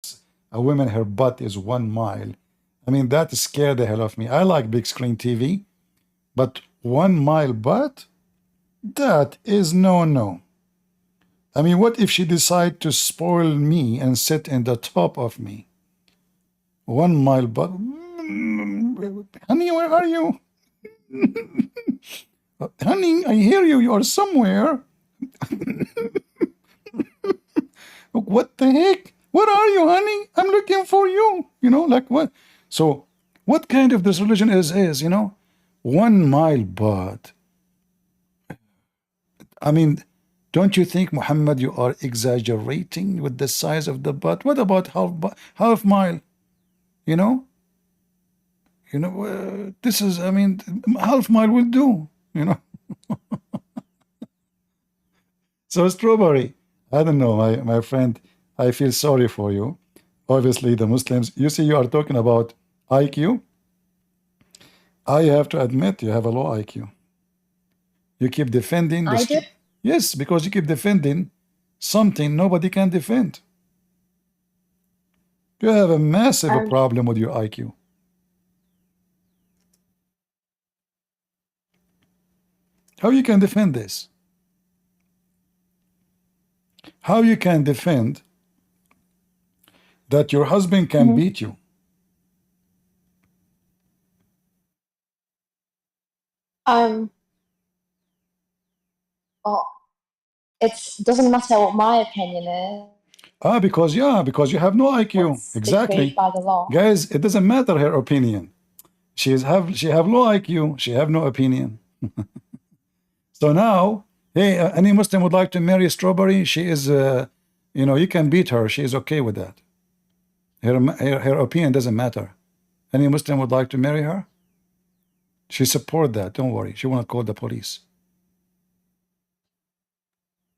A woman, her butt is 1 mile. I mean, that scared the hell of me. I like big screen TV, but 1 mile butt? That is no. I mean, what if she decide to spoil me and sit in the top of me? 1 mile butt? Honey, where are you? Honey, I hear you. You are somewhere. What the heck? Where are you, honey? I'm looking for you. You know, like what? So, what kind of this religion is, you know? 1 mile butt. I mean, don't you think, Muhammad, you are exaggerating with the size of the butt? What about half mile? You know? This is, I mean, half mile will do, you know? So, Strawberry, I don't know, my friend, I feel sorry for you. Obviously, the Muslims, you see, you are talking about IQ. I have to admit, you have a low IQ. You keep defending I do? Yes, because you keep defending something nobody can defend. You have a massive problem with your IQ. How you can defend this? How you can defend that your husband can beat you? Well, it doesn't matter what my opinion is. Because you have no IQ. What's Exactly. dictated by the law. Guys, it doesn't matter her opinion. She have low IQ. She have no opinion. So now, hey, any Muslim would like to marry Strawberry? She is, you know, you can beat her. She is okay with that. Her opinion doesn't matter. Any Muslim would like to marry her? She support that. Don't worry. She won't call the police.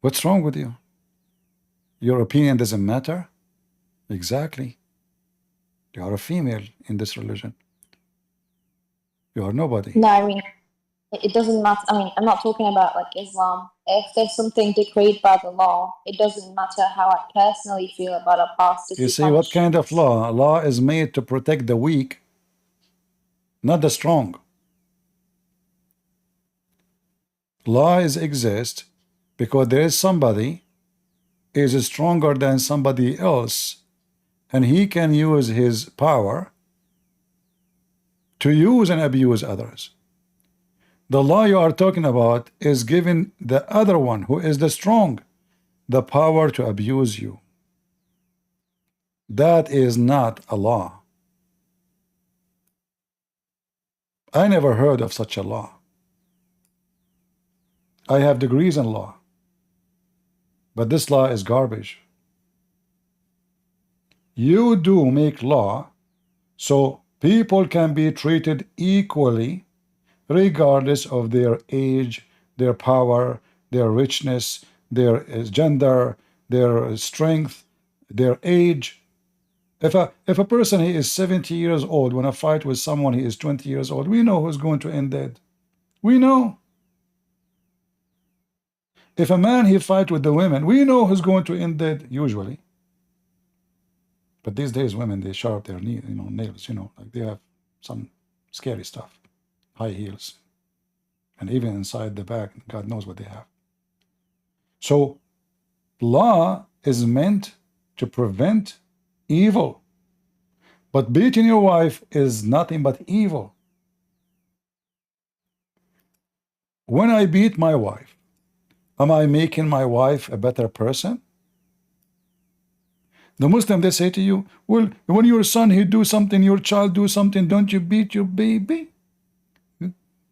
What's wrong with you? Your opinion doesn't matter? Exactly. You are a female in this religion. You are nobody. No, I mean, it doesn't matter. I mean, I'm not talking about like Islam. If there's something decreed by the law, it doesn't matter how I personally feel about a pastor. You see, what kind of law? Law is made to protect the weak, not the strong. Laws exist because there is somebody is stronger than somebody else, and he can use his power to use and abuse others. The law you are talking about is giving the other one, who is the strong, the power to abuse you. That is not a law. I never heard of such a law. I have degrees in law, but this law is garbage. You do make law so people can be treated equally regardless of their age, their power, their richness, their gender, their strength, their age. If a person he is 70 years old, when I fight with someone he is 20 years old, we know who's going to end dead. We know. If a man he fight with the women, we know who's going to end dead usually. But these days women, they sharp their nails, like they have some scary stuff, high heels, and even inside the back, God knows what they have. So law is meant to prevent evil, but beating your wife is nothing but evil. When I beat my wife, am I making my wife a better person? The Muslim, they say to you, well, when your son he do something, your child do something, don't you beat your baby?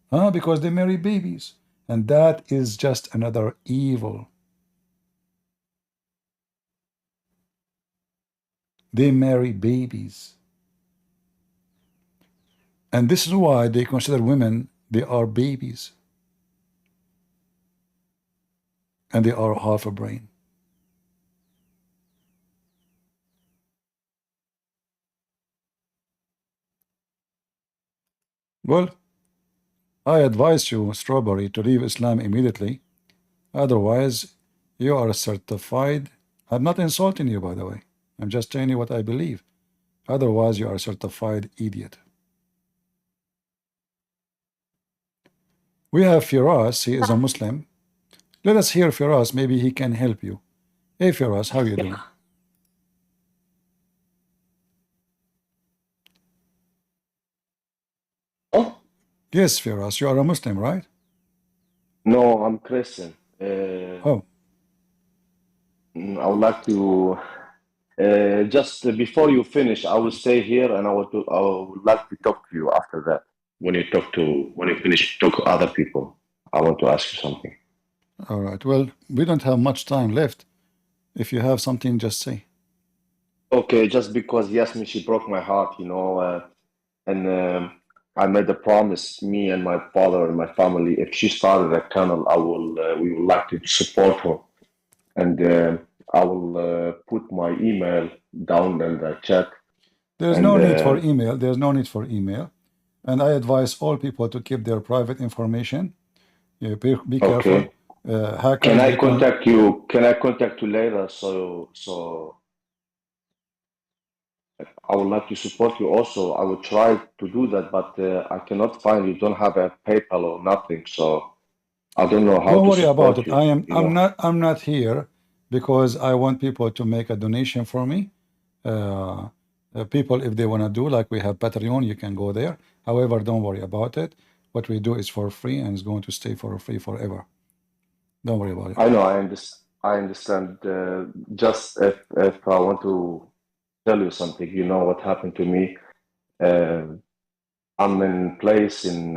Because they marry babies, and that is just another evil. They marry babies, and this is why they consider women, they are babies, and they are half a brain. Well, I advise you, Strawberry, to leave Islam immediately. Otherwise, you are certified. I'm not insulting you, by the way. I'm just telling you what I believe. Otherwise, you are a certified idiot. We have Firas. He is a Muslim. Let us hear Firas. Maybe he can help you. Hey, Firas, how are you doing? Oh? Yes, Firas, you are a Muslim, right? No, I'm Christian. Oh. I would like to just before you finish, I will stay here and I would like to talk to you after that. When you finish talk to other people, I want to ask you something. All right. Well, we don't have much time left. If you have something, just say. Okay, just because Yasmin, she broke my heart, and I made a promise, me and my father and my family, if she started a channel, we would like to support her, and I will put my email down in the chat. There's And no need for email. There's no need for email. And I advise all people to keep their private information. Be careful. Okay. Can I contact you? Can I contact you later? So I would like to support you also. I will try to do that, but I cannot find you. Don't have a PayPal or nothing, so I don't know how Don't to worry about support it. you. I'm not here because I want people to make a donation for me. People, if they want to do, like we have Patreon, you can go there. However, don't worry about it. What we do is for free and it's going to stay for free forever. Don't worry about it. I know. I understand. Just if I want to tell you something, you know what happened to me. I'm in place in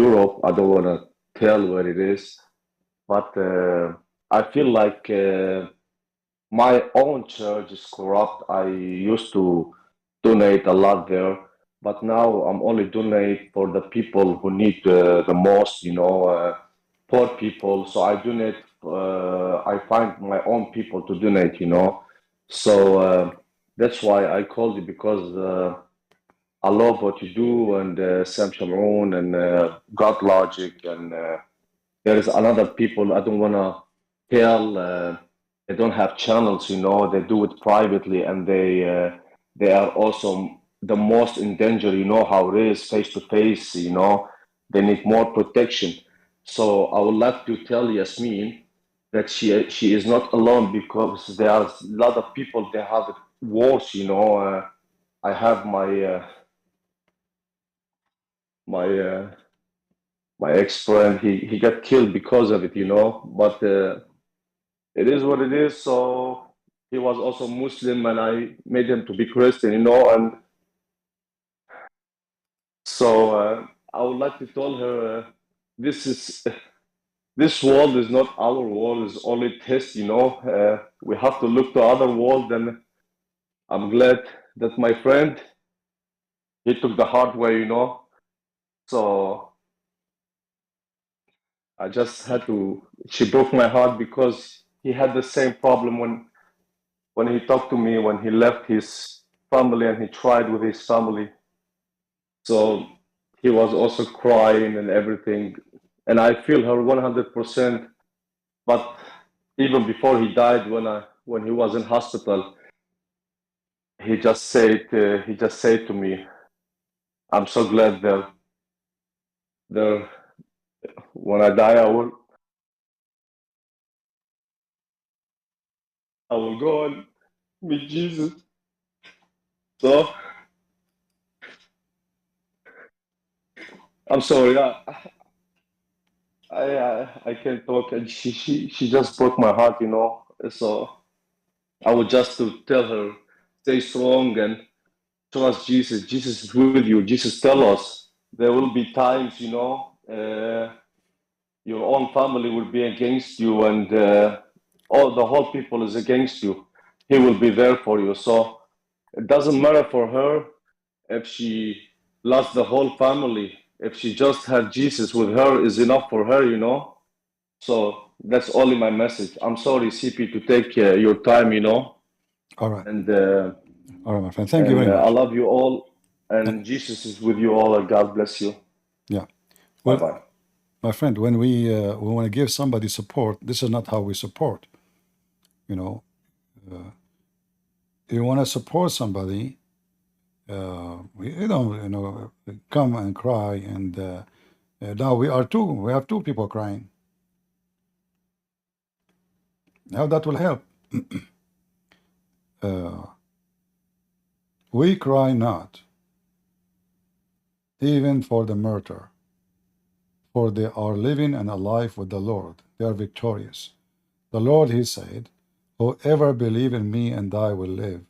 Europe. I don't want to tell where it is, but I feel like my own church is corrupt. I used to donate a lot there, but now I'm only donate for the people who need the most. Poor people. So I donate. I find my own people to donate. So that's why I called you because. I love what you do, and Sam Shamoun and God Logic, and there is another people I don't want to tell. They don't have channels, they do it privately, and they are also the most in danger. You know how it is, face to face. They need more protection. So I would like to tell Yasmin that she is not alone, because there are a lot of people. They have it worse. I have my ex-friend, he got killed because of it, but it is what it is. So he was also Muslim, and I made him to be Christian, and so I would like to tell her this world is not our world, it's only test. We have to look to other world, and I'm glad that my friend, he took the hard way. So I just had to. She broke my heart because he had the same problem when he talked to me, when he left his family and he tried with his family. So he was also crying and everything, and I feel her 100%. But even before he died, when he was in hospital, he just said to me, "I'm so glad that when I die, I will go and meet Jesus." So I'm sorry, I can't talk, and she just broke my heart. So I would just to tell her, stay strong and trust Jesus. Jesus is with you. Jesus tell us there will be times, your own family will be against you, and all the whole people is against you. He will be there for you. So it doesn't matter for her if she lost the whole family. If she just had Jesus with her, is enough for her. So that's only my message. I'm sorry, CP, to take your time. All right. And all right, my friend. Thank you very much. I love you all, and Jesus is with you all, and God bless you. Yeah. Well, bye-bye. My friend, when we want to give somebody support, this is not how we support. You want to support somebody, you don't, come and cry, and now we have two people crying. Now that will help. We cry not, even for the murder, for they are living and alive with the Lord. They are victorious. The Lord, he said, Whoever believe in me and I will live.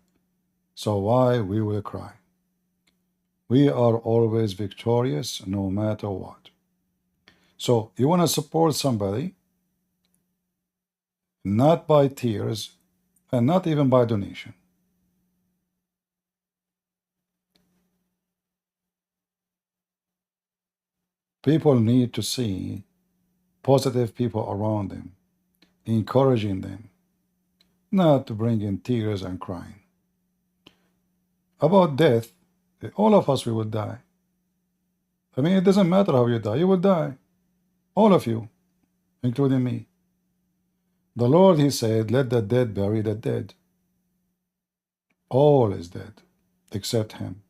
So why we will cry? We are always victorious no matter what. So you want to support somebody, not by tears and not even by donation. People need to see positive people around them, encouraging them, not to bring in tears and crying. About death, all of us, we will die. I mean, it doesn't matter how you die, you will die. All of you, including me. The Lord, he said, let the dead bury the dead. All is dead, except him.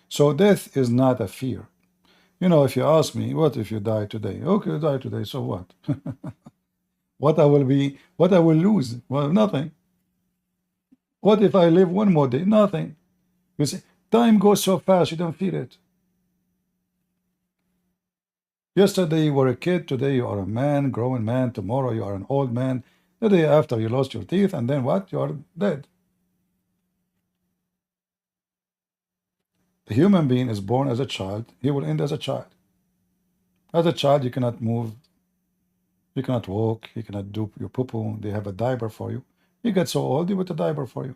So death is not a fear. You know, if you ask me, what if you die today? Okay, you die today, so what? What I will lose? Well, nothing. What if I live one more day? Nothing. You see, time goes so fast, you don't feel it. Yesterday you were a kid, today you are a man, grown man, tomorrow you are an old man, the day after you lost your teeth, and then what? You are dead. The human being is born as a child, he will end as a child. As a child, you cannot move, you cannot walk, you cannot do your poo-poo, they have a diaper for you. You get so old, they put a diaper for you.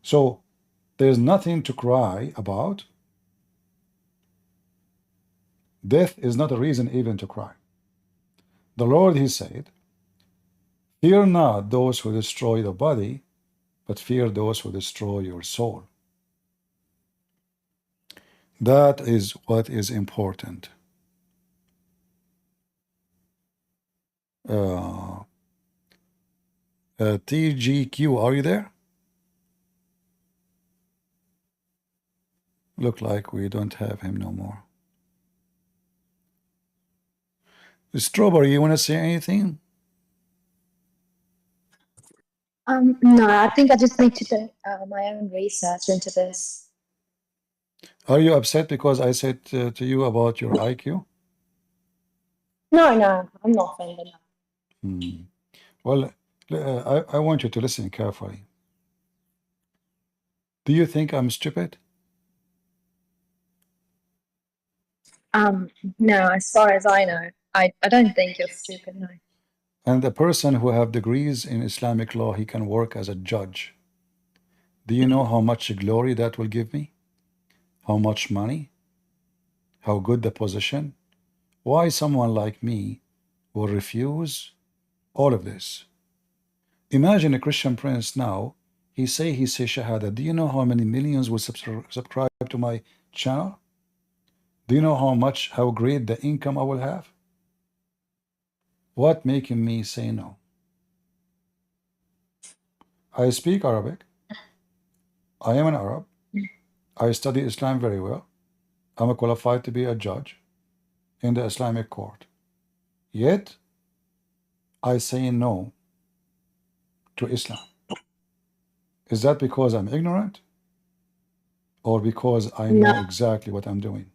So there's nothing to cry about. Death is not a reason even to cry. The Lord, he said, fear not those who destroy the body, but fear those who destroy your soul. That is what is important. TGQ, are you there? Look like we don't have him no more. Strawberry, you want to say anything? No, I think I just need to do my own research into this. Are you upset because I said to you about your IQ? No, I'm not offended. Well, I want you to listen carefully. Do you think I'm stupid? No, as far as I know, I don't think you're stupid, no. And the person who have degrees in Islamic law, he can work as a judge. Do you know how much glory that will give me? How much money? How good the position? Why someone like me will refuse all of this? Imagine a Christian prince now, he say Shahada. Do you know how many millions will subscribe to my channel? Do you know how great the income I will have? What making me say no? I speak Arabic. I am an Arab. I study Islam very well. I'm qualified to be a judge in the Islamic court. Yet, I say no to Islam. Is that because I'm ignorant? Or because I know exactly what I'm doing?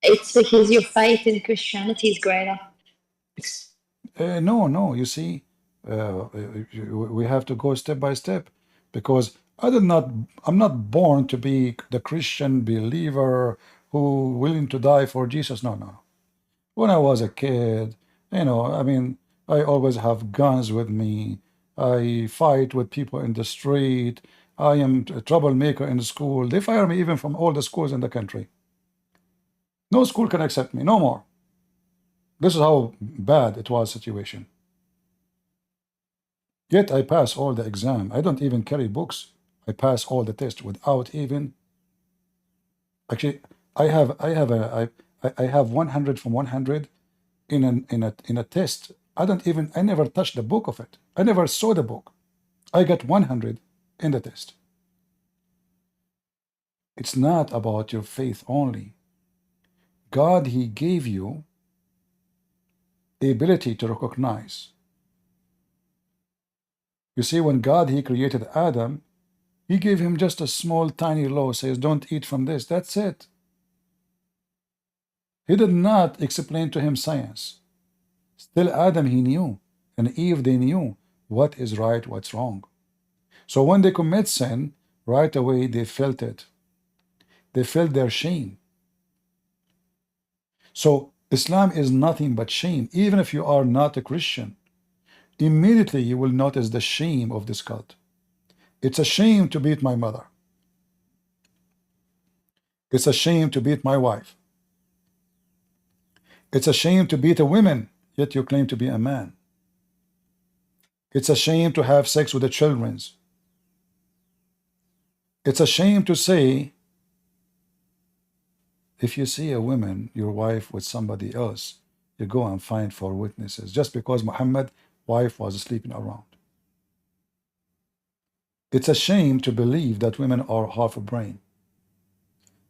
It's because your faith in Christianity is greater. No. You see, we have to go step by step, because I'm not born to be the Christian believer who willing to die for Jesus. No. When I was a kid, I mean, I always have guns with me. I fight with people in the street. I am a troublemaker in the school. They fire me even from all the schools in the country. No school can accept me, no more. This is how bad it was situation. Yet I pass all the exam. I don't even carry books. I pass all the tests without even. Actually, I have 100 from 100 in a test. I never touched the book of it. I never saw the book. I got 100 in the test. It's not about your faith only. God, he gave you the ability to recognize. You see, when God, he created Adam, he gave him just a small, tiny law, says, don't eat from this. That's it. He did not explain to him science. Still Adam, he knew, and Eve, they knew what is right, what's wrong. So when they commit sin, right away they felt it. They felt their shame. So Islam is nothing but shame. Even if you are not a Christian, immediately you will notice the shame of this cult. It's a shame to beat my mother. It's a shame to beat my wife. It's a shame to beat a woman, yet you claim to be a man. It's a shame to have sex with the children. It's a shame to say, if you see a woman, your wife, with somebody else, you go and find 4 witnesses, just because Muhammad's wife was sleeping around. It's a shame to believe that women are half a brain.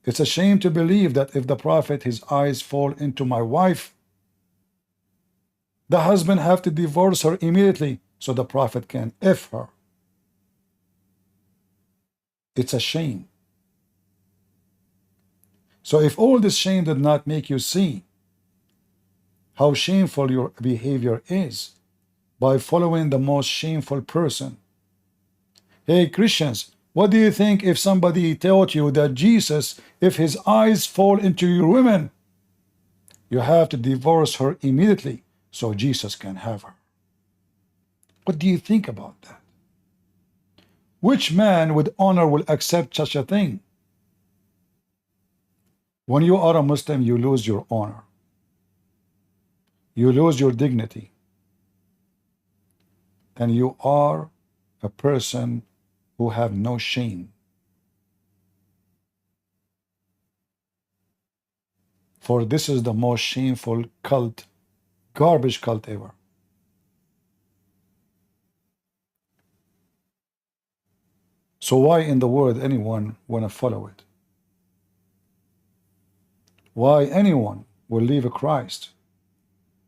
It's a shame to believe that if the Prophet, his eyes fall into my wife, the husband have to divorce her immediately so the Prophet can F her. It's a shame. So if all this shame did not make you see how shameful your behavior is by following the most shameful person. Hey Christians, what do you think if somebody taught you that Jesus, if his eyes fall into your women, you have to divorce her immediately so Jesus can have her? What do you think about that? Which man with honor will accept such a thing? When you are a Muslim, you lose your honor. You lose your dignity. And you are a person who have no shame. For this is the most shameful cult, garbage cult ever. So why in the world anyone want to follow it? Why anyone will leave Christ,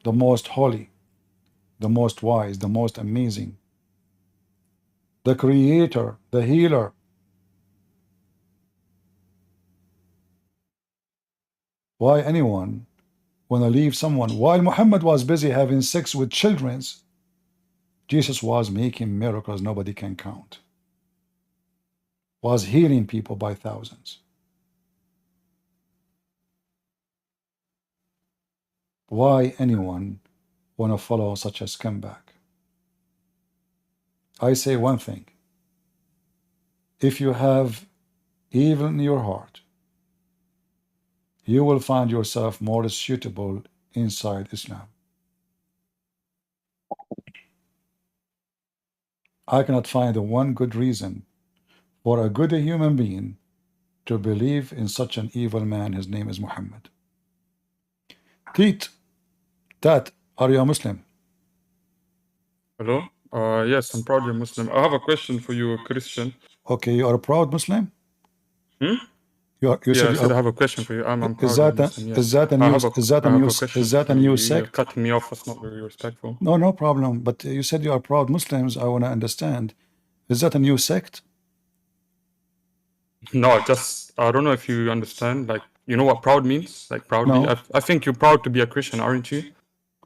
the most holy, the most wise, the most amazing, the creator, the healer? Why anyone want to leave someone? While Muhammad was busy having sex with children, Jesus was making miracles nobody can count, was healing people by thousands. Why anyone want to follow such a scumbag? I say one thing. If you have evil in your heart, you will find yourself more suitable inside Islam. I cannot find one good reason for a good human being to believe in such an evil man. His name is Muhammad. Tat, are you a Muslim? Hello? Yes, I'm proudly Muslim. I have a question for you, Christian. Okay, you are a proud Muslim? Hmm? You I said I are, have a question for you. I'm is proudly that a, Muslim, yes. is that a I new have a question is that for a new you. You're sect? cutting me off. That's not very respectful. No, no problem. But you said you are proud Muslims. I want to understand. Is that a new sect? No, I don't know if you understand. Like, you know what proud means? Like, proudly. No. I think you're proud to be a Christian, aren't you?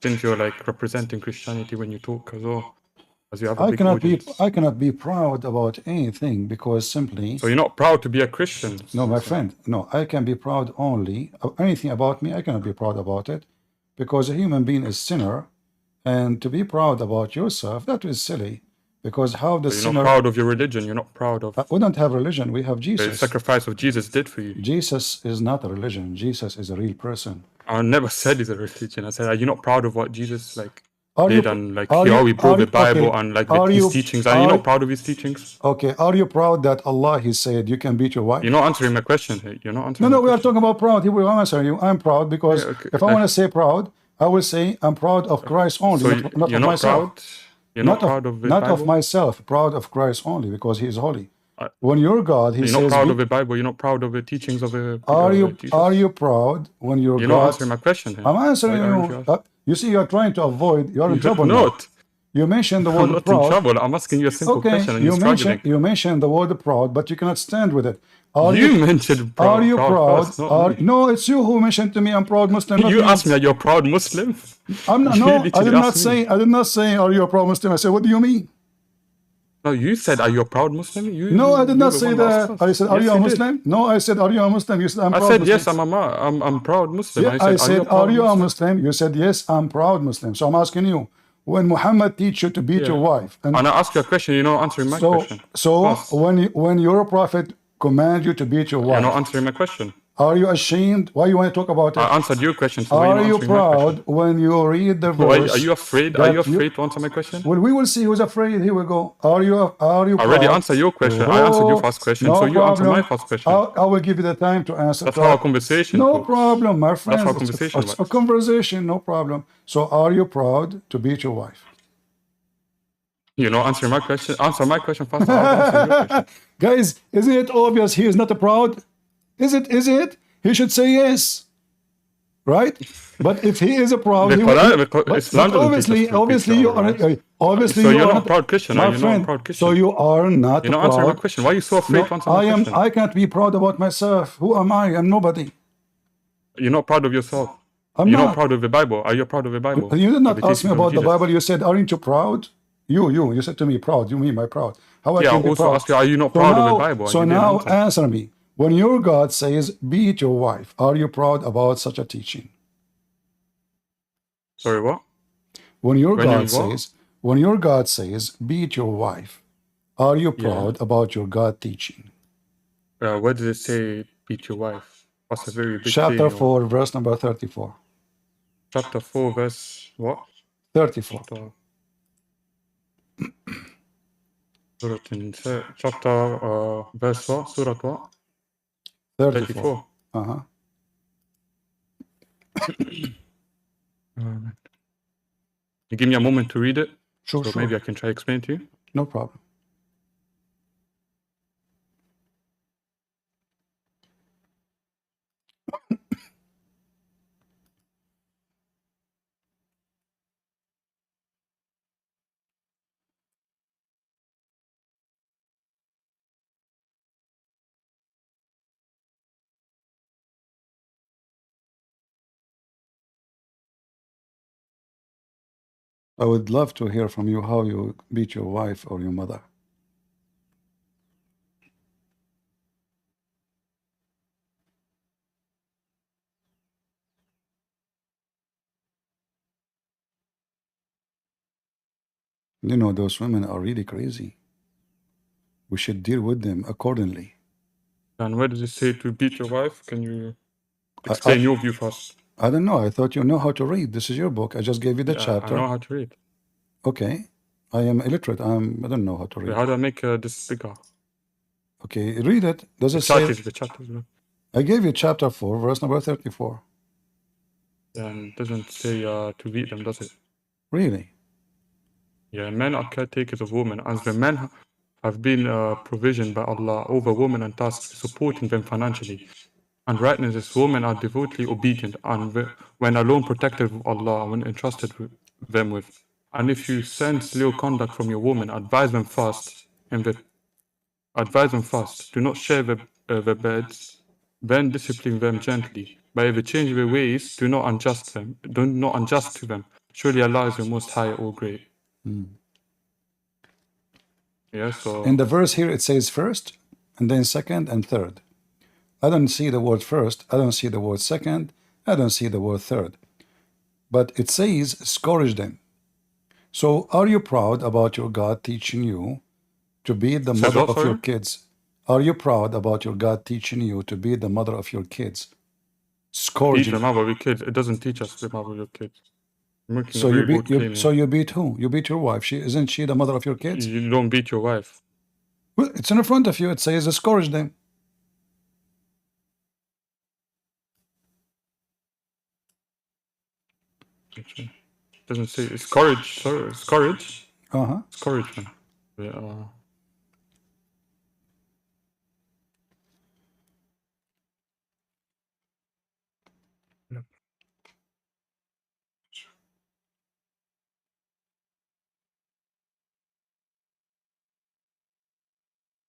Since you're like representing Christianity when you talk as well, as you have a big audience. I cannot be proud about anything because simply. So you're not proud to be a Christian? No, my friend. No, I can be proud only of anything about me. I cannot be proud about it because a human being is sinner, and to be proud about yourself, that is silly. Because how the So you're sinner. not proud of your religion. You're not proud of. We don't have religion. We have The Jesus. sacrifice of Jesus did for you. Jesus is not a religion. Jesus is a real person. I never said he's a religion. I said, are you not proud of what Jesus like Are did you- and like are he you- how he brought are the you- Bible okay, and like are his you- teachings? Are you are- not proud of his teachings? Okay, are you proud that Allah, he said, you can beat your wife? You're not answering my question. You're not answering. No, my we are question. talking about proud. He will answer you. I'm proud because Yeah, okay, if I like- want to say proud, I will say I'm proud of Christ only, So not you're of not myself. proud. You're not proud of the not Bible. of myself. Proud of Christ only because He is holy. I- When you're God, He You're says, not proud be- of the Bible. You're not proud of the teachings of the. Jesus. Are you proud when you're You're God? not answering my question. Here. I'm answering Why aren't you you. You see, you're trying to avoid. You're in You're trouble now. not. You mentioned the I'm word not in proud. trouble. I'm asking you a simple Okay, question and you're struggling. you mentioned the word proud, but you cannot stand with it. You mentioned Are you proud proud? first, not me. No, it's you who mentioned to me I'm proud Muslim. Not You me. asked me, are you a proud Muslim? I'm not, You no, I literally did not asked say. me. I did not say. Are you a proud Muslim? I said, what do you mean? No, you said, are you a proud Muslim? No, I did not you're the say one that that. asked I first. said, are Yes, you a you did. Muslim? No, I said, are you a Muslim? You said, I'm I proud said, Muslim. yes, I'm proud Muslim. Yeah, I said, are you a Muslim? Muslim? You said, yes, I'm proud Muslim. So I'm asking you, when Muhammad teach you to beat your wife, and I ask you a question, you're not answering my question. So when your prophet command you to beat your wife, You're not answering my question. Are you ashamed? Why you want to talk about it? I answered your question, so why are Are you you answering my question? proud when you read the Why, verse? are you afraid? Are you afraid to answer my question? Well, we will see who's afraid. Here we go. Are you I already proud? answered your question. I answered your first question, no so you answer my problem. first question. I will give you the time to answer. That's how a conversation No works. problem, my friend. That's how conversation It's a conversation, no problem. So are you proud to beat your wife? You know, answer my question. Answer my question first. I'll answer your question. Guys, isn't it obvious he is not proud? Is it? Is it? He should say yes. Right? But if he is a proud, he will. But obviously you are. Obviously, so you you're are not a proud Christian, my are you? friend. Not a proud Christian. So you are not You're not proud. answering my question. Why are you so afraid to answer my question? I can't be proud about myself. Who am I? I'm nobody. You're not proud of yourself. I'm You're not. not proud of the Bible. Are you proud of the Bible? You did not The ask me teachings of about the Jesus? Bible. You said, "Aren't you proud?" You said to me, "Proud." You mean my proud? How I Yeah, can I be also proud? ask you, are you not proud of the Bible? So And you didn't now answer. answer me. When your God says, "Beat your wife," are you proud about such a teaching? Sorry, what? When your God says, "Beat your wife," are you proud about your God teaching? Where does it say beat your wife? That's a very big Chapter thing. 4, verse number 34. Chapter 4, verse what? 34. Chapter verse what? Surah what? 34. You give me a moment to read it. Sure. Maybe I can try to explain to you. No problem. I would love to hear from you how you beat your wife or your mother. You know, those women are really crazy. We should deal with them accordingly. And where does it say to beat your wife? Can you explain your view first? I don't know. I thought you know how to read. This is your book. I just gave you the chapter. I know how to read. Okay. I am illiterate. I don't know how to read. How do I make this bigger? Okay, read it. Does it say? The chapter. I gave you chapter 4, verse number 34. And it doesn't say to beat them, does it? Really? Yeah, men are caretakers of women, as the men have been provisioned by Allah over women and tasked with supporting them financially. And rightness is women are devotedly obedient and when alone protected of Allah when entrusted them with. And if you sense ill conduct from your woman, advise them fast. Do not share the beds. Then discipline them gently. But if they change their ways, do not unjust to them. Surely Allah is the Most High, all great. Yeah, so in the verse here it says first, and then second and third. I don't see the word first, I don't see the word second, I don't see the word third. But it says, scourge them. So are you proud about your God teaching you to be the mother of your kids? Are you proud about your God teaching you to be the mother of your kids? Scourging. Teach the mother of your kids. It doesn't teach us the mother of your kids. So you beat who? You beat your wife. Isn't she the mother of your kids? You don't beat your wife. Well, it's in front of you. It says scourge them. It doesn't say it's courage. Sorry, it's courage. It's courage, man. Yeah.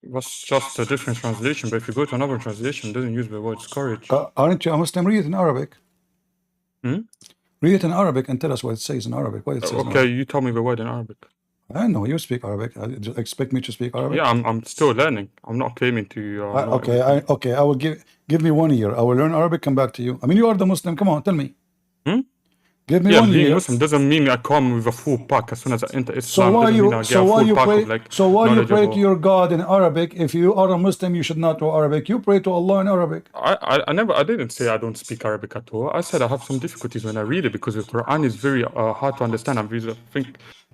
was just a different translation, but if you go to another translation, it doesn't use the word scourge. Aren't you a Muslim? Read it in Arabic. Hmm? Read it in Arabic and tell us what it says in Arabic. What it says in Okay, Arabic. you tell me the word in Arabic. I know you speak Arabic. You expect me to speak Arabic? Yeah, I'm still learning. I'm not claiming to know okay, everything. I will give me 1 year. I will learn Arabic. Come back to you. I mean, you are the Muslim. Come on, tell me. Hmm? Give me Yeah, 1 being year. Muslim doesn't mean I come with a full pack as soon as I enter So Islam. why Doesn't mean you I get a full pack of like knowledge pray of to your God in Arabic? If you are a Muslim, you should not know Arabic. You pray to Allah in Arabic. I didn't say I don't speak Arabic at all. I said I have some difficulties when I read it because the Quran is very hard to understand. And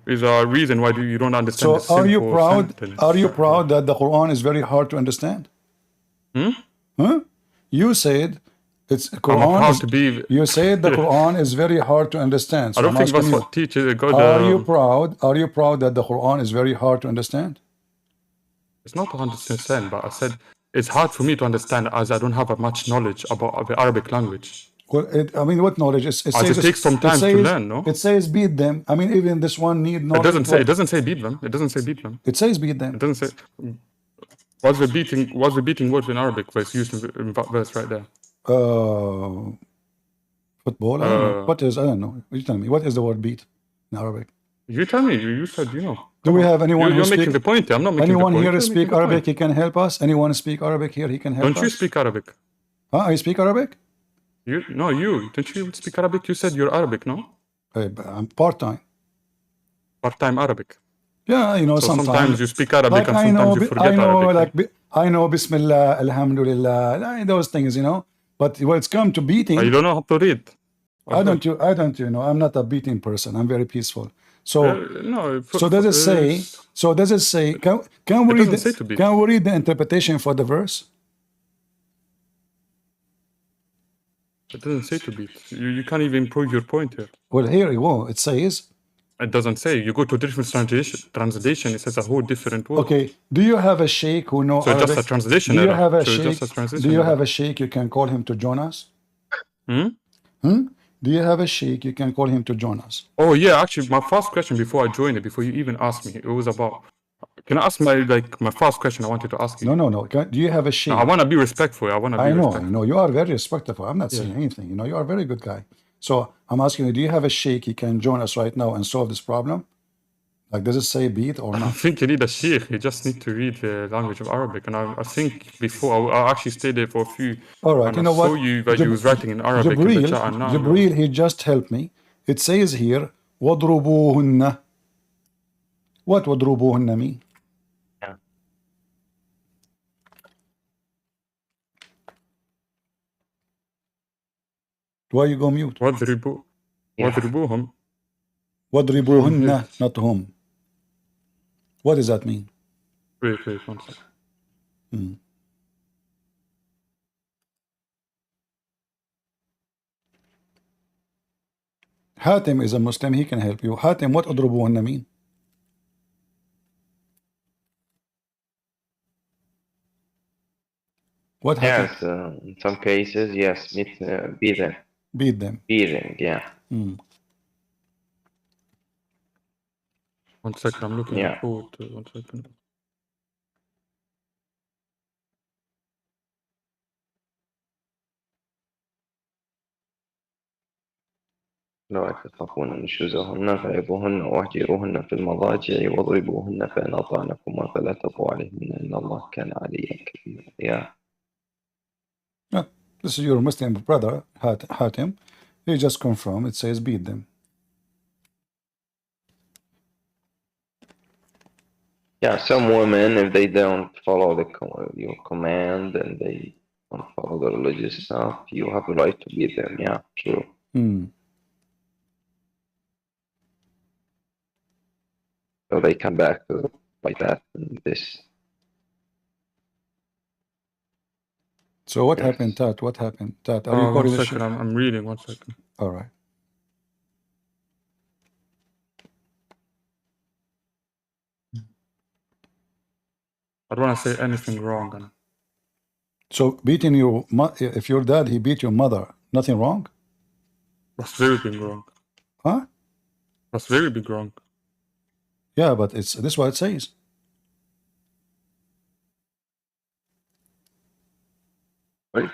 there's a reason why you don't understand the So are you simple proud? sentence. Are you proud that the Quran is very hard to understand? Hmm? Huh? You said it's Quran. I'm proud to be. You said the Quran is very hard to understand. So I don't I'm think asking that's you, what teaches God. are you proud? Are you proud that the Quran is very hard to understand? It's not 100%, but I said it's hard for me to understand as I don't have much knowledge about the Arabic language. Well, I mean, what knowledge? It says it takes some time to learn, no? It says beat them. I mean, even this one need knowledge. It doesn't say beat them. It doesn't say beat them. It says beat them. It doesn't say. What's the beating word in Arabic? But it's used in that verse right there. Football. I don't know. What is? I don't know. You tell me. What is the word beat in Arabic? You tell me. You said you know. Do we have anyone? You're making the point. I'm not making anyone the point. here speak Arabic? He can help us. Anyone speak Arabic here? He can help us. Don't you speak Arabic? Huh? I speak Arabic. You don't you speak Arabic? You said you're Arabic, no? I'm part-time. Part-time Arabic. Yeah, you know, so sometimes you speak Arabic and sometimes you forget Arabic. I know Bismillah, Alhamdulillah, those things, you know. But when it's come to beating, you don't know how to read. I don't, you know, I'm not a beating person. I'm very peaceful. So, no. So does it say? So does it say? Can we read? Can we read the interpretation for the verse? It doesn't say to beat. You can't even prove your point here. Well, here you go. It says. It doesn't say. You go to a different translation. It says a whole different word. Okay. Do you have a sheikh who knows Arabic? Just a translation. Do you have a sheikh? Do you have a sheikh you can call him to join us? Do you have a sheikh you can call him to join us? Oh yeah, actually, my first question before I joined it, before you even asked me, it was about. Can I ask my first question I wanted to ask you? No. Do you have a sheikh? No, I want to be respectful. I know. You are very respectful. I'm not saying anything. You know, you are a very good guy. So I'm asking you, do you have a sheikh he can join us right now and solve this problem? Like, does it say beat or not? I think you need a sheikh. You just need to read the language of Arabic. And I think before, I actually stayed there for a few. All right, you know what? You was writing in Arabic in the chat. Jibreel, he just helped me. It says here, وَضْرُبُوهُنَّ. What وَضْرُبُوهُنَّ mean? Why you go mute? وَضْرِبُوهُمْ. وَضْرِبُوهُنَّ, not hum. What does that mean? Wait, 1 second. Hatim is a Muslim, he can help you. Hatim, what أضربوهن mean? What happened? Yes, in some cases, yes, beat them. Beat them. Beating, yeah. 1 second, I'm looking at code. 1 second. لا تخافون نشوزهن فعظوهن واهجروهن في المضاجع واضربوهن فإن أطعنكما فلا تبغوا عليهن إن الله كان عليا كبيرا. Yeah. This is your Muslim brother, Hatim. He just confirmed. It says beat them. Yeah, some women, if they don't follow your command and they don't follow the religious stuff, you have the right to beat them. Yeah, true. So they come back to like that and this. So what happened, Tat? What happened, Tat? Are you 1 second, I'm reading. 1 second. All right. I don't want to say anything wrong. So beating your if your dad he beat your mother, nothing wrong? That's very big wrong. Huh? That's very big wrong. Yeah, but this is what it says. Well,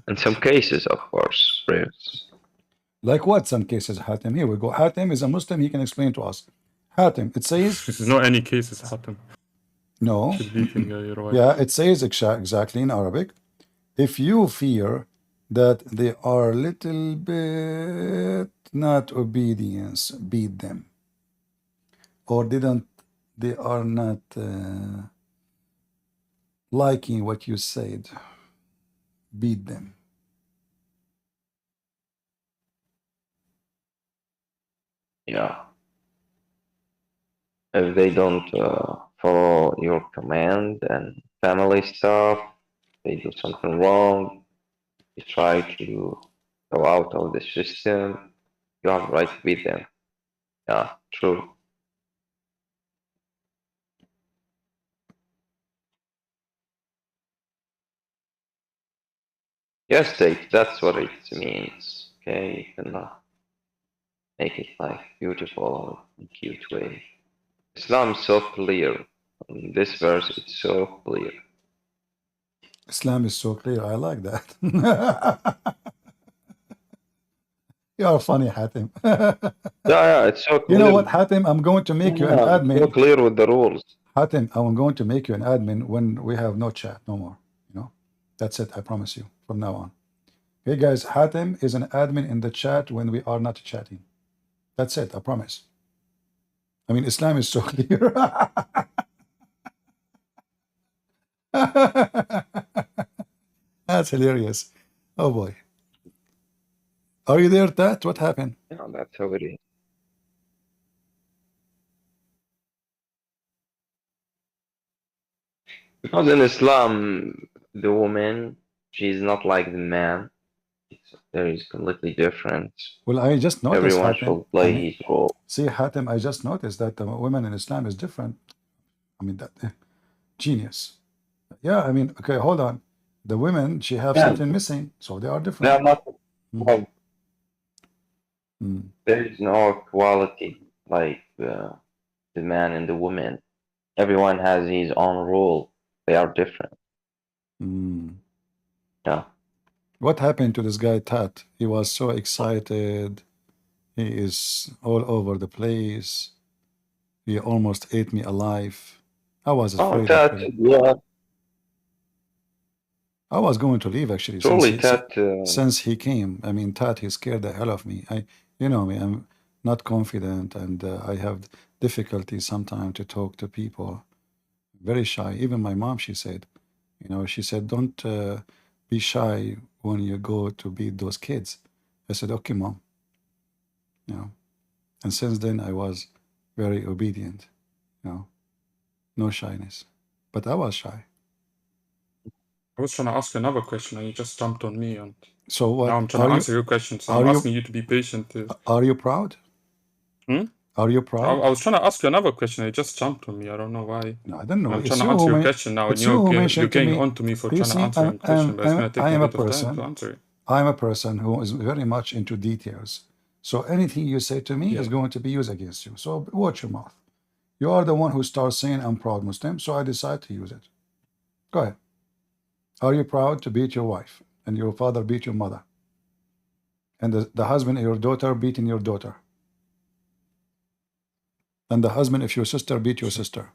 in some cases, of course, prayers. Like what? Some cases, Hatem. Here we go. Hatem is a Muslim. He can explain to us. Hatem. It says. This is not any cases, Hatem. No. Your wife. Yeah, it says exactly in Arabic. If you fear that they are a little bit not obedience, beat them. Or they are not liking what you said, beat them. Yeah. If they don't follow your command and family stuff, they do something wrong, you try to go out of the system, you have right to beat them. Yeah, true. Yes, that's what it means. Okay, you cannot make it like beautiful or cute way. Islam is so clear. In this verse, it's so clear. Islam is so clear. I like that. You are funny, Hatem. Yeah, it's so clear. You know what, Hatem? I'm going to make you an admin. So clear with the rules. Hatem, I'm going to make you an admin when we have no chat, no more. You know, that's it. I promise you from now on. Okay, guys, Hatem is an admin in the chat when we are not chatting. That's it. I promise. I mean, Islam is so clear. That's hilarious. Oh boy. Are you there, Tat? What happened? Yeah, that's how it is. Because in Islam, the woman, she's not like the man. There is completely different. Well, I just noticed, Everyone Hatem. should play his role. See, Hatem, I just noticed that the women in Islam is different. I mean, that genius. Yeah, I mean, okay, hold on. The women, she have something missing, so they are different. They are not. Mm. There is no equality like the man and the woman. Everyone has his own role. They are different. Mm. Yeah. What happened to this guy, Tat? He was so excited. He is all over the place. He almost ate me alive. I was afraid of him. Yeah. I was going to leave actually since he came. I mean, Tat, he scared the hell of me. You know me, I'm not confident, and I have difficulty sometimes to talk to people. Very shy. Even my mom, she said, she said, don't be shy when you go to beat those kids. I said, okay, mom. And since then I was very obedient. No shyness. But I was shy. I was trying to ask another question and you just jumped on me, and so what? Now I'm trying to answer your question. So I'm asking you to be patient. Are you proud? Are you proud? I was trying to ask you another question and you just jumped on me. I don't know why. No, I don't know. I'm trying to answer your question now, and you're getting on to me for trying to answer your question, but it's going to take a bit of time to answer it. I'm a person who is very much into details. So anything you say to me is going to be used against you. So watch your mouth. You are the one who starts saying I'm proud Muslim, so I decide to use it. Go ahead. Are you proud to beat your wife and your father beat your mother? And the husband of your daughter beating your daughter? And the husband of your sister beat your sister?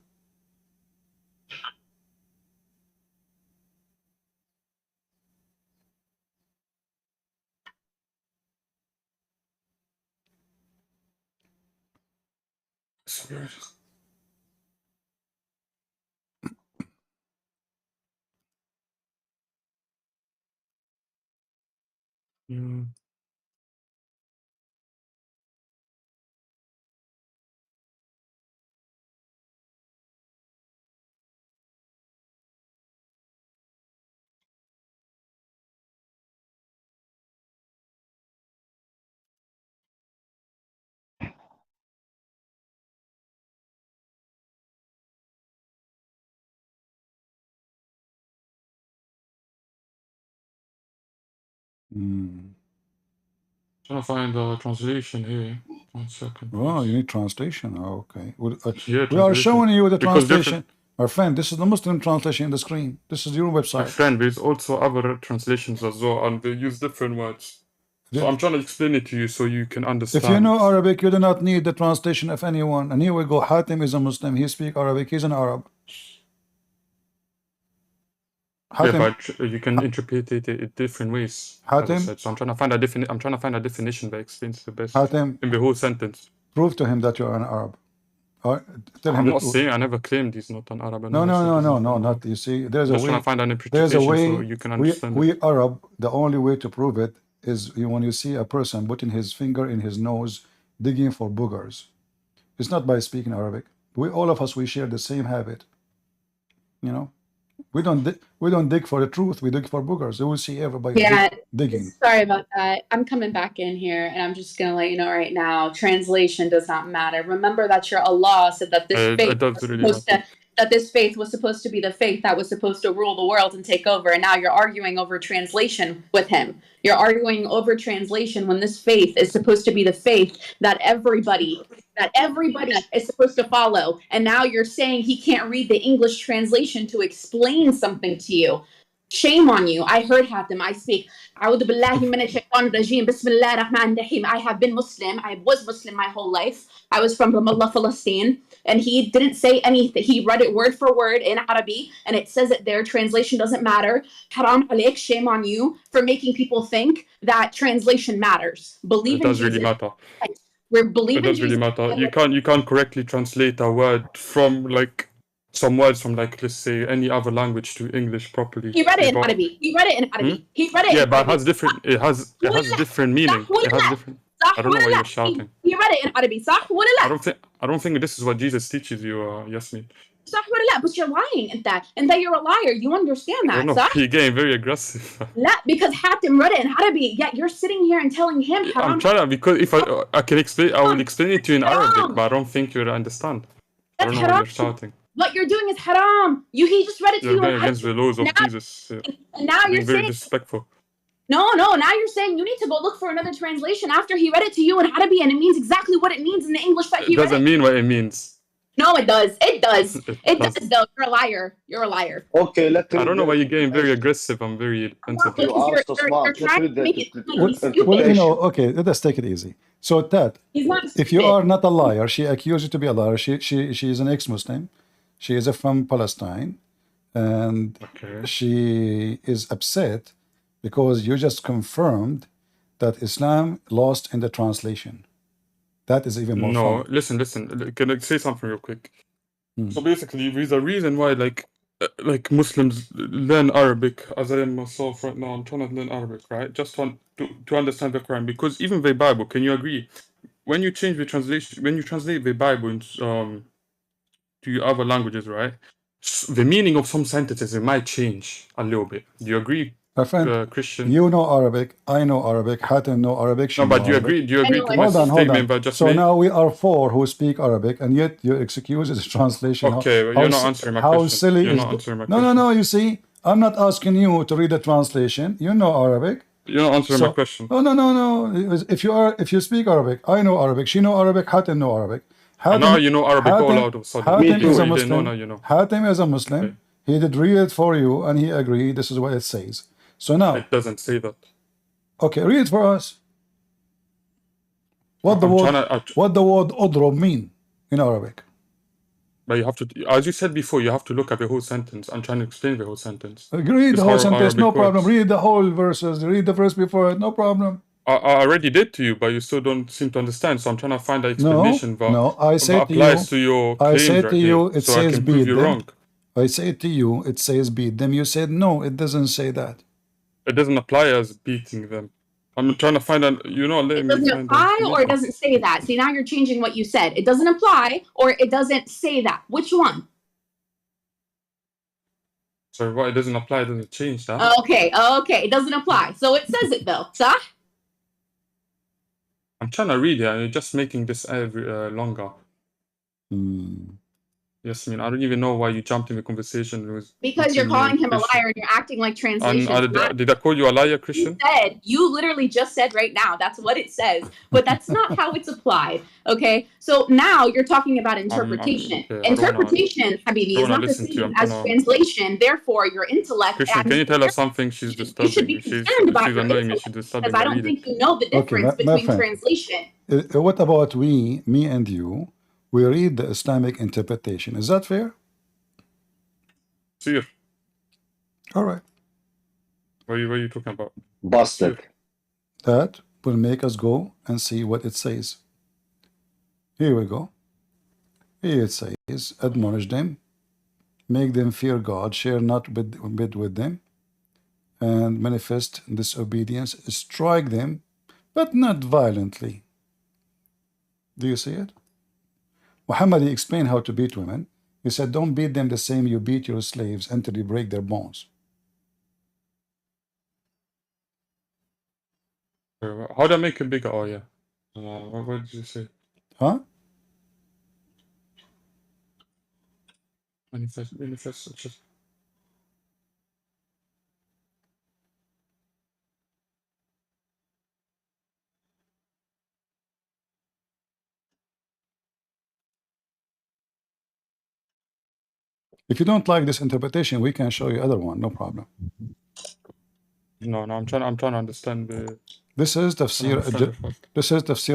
Trying to find the translation here. 1 second. Oh, you need translation. Oh, okay. Yeah, we are showing you the translation. My friend, this is the Muslim translation in the screen. This is your My website. friend, there's also other translations as well, and they use different words. So I'm trying to explain it to you so you can understand. If you know Arabic, you do not need the translation of anyone. And here we go. Hatim is a Muslim. He speaks Arabic. He's an Arab. Yeah, but you can interpret it in different ways. As I Hatim, said. So I'm trying to find a definition that explains the best Hatim, in the whole sentence. prove to him that you are an Arab. Or tell him I'm that not saying I never claimed he's not an Arab. no, not. You see, there's a Just way. trying to find an There's a interpretation way. so you can understand it. We Arab, the only way to prove it is when you see a person putting his finger in his nose, digging for boogers. It's not by speaking Arabic. All of us, we share the same habit. You know, we don't dig for the truth. We dig for boogers. You will see everybody digging. Sorry about that. I'm coming back in here, and I'm just going to let you know right now, translation does not matter. Remember that your Allah said that this faith was supposed to be the faith that was supposed to rule the world and take over, and now you're arguing over translation with him. You're arguing over translation when this faith is supposed to be the faith that everybody is supposed to follow. And now you're saying he can't read the English translation to explain something to you. Shame on you. I heard Hatim. I speak. I have been Muslim. I was Muslim my whole life. I was from Ramallah, Palestine. And he didn't say anything. He read it word for word in Arabic, and it says it there. Translation doesn't matter. Haram alik, shame on you for making people think that translation matters. Believe it does really matter. We're believing. It does really matter. You can't correctly translate a word from some words from let's say any other language to English properly. He read it in Arabic. He read it in Arabic. He read it. Yeah, but it has different meaning. It has different. I don't know why you're shouting. He read it in Arabic. صح ولا لا? I don't think this is what Jesus teaches you, Yasmin. صح ولا لا? But you're lying at that, and that you're a liar. You understand that? I don't know. You're getting very aggressive. لا, because Hatim read it in Arabic. Yet you're sitting here and telling him. I'm trying to, because if I can explain, I will explain it to you in Arabic, but I don't think you'll understand. I don't know why you're shouting. What you're doing is haram. He just read it to you. You're going against the laws of Jesus. And now you're very saying disrespectful. No. Now you're saying you need to go look for another translation after he read it to you in Arabic, and it means exactly what it means in the English that he read. It doesn't mean what it means. No, it does. It does. It does, though. You're a liar. You're a liar. Okay, I don't know why you're getting very aggressive. I'm very sensitive. You're trying to make it well, okay, let's take it easy. So that if you are not a liar, she accused you to be a liar. She is an ex-Muslim. She is from Palestine, and she is upset because you just confirmed that Islam lost in the translation. That is even more No, fun. listen. Can I say something real quick? So basically, there's a reason why like Muslims learn Arabic, as I am myself right now. I'm trying to learn Arabic, right? Just to understand the Quran, because even the Bible, can you agree? When you change the translation, when you translate the Bible into to other languages, right? The meaning of some sentences, it might change a little bit. Do you agree, my friend? Christian? You know Arabic. I know Arabic. Hatem know Arabic. No, but do you agree? Do you agree to my statement? But just so now we are four who speak Arabic, and yet you excuse the translation. Okay, you're not answering my question. How silly you're is not answering my question. No. You see, I'm not asking you to read the translation. You know Arabic. You're not answering my question. No. If you speak Arabic, I know Arabic. She know Arabic. Hatem know Arabic. Now you know Arabic all out of sudden. Hatem is a Muslim. Hatem is a Muslim. Okay. He did read it for you, and he agreed. This is what it says. So now it doesn't say that. Okay, read it for us. What the word "udrob" mean in Arabic? But you have to, as you said before, you have to look at the whole sentence. I'm trying to explain the whole sentence. Read the whole sentence, no problem. Read the whole verses. Read the verse before it, no problem. I already did to you, but you still don't seem to understand. So I'm trying to find the explanation that applies to your claims. I said to you, it so says I can prove you wrong. I say to you, it says beat them. You said no, it doesn't say that. It doesn't apply as beating them. I'm trying to find out. It doesn't apply, or it doesn't say that. See, now you're changing what you said. It doesn't apply, or it doesn't say that. Which one? Sorry, what? It doesn't apply. It doesn't change that. Okay. It doesn't apply. So it says it though. Sah? I'm trying to read it, and you're just making this longer. Yasmin, I don't even know why you jumped in the conversation with Because you're between me calling and him a Christian. liar and you're acting like And translation. did I call you a liar, Christian? You literally just said right now, that's what it says, but that's not how it's applied. Okay. So now you're talking about interpretation. Okay, Interpretation, Habibi, is not the same as translation. Therefore, your intellect. Christian, can you tell her something? She's disturbing me. She's annoying me. She's disturbing Because I me. don't think you know the difference my between friend. translation. What about me and you? We read the Islamic interpretation. Is that fair? Sir. All right. What are you talking about? Busted. That will make us go and see what it says. Here we go. Here it says, admonish them, make them fear God, share not with them, and manifest disobedience, strike them, but not violently. Do you see it? Muhammad explained how to beat women. He said, don't beat them the same you beat your slaves until you break their bones. How do I make it bigger? Oh, yeah. What did you say? Huh? Manifest. If you don't like this interpretation, we can show you other one, no problem. No, I'm trying to understand the. This is Tafsir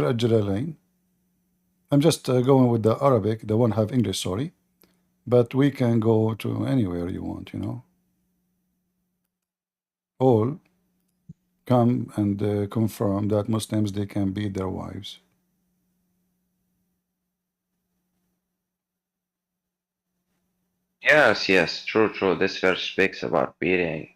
al-Jalalain. I'm just going with the Arabic, the one have English, sorry. But we can go to anywhere you want, you know. All come and confirm that Muslims, they can beat their wives. Yes, true. This verse speaks about beating,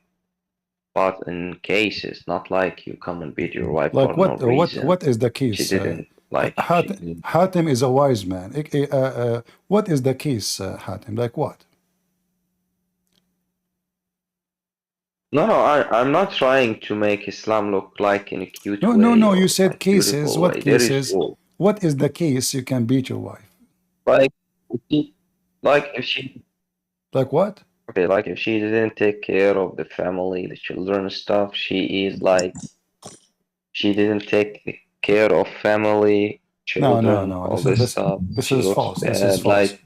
but in cases, not like you come and beat your wife Like for no reason. what is the case? She didn't like. Hatim is a wise man. What is the case, Hatim? Like what? No, I'm not trying to make Islam look like in a cute way. No. or You said like cases. beautiful What way. There is cases? rule. What is the case you can beat your wife? Like if she. Like what? Okay, like if she didn't take care of the family, the children and stuff, she is like. She didn't take care of family, children, No. all this stuff. This She is looks false. bad. This is false. Like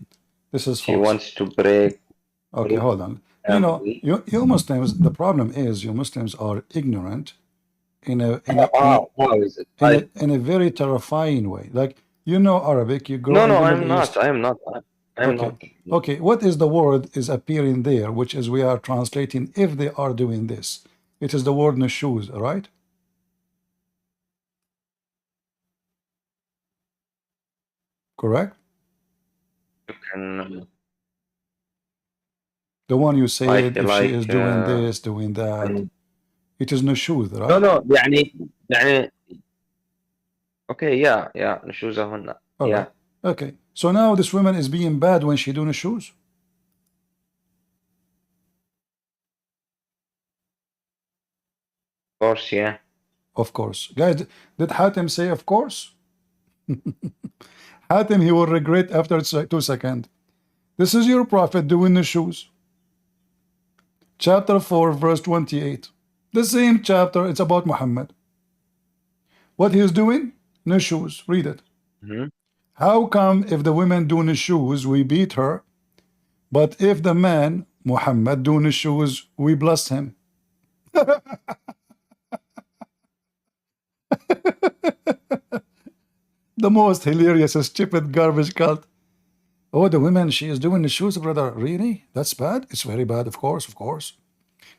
This is she false. wants to break. Okay, hold on. You know, you Muslims. The problem is you Muslims are ignorant in a very terrifying way. Like you know Arabic, you grow in the Middle East. I am not. Okay, what is the word is appearing there, which is we are translating if they are doing this. It is the word nushuz, right? Correct? You can. The one you said, if she is doing like, this, doing that, it is nushuz, right? No, يعني okay, yeah, نشوزهن. All Yeah. right. Okay. So now this woman is being bad when she doing the shoes. Of course, yeah. Of course. Guys, did Hatim say of course? Hatim, he will regret after 2 seconds. This is your prophet doing the shoes. Chapter 4, verse 28. The same chapter, it's about Muhammad. What he is doing? No shoes. Read it. How come if the women doing the shoes, we beat her, but if the man, Muhammad, doing the shoes, we bless him? The most hilarious, stupid, garbage cult. Oh, the women, she is doing the shoes, brother. Really? That's bad? It's very bad, of course.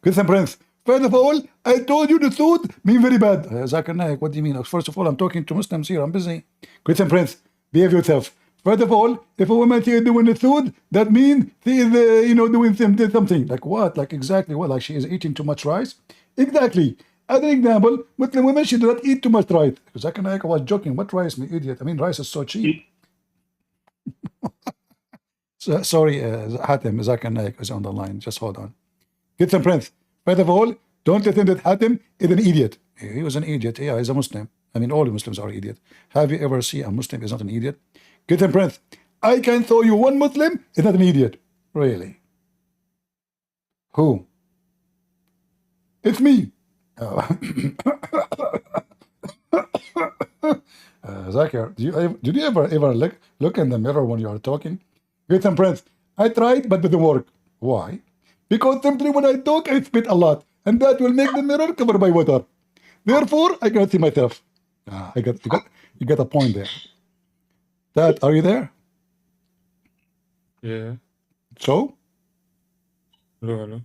Christian Prince, first of all, I told you the truth, mean very bad. Zakir Naik, what do you mean? First of all, I'm talking to Muslims here, I'm busy. Christian Prince, behave yourself. First of all, if a woman is doing the food, that means she is, doing something. Like what? Like exactly what? Like she is eating too much rice? Exactly. As an example, Muslim women, she does not eat too much rice. Zakir Naik was joking. What rice, me idiot? I mean, rice is so cheap. Sorry, Hatim, Zakir Naik is on the line. Just hold on. Christian Prince, first of all, don't think that Hatim is an idiot. He was an idiot. Yeah, he's a Muslim. I mean, all the Muslims are idiots. Have you ever seen a Muslim is not an idiot? Christian Prince, I can show you one Muslim is not an idiot. Really? Who? It's me. Zakir, did you ever look in the mirror when you are talking? Get some friends. I tried, but it didn't work. Why? Because simply when I talk, I spit a lot, and that will make the mirror covered by water. Therefore, I cannot see myself. You got a point there. Dad, are you there? Yeah. So? Hello.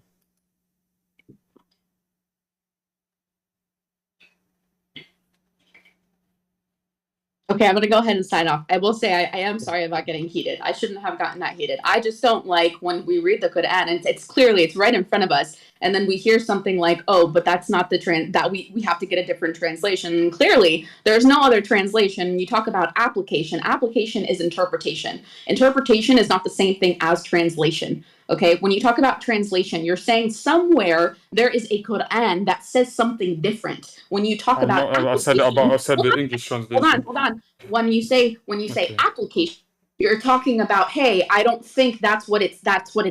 Okay, I'm gonna go ahead and sign off. I will say I am sorry about getting heated. I shouldn't have gotten that heated. I just don't like when we read the Quran and it's clearly it's right in front of us, and then we hear something like, "Oh, but that's not the that we have to get a different translation." And clearly, there's no other translation. You talk about application. Application is interpretation. Interpretation is not the same thing as translation. Okay, when you talk about translation, you're saying somewhere there is a Quran that says something different. When you talk about I said the English translation. hold on. When you say application, you're talking about, hey, I don't think that's what it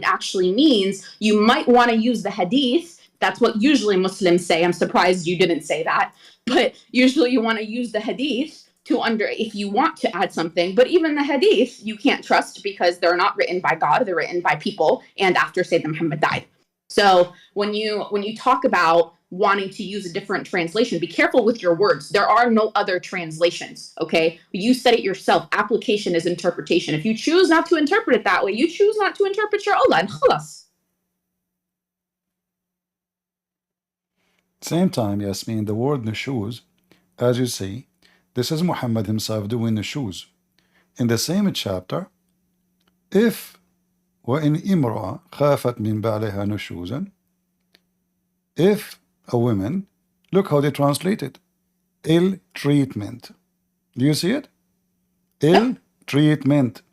actually means. You might want to use the hadith. That's what usually Muslims say. I'm surprised you didn't say that. But usually you want to use the hadith if you want to add something. But even the hadith you can't trust because they're not written by God, they're written by people and after Sayyidina Muhammad died. So when you talk about wanting to use a different translation, be careful with your words. There are no other translations, okay? You said it yourself. Application is interpretation. If you choose not to interpret it that way, you choose not to interpret your Allah and khalas. Same time, Yasmin, the word nushuz, as you see, this is Muhammad himself doing nushuz. In the same chapter, if وَإِنْ إِمْرَأَ خَافَتْ مِنْ بَعْلِهَا نُشُوزًا, if a woman, look how they translate it, ill treatment. Do you see it? Ill treatment.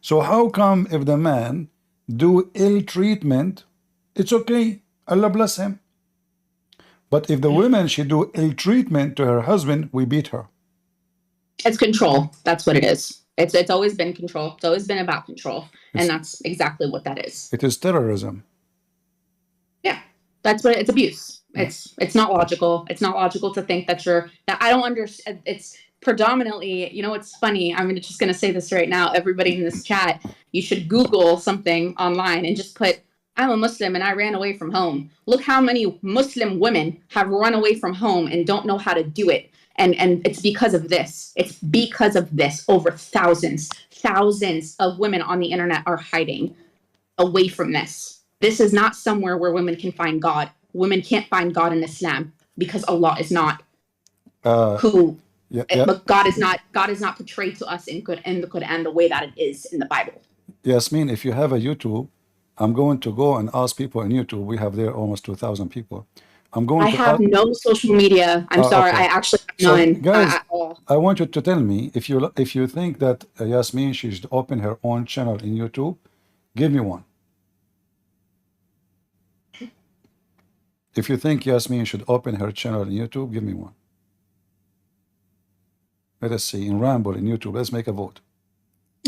So how come if the man do ill treatment, it's okay, Allah bless him. But if the woman, she do ill treatment to her husband, we beat her. It's control. That's what it is. It's always been control. It's always been about control. And that's exactly what that is. It is terrorism. Yeah. That's what it's abuse. It's not logical. It's not logical to think that I don't understand. It's predominantly, you know, it's funny. I'm just going to say this right now. Everybody in this chat, you should Google something online and just put, I'm a Muslim and I ran away from home. Look how many Muslim women have run away from home and don't know how to do it. And it's because of this. It's because of this. Over thousands of women on the internet are hiding away from this. This is not somewhere where women can find God. Women can't find God in Islam because Allah is not but God is not portrayed to us in the Quran the way that it is in the Bible. Yasmin, if you have a YouTube, I'm going to go and ask people on YouTube. We have there almost 2,000 people. I have no social media. I'm sorry. Okay. I actually have none guys, at all. I want you to tell me if you think that Yasmin she should open her own channel in YouTube, give me one. If you think Yasmin should open her channel in YouTube, give me one. Let us see. In Ramble in YouTube, let's make a vote.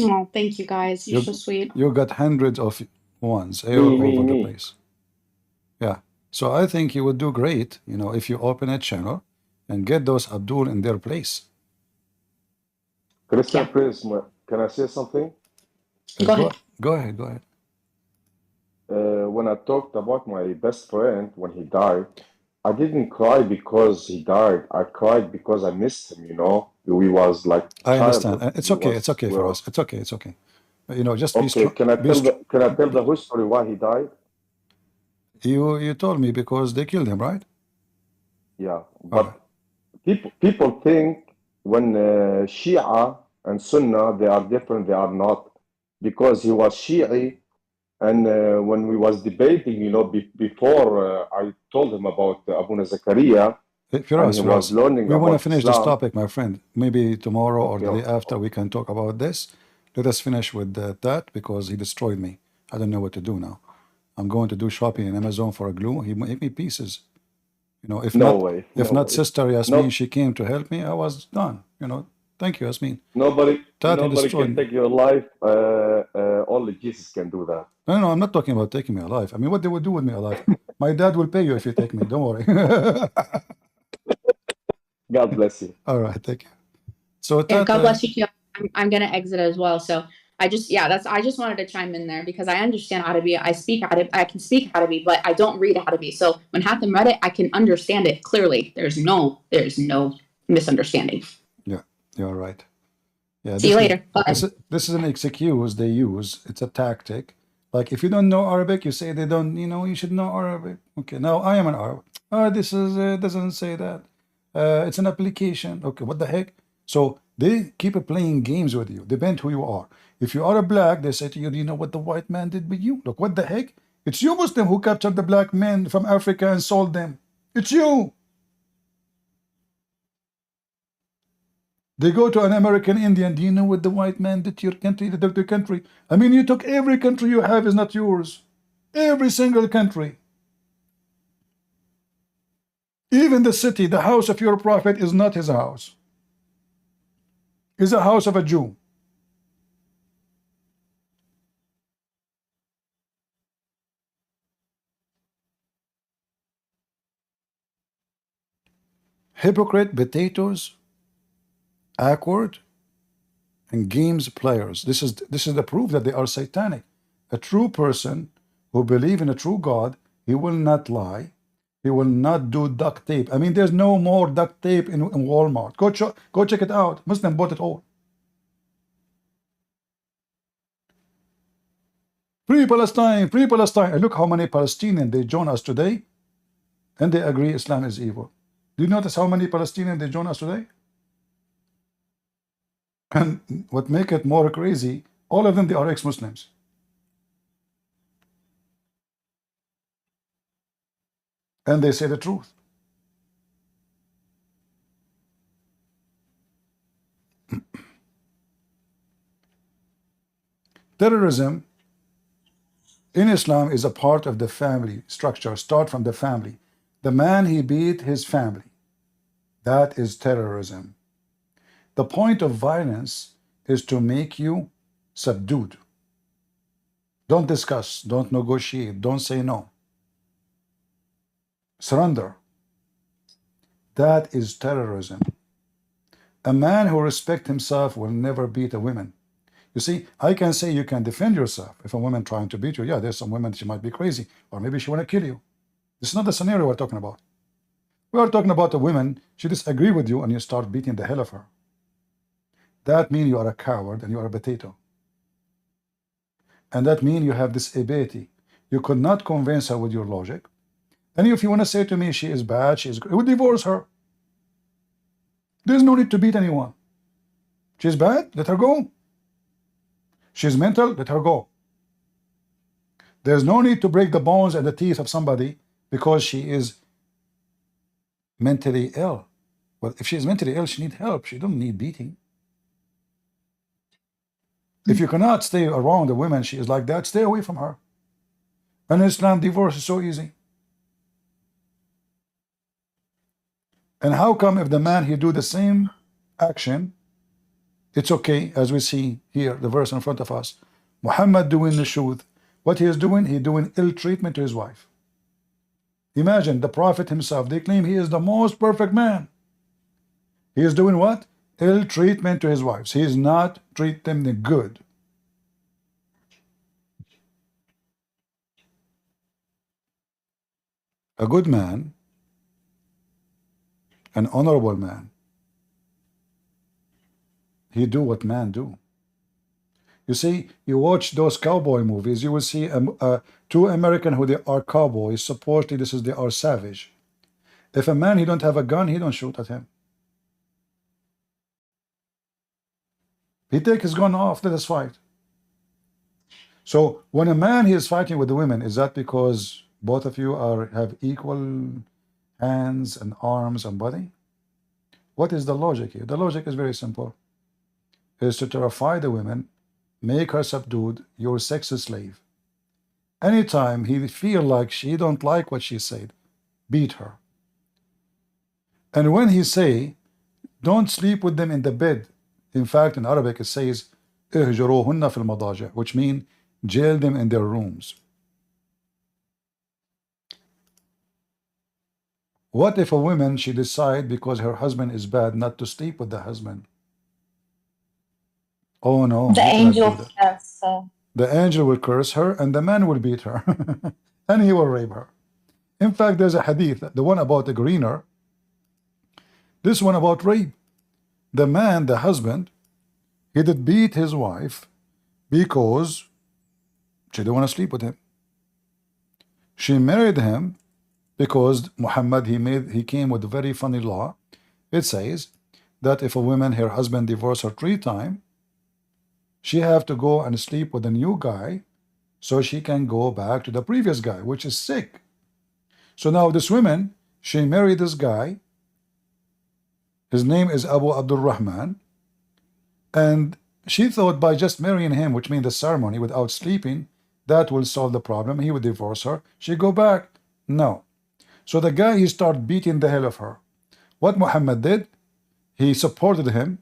Oh, thank you guys. You're so sweet. You got hundreds of ones all over the place. Yeah. So I think you would do great, you know, if you open a channel and get those Abdul in their place. Christian Prince, can I say something? Go ahead. When I talked about my best friend when he died, I didn't cry because he died. I cried because I missed him, you know. We was like I understand. It's okay. It's okay for us. It's okay. It's okay. You know, just be strong. Can I tell the history why he died? You told me because they killed him, right? Yeah, but people think when Shia and Sunnah they are different. They are not, because he was Shi'i, and when we was debating, you know, before I told him about Abuna Zakaria, Firas, learning. We want to finish Islam. this topic, my friend. Maybe tomorrow or the day after we can talk about this. Let us finish with that because he destroyed me. I don't know what to do now. I'm going to do shopping in Amazon for a glue. He made me pieces. You know, if not Sister Yasmin, she came to help me, I was done. You know, Thank you, Yasmin. Nobody can destroyed take your life. Only Jesus can do that. No, I'm not talking about taking me alive. I mean, what they would do with me alive. My dad will pay you if you take me. Don't worry. God bless you. All right, thank you. So Yeah, God bless you too. I'm gonna exit as well. So I just wanted to chime in there because I understand Arabic. I can speak Arabic, but I don't read Arabic. So when Hatem read it, I can understand it clearly. There's no misunderstanding. Yeah, you're right. Yeah, See you later. This is an excuse they use. It's a tactic. Like if you don't know Arabic, you say they don't. You should know Arabic. Okay, now I am an Arab. This is doesn't say that. It's an application. Okay, what the heck? So they keep playing games with you. Depend who you are. If you are a black, they say to you, "Do you know what the white man did with you? Look, what the heck? It's you Muslim who captured the black men from Africa and sold them. It's you." They go to an American Indian. Do you know what the white man did to your country? The country. I mean, you took every country you have is not yours. Every single country. Even the city, the house of your prophet is not his house. It's a house of a Jew. Hypocrite, potatoes, awkward, and games players. This is the proof that they are satanic. A true person who believes in a true God, he will not lie. He will not do duct tape. I mean, there's no more duct tape in Walmart. Go check it out. Muslim bought it all. Free Palestine, free Palestine. And look how many Palestinians they join us today, and they agree Islam is evil. Do you notice how many Palestinians they join us today? And what make it more crazy, all of them, they are ex-Muslims. And they say the truth. Terrorism in Islam is a part of the family structure. Start from the family. The man, he beat his family. That is terrorism. The point of violence is to make you subdued. Don't discuss, don't negotiate, don't say no. Surrender. That is terrorism. A man who respects himself will never beat a woman. You see, I can say you can defend yourself. If a woman trying to beat you, yeah, there's some women, she might be crazy, or maybe she want to kill you. This is not the scenario we're talking about. We are talking about a woman, she disagree with you and you start beating the hell of her. That means you are a coward and you are a potato. And that means you have this ability. You could not convince her with your logic. And if you want to say to me she is bad, she is good, you would divorce her. There's no need to beat anyone. She's bad, let her go. She's mental, let her go. There's no need to break the bones and the teeth of somebody because she is mentally ill. Well, if she is mentally ill, she needs help. She don't need beating. If you cannot stay around a woman, she is like that, stay away from her. And in Islam, divorce is so easy. And how come if the man, he do the same action, it's okay, as we see here, the verse in front of us. Muhammad doing the shuth. What he is doing, he doing ill treatment to his wife. Imagine the Prophet himself, they claim he is the most perfect man. He is doing what? Ill treatment to his wives. He is not treating them good. A good man, an honorable man, he do what men do. You see, you watch those cowboy movies, you will see two Americans who they are cowboys, supposedly they are savage. If a man, he don't have a gun, he don't shoot at him. He take his gun off, let us fight. So when a man, he is fighting with the women, is that because both of you have equal hands and arms and body? What is the logic here? The logic is very simple. Is to terrify the women, make her subdued, your sex slave. Anytime he feel like she don't like what she said, beat her. And when he say, don't sleep with them in the bed, In fact, in Arabic it says اهجروهن في المضاجع, which means jail them in their rooms. What if a woman, she decide because her husband is bad not to sleep with the husband? Oh no, The you cannot angel do that. curse. The angel will curse her and the man will beat her and he will rape her. In fact, there's a hadith, the one about the greener, this one about rape. The man, the husband, he did beat his wife because she didn't want to sleep with him. She married him because Muhammad, he came with a very funny law. It says that if a woman, her husband divorced her 3 times, she have to go and sleep with a new guy so she can go back to the previous guy, which is sick. So now this woman, she married this guy. His name is Abu Abdul Rahman, and she thought by just marrying him, which means the ceremony without sleeping, that will solve the problem. He would divorce her. She go back. No. So the guy, he started beating the hell of her. What Muhammad did, he supported him,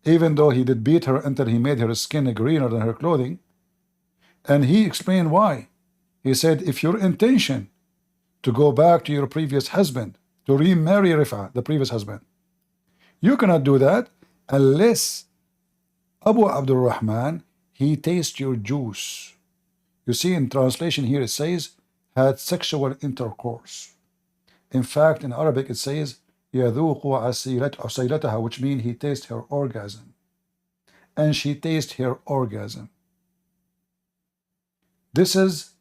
even though he did beat her until he made her skin greener than her clothing. And he explained why. He said, if your intention to go back to your previous husband, to remarry Rifa, the previous husband, you cannot do that unless Abu Abdul Rahman, he tastes your juice. You see, in translation here it says, had sexual intercourse. In fact, in Arabic it says, يَذُوقُ عَسِيلَتَهَا, which means he tastes her orgasm. And she tastes her orgasm. This is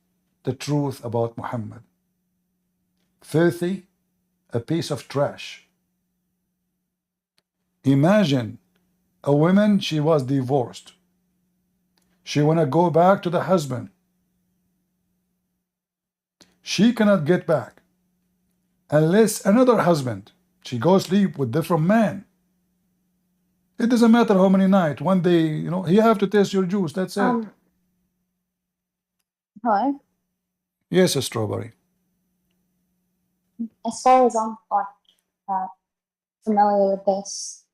the truth about Muhammad. Filthy, a piece of trash. Imagine a woman, she was divorced. She want to go back to the husband. She cannot get back unless another husband, she goes sleep with different man. It doesn't matter how many nights. One day, you know, he have to taste your juice. That's it. Hello. Yes, a strawberry. As far as I'm familiar with this,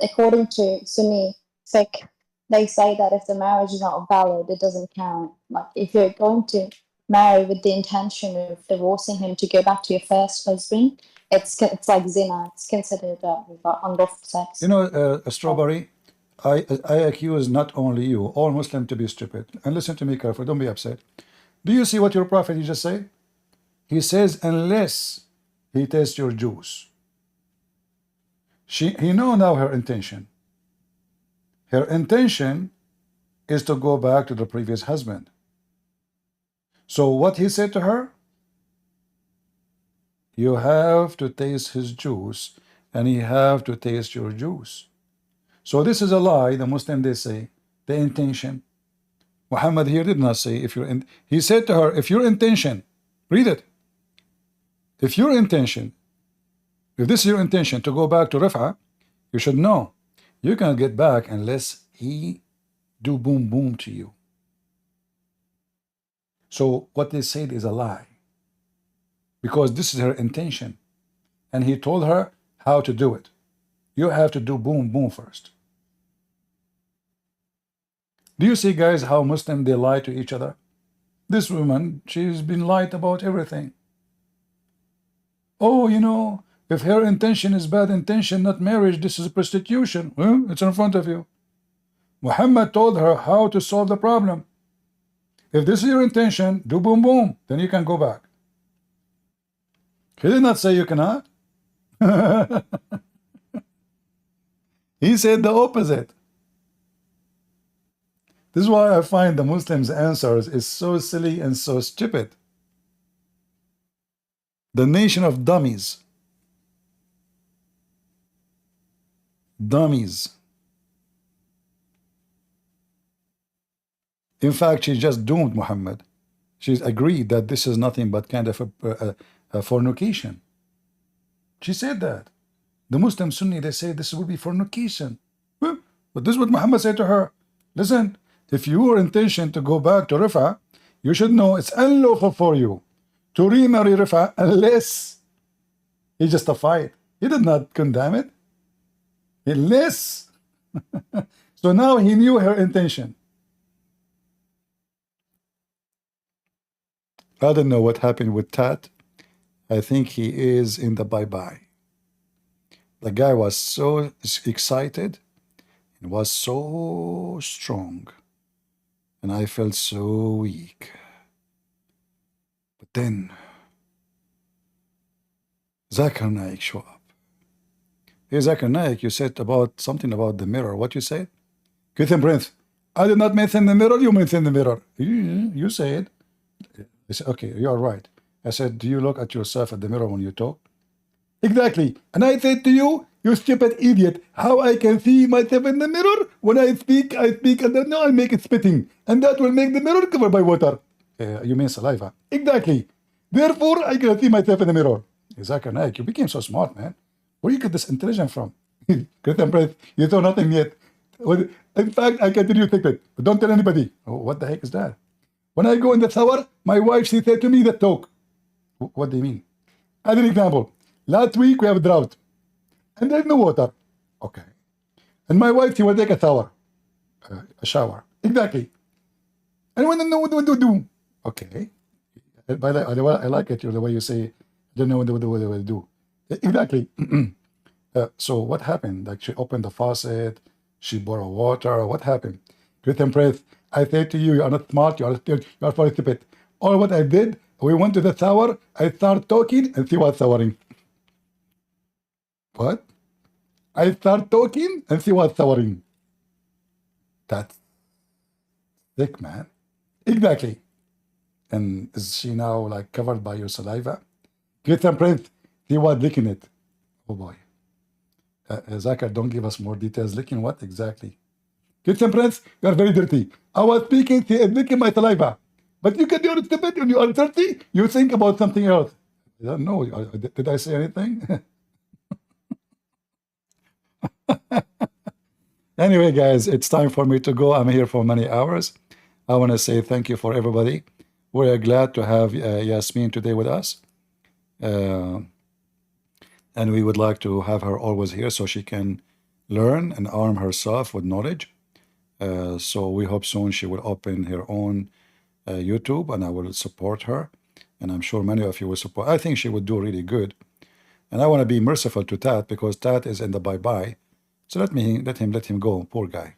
according to Sunni fiqh, they say that if the marriage is not valid, it doesn't count. Like if you're going to marry with the intention of divorcing him to go back to your first husband, it's like zina. It's considered unlawful sex. You know, a strawberry, I accuse not only you, all Muslim to be stupid. And listen to me carefully, don't be upset. Do you see what your prophet he just said? He says, unless he tastes your juice. He know now her intention. Her intention is to go back to the previous husband. So what he said to her? You have to taste his juice, and he have to taste your juice. So this is a lie. The Muslim, they say the intention. Muhammad here did not say if you're in. He said to her, if your intention, read it. If your intention, if this is your intention to go back to Rif'a, you should know you cannot get back unless he do boom boom to you. So what they said is a lie, because this is her intention, and he told her how to do it. You have to do boom boom first. Do you see, guys, how Muslim they lie to each other? This woman, she's been lied about everything. Oh, you know, if her intention is bad intention, not marriage, this is prostitution. Well, it's in front of you. Muhammad told her how to solve the problem. If this is your intention, do boom boom, then you can go back. He did not say you cannot. He said the opposite. This is why I find the Muslims' answers is so silly and so stupid. The nation of dummies. Dummies. In fact, she just doomed Muhammad. She's agreed that this is nothing but kind of a fornication. She said that. The Muslim Sunni, they say this will be fornication. Well, but this is what Muhammad said to her. Listen, if your intention to go back to Rif'a, you should know it's unlawful for you to remarry Rif'a unless he justified. He did not condemn it. Unless So now he knew her intention. I don't know what happened with Tat. I think he is in the bye-bye. The guy was so excited and was so strong, and I felt so weak. But then Zakir Naik show up. Hey, Zakir Naik, you said about something about the mirror. What you said? Christian Prince, I did not mention the mirror. You mentioned the mirror. You said. I said, okay, you are right. I said, do you look at yourself at the mirror when you talk? Exactly. And I said to you, you stupid idiot, how I can see myself in the mirror? When I speak, and then now I make it spitting. And that will make the mirror covered by water. You mean saliva. Exactly. Therefore, I can see myself in the mirror. Zakir Naik, you became so smart, man. Where you get this intelligence from? Christian Prince, you know nothing yet. In fact, I can tell you a secret, but don't tell anybody. Oh, what the heck is that? When I go in the shower, my wife, she said to me that talk. What do you mean? As an example, last week we have a drought, and there's no water. Okay. And my wife, she will take a shower. A shower. Exactly. And when I know what to do. Okay. By the way, I like it, the way you say, don't know what to do. Exactly. So what happened? Like she opened the faucet, she borrowed water. What happened? Christian Press, I say to you, you are not smart, you are very stupid. All what I did, we went to the shower, I start talking, and she was showering. What? I start talking, and she was showering. That's sick, man. Exactly. And is she now like covered by your saliva? Christian Prince, he was licking it. Oh boy. Zakir, don't give us more details. Licking what exactly? Christian Prince, you are very dirty. I was speaking, he is licking my saliva. But you can do it stupid when you are dirty, you think about something else. I don't know. Did I say anything? Anyway, guys, it's time for me to go. I'm here for many hours. I want to say thank you for everybody. We're glad to have Yasmin today with us. And we would like to have her always here so she can learn and arm herself with knowledge. So we hope soon she will open her own YouTube, and I will support her. And I'm sure many of you will support. I think she would do really good. And I want to be merciful to Tat because Tat is in the bye-bye. So let him go, poor guy.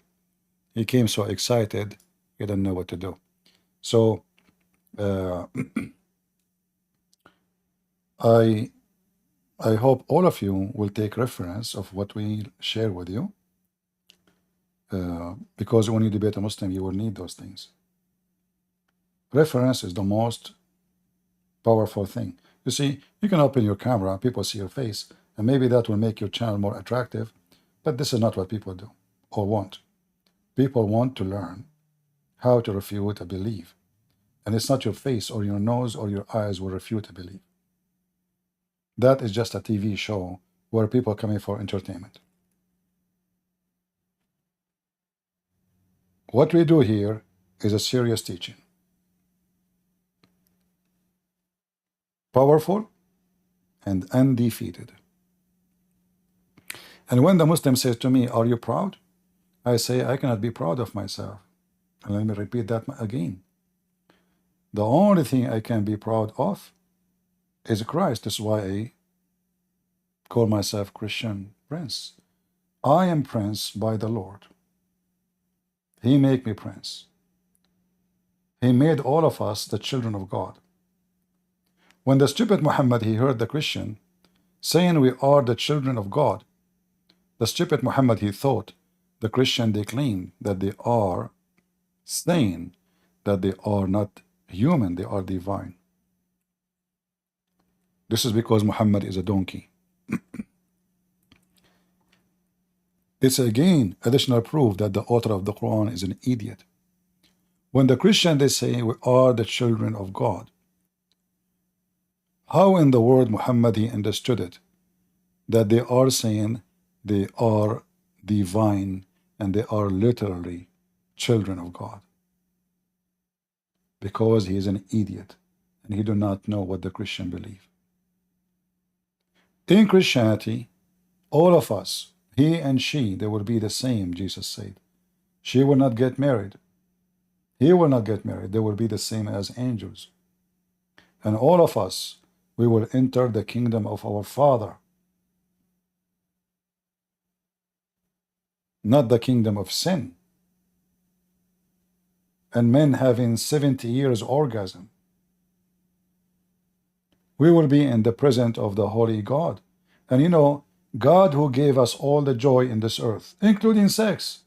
He came so excited, he didn't know what to do. So I hope all of you will take reference of what we share with you, because when you debate a Muslim, you will need those things. Reference is the most powerful thing. You see, you can open your camera, people see your face, and maybe that will make your channel more attractive, but this is not what people do or want. People want to learn how to refute a belief, and it's not your face or your nose or your eyes will refute a belief. That is just a TV show where people come in for entertainment. What we do here is a serious teaching. Powerful and undefeated. And when the Muslim says to me, are you proud? I say, I cannot be proud of myself. And let me repeat that again. The only thing I can be proud of is Christ. That's why I call myself Christian Prince. I am Prince by the Lord. He made me Prince. He made all of us the children of God. When the stupid Muhammad, he heard the Christian saying we are the children of God, the stupid Muhammad, he thought the Christian, they claim that they are saying that they are not human, they are divine. This is because Muhammad is a donkey. It's again additional proof that the author of the Quran is an idiot. When the Christian, they say we are the children of God, how in the world Muhammad he understood it that they are saying they are divine and they are literally children of God? Because he is an idiot and he do not know what the Christian believe. In Christianity, all of us He and she, they will be the same, Jesus said. She will not get married. He will not get married. They will be the same as angels. And all of us, we will enter the kingdom of our Father. Not the kingdom of sin. And men having 70 years orgasm. We will be in the presence of the Holy God. And you know, God who gave us all the joy in this earth, including sex,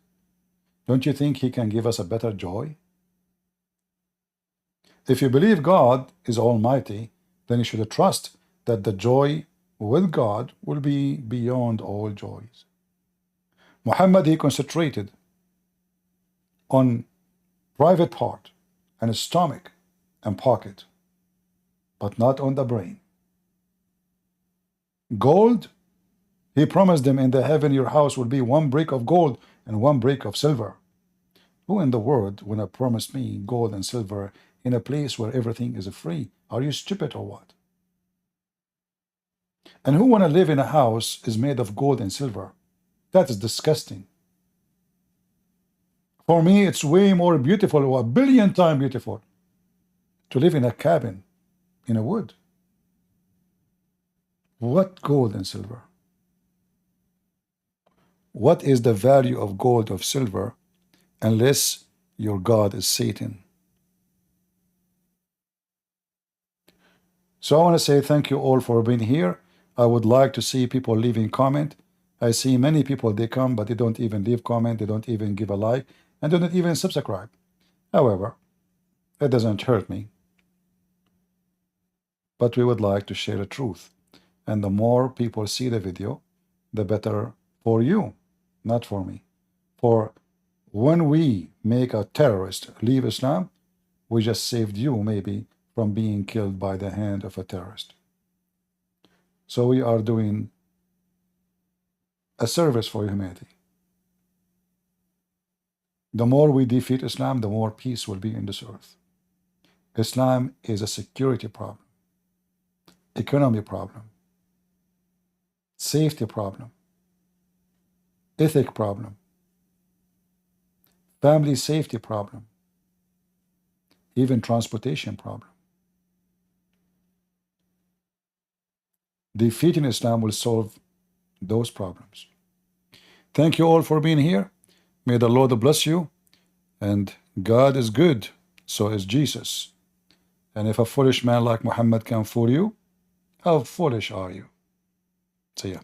don't you think he can give us a better joy? If you believe God is almighty, then you should trust that the joy with God will be beyond all joys. Muhammad, he concentrated on private part and stomach and pocket, but not on the brain. Gold, he promised them in the heaven your house will be 1 brick of gold and 1 brick of silver. Who in the world will have promised me gold and silver in a place where everything is free? Are you stupid or what? And who want to live in a house is made of gold and silver? That is disgusting. For me, it's way more beautiful, or 1 billion times beautiful, to live in a cabin in a wood. What gold and silver? What is the value of gold or silver unless your God is Satan? So I want to say thank you all for being here. I would like to see people leaving comment. I see many people, they come, but they don't even leave comment. They don't even give a like, and they don't even subscribe. However, it doesn't hurt me. But we would like to share the truth. And the more people see the video, the better for you, not for me. For when we make a terrorist leave Islam, we just saved you maybe from being killed by the hand of a terrorist. So we are doing a service for humanity. The more we defeat Islam, the more peace will be in this earth. Islam is a security problem, economy problem, safety problem, ethic problem, family safety problem, even transportation problem. Defeating Islam will solve those problems. Thank you all for being here. May the Lord bless you. And God is good, so is Jesus. And if a foolish man like Muhammad can fool you, how foolish are you? See ya.